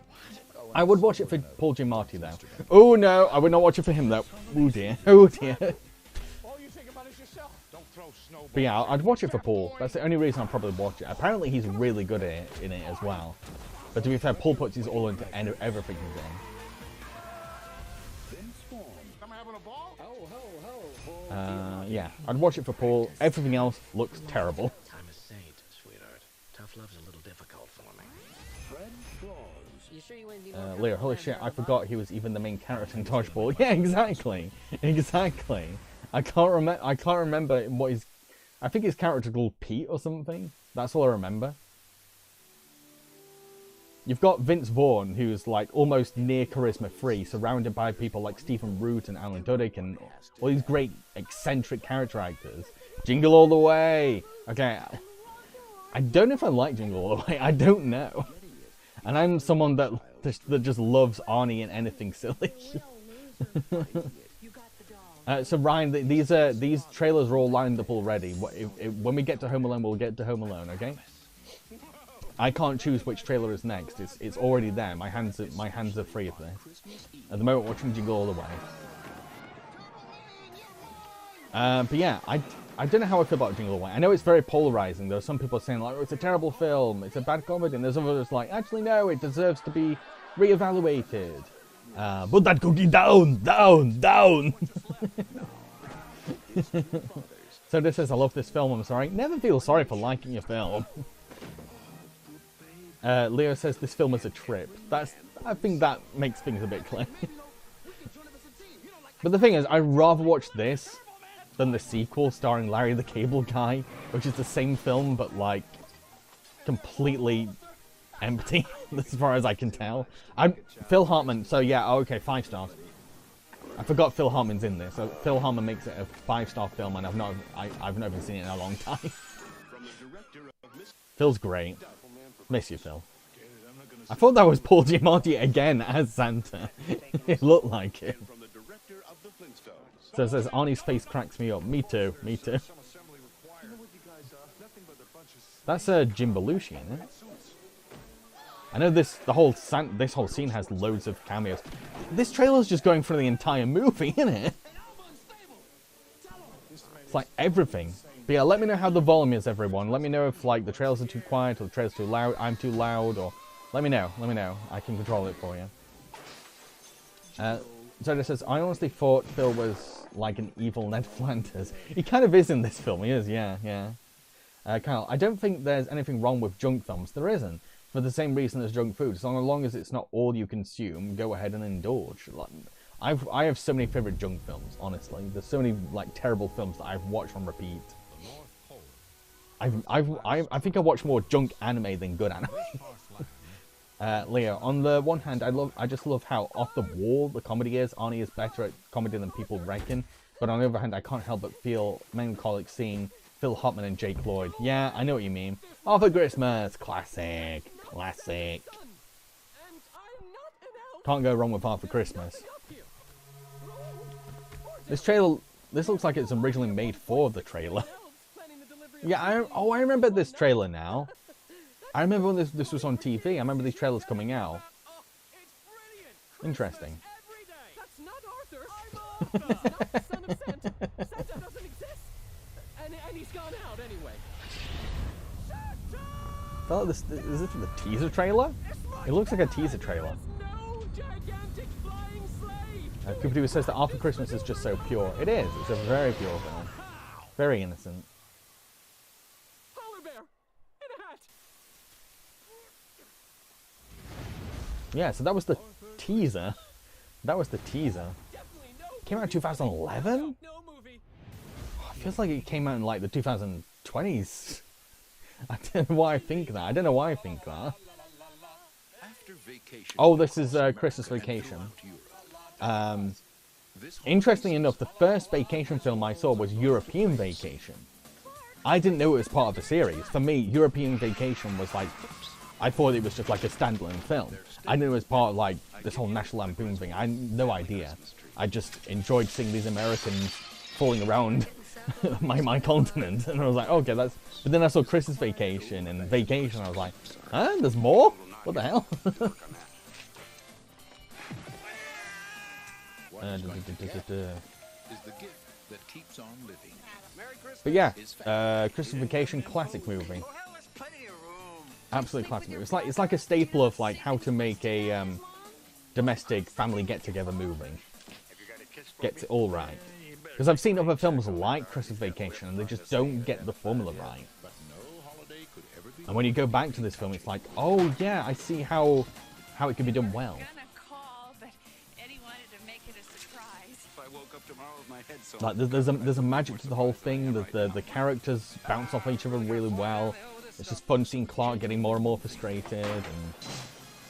[SPEAKER 1] I would watch it for Paul Giamatti, though. Oh no, I would not watch it for him, though. Oh dear, oh dear. But yeah, I'd watch it for Paul. That's the only reason I'll probably watch it. Apparently he's really good at it, in it as well. But to be fair, Paul puts his all into everything he's in. Yeah, I'd watch it for Paul. Everything else looks terrible.
[SPEAKER 2] I'm a saint, sweetheart. Tough love's a little difficult for me.
[SPEAKER 6] You sure you wouldn't be
[SPEAKER 1] Leo, holy shit, I forgot he was even the main character in Dodgeball. Yeah, exactly. Exactly. I can't remember what his... I think his character called Pete or something. That's all I remember. You've got Vince Vaughn, who's like almost near charisma free, surrounded by people like Stephen Root and Alan Tudyk and all these great eccentric character actors. Jingle All the Way! Okay, I don't know if I like Jingle All the Way, I don't know. And I'm someone that just loves Arnie and anything silly. So Ryan, these trailers are all lined up already. When we get to Home Alone, we'll get to Home Alone, okay? I can't choose which trailer is next. It's already there. My hands are free of this. At the moment, watching Jingle All the Way. But yeah, I don't know how I feel about Jingle All the Way. I know it's very polarizing. There are some people saying like, oh, it's a terrible film, it's a bad comedy, and there's others like, actually no, it deserves to be reevaluated. Put that cookie down. So this says, I love this film. I'm sorry. Never feel sorry for liking your film. Leo says this film is a trip. I think that makes things a bit clear. But the thing is, I'd rather watch this than the sequel starring Larry the Cable Guy, which is the same film but like completely empty as far as I can tell. Phil Hartman. So yeah, okay, 5 stars. I forgot Phil Hartman's in this. So Phil Hartman makes it a 5-star film, and I've not even seen it in a long time. Phil's great. Miss you, Phil. I thought that was Paul Giamatti again as Santa. It looked like it. So it says, Arnie's face cracks me up. Me too, me too. That's Jim Belushi, isn't it? I know this whole scene has loads of cameos. This trailer's just going for the entire movie, isn't it? It's like everything. But yeah, let me know how the volume is, everyone. Let me know if like the trailers are too quiet or the trailers too loud. I'm too loud, or let me know. Let me know. I can control it for you. So it says, I honestly thought Phil was like an evil Ned Flanders. He kind of is in this film. He is, yeah, yeah. Kyle, I don't think there's anything wrong with junk films. There isn't. For the same reason as junk food. As long as it's not all you consume, go ahead and indulge. Like, I have so many favorite junk films, honestly. There's so many like terrible films that I've watched on repeat. I think I watch more junk anime than good anime. Leo, on the one hand, I just love how off the wall the comedy is. Arnie is better at comedy than people reckon. But on the other hand, I can't help but feel melancholic seeing Phil Hopman and Jake Lloyd. Yeah, I know what you mean. Arthur Christmas, classic, classic. Can't go wrong with Arthur Christmas. This trailer, this looks like it's originally made for the trailer. Yeah, I remember this trailer now. I remember when this was on TV. I remember these trailers coming out. Interesting.
[SPEAKER 3] That's not Arthur. Son of Santa. Santa doesn't exist. And he's gone out anyway.
[SPEAKER 1] I felt like is this the teaser trailer? It looks like a teaser trailer.
[SPEAKER 3] No gigantic flying slave.
[SPEAKER 1] Cooper says that Arthur Christmas is just so pure. It is. It's a very pure film. Very innocent.
[SPEAKER 3] Polar bear in a hat.
[SPEAKER 1] Yeah, so that was the teaser. That was the teaser. Came out in 2011? Oh, it feels like it came out in like the 2020s. I don't know why I think that. I don't know why I think that. Oh, this is Christmas Vacation. Interestingly enough, the first vacation film I saw was European Vacation. I didn't know it was part of the series. For me, European Vacation was like, I thought it was just like a standalone film. I knew it was part of like this whole National Lampoon thing. I had no idea. I just enjoyed seeing these Americans falling around my continent, and I was like, okay, that's. But then I saw Christmas Vacation and Vacation, and I was like, huh? There's more? What the hell? But yeah, Christmas Vacation, classic movie. Absolutely classic movie. It's like a staple of like how to make a domestic family get-together movie. Gets it all right. Because I've seen other films like Christmas Vacation and they just don't get the formula right. And when you go back to this film, it's like, oh yeah, I see how it can be done well. Like there's a magic to the whole thing. The characters bounce off each other really well. It's just fun seeing Clark getting more and more frustrated,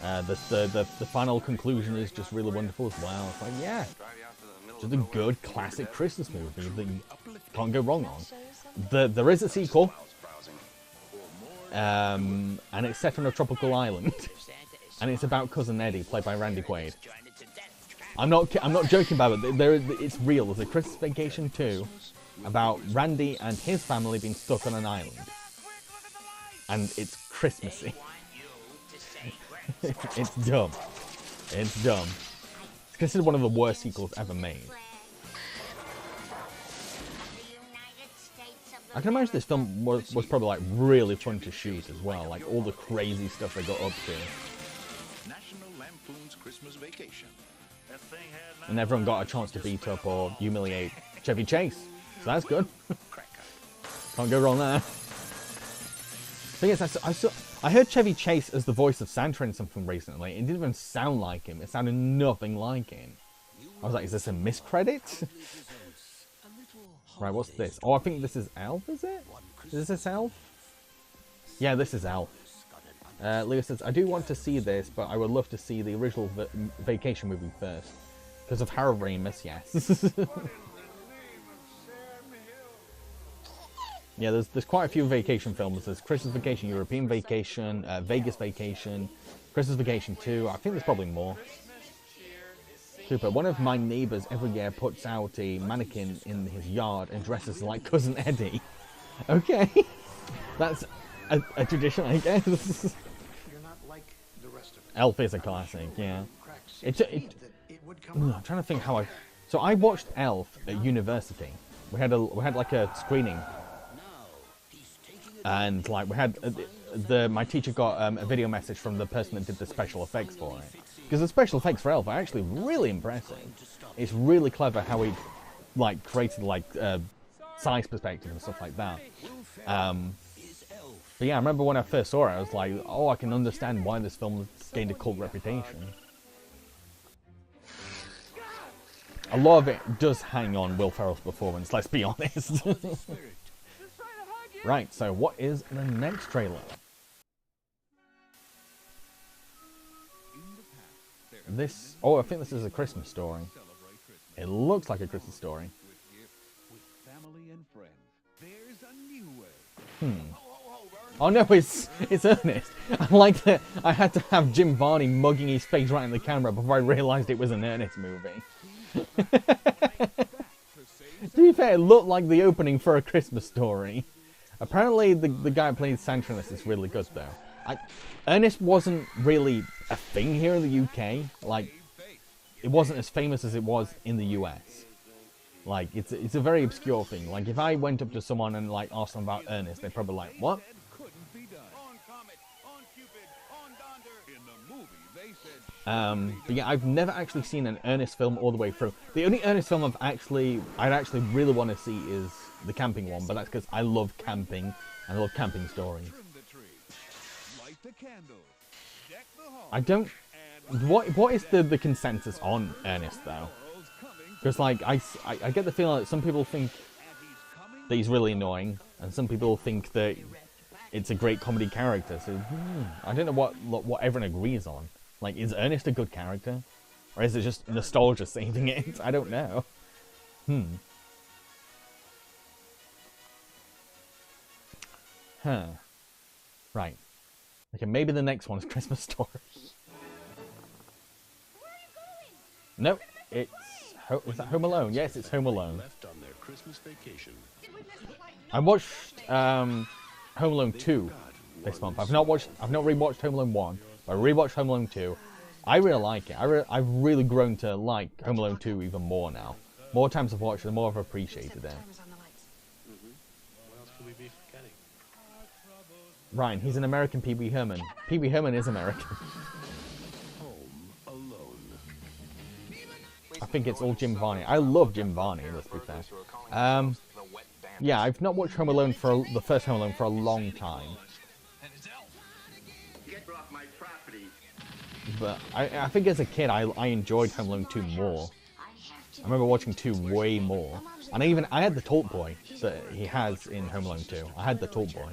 [SPEAKER 1] and the final conclusion is just really wonderful as well. It's like, yeah, just a good classic Christmas movie that you can't go wrong on. There is a sequel, and it's set on a tropical island, and it's about Cousin Eddie, played by Randy Quaid. I'm not joking about it. It's real. There's a Christmas Vacation 2 about Randy and his family being stuck on an island. And it's Christmassy. It's dumb. It's dumb. It's considered one of the worst sequels ever made. I can imagine this film was probably like really fun to shoot as well. Like all the crazy stuff they got up to.
[SPEAKER 2] National Lampoon's Christmas Vacation.
[SPEAKER 1] And everyone got a chance to beat up or humiliate Chevy Chase. So that's good. Can't go wrong there. Thing is, I heard Chevy Chase as the voice of Santa in something recently. It didn't even sound like him. It sounded nothing like him. I was like, is this a miscredit? Right, what's this? Oh, I think this is Elf, is it? Is this Elf? Yeah, this is Elf. Leo says, I do want to see this, but I would love to see the original Vacation movie first. Because of Harold Ramis, yes. Yeah, there's quite a few vacation films. There's Christmas Vacation, European Vacation, Vegas Vacation, Christmas Vacation 2. I think there's probably more. Super. One of my neighbours every year puts out a mannequin in his yard and dresses like Cousin Eddie. Okay. That's a tradition, I guess.
[SPEAKER 2] You're not like the rest of us.
[SPEAKER 1] Elf is a classic, yeah. I'm trying to think how I... So I watched Elf at university. We had like a screening. And like we had... my teacher got a video message from the person that did the special effects for it. Because the special effects for Elf are actually really impressive. It's really clever how he like created like size perspective and stuff like that. But yeah, I remember when I first saw it, I was like, oh, I can understand why this film gained a cult reputation. A lot of it does hang on Will Ferrell's performance, let's be honest. Right, so what is the next trailer? This... Oh, I think this is a Christmas story. It looks like a Christmas story. Oh no, it's Ernest. I like that I had to have Jim Varney mugging his face right in the camera before I realised it was an Ernest movie. To be fair, it looked like the opening for a Christmas story. Apparently, the guy who plays Santa in this is really good, though. Ernest wasn't really a thing here in the UK. Like, it wasn't as famous as it was in the US. Like, it's a very obscure thing. Like, if I went up to someone and, like, asked them about Ernest, they'd probably like, what? But yeah, I've never actually seen an Ernest film all the way through. The only Ernest film I'd actually really want to see is the camping one, but that's because I love camping and I love camping stories. I don't... What is the consensus on Ernest, though? Because, like, I get the feeling that some people think that he's really annoying, and some people think that it's a great comedy character, so I don't know what everyone agrees on. Like, is Ernest a good character? Or is it just nostalgia saving it? I don't know. Huh. Right. Okay, maybe the next one is Christmas Story. Nope, it's... is that Home Alone? Yes, it's Home Alone. I watched Home Alone 2 this month. I've not rewatched Home Alone 1, but I rewatched Home Alone 2. I really like it. I've really grown to like Home Alone 2 even more now. More times I've watched it, the more I've appreciated it. Ryan, he's an American Pee-wee Herman. Pee-wee Herman is American. I think it's all Jim Varney. I love Jim Varney, let's be fair. Yeah, I've not watched Home Alone for the first Home Alone for a long time. But I think as a kid, I enjoyed Home Alone 2 more. I remember watching 2 way more. And I had the Talk Boy that he has in Home Alone 2. I had the Talk Boy.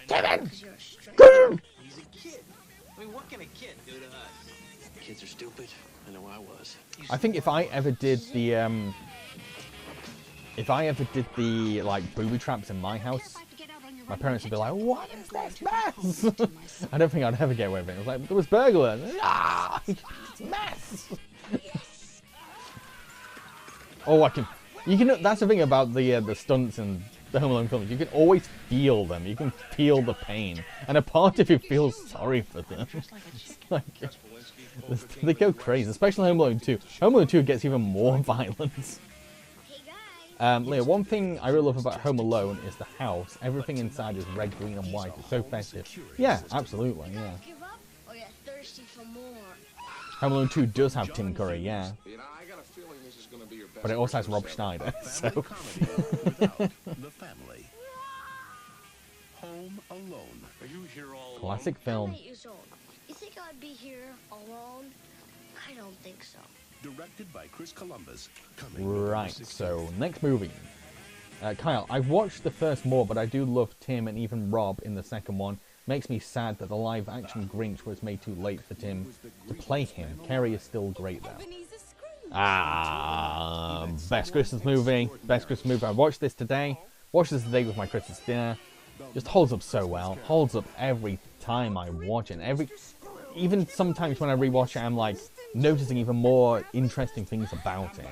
[SPEAKER 1] Kevin!
[SPEAKER 8] He's a kid. I mean, what can a kid do to us? Kids are stupid. I know I was.
[SPEAKER 1] I think if I ever did the like booby traps in my house, my parents would be like, "What is this mess?" I don't think I'd ever get away with it. It was like, there was burglar. Ah, mess. Oh, you can. That's the thing about the stunts and the Home Alone films. You can always feel them. You can feel the pain, and a part of you feels sorry for them. Like, they go crazy, especially Home Alone 2. Home Alone 2 gets even more violence. Leah, one thing I really love about Home Alone is the house. Everything inside is red, green, and white. It's so festive. Yeah, absolutely, yeah. Home Alone 2 does have Tim Curry, yeah. But it also has Rob Schneider, so...
[SPEAKER 2] The family. Home Alone. Are you here all
[SPEAKER 1] Classic film.
[SPEAKER 9] You think I'd be here alone? I don't think so.
[SPEAKER 2] Directed by Chris Columbus.
[SPEAKER 1] Right, so next movie. Kyle, I've watched the first more, but I do love Tim and even Rob in the second one. Makes me sad that the live-action Grinch was made too late for Tim to play him. Carrie is still great, though. Best Christmas movie. Best Christmas movie. I watched this today. Watched this today with my Christmas dinner. Just holds up so well. Holds up every time I watch it. Even sometimes when I rewatch it, I'm like noticing even more interesting things about it.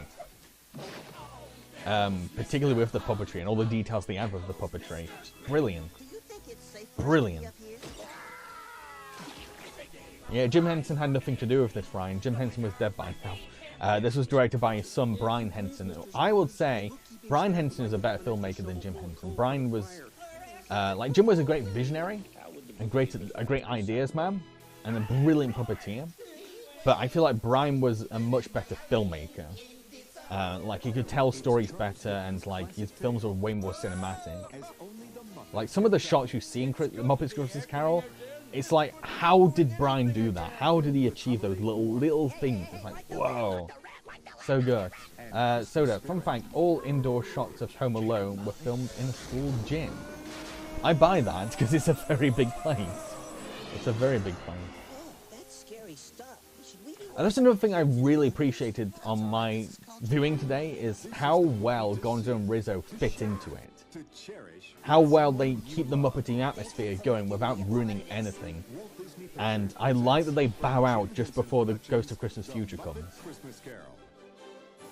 [SPEAKER 1] Particularly with the puppetry and all the details they add with the puppetry. It's brilliant. Brilliant. Yeah, Jim Henson had nothing to do with this, Ryan. Jim Henson was dead by now. This was directed by his son, Brian Henson. I would say Brian Henson is a better filmmaker than Jim Henson. Brian was, Jim was a great visionary, and a great ideas man, and a brilliant puppeteer. But I feel like Brian was a much better filmmaker. Like, he could tell stories better, and like his films were way more cinematic. Like, some of the shots you see in Muppets Christmas Carol, it's like, how did Brian do that? How did he achieve those little things? It's like, whoa, so good. Soda, fun fact, all indoor shots of Home Alone were filmed in a school gym. I buy that because it's a very big place. It's a very big place.
[SPEAKER 10] That's scary stuff.
[SPEAKER 1] And that's another thing I really appreciated on my viewing today is how well Gonzo and Rizzo fit into it. How well they keep the Muppeting atmosphere going without ruining anything. And I like that they bow out just before the Ghost of Christmas Future comes.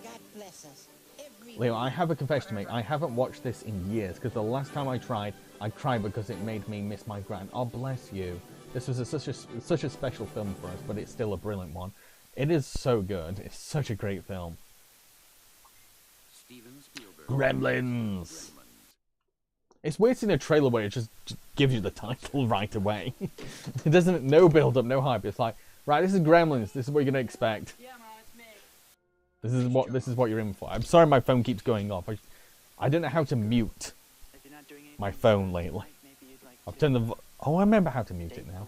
[SPEAKER 10] God bless us.
[SPEAKER 1] Leo, I have a confession to make. I haven't watched this in years because the last time I cried because it made me miss my gran. Oh, bless you. This was such a special film for us, but it's still a brilliant one. It is so good. It's such a great film. Gremlins. It's weird seeing a trailer where it just gives you the title right away. It doesn't, no build up, no hype. It's like, right, this is Gremlins. This is what you're gonna expect.
[SPEAKER 6] Yeah, Mom, it's me.
[SPEAKER 1] This is what you're in for. I'm sorry, my phone keeps going off. I don't know how to mute my phone lately. I've turned the. Oh, I remember how to mute it now.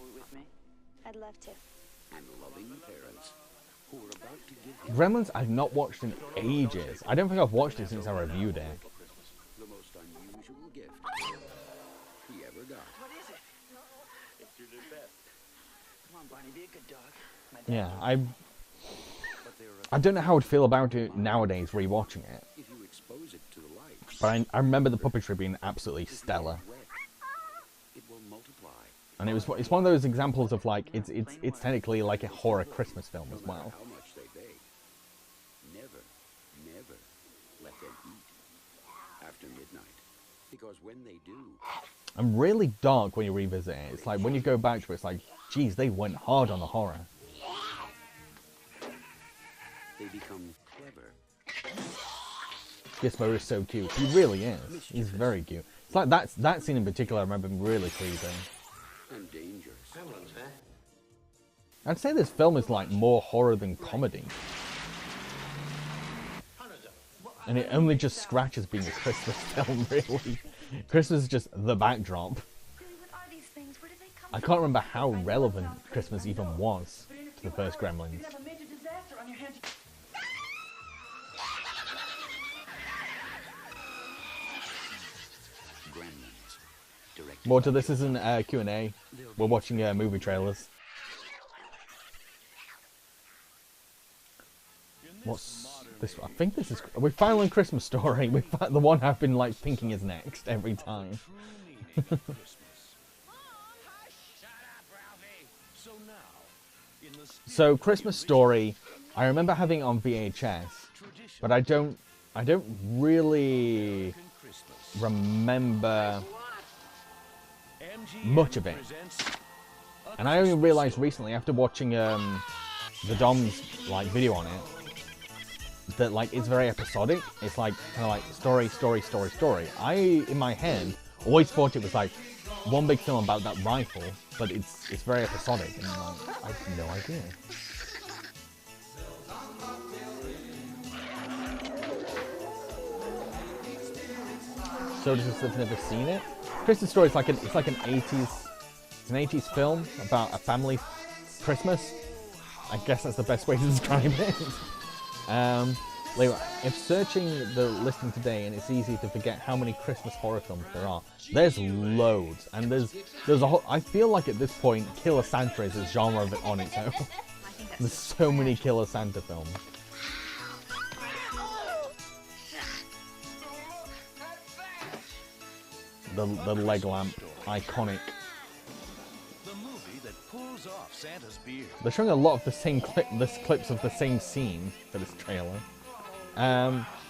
[SPEAKER 9] I'd love to.
[SPEAKER 1] Gremlins, I've not watched in ages. I don't think I've watched it since I reviewed it.
[SPEAKER 2] The most unusual gift he ever got.
[SPEAKER 8] What is it? It's your new best. Come on, Barney, be a good dog.
[SPEAKER 1] Yeah, I don't know how I'd feel about it nowadays rewatching it.
[SPEAKER 2] If you expose it to the light,
[SPEAKER 1] But I remember the puppetry being absolutely stellar.
[SPEAKER 2] it will multiply.
[SPEAKER 1] And it's one of those examples of like it's technically like a horror Christmas film as well.
[SPEAKER 2] How much they beg. Never let them eat after midnight. Because when they do,
[SPEAKER 1] And really dark when you revisit it. It's like when you go back to it, it's like, geez, they went hard on the horror.
[SPEAKER 2] they become clever.
[SPEAKER 1] Gizmo is so cute. He really is. He's very cute. It's like that scene in particular I remember being really creepy.
[SPEAKER 2] And dangerous.
[SPEAKER 8] Gremlins, huh?
[SPEAKER 1] I'd say this film is like more horror than comedy. And it only just scratches being a Christmas film, really. Christmas is just the backdrop.
[SPEAKER 9] What are these things? Where did they come
[SPEAKER 1] I can't remember how relevant Christmas even was to the first Gremlins. More to this isn't Q&A. We're watching movie trailers. What's this? I think this is. We're finally Christmas Story. The one I've been like thinking is next every time. So Christmas Story, I remember having it on VHS, but I don't really remember much of it. And I only realized recently after watching the Dom's like video on it that like it's very episodic. It's like kind of like story. I in my head always thought it was like one big film about that rifle, but it's very episodic, and like, I have no idea. So just I've never seen it. Christmas Story is like an 80s film about a family Christmas. I guess that's the best way to describe it. If searching the listing today, and it's easy to forget how many Christmas horror films there are. There's loads, and there's a whole. I feel like at this point, Killer Santa is a genre of it on its own. There's so many Killer Santa films. The leg lamp, iconic.
[SPEAKER 11] Santa's beard.
[SPEAKER 1] They're showing a lot of the same clips of the same scene for this trailer.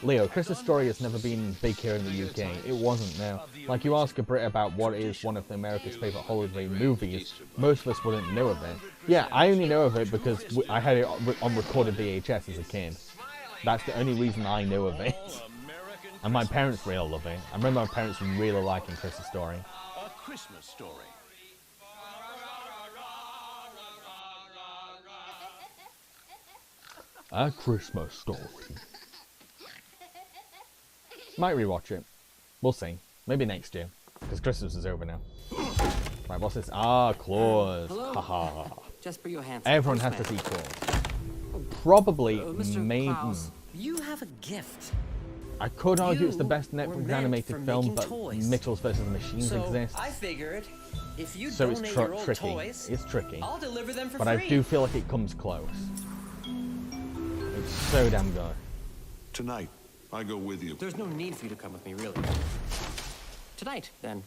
[SPEAKER 1] Leo, Christmas Story has never been big here in the UK. It wasn't, no. Like, you ask a Brit about what is one of America's favourite holiday movies, most of us wouldn't know of it. Yeah, I only know of it because I had it on recorded VHS as a kid. That's the only reason I know of it. And my parents really love it. I remember my parents really liking Christmas Story.
[SPEAKER 11] A Christmas Story.
[SPEAKER 1] A Christmas Story. Might rewatch it. We'll see. Maybe next year. Because Christmas is over now. Right, what's this? Ah, claws. Haha.
[SPEAKER 12] Just for your hands.
[SPEAKER 1] Everyone has to see claws. Probably Maiden.
[SPEAKER 12] You have a gift.
[SPEAKER 1] I could argue it's the best Netflix animated film, but Mitchells vs. Machines exists.
[SPEAKER 12] I figured if you
[SPEAKER 1] so it's
[SPEAKER 12] donate your old
[SPEAKER 1] tricky.
[SPEAKER 12] toys,
[SPEAKER 1] it's tricky.
[SPEAKER 12] I'll deliver them for
[SPEAKER 1] but
[SPEAKER 12] free.
[SPEAKER 1] I do feel like it comes close. It's so damn good.
[SPEAKER 13] Tonight, I go with you.
[SPEAKER 12] There's no need for you to come with me, really. Tonight, then.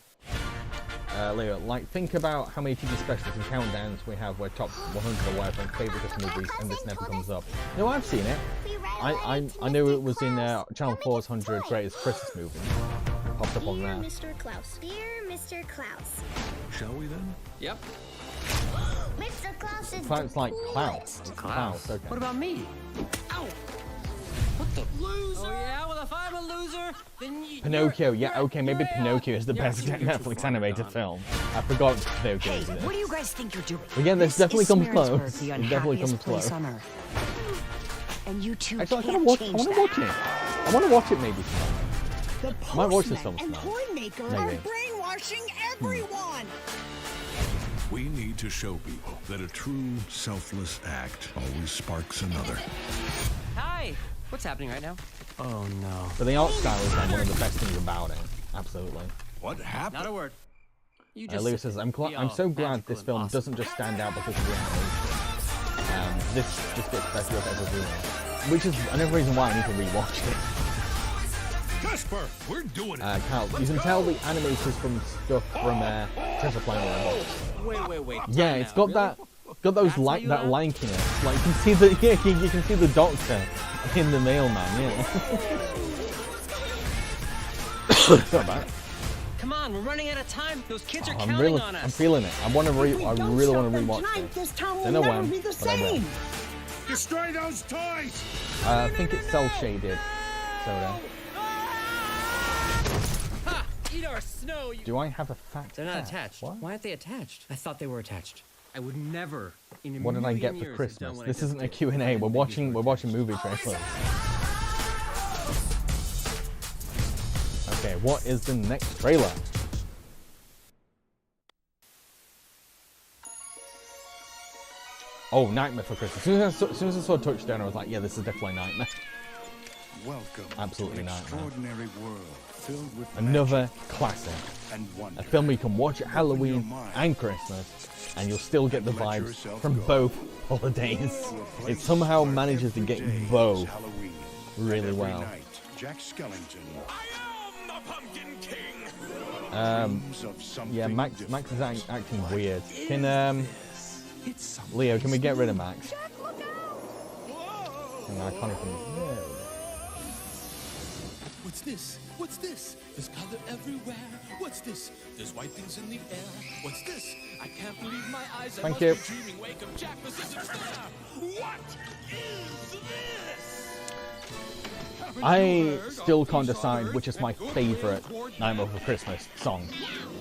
[SPEAKER 1] Leo, like, think about how many TV specials and countdowns we have where top 100 or whatever favourite Christmas movies, and this never comes up. No, I've seen it. I knew it was in Channel 4's 100 Greatest Christmas Movies. Popped up on
[SPEAKER 9] Dear
[SPEAKER 1] there.
[SPEAKER 9] Mr. Klaus. Dear Mr. Klaus.
[SPEAKER 13] Shall we then?
[SPEAKER 12] Yep.
[SPEAKER 9] Mr. Klaus is
[SPEAKER 1] Sounds like Klaus. Klaus, okay.
[SPEAKER 12] What about me? Ow! What the? Loser! Oh yeah, well if I'm a loser, then you...
[SPEAKER 1] Pinocchio, yeah, okay, maybe Pinocchio is the best Netflix animated film. I forgot Pinocchio is
[SPEAKER 14] What do you guys think you're doing?
[SPEAKER 1] Again, this definitely comes close.
[SPEAKER 14] The
[SPEAKER 1] It definitely comes
[SPEAKER 14] place
[SPEAKER 1] close.
[SPEAKER 14] on Earth. And you two
[SPEAKER 1] Actually, I
[SPEAKER 14] can't
[SPEAKER 1] want
[SPEAKER 14] change
[SPEAKER 1] to
[SPEAKER 14] that.
[SPEAKER 1] watch it. I want to watch it maybe tonight.
[SPEAKER 14] The
[SPEAKER 1] I might watch this film
[SPEAKER 14] postman and
[SPEAKER 1] tonight.
[SPEAKER 14] Hornmaker are
[SPEAKER 1] Maybe.
[SPEAKER 14] brainwashing everyone.
[SPEAKER 13] We need to show people that a true, selfless act always sparks another.
[SPEAKER 12] Hi! What's happening right now? Oh no.
[SPEAKER 1] But the art style is like one of the best things about it. Absolutely.
[SPEAKER 13] What happened?
[SPEAKER 12] Not a word. You just
[SPEAKER 1] Leo says, I'm so glad this film doesn't just stand out because of the animation. This just gets better with every viewing. Which is another reason why I need to rewatch it.
[SPEAKER 13] Casper, we're doing it.
[SPEAKER 1] Carl, you can tell the animators from stuff from Treasure Planet.
[SPEAKER 12] Wait.
[SPEAKER 1] Yeah, it's got that, those that lankiness. Like you can see the you can see the Doctor in the Mailman. Yeah. It's not bad.
[SPEAKER 12] Come on, we're running out of time. Those kids are
[SPEAKER 1] I'm
[SPEAKER 12] counting on us.
[SPEAKER 1] I'm feeling it. I want to I really want to rewatch it.
[SPEAKER 14] This town will
[SPEAKER 1] Don't know
[SPEAKER 14] never
[SPEAKER 1] when,
[SPEAKER 14] be the
[SPEAKER 1] but I will.
[SPEAKER 14] same.
[SPEAKER 13] Destroy those toys!
[SPEAKER 1] I think it's cell shaded. Soda.
[SPEAKER 12] Ha! Eat our snow. You...
[SPEAKER 1] Do I have a fat
[SPEAKER 12] They're not
[SPEAKER 1] cat?
[SPEAKER 12] attached.
[SPEAKER 1] What?
[SPEAKER 12] Why aren't they attached? I thought they were attached. I would never. In a
[SPEAKER 1] What did I get
[SPEAKER 12] million
[SPEAKER 1] for
[SPEAKER 12] years
[SPEAKER 1] Christmas?
[SPEAKER 12] have done what
[SPEAKER 1] This
[SPEAKER 12] I
[SPEAKER 1] isn't a
[SPEAKER 12] did.
[SPEAKER 1] Q&A. We're watching movie trailers. Okay, what is the next trailer? Oh, Nightmare for Christmas. As soon as I saw Touchdown, I was like, yeah, this is definitely Nightmare.
[SPEAKER 13] Welcome
[SPEAKER 1] Absolutely
[SPEAKER 13] to an
[SPEAKER 1] Nightmare.
[SPEAKER 13] extraordinary world filled with
[SPEAKER 1] Another
[SPEAKER 13] magic
[SPEAKER 1] classic.
[SPEAKER 13] and wonder.
[SPEAKER 1] A film you can watch at Halloween and Christmas, and you'll still get the vibes from both holidays. It somehow manages to get both
[SPEAKER 13] Halloween.
[SPEAKER 1] really
[SPEAKER 13] Every
[SPEAKER 1] well.
[SPEAKER 13] night, Jack Skellington.
[SPEAKER 1] Yeah, Max is acting weird. Can Leo, can we get rid of Max? Hang on, I can't even. No.
[SPEAKER 11] What's this? What's this? There's color everywhere. What's this? There's white things in the air. What's this? I can't believe my eyes.
[SPEAKER 1] Thank you.
[SPEAKER 11] Dreaming. Wake up, Jack, the superstar. What is this?
[SPEAKER 1] I still can't decide which is my favourite Nightmare Before Christmas song.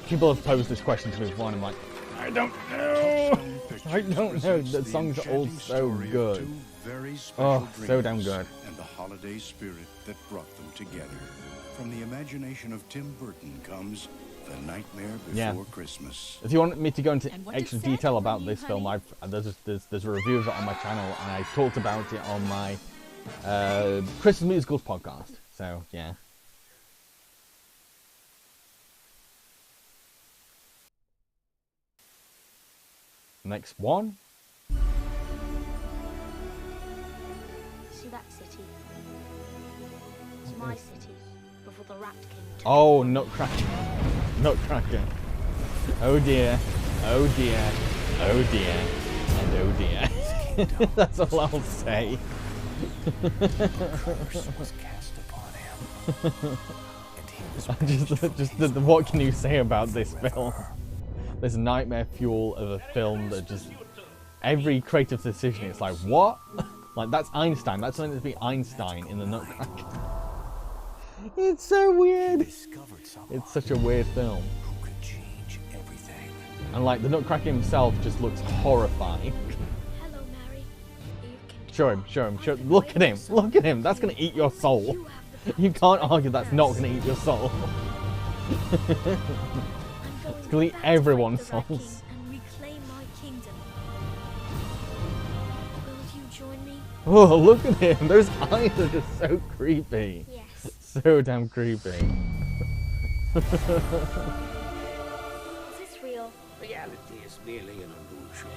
[SPEAKER 1] People have posed this question to me before, and I'm like, I don't know. I don't know. The songs are all so good. Oh, so damn good.
[SPEAKER 13] And the holiday spirit that brought them together. From the imagination of Tim Burton comes The Nightmare Before Christmas.
[SPEAKER 1] If you want me to go into extra detail about this film, there's a review of it on my channel, and I talked about it on my Christmas Musicals podcast. So yeah. Next one.
[SPEAKER 9] See that city? It's my city before the Rat King.
[SPEAKER 1] Oh, Nutcracker. Nutcracker. Oh dear. Oh dear. Oh dear. And oh dear. That's all I'll say. What can you say about this film? This nightmare fuel of a film that just every creative decision, it's like, what? Like, that's Einstein. That's something to be Einstein in the Nutcracker. It's so weird. It's such a weird film. And like, the Nutcracker himself just looks horrifying.
[SPEAKER 9] Hello, Mary.
[SPEAKER 1] Show him. Look at him. Look at him. That's going to eat your soul. You can't argue that's not going to eat your soul. It's going to eat everyone's souls.
[SPEAKER 9] And reclaim my kingdom. Will you join me?
[SPEAKER 1] Oh, look at him. Those eyes are just so creepy.
[SPEAKER 9] Yes.
[SPEAKER 1] So damn creepy.
[SPEAKER 9] Is this real?
[SPEAKER 2] Reality is merely an illusion.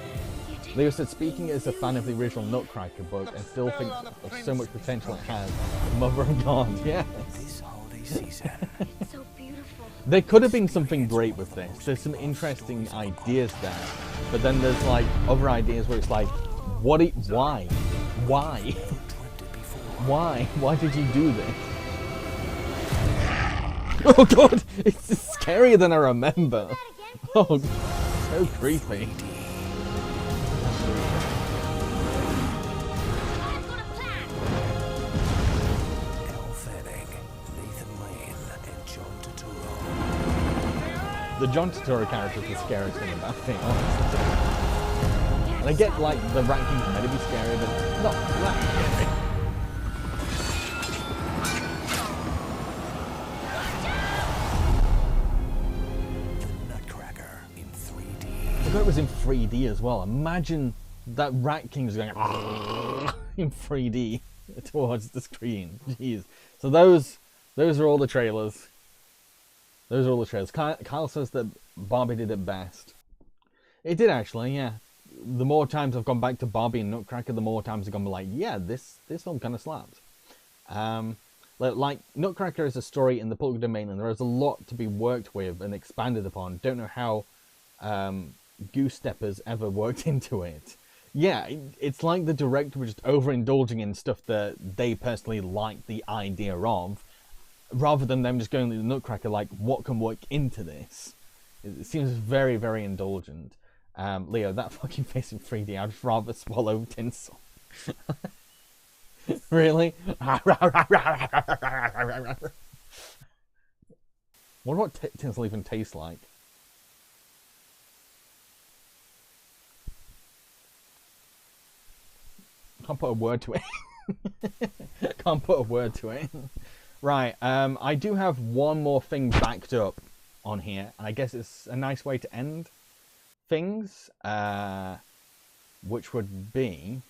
[SPEAKER 1] Leo said, speaking as a fan of the original Nutcracker book and still thinks of so much potential it has. Mother of God, yes.
[SPEAKER 9] This holiday season. It's so beautiful.
[SPEAKER 1] There could have been something great with this. There's some interesting ideas there. But then there's like other ideas where it's like, why? Why? Why did you do this? Oh god! It's scarier than I remember. Oh, so creepy. The John Turturro character is the scariest thing about the thing, honestly. And I get like the Rat King's meant to be scary, but it's not that scary. I thought it was in 3D as well. Imagine that Rat King's going in 3D towards the screen. Jeez. So those are all the trailers. Those are all the trailers. Kyle says that Barbie did it best. It did actually, yeah. The more times I've gone back to Barbie and Nutcracker, the more times I've gone like, yeah, this film kind of slaps. Like Nutcracker is a story in the public domain, and there is a lot to be worked with and expanded upon. Don't know how Goose Steppers ever worked into it. Yeah, it's like the director was just overindulging in stuff that they personally liked the idea of, rather than them just going to the Nutcracker like, what can work into this? It seems very, very indulgent. Leo, that fucking face in 3D, I'd rather swallow tinsel. Really? Wonder what tinsel even tastes like. Can't put a word to it. Can't put a word to it. Right, I do have one more thing backed up on here, and I guess it's a nice way to end things, which would be,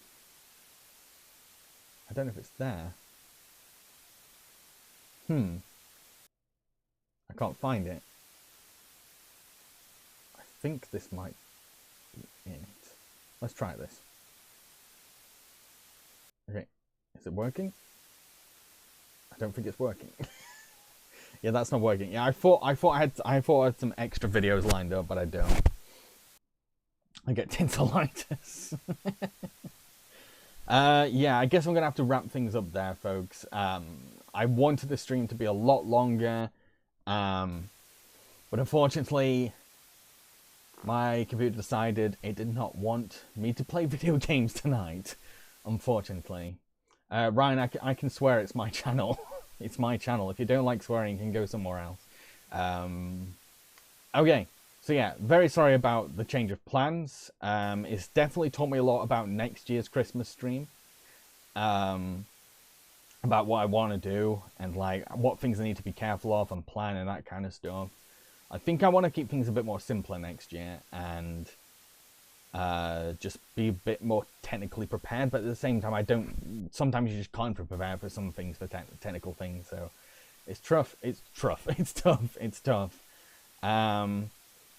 [SPEAKER 1] I don't know if it's there. I can't find it. I think this might be it. Let's try this. Okay, is it working? I don't think it's working. Yeah, that's not working. Yeah, I thought I had some extra videos lined up, but I don't. I get tinselitis. Yeah, I guess I'm gonna have to wrap things up there, folks. I wanted the stream to be a lot longer, but unfortunately, my computer decided it did not want me to play video games tonight. Unfortunately, Ryan, I can swear it's my channel. It's my channel. If you don't like swearing, you can go somewhere else. Okay, so yeah, very sorry about the change of plans. It's definitely taught me a lot about next year's Christmas stream. About what I want to do and like what things I need to be careful of and plan and that kind of stuff. I think I want to keep things a bit more simpler next year and just be a bit more technically prepared, but at the same time sometimes you just can't be prepared for some things, for technical things, so it's tough.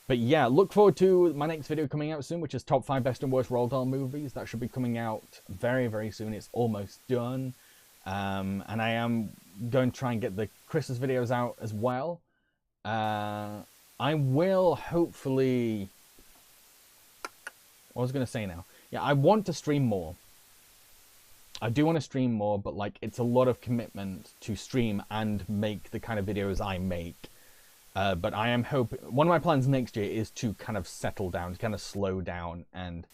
[SPEAKER 1] But yeah, look forward to my next video coming out soon, which is top 5 best and worst Roald Dahl movies. That should be coming out very, very soon. It's almost done. And I am going to try and get the Christmas videos out as well. I will hopefully... What was I going to say now? yeah, I want to stream more. I do want to stream more, but like it's a lot of commitment to stream and make the kind of videos I make. But I am hoping, one of my plans next year is to kind of settle down, to kind of slow down and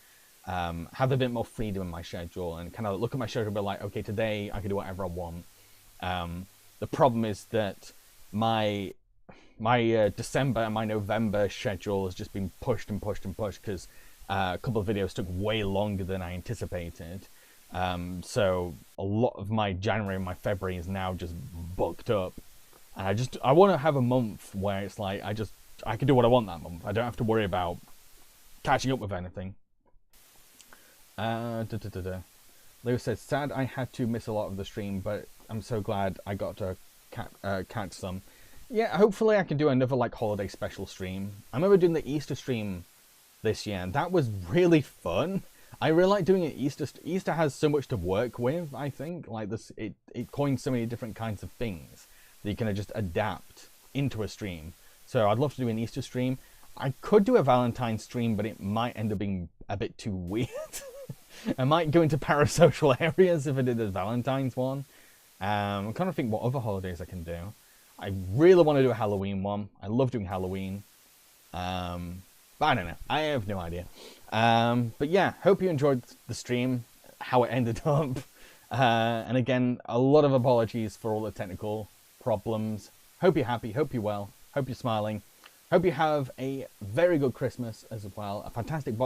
[SPEAKER 1] have a bit more freedom in my schedule and kind of look at my schedule and be like, okay, today I can do whatever I want. The problem is that my December and my November schedule has just been pushed and pushed and pushed because a couple of videos took way longer than I anticipated. So a lot of my January and my February is now just booked up. And I want to have a month where it's like, I can do what I want that month. I don't have to worry about catching up with anything. Lou says, sad I had to miss a lot of the stream, but I'm so glad I got to catch some. Yeah, hopefully I can do another like holiday special stream. I remember doing the Easter stream this year, and that was really fun. I really like doing it. Easter has so much to work with, I think. Like this, it coins so many different kinds of things that you can just adapt into a stream. So I'd love to do an Easter stream. I could do a Valentine's stream, but it might end up being a bit too weird. I might go into parasocial areas if I did a Valentine's one. I'm trying to think what other holidays I can do. I really want to do a Halloween one. I love doing Halloween. But I don't know. I have no idea. But yeah, hope you enjoyed the stream, how it ended up. And again, a lot of apologies for all the technical problems. Hope you're happy, hope you're well, hope you're smiling. Hope you have a very good Christmas as well. A fantastic